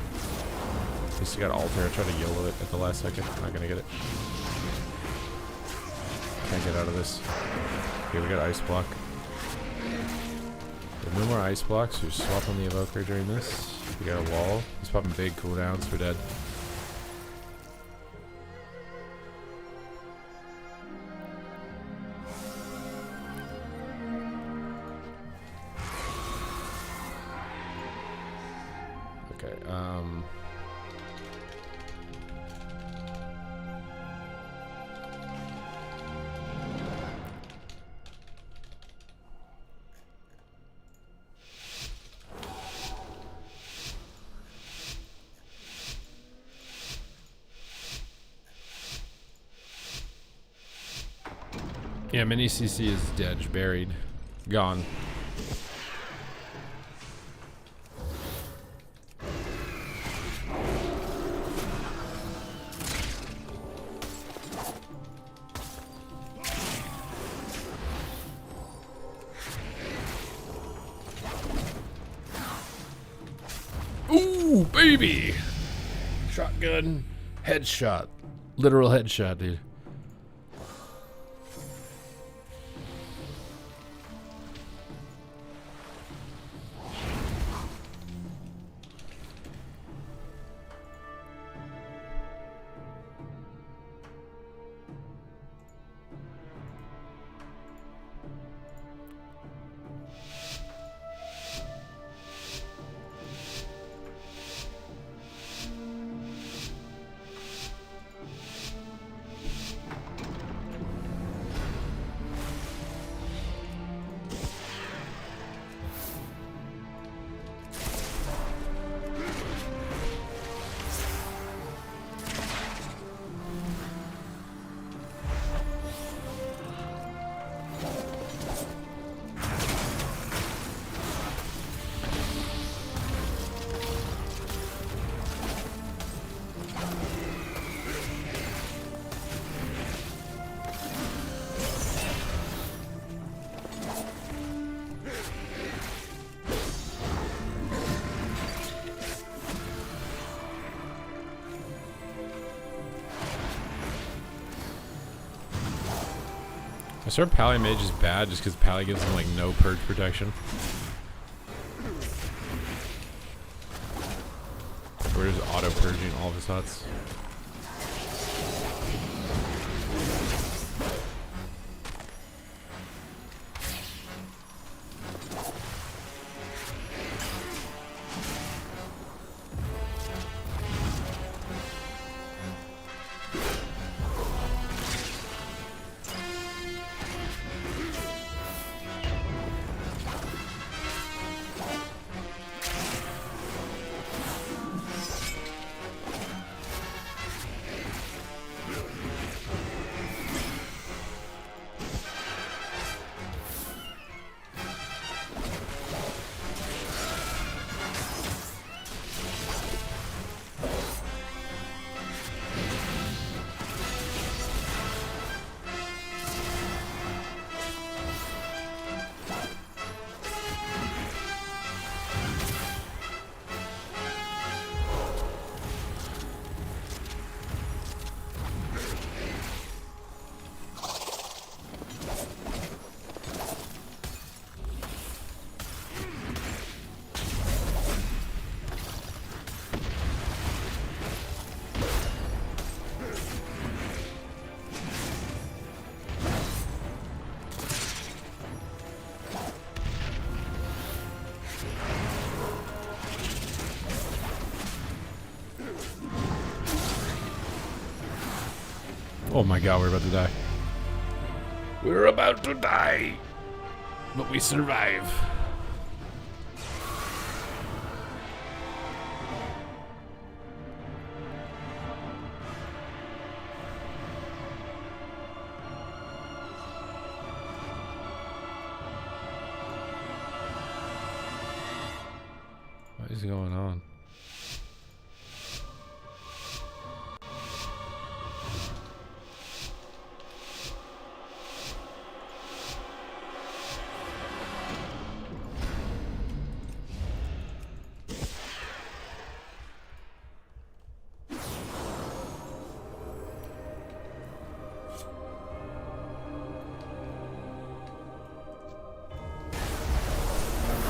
At least he got alter. I tried to YOLO it at the last second. Not gonna get it. Can't get out of this. Okay, we got ice block. With no more ice blocks, we swap on the Evoker during this. We got a wall. He's popping big cooldowns. We're dead. Okay, yeah, mini CC is dead, buried, gone. Ooh, baby! Shotgun, headshot, literal headshot, dude. I swear Pally Mage is bad just because Pally gives him like no purge protection. We're just auto purging all of his huts. Oh my god, we're about to die. We're about to die, but we survive. What is going on?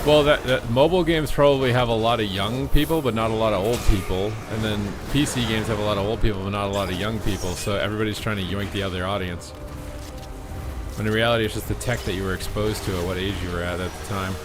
Well, that mobile games probably have a lot of young people, but not a lot of old people. And then PC games have a lot of old people, but not a lot of young people. So everybody's trying to yoink the other audience. When in reality, it's just the tech that you were exposed to at what age you were at the time.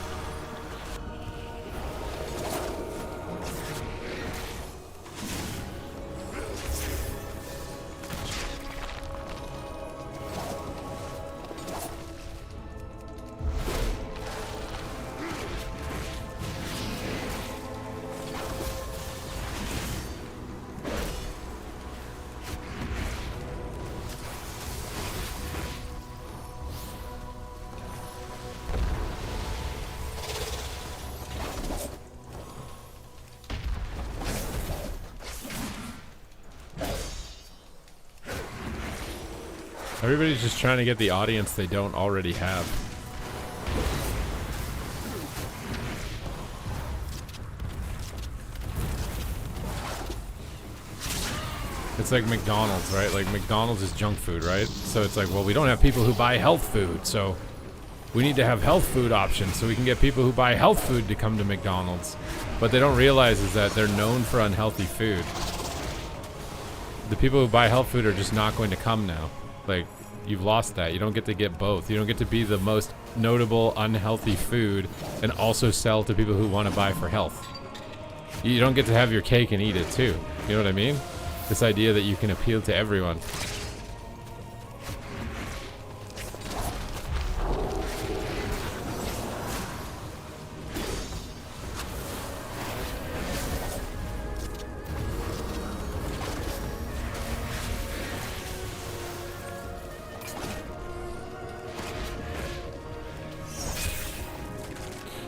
Everybody's just trying to get the audience they don't already have. It's like McDonald's, right? Like McDonald's is junk food, right? So it's like, well, we don't have people who buy health food, so we need to have health food options so we can get people who buy health food to come to McDonald's. What they don't realize is that they're known for unhealthy food. The people who buy health food are just not going to come now. Like, you've lost that. You don't get to get both. You don't get to be the most notable unhealthy food and also sell to people who want to buy for health. You don't get to have your cake and eat it too. You know what I mean? This idea that you can appeal to everyone.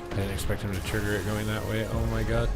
I didn't expect him to trigger it going that way. Oh my god.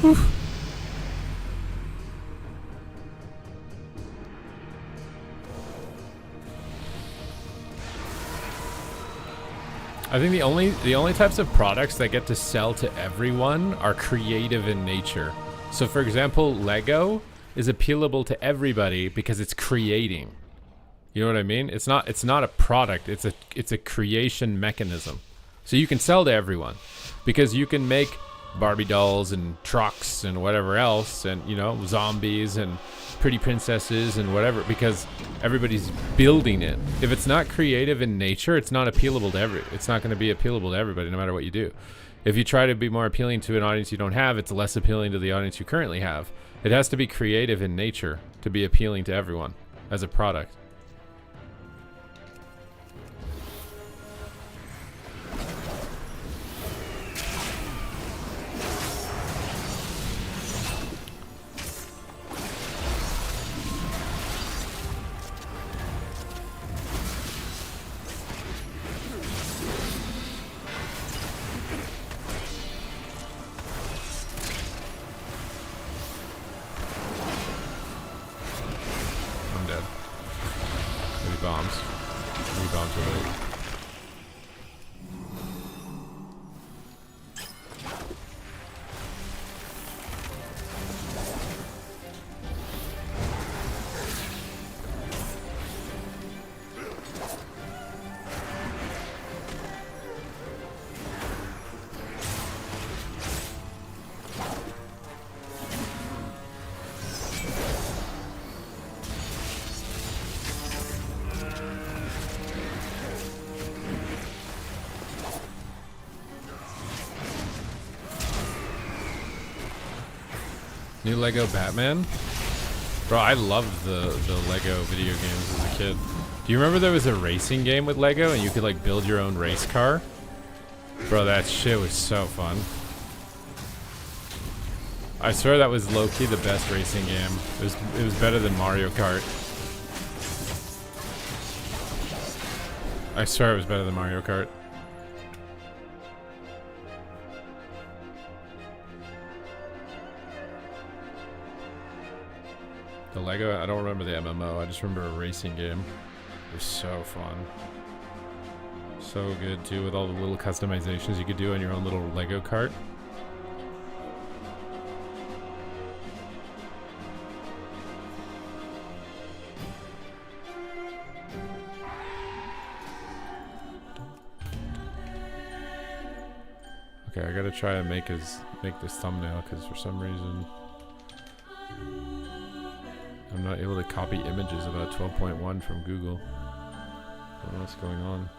I think the only types of products that get to sell to everyone are creative in nature. So for example, Lego is appealable to everybody because it's creating. You know what I mean? It's not a product, it's a creation mechanism. So you can sell to everyone because you can make Barbie dolls and trucks and whatever else, and you know, zombies and pretty princesses and whatever, because everybody's building it. If it's not creative in nature, it's not appealable to it's not going to be appealable to everybody no matter what you do. If you try to be more appealing to an audience you don't have, it's less appealing to the audience you currently have. It has to be creative in nature to be appealing to everyone as a product. New Lego Batman? Bro, I loved the Lego video games as a kid. Do you remember there was a racing game with Lego and you could like build your own race car? Bro, that shit was so fun. I swear that was low-key the best racing game. It was better than Mario Kart. I swear it was better than Mario Kart. The Lego, I don't remember the MMO, I just remember a racing game. It was so fun. So good too, with all the little customizations you could do on your own little Lego cart. Okay, I gotta try and make this thumbnail because for some reason I'm not able to copy images about 12.1 from Google. I don't know what's going on.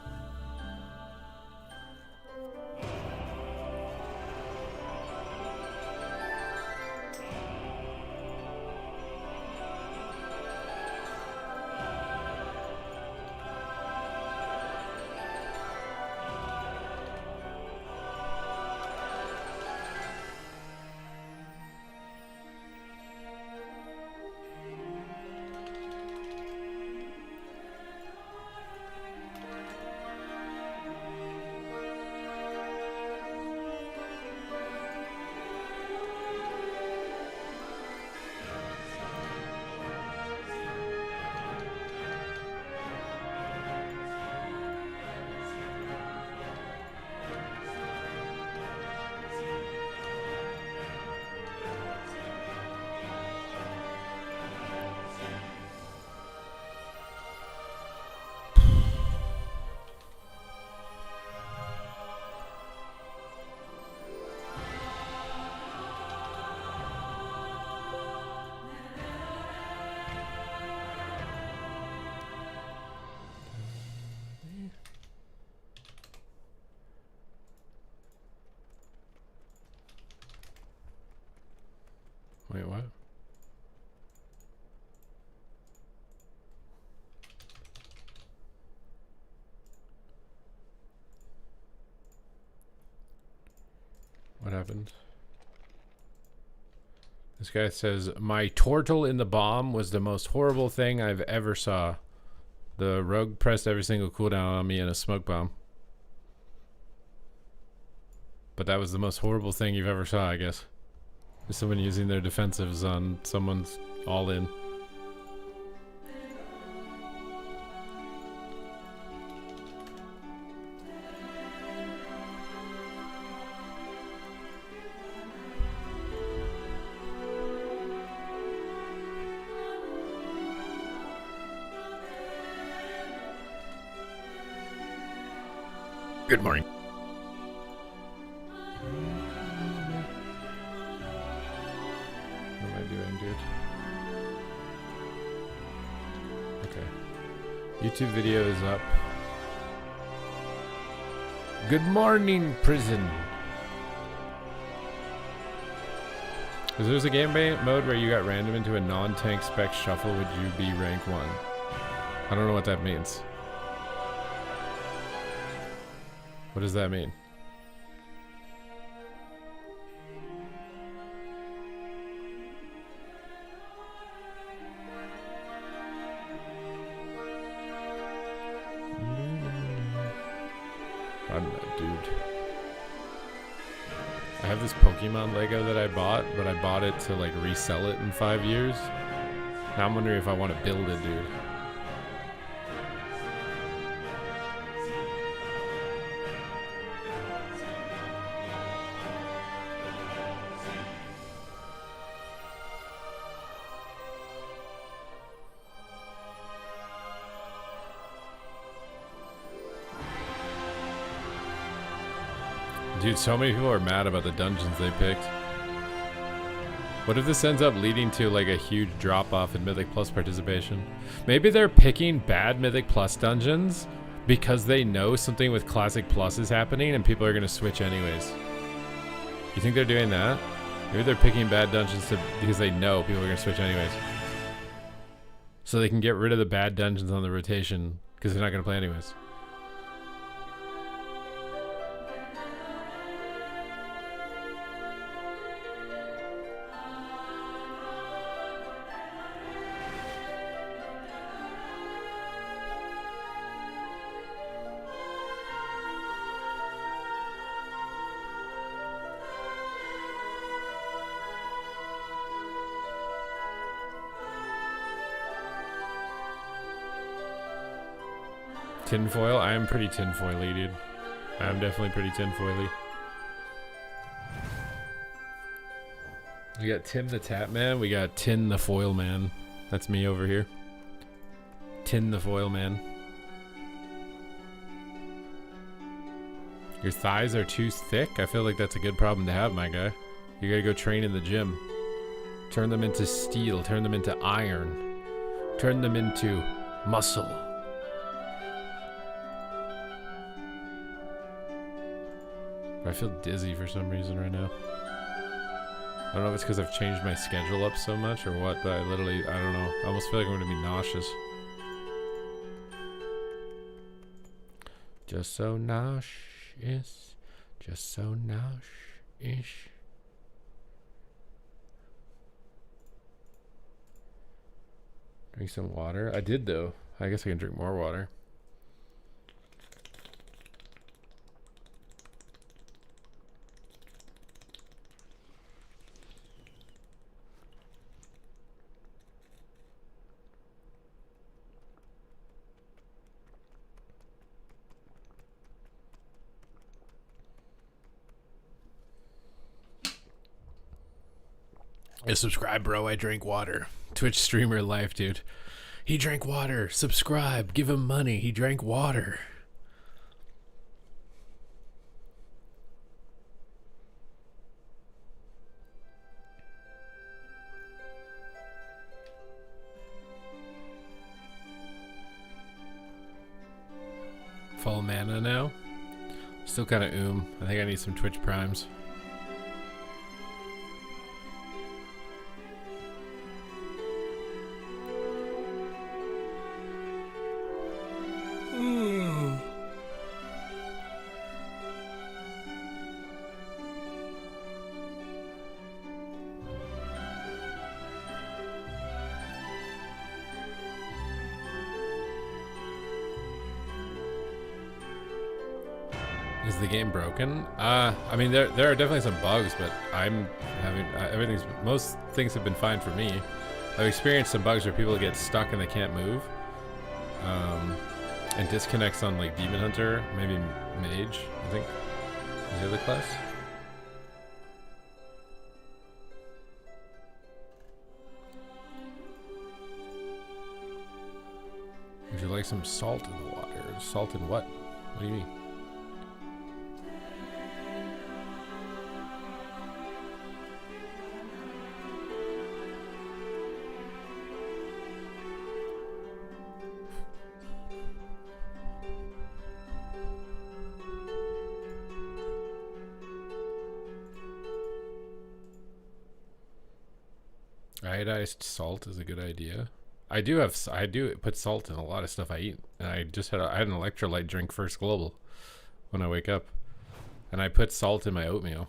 Wait, what? What happened? This guy says, my turtle in the bomb was the most horrible thing I've ever saw. The rogue pressed every single cooldown on me in a smoke bomb. But that was the most horrible thing you've ever saw, I guess. There's someone using their defensives on someone's all in. Good morning. What am I doing, dude? Okay. YouTube video is up. Good morning, prison. If there's a game mode where you got random into a non-tank spec shuffle, would you be rank 1? I don't know what that means. What does that mean? I don't know, dude. I have this Pokemon Lego that I bought, but I bought it to like resell it in 5 years. Now I'm wondering if I want to build it, dude. Dude, so many people are mad about the dungeons they picked. What if this ends up leading to like a huge drop-off in Mythic Plus participation? Maybe they're picking bad Mythic Plus dungeons because they know something with Classic Plus is happening and people are going to switch anyways. You think they're doing that? Maybe they're picking bad dungeons because they know people are going to switch anyways. So they can get rid of the bad dungeons on the rotation because they're not going to play anyways. Tinfoil? I am pretty tinfoily, dude. I am definitely pretty tinfoily. We got Tim the Tap Man. We got Tin the Foil Man. That's me over here. Tin the Foil Man. Your thighs are too thick? I feel like that's a good problem to have, my guy. You gotta go train in the gym. Turn them into steel. Turn them into iron. Turn them into muscle. I feel dizzy for some reason right now. I don't know if it's because I've changed my schedule up so much or what, but I don't know. I almost feel like I'm going to be nauseous. Just so nauseous. Just so nauseous. Drink some water. I did though. I guess I can drink more water. Yeah, subscribe, bro. I drank water. Twitch streamer life, dude. He drank water. Subscribe. Give him money. He drank water. Full mana now. Still kind of I think I need some Twitch primes. Is the game broken? I mean, there are definitely some bugs, but I'm having most things have been fine for me. I've experienced some bugs where people get stuck and they can't move, and disconnects on like Demon Hunter, maybe Mage. I think is the other class. Would you like some salt in the water? Salt in what? What do you mean? Iodized salt is a good idea. I do put salt in a lot of stuff I eat, and I had an electrolyte drink First Global when I wake up, and I put salt in my oatmeal.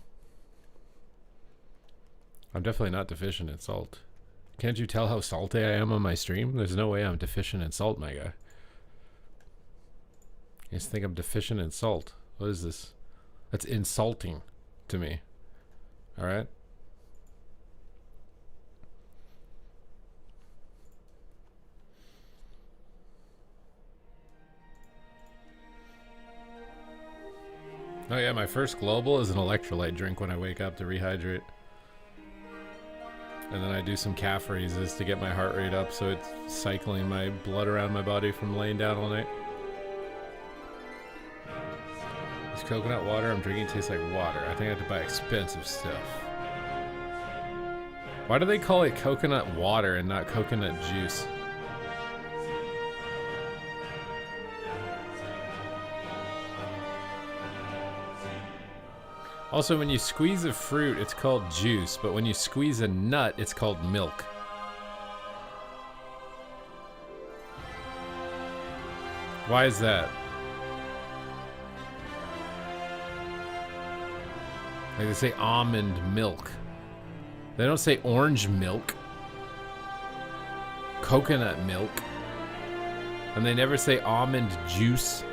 I'm definitely not deficient in salt. Can't you tell how salty I am on my stream? There's no way I'm deficient in salt, my guy. You just think I'm deficient in salt. What is this? That's insulting to me. All right. Oh yeah, my First Global is an electrolyte drink when I wake up to rehydrate. And then I do some calf raises to get my heart rate up so it's cycling my blood around my body from laying down all night. This coconut water I'm drinking tastes like water. I think I have to buy expensive stuff. Why do they call it coconut water and not coconut juice? Also, when you squeeze a fruit, it's called juice, but when you squeeze a nut, it's called milk. Why is that? Like they say almond milk. They don't say orange milk, coconut milk, and they never say almond juice.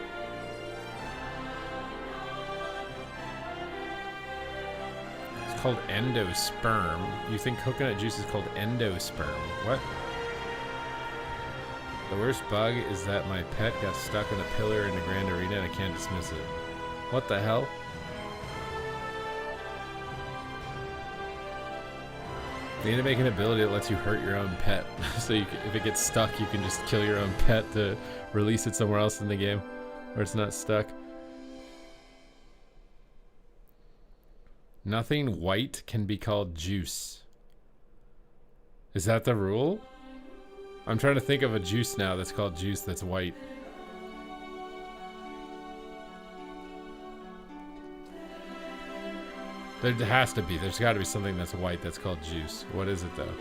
Called endosperm. You think coconut juice is called endosperm? What? The worst bug is that my pet got stuck in a pillar in the Grand Arena and I can't dismiss it. What the hell? You need to make an ability that lets you hurt your own pet. So if it gets stuck, you can just kill your own pet to release it somewhere else in the game where it's not stuck. Nothing white can be called juice. Is that the rule? I'm trying to think of a juice now that's called juice that's white. There has to be. There's got to be something that's white that's called juice. What is it though?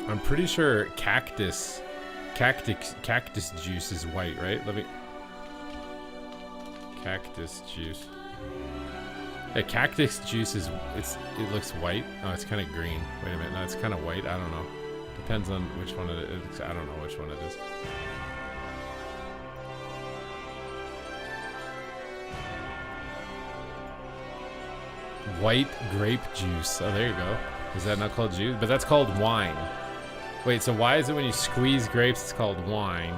I'm pretty sure cactus juice is white, right? Let me... Cactus juice. Yeah, cactus juice is it looks white. Oh, it's kind of green. Wait a minute. No, it's kind of white. I don't know. Depends on which one it is. I don't know which one it is. White grape juice. Oh, there you go. Is that not called juice? But that's called wine. Wait, so why is it when you squeeze grapes it's called wine?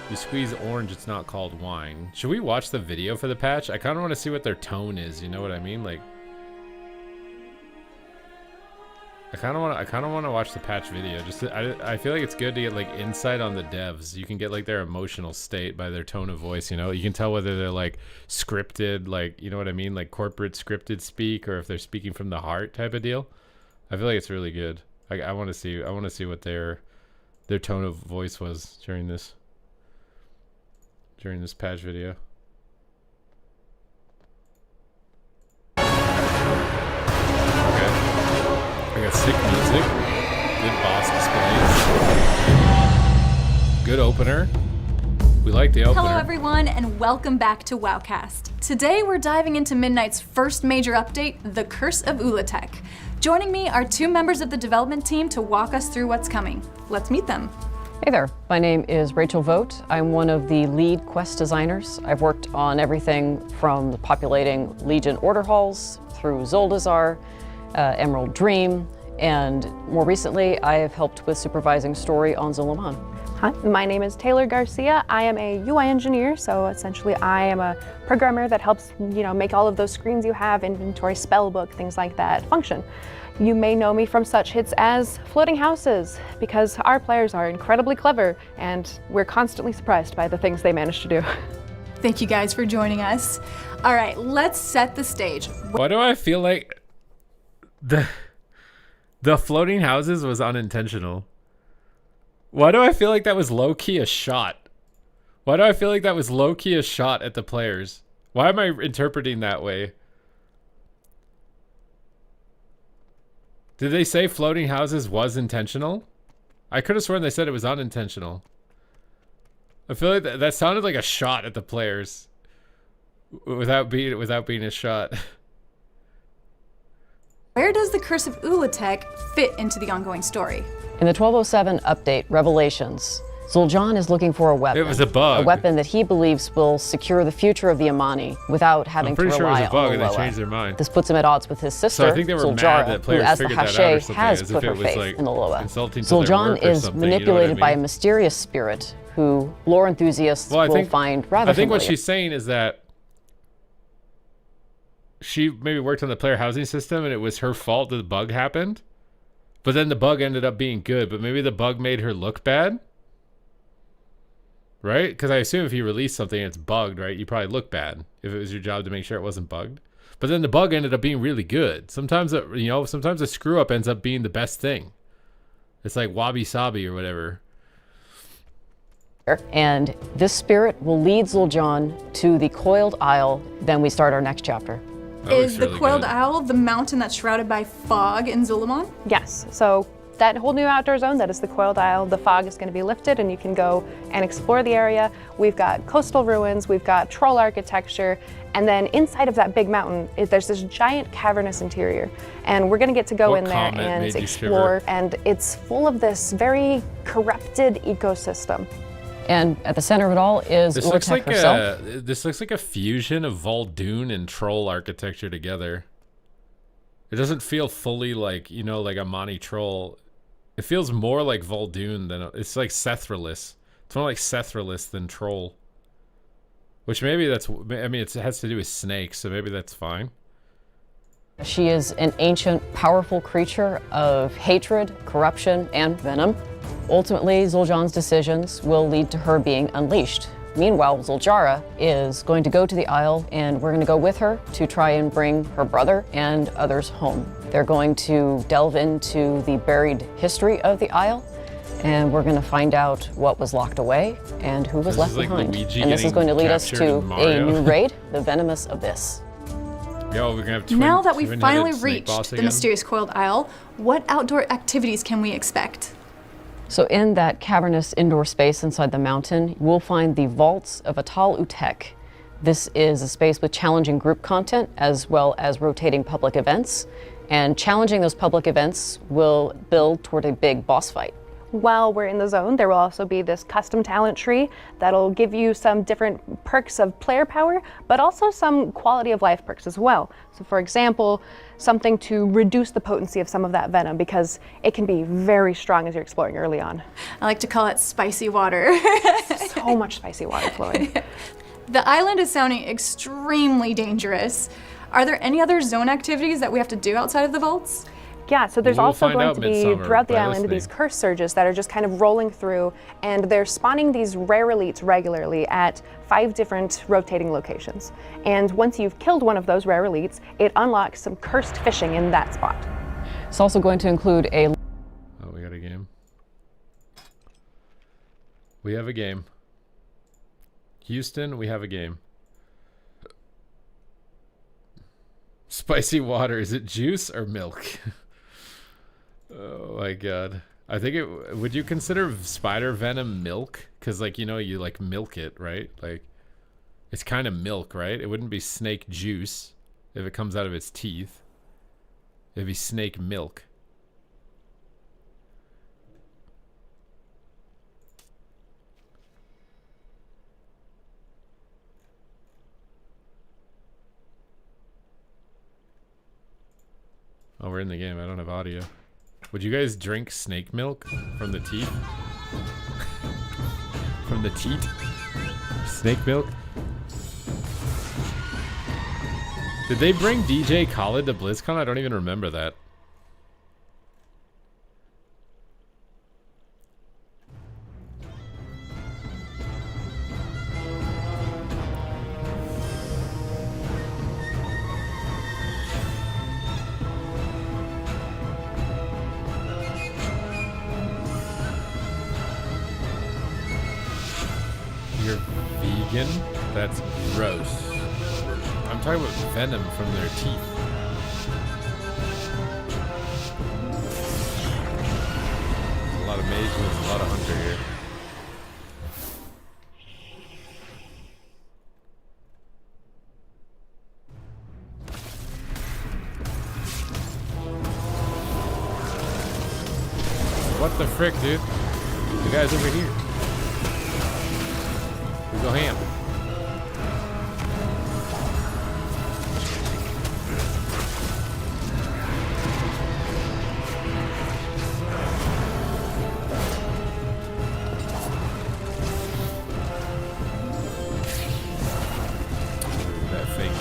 You squeeze orange, it's not called wine. Should we watch the video for the patch? I kind of want to see what their tone is. You know what I mean? Like, I kind of want to watch the patch video. Just I feel like it's good to get like insight on the devs. You can get like their emotional state by their tone of voice. You know, you can tell whether they're like scripted, like, you know what I mean, like corporate scripted speak, or if they're speaking from the heart type of deal. I feel like it's really good. I want to see what their tone of voice was during this patch video. Okay. I got sick music. Good boss displays. Good opener. We like the opener. Hello everyone and welcome back to Wowcast. Today we're diving into Midnight's first major update, The Curse of Ulatek. Joining me are two members of the development team to walk us through what's coming. Let's meet them. Hey there, my name is Rachel Vogt. I'm one of the lead quest designers. I've worked on everything from populating Legion order halls through Zuldazar, Emerald Dream, and more recently I have helped with supervising story on Zul'Aman. Hi, my name is Taylor Garcia. I am a UI engineer, so essentially I am a programmer that helps, make all of those screens you have, inventory, spellbook, things like that, function. You may know me from such hits as Floating Houses, because our players are incredibly clever and we're constantly surprised by the things they manage to do. Thank you guys for joining us. All right, let's set the stage. Why do I feel like the floating houses was unintentional? Why do I feel like that was low-key a shot? Why do I feel like that was low-key a shot at the players? Why am I interpreting that way? Did they say floating houses was intentional? I could have sworn they said it was unintentional. I feel like that sounded like a shot at the players without being a shot. Where does the Curse of Ulatek fit into the ongoing story? In the 1207 update, Revelations, Zul'Jan is looking for a weapon. It was a bug. A weapon that he believes will secure the future of the Amani without having to I'm pretty rely sure it was a bug on and the they Loa. changed their mind. This puts him at odds with his sister, So I think they were mad Zuljara, that who, players as the figured that out or Hache, something, has as put if her it was, faith like, in the Loa. insulting to their Zul'Jan work or is something, you know what I manipulated by a mean? mysterious spirit who lore enthusiasts will find rather I think what familiar. she's saying is that she maybe worked on the player housing system and it was her fault that the bug happened. But then the bug ended up being good, but maybe the bug made her look bad. Right? Because I assume if you release something and it's bugged, right, you probably look bad if it was your job to make sure it wasn't bugged. But then the bug ended up being really good. Sometimes, sometimes a screw up ends up being the best thing. It's like wabi sabi or whatever. And this spirit will lead Zul'Jan to the Coiled Isle. Then we start our next chapter. Is the Coiled Owl the mountain that's shrouded by fog in Zul'Aman? Yes, so that whole new outdoor zone, that is the Coiled Isle, the fog is going to be lifted and you can go and explore the area. We've got coastal ruins, we've got troll architecture, and then inside of that big mountain, there's this giant cavernous interior. And we're going to get to go What in there comment and made you explore, shiver? and it's full of this very corrupted ecosystem. And at the center of it all is This looks Ulatek like herself. this looks like a fusion of Vol'dun and troll architecture together. It doesn't feel fully like, like Amani troll. It feels more like Vol'dun than it's like Sethralis. It's more like Sethralis than troll. Which maybe it has to do with snakes, so maybe that's fine. She is an ancient, powerful creature of hatred, corruption, and venom. Ultimately, Zul'Jan's decisions will lead to her being unleashed. Meanwhile, Zuljara is going to go to the Isle, and we're going to go with her to try and bring her brother and others home. They're going to delve into the buried history of the Isle, and we're going to find out what was locked away and who was This left is like behind. Luigi And this is getting going to lead us captured to in a Mario. new raid, the Venomous Abyss. Yo, we're gonna have twin, Now that we've twin-headed finally snake reached boss the again? mysterious Coiled Isle, what outdoor activities can we expect? So in that cavernous indoor space inside the mountain, we'll find the Vaults of Atal Utek. This is a space with challenging group content as well as rotating public events. And challenging those public events will build toward a big boss fight. While we're in the zone, there will also be this custom talent tree that'll give you some different perks of player power, but also some quality of life perks as well. So for example, something to reduce the potency of some of that venom because it can be very strong as you're exploring early on. I like to call it spicy water. So much spicy water flowing. The island is sounding extremely dangerous. Are there any other zone activities that we have to do outside of the vaults? Yeah, so there's We'll also find going out to be midsummer throughout the by island listening. these curse surges that are just kind of rolling through, and they're spawning these rare elites regularly at 5 different rotating locations. And once you've killed one of those rare elites, it unlocks some cursed fishing in that spot. It's also going to include a Oh, we got a game. We have a game. Houston, we have a game. Spicy water, is it juice or milk? Oh my god. I think it would you consider spider venom milk? Cuz like, you like milk it, right? Like it's kind of milk, right? It wouldn't be snake juice if it comes out of its teeth. It'd be snake milk. Oh, we're in the game. I don't have audio. Would you guys drink snake milk from the teat? From the teat? Snake milk? Did they bring DJ Khaled to BlizzCon? I don't even remember that. You're vegan? That's gross. I'm talking about venom from their teeth. There's a lot of mages, a lot of hunter here. What the frick, dude? The guy's over here. We go ham. That fake.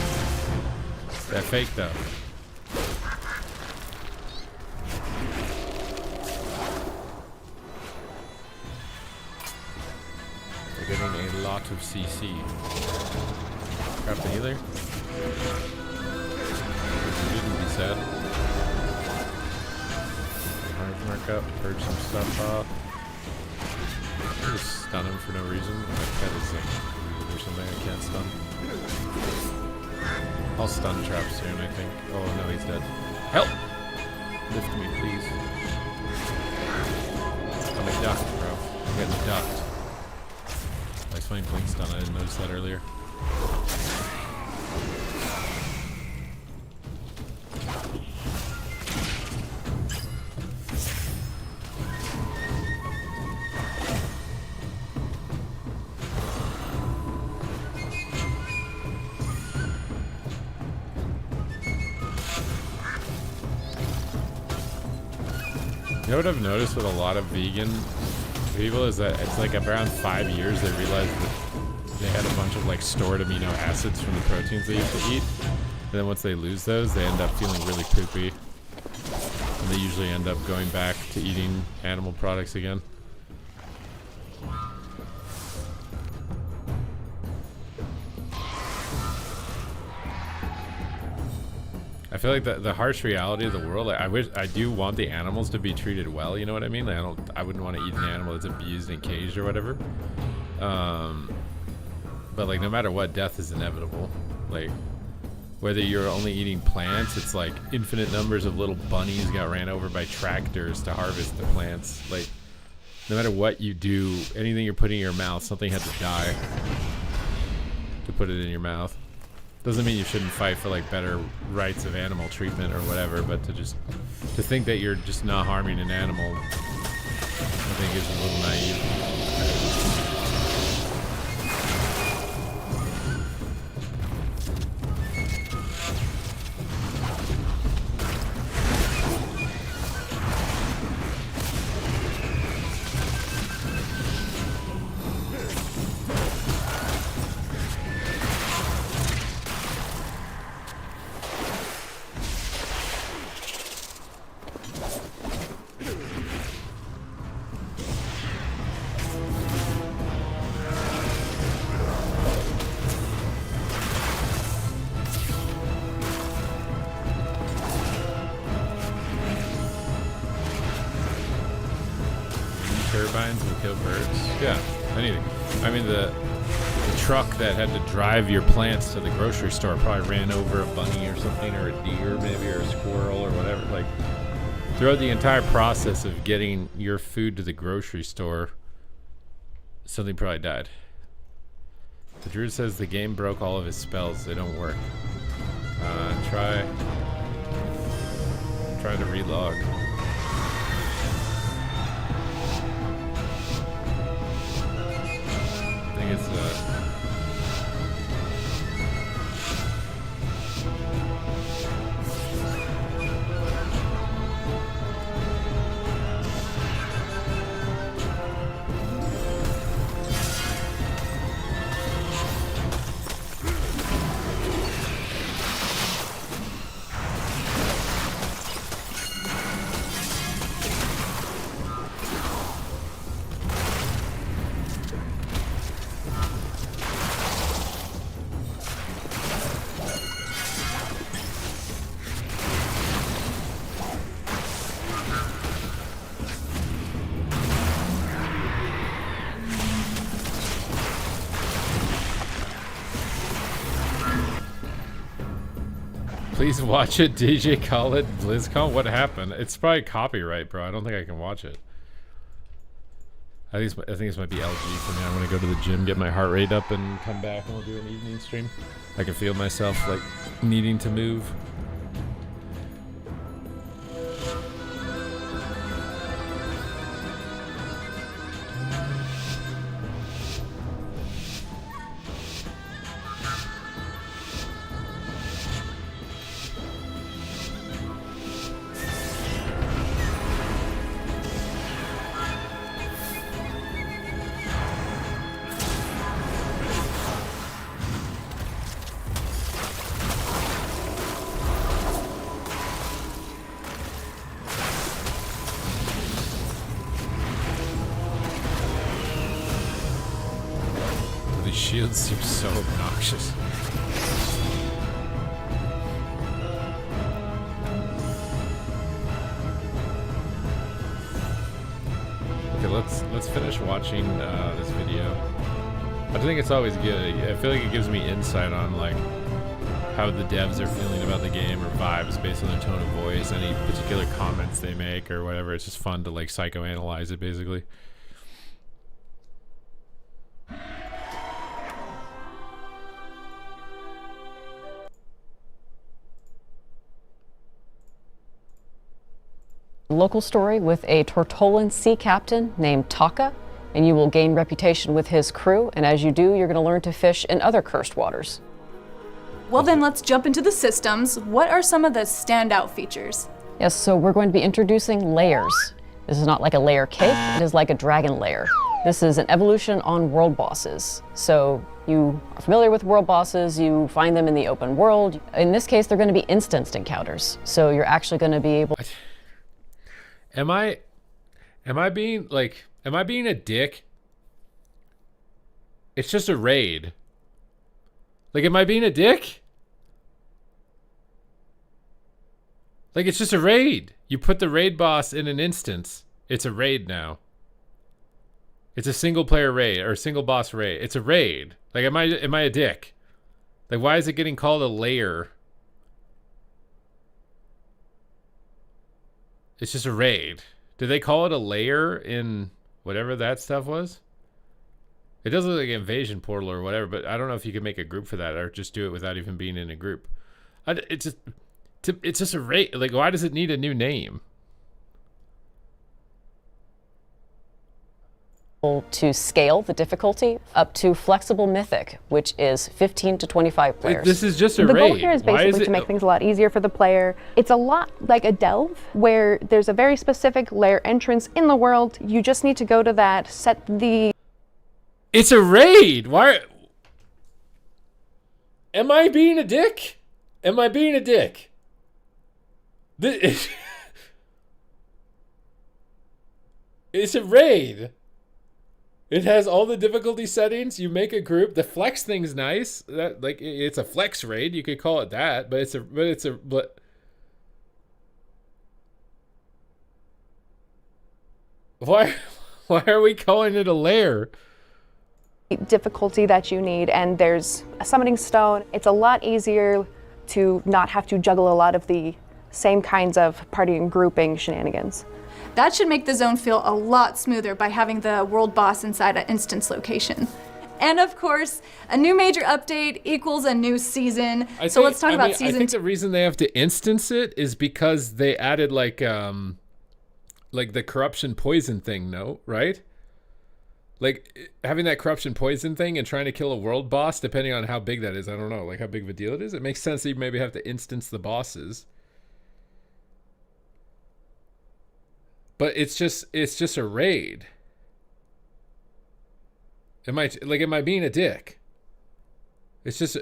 That fake though. They're getting a lot of CC. Grab the healer. You shouldn't be sad. Mark up, purge some stuff off. Just stun him for no reason. My pet is like weird or something. I can't stun. I'll stun trap soon, I think. Oh no, he's dead. Help! Lift me, please. I'm a duck, bro. I'm getting ducked. I was playing Blink Stun, I didn't notice that earlier. You know what I've noticed with a lot of vegan people is that it's like around 5 years they realized that they had a bunch of like stored amino acids from the proteins they used to eat, and then once they lose those they end up feeling really poopy, and they usually end up going back to eating animal products again. I feel like the harsh reality of the world, like, I do want the animals to be treated well, you know what I mean? Like, I wouldn't want to eat an animal that's abused and caged or whatever. But like no matter what, death is inevitable. Like whether you're only eating plants, it's like infinite numbers of little bunnies got ran over by tractors to harvest the plants. Like no matter what you do, anything you're putting in your mouth, something had to die to put it in your mouth. Doesn't mean you shouldn't fight for like better rights of animal treatment or whatever, but to think that you're just not harming an animal, I think is a little naive. Turbines will kill birds. Yeah, anything. I mean, the truck that had to drive your plants to the grocery store probably ran over a bunny or something, or a deer maybe, or a squirrel or whatever. Like, throughout the entire process of getting your food to the grocery store, something probably died. The druid says the game broke all of his spells. They don't work. Try to relog. I think it's Please watch it, DJ Khaled BlizzCon. What happened? It's probably copyright, bro. I don't think I can watch it. I think this might be LG for me. I'm gonna go to the gym, get my heart rate up, and come back, and we'll do an evening stream. I can feel myself like needing to move. Shield seems so obnoxious. Okay, let's finish watching this video. I think it's always good. I feel like it gives me insight on like how the devs are feeling about the game or vibes based on their tone of voice, any particular comments they make or whatever. It's just fun to like psychoanalyze it basically. Local story with a Tortolan sea captain named Taka, and you will gain reputation with his crew, and as you do, you're going to learn to fish in other cursed waters. Well, then let's jump into the systems. What are some of the standout features? Yes, so we're going to be introducing layers. This is not like a layer cake, it is like a dragon layer. This is an evolution on world bosses. So you are familiar with world bosses, you find them in the open world. In this case, they're going to be instanced encounters. So you're actually going to be able... Am I being a dick? It's just a raid. Like, am I being a dick? Like, it's just a raid. You put the raid boss in an instance. It's a raid now. It's a single player raid or single boss raid. It's a raid. Like, am I a dick? Like, why is it getting called a layer? It's just a raid. Did they call it a layer in whatever that stuff was? It does look like an invasion portal or whatever, but I don't know if you can make a group for that or just do it without even being in a group. It's just a raid. Like, why does it need a new name? To scale the difficulty up to flexible mythic, which is 15 to 25 players. This is just a The raid. goal here is basically to make things a lot easier for the player. It's a lot like a delve, where there's a very specific layer entrance in the world. You just need to go to that, set the... It's a raid. Why? Am I being a dick? Am I being a dick? It's a raid. It has all the difficulty settings. You make a group. The flex thing's nice. That like it's a flex raid. You could call it that, but why are we calling it a lair? difficulty that you need, and there's a summoning stone. It's a lot easier to not have to juggle a lot of the same kinds of party and grouping shenanigans. That should make the zone feel a lot smoother by having the world boss inside an instance location. And of course, a new major update equals a new season. Let's talk about season 2. I think the reason they have to instance it is because they added like the corruption poison thing, no? Right? Like having that corruption poison thing and trying to kill a world boss, depending on how big that is. I don't know, like how big of a deal it is. It makes sense that you maybe have to instance the bosses. But it's just a raid. Am I being a dick? It's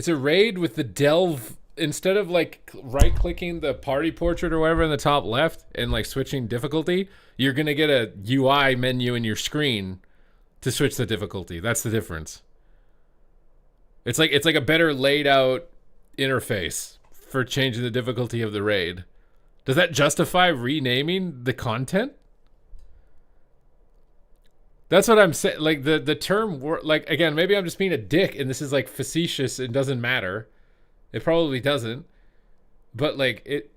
a raid with the delve. Instead of like right clicking the party portrait or whatever in the top left and like switching difficulty, you're gonna get a UI menu in your screen to switch the difficulty. That's the difference. It's like a better laid out interface for changing the difficulty of the raid. Does that justify renaming the content? That's what I'm saying. Like the term, like, again, maybe I'm just being a dick and this is like facetious and doesn't matter. It probably doesn't. But like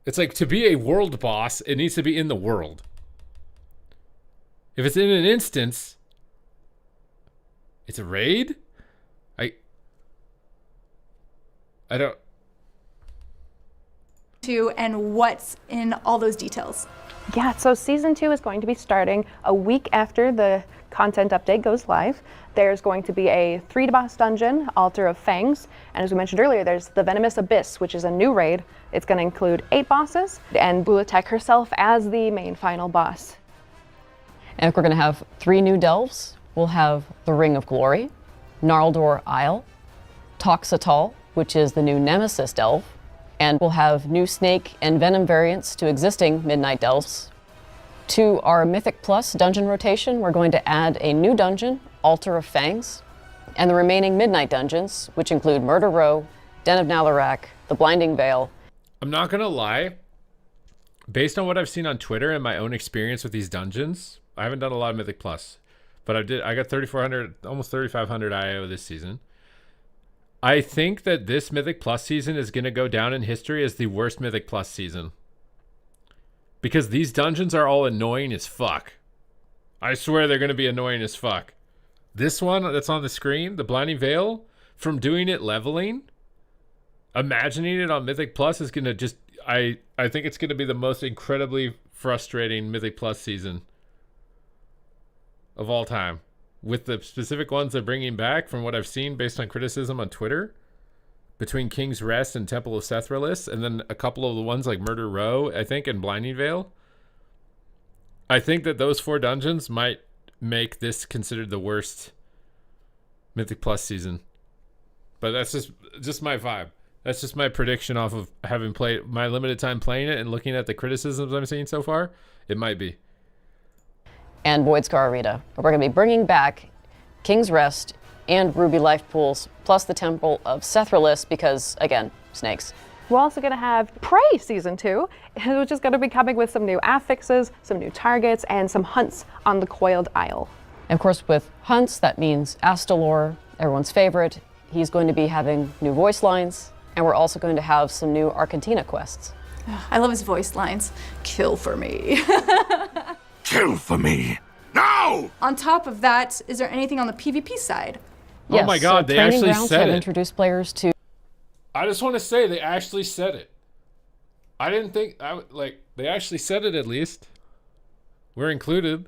it's like to be a world boss, it needs to be in the world. If it's in an instance, it's a raid? I don't. And what's in all those details? Yeah, so season 2 is going to be starting a week after the content update goes live. There's going to be a 3-boss dungeon, Altar of Fangs, and as we mentioned earlier, there's the Venomous Abyss, which is a new raid. It's going to include 8 bosses, and Bulatek herself as the main final boss. And we're going to have 3 new delves. We'll have the Ring of Glory, Gnarldor Isle, Toxatal, which is the new Nemesis delve, and we'll have new Snake and Venom variants to existing Midnight delves. To our Mythic Plus dungeon rotation, we're going to add a new dungeon, Altar of Fangs, and the remaining Midnight dungeons, which include Murder Row, Den of Nalarak, the Blinding Veil. I'm not gonna lie. Based on what I've seen on Twitter and my own experience with these dungeons, I haven't done a lot of Mythic Plus, but I got 3,400, almost 3,500 IO this season. I think that this Mythic Plus season is going to go down in history as the worst Mythic Plus season. Because these dungeons are all annoying as fuck. I swear they're going to be annoying as fuck. This one that's on the screen, the Blinding Veil, from doing it leveling, imagining it on Mythic Plus is going to just... I think it's going to be the most incredibly frustrating Mythic Plus season of all time. With the specific ones they're bringing back, from what I've seen based on criticism on Twitter, between King's Rest and Temple of Sethralis, and then a couple of the ones like Murder Row, I think, and Blinding Veil. I think that those 4 dungeons might make this considered the worst Mythic Plus season. But that's just my vibe. That's just my prediction off of having played my limited time playing it and looking at the criticisms I'm seeing so far. It might be. And Voidscar Arena. We're going to be bringing back King's Rest and Ruby Life Pools, plus the Temple of Sethralis, because, again, snakes. We're also going to have Prey Season 2, which is going to be coming with some new affixes, some new targets, and some hunts on the Coiled Isle. And of course, with hunts, that means Astalor, everyone's favorite. He's going to be having new voice lines, and we're also going to have some new Argentina quests. I love his voice lines. Kill for me. Kill for me. No! On top of that, is there anything on the PvP side? Oh my god, they Training actually Grounds said have it. introduced players to... I just want to say they actually said it. I didn't think... they actually said it at least. We're included.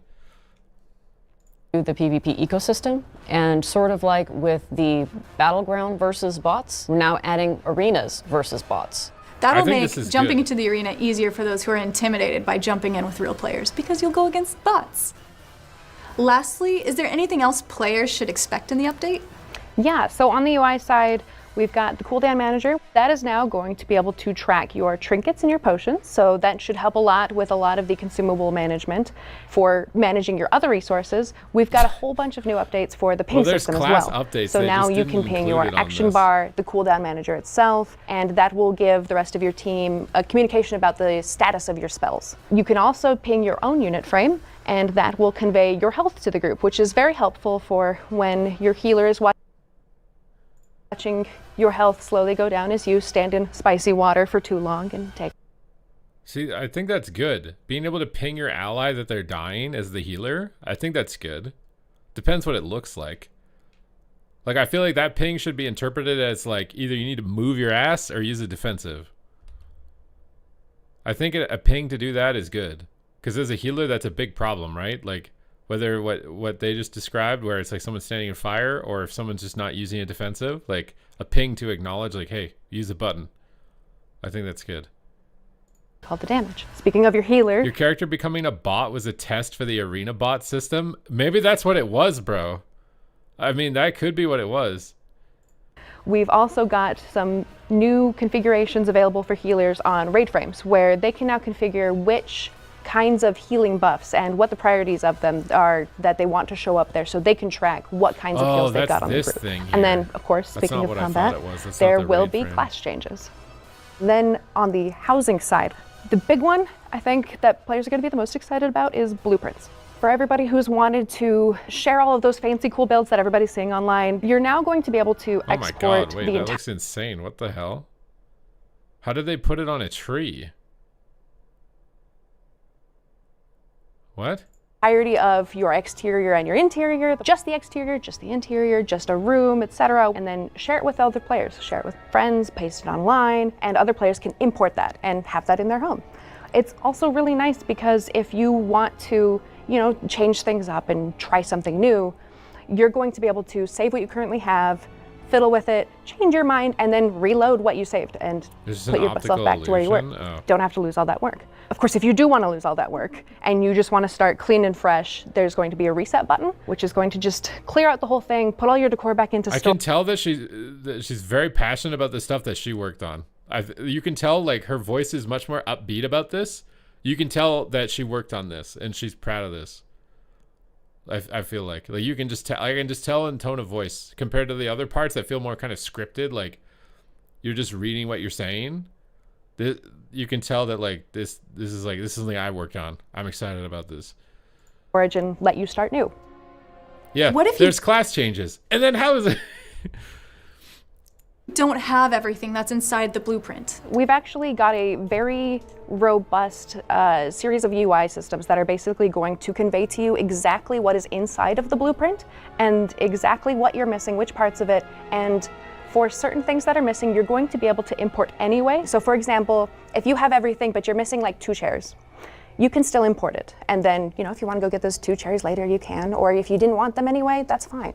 the PvP ecosystem, and sort of like with the Battleground versus bots, we're now adding arenas versus bots. That'll make jumping into the arena easier for those who are intimidated by jumping in with real players, because you'll go against bots. Lastly, is there anything else players should expect in the update? Yeah, so on the UI side, we've got the cooldown manager. That is now going to be able to track your trinkets and your potions, so that should help a lot with a lot of the consumable management. For managing your other resources, we've got a whole bunch of new updates for the ping system as well. Updates, so now you can ping your action bar, the cooldown manager itself, and that will give the rest of your team a communication about the status of your spells. You can also ping your own unit frame, and that will convey your health to the group, which is very helpful for when your healer is watching your health slowly go down as you stand in spicy water for too long and take. See, I think that's good. Being able to ping your ally that they're dying as the healer, I think that's good. Depends what it looks like. Like, I feel like that ping should be interpreted as like either you need to move your ass or use a defensive. I think a ping to do that is good. Because as a healer, that's a big problem, right? Like, whether what they just described, where it's like someone standing in fire, or if someone's just not using a defensive, like a ping to acknowledge, like, hey, use a button. I think that's good. Called the damage. Speaking of your healer, your character becoming a bot was a test for the arena bot system. Maybe that's what it was, bro. I mean, that could be what it was. We've also got some new configurations available for healers on raid frames, where they can now configure which kinds of healing buffs and what the priorities of them are that they want to show up there, so they can track what kinds of heals they've got on the group. And then, of course, speaking of combat, there will be class changes. Then on the housing side, the big one I think that players are going to be the most excited about is blueprints. For everybody who's wanted to share all of those fancy cool builds that everybody's seeing online, you're now going to be able to export the entire... That looks insane. What the hell? How did they put it on a tree? What? Entirety of your exterior and your interior, just the exterior, just the interior, just a room, etc. And then share it with other players, share it with friends, paste it online, and other players can import that and have that in their home. It's also really nice because if you want to, you know, change things up and try something new, you're going to be able to save what you currently have, fiddle with it, change your mind, and then reload what you saved and put yourself back to where you were. Oh. Don't have to lose all that work. Of course, if you do want to lose all that work and you just want to start clean and fresh, there's going to be a reset button, which is going to just clear out the whole thing, put all your decor back into I store. can tell that she's very passionate about the stuff that she worked on. You can tell like her voice is much more upbeat about this. You can tell that she worked on this and she's proud of this. I feel like you can just tell. I can just tell in tone of voice compared to the other parts that feel more kind of scripted. Like you're just reading what you're saying. You can tell that like this is something I worked on. I'm excited about this. Origin let you start new. Yeah. What if there's class changes, and then how is it? Don't have everything that's inside the blueprint. We've actually got a very robust series of UI systems that are basically going to convey to you exactly what is inside of the blueprint and exactly what you're missing, which parts of it, and for certain things that are missing, you're going to be able to import anyway. So for example, if you have everything but you're missing like 2 chairs, you can still import it. And then, you know, if you want to go get those 2 chairs later, you can, or if you didn't want them anyway, that's fine.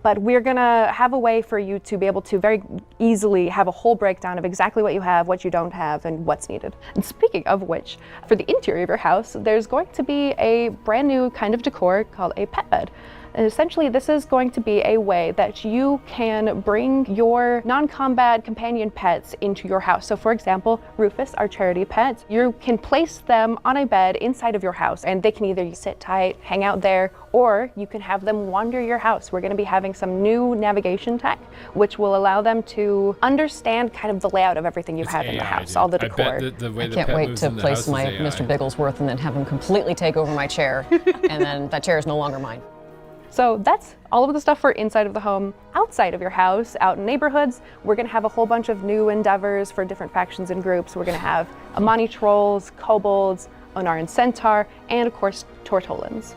But we're gonna have a way for you to be able to very easily have a whole breakdown of exactly what you have, what you don't have, and what's needed. And speaking of which, for the interior of your house, there's going to be a brand new kind of decor called a pet bed. And essentially, this is going to be a way that you can bring your non-combat companion pets into your house. So for example, Rufus, our charity pet, you can place them on a bed inside of your house and they can either sit tight, hang out there, or you can have them wander your house. We're going to be having some new navigation tech, which will allow them to understand kind of the layout of everything you have in the house, all the decor. I bet the way I the can't pet wait moves to in the place house is my AI. Mr. Bigglesworth and then have him completely take over my chair, and then that chair is no longer mine. So that's all of the stuff for inside of the home. Outside of your house, out in neighborhoods, we're gonna have a whole bunch of new endeavors for different factions and groups. We're gonna have Amani trolls, kobolds, Onaran centaur, and of course, Tortolans.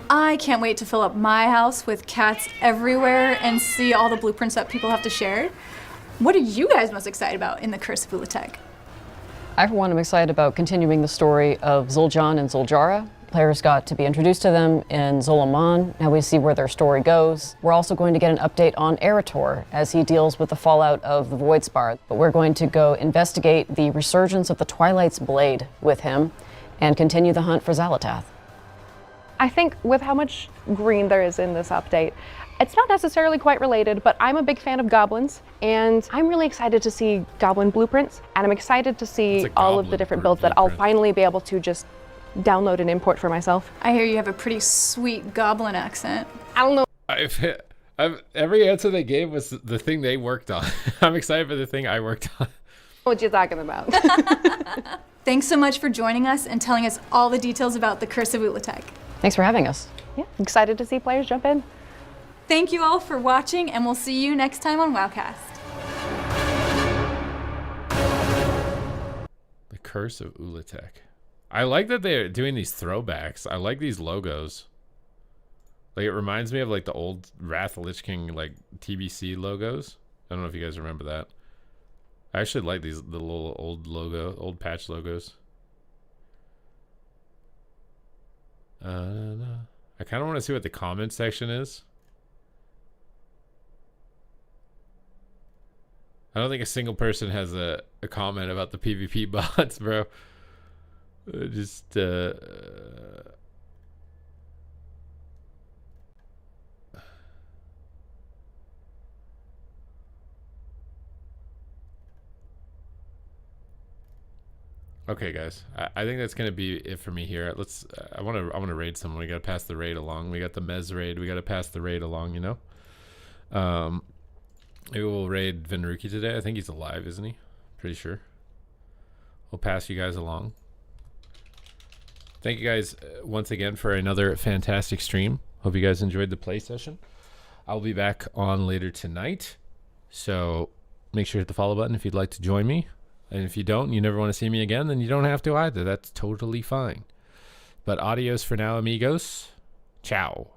I can't wait to fill up my house with cats everywhere and see all the blueprints that people have to share. What are you guys most excited about in the Curse of Ulatek? I, for one, am excited about continuing the story of Zul'Jan and Zul'Jara. Players got to be introduced to them in Zul-Aman. Now we see where their story goes. We're also going to get an update on Eretor as he deals with the fallout of the Voidspar. But we're going to go investigate the resurgence of the Twilight's Blade with him and continue the hunt for Xal'atath. I think with how much green there is in this update, it's not necessarily quite related, but I'm a big fan of goblins, and I'm really excited to see goblin blueprints, and I'm excited to see all of the different builds that I'll finally be able to just download and import for myself. I hear you have a pretty sweet goblin accent. I don't know. Every answer they gave was the thing they worked on. I'm excited for the thing I worked on. What you're talking about. Thanks so much for joining us and telling us all the details about the Curse of Ulatek. Thanks for having us. Yeah, excited to see players jump in. Thank you all for watching, and we'll see you next time on WoWcast. The Curse of Ulatek. I like that they're doing these throwbacks. I like these logos. Like, it reminds me of like the old Wrath of Lich King like TBC logos. I don't know if you guys remember that. I actually like the little old patch logos. I kind of want to see what the comment section is. I don't think a single person has a comment about the PvP bots, bro. Just okay, guys. I think that's gonna be it for me here. Let's. I want to raid someone. We gotta pass the raid along. We got the Mez raid. We gotta pass the raid along. You know. Maybe we'll raid Venruki today. I think he's alive, isn't he? Pretty sure. We'll pass you guys along. Thank you guys once again for another fantastic stream. Hope you guys enjoyed the play session. I'll be back on later tonight. So make sure to hit the follow button if you'd like to join me. And if you don't, and you never want to see me again, then you don't have to either. That's totally fine. But adios for now, amigos. Ciao.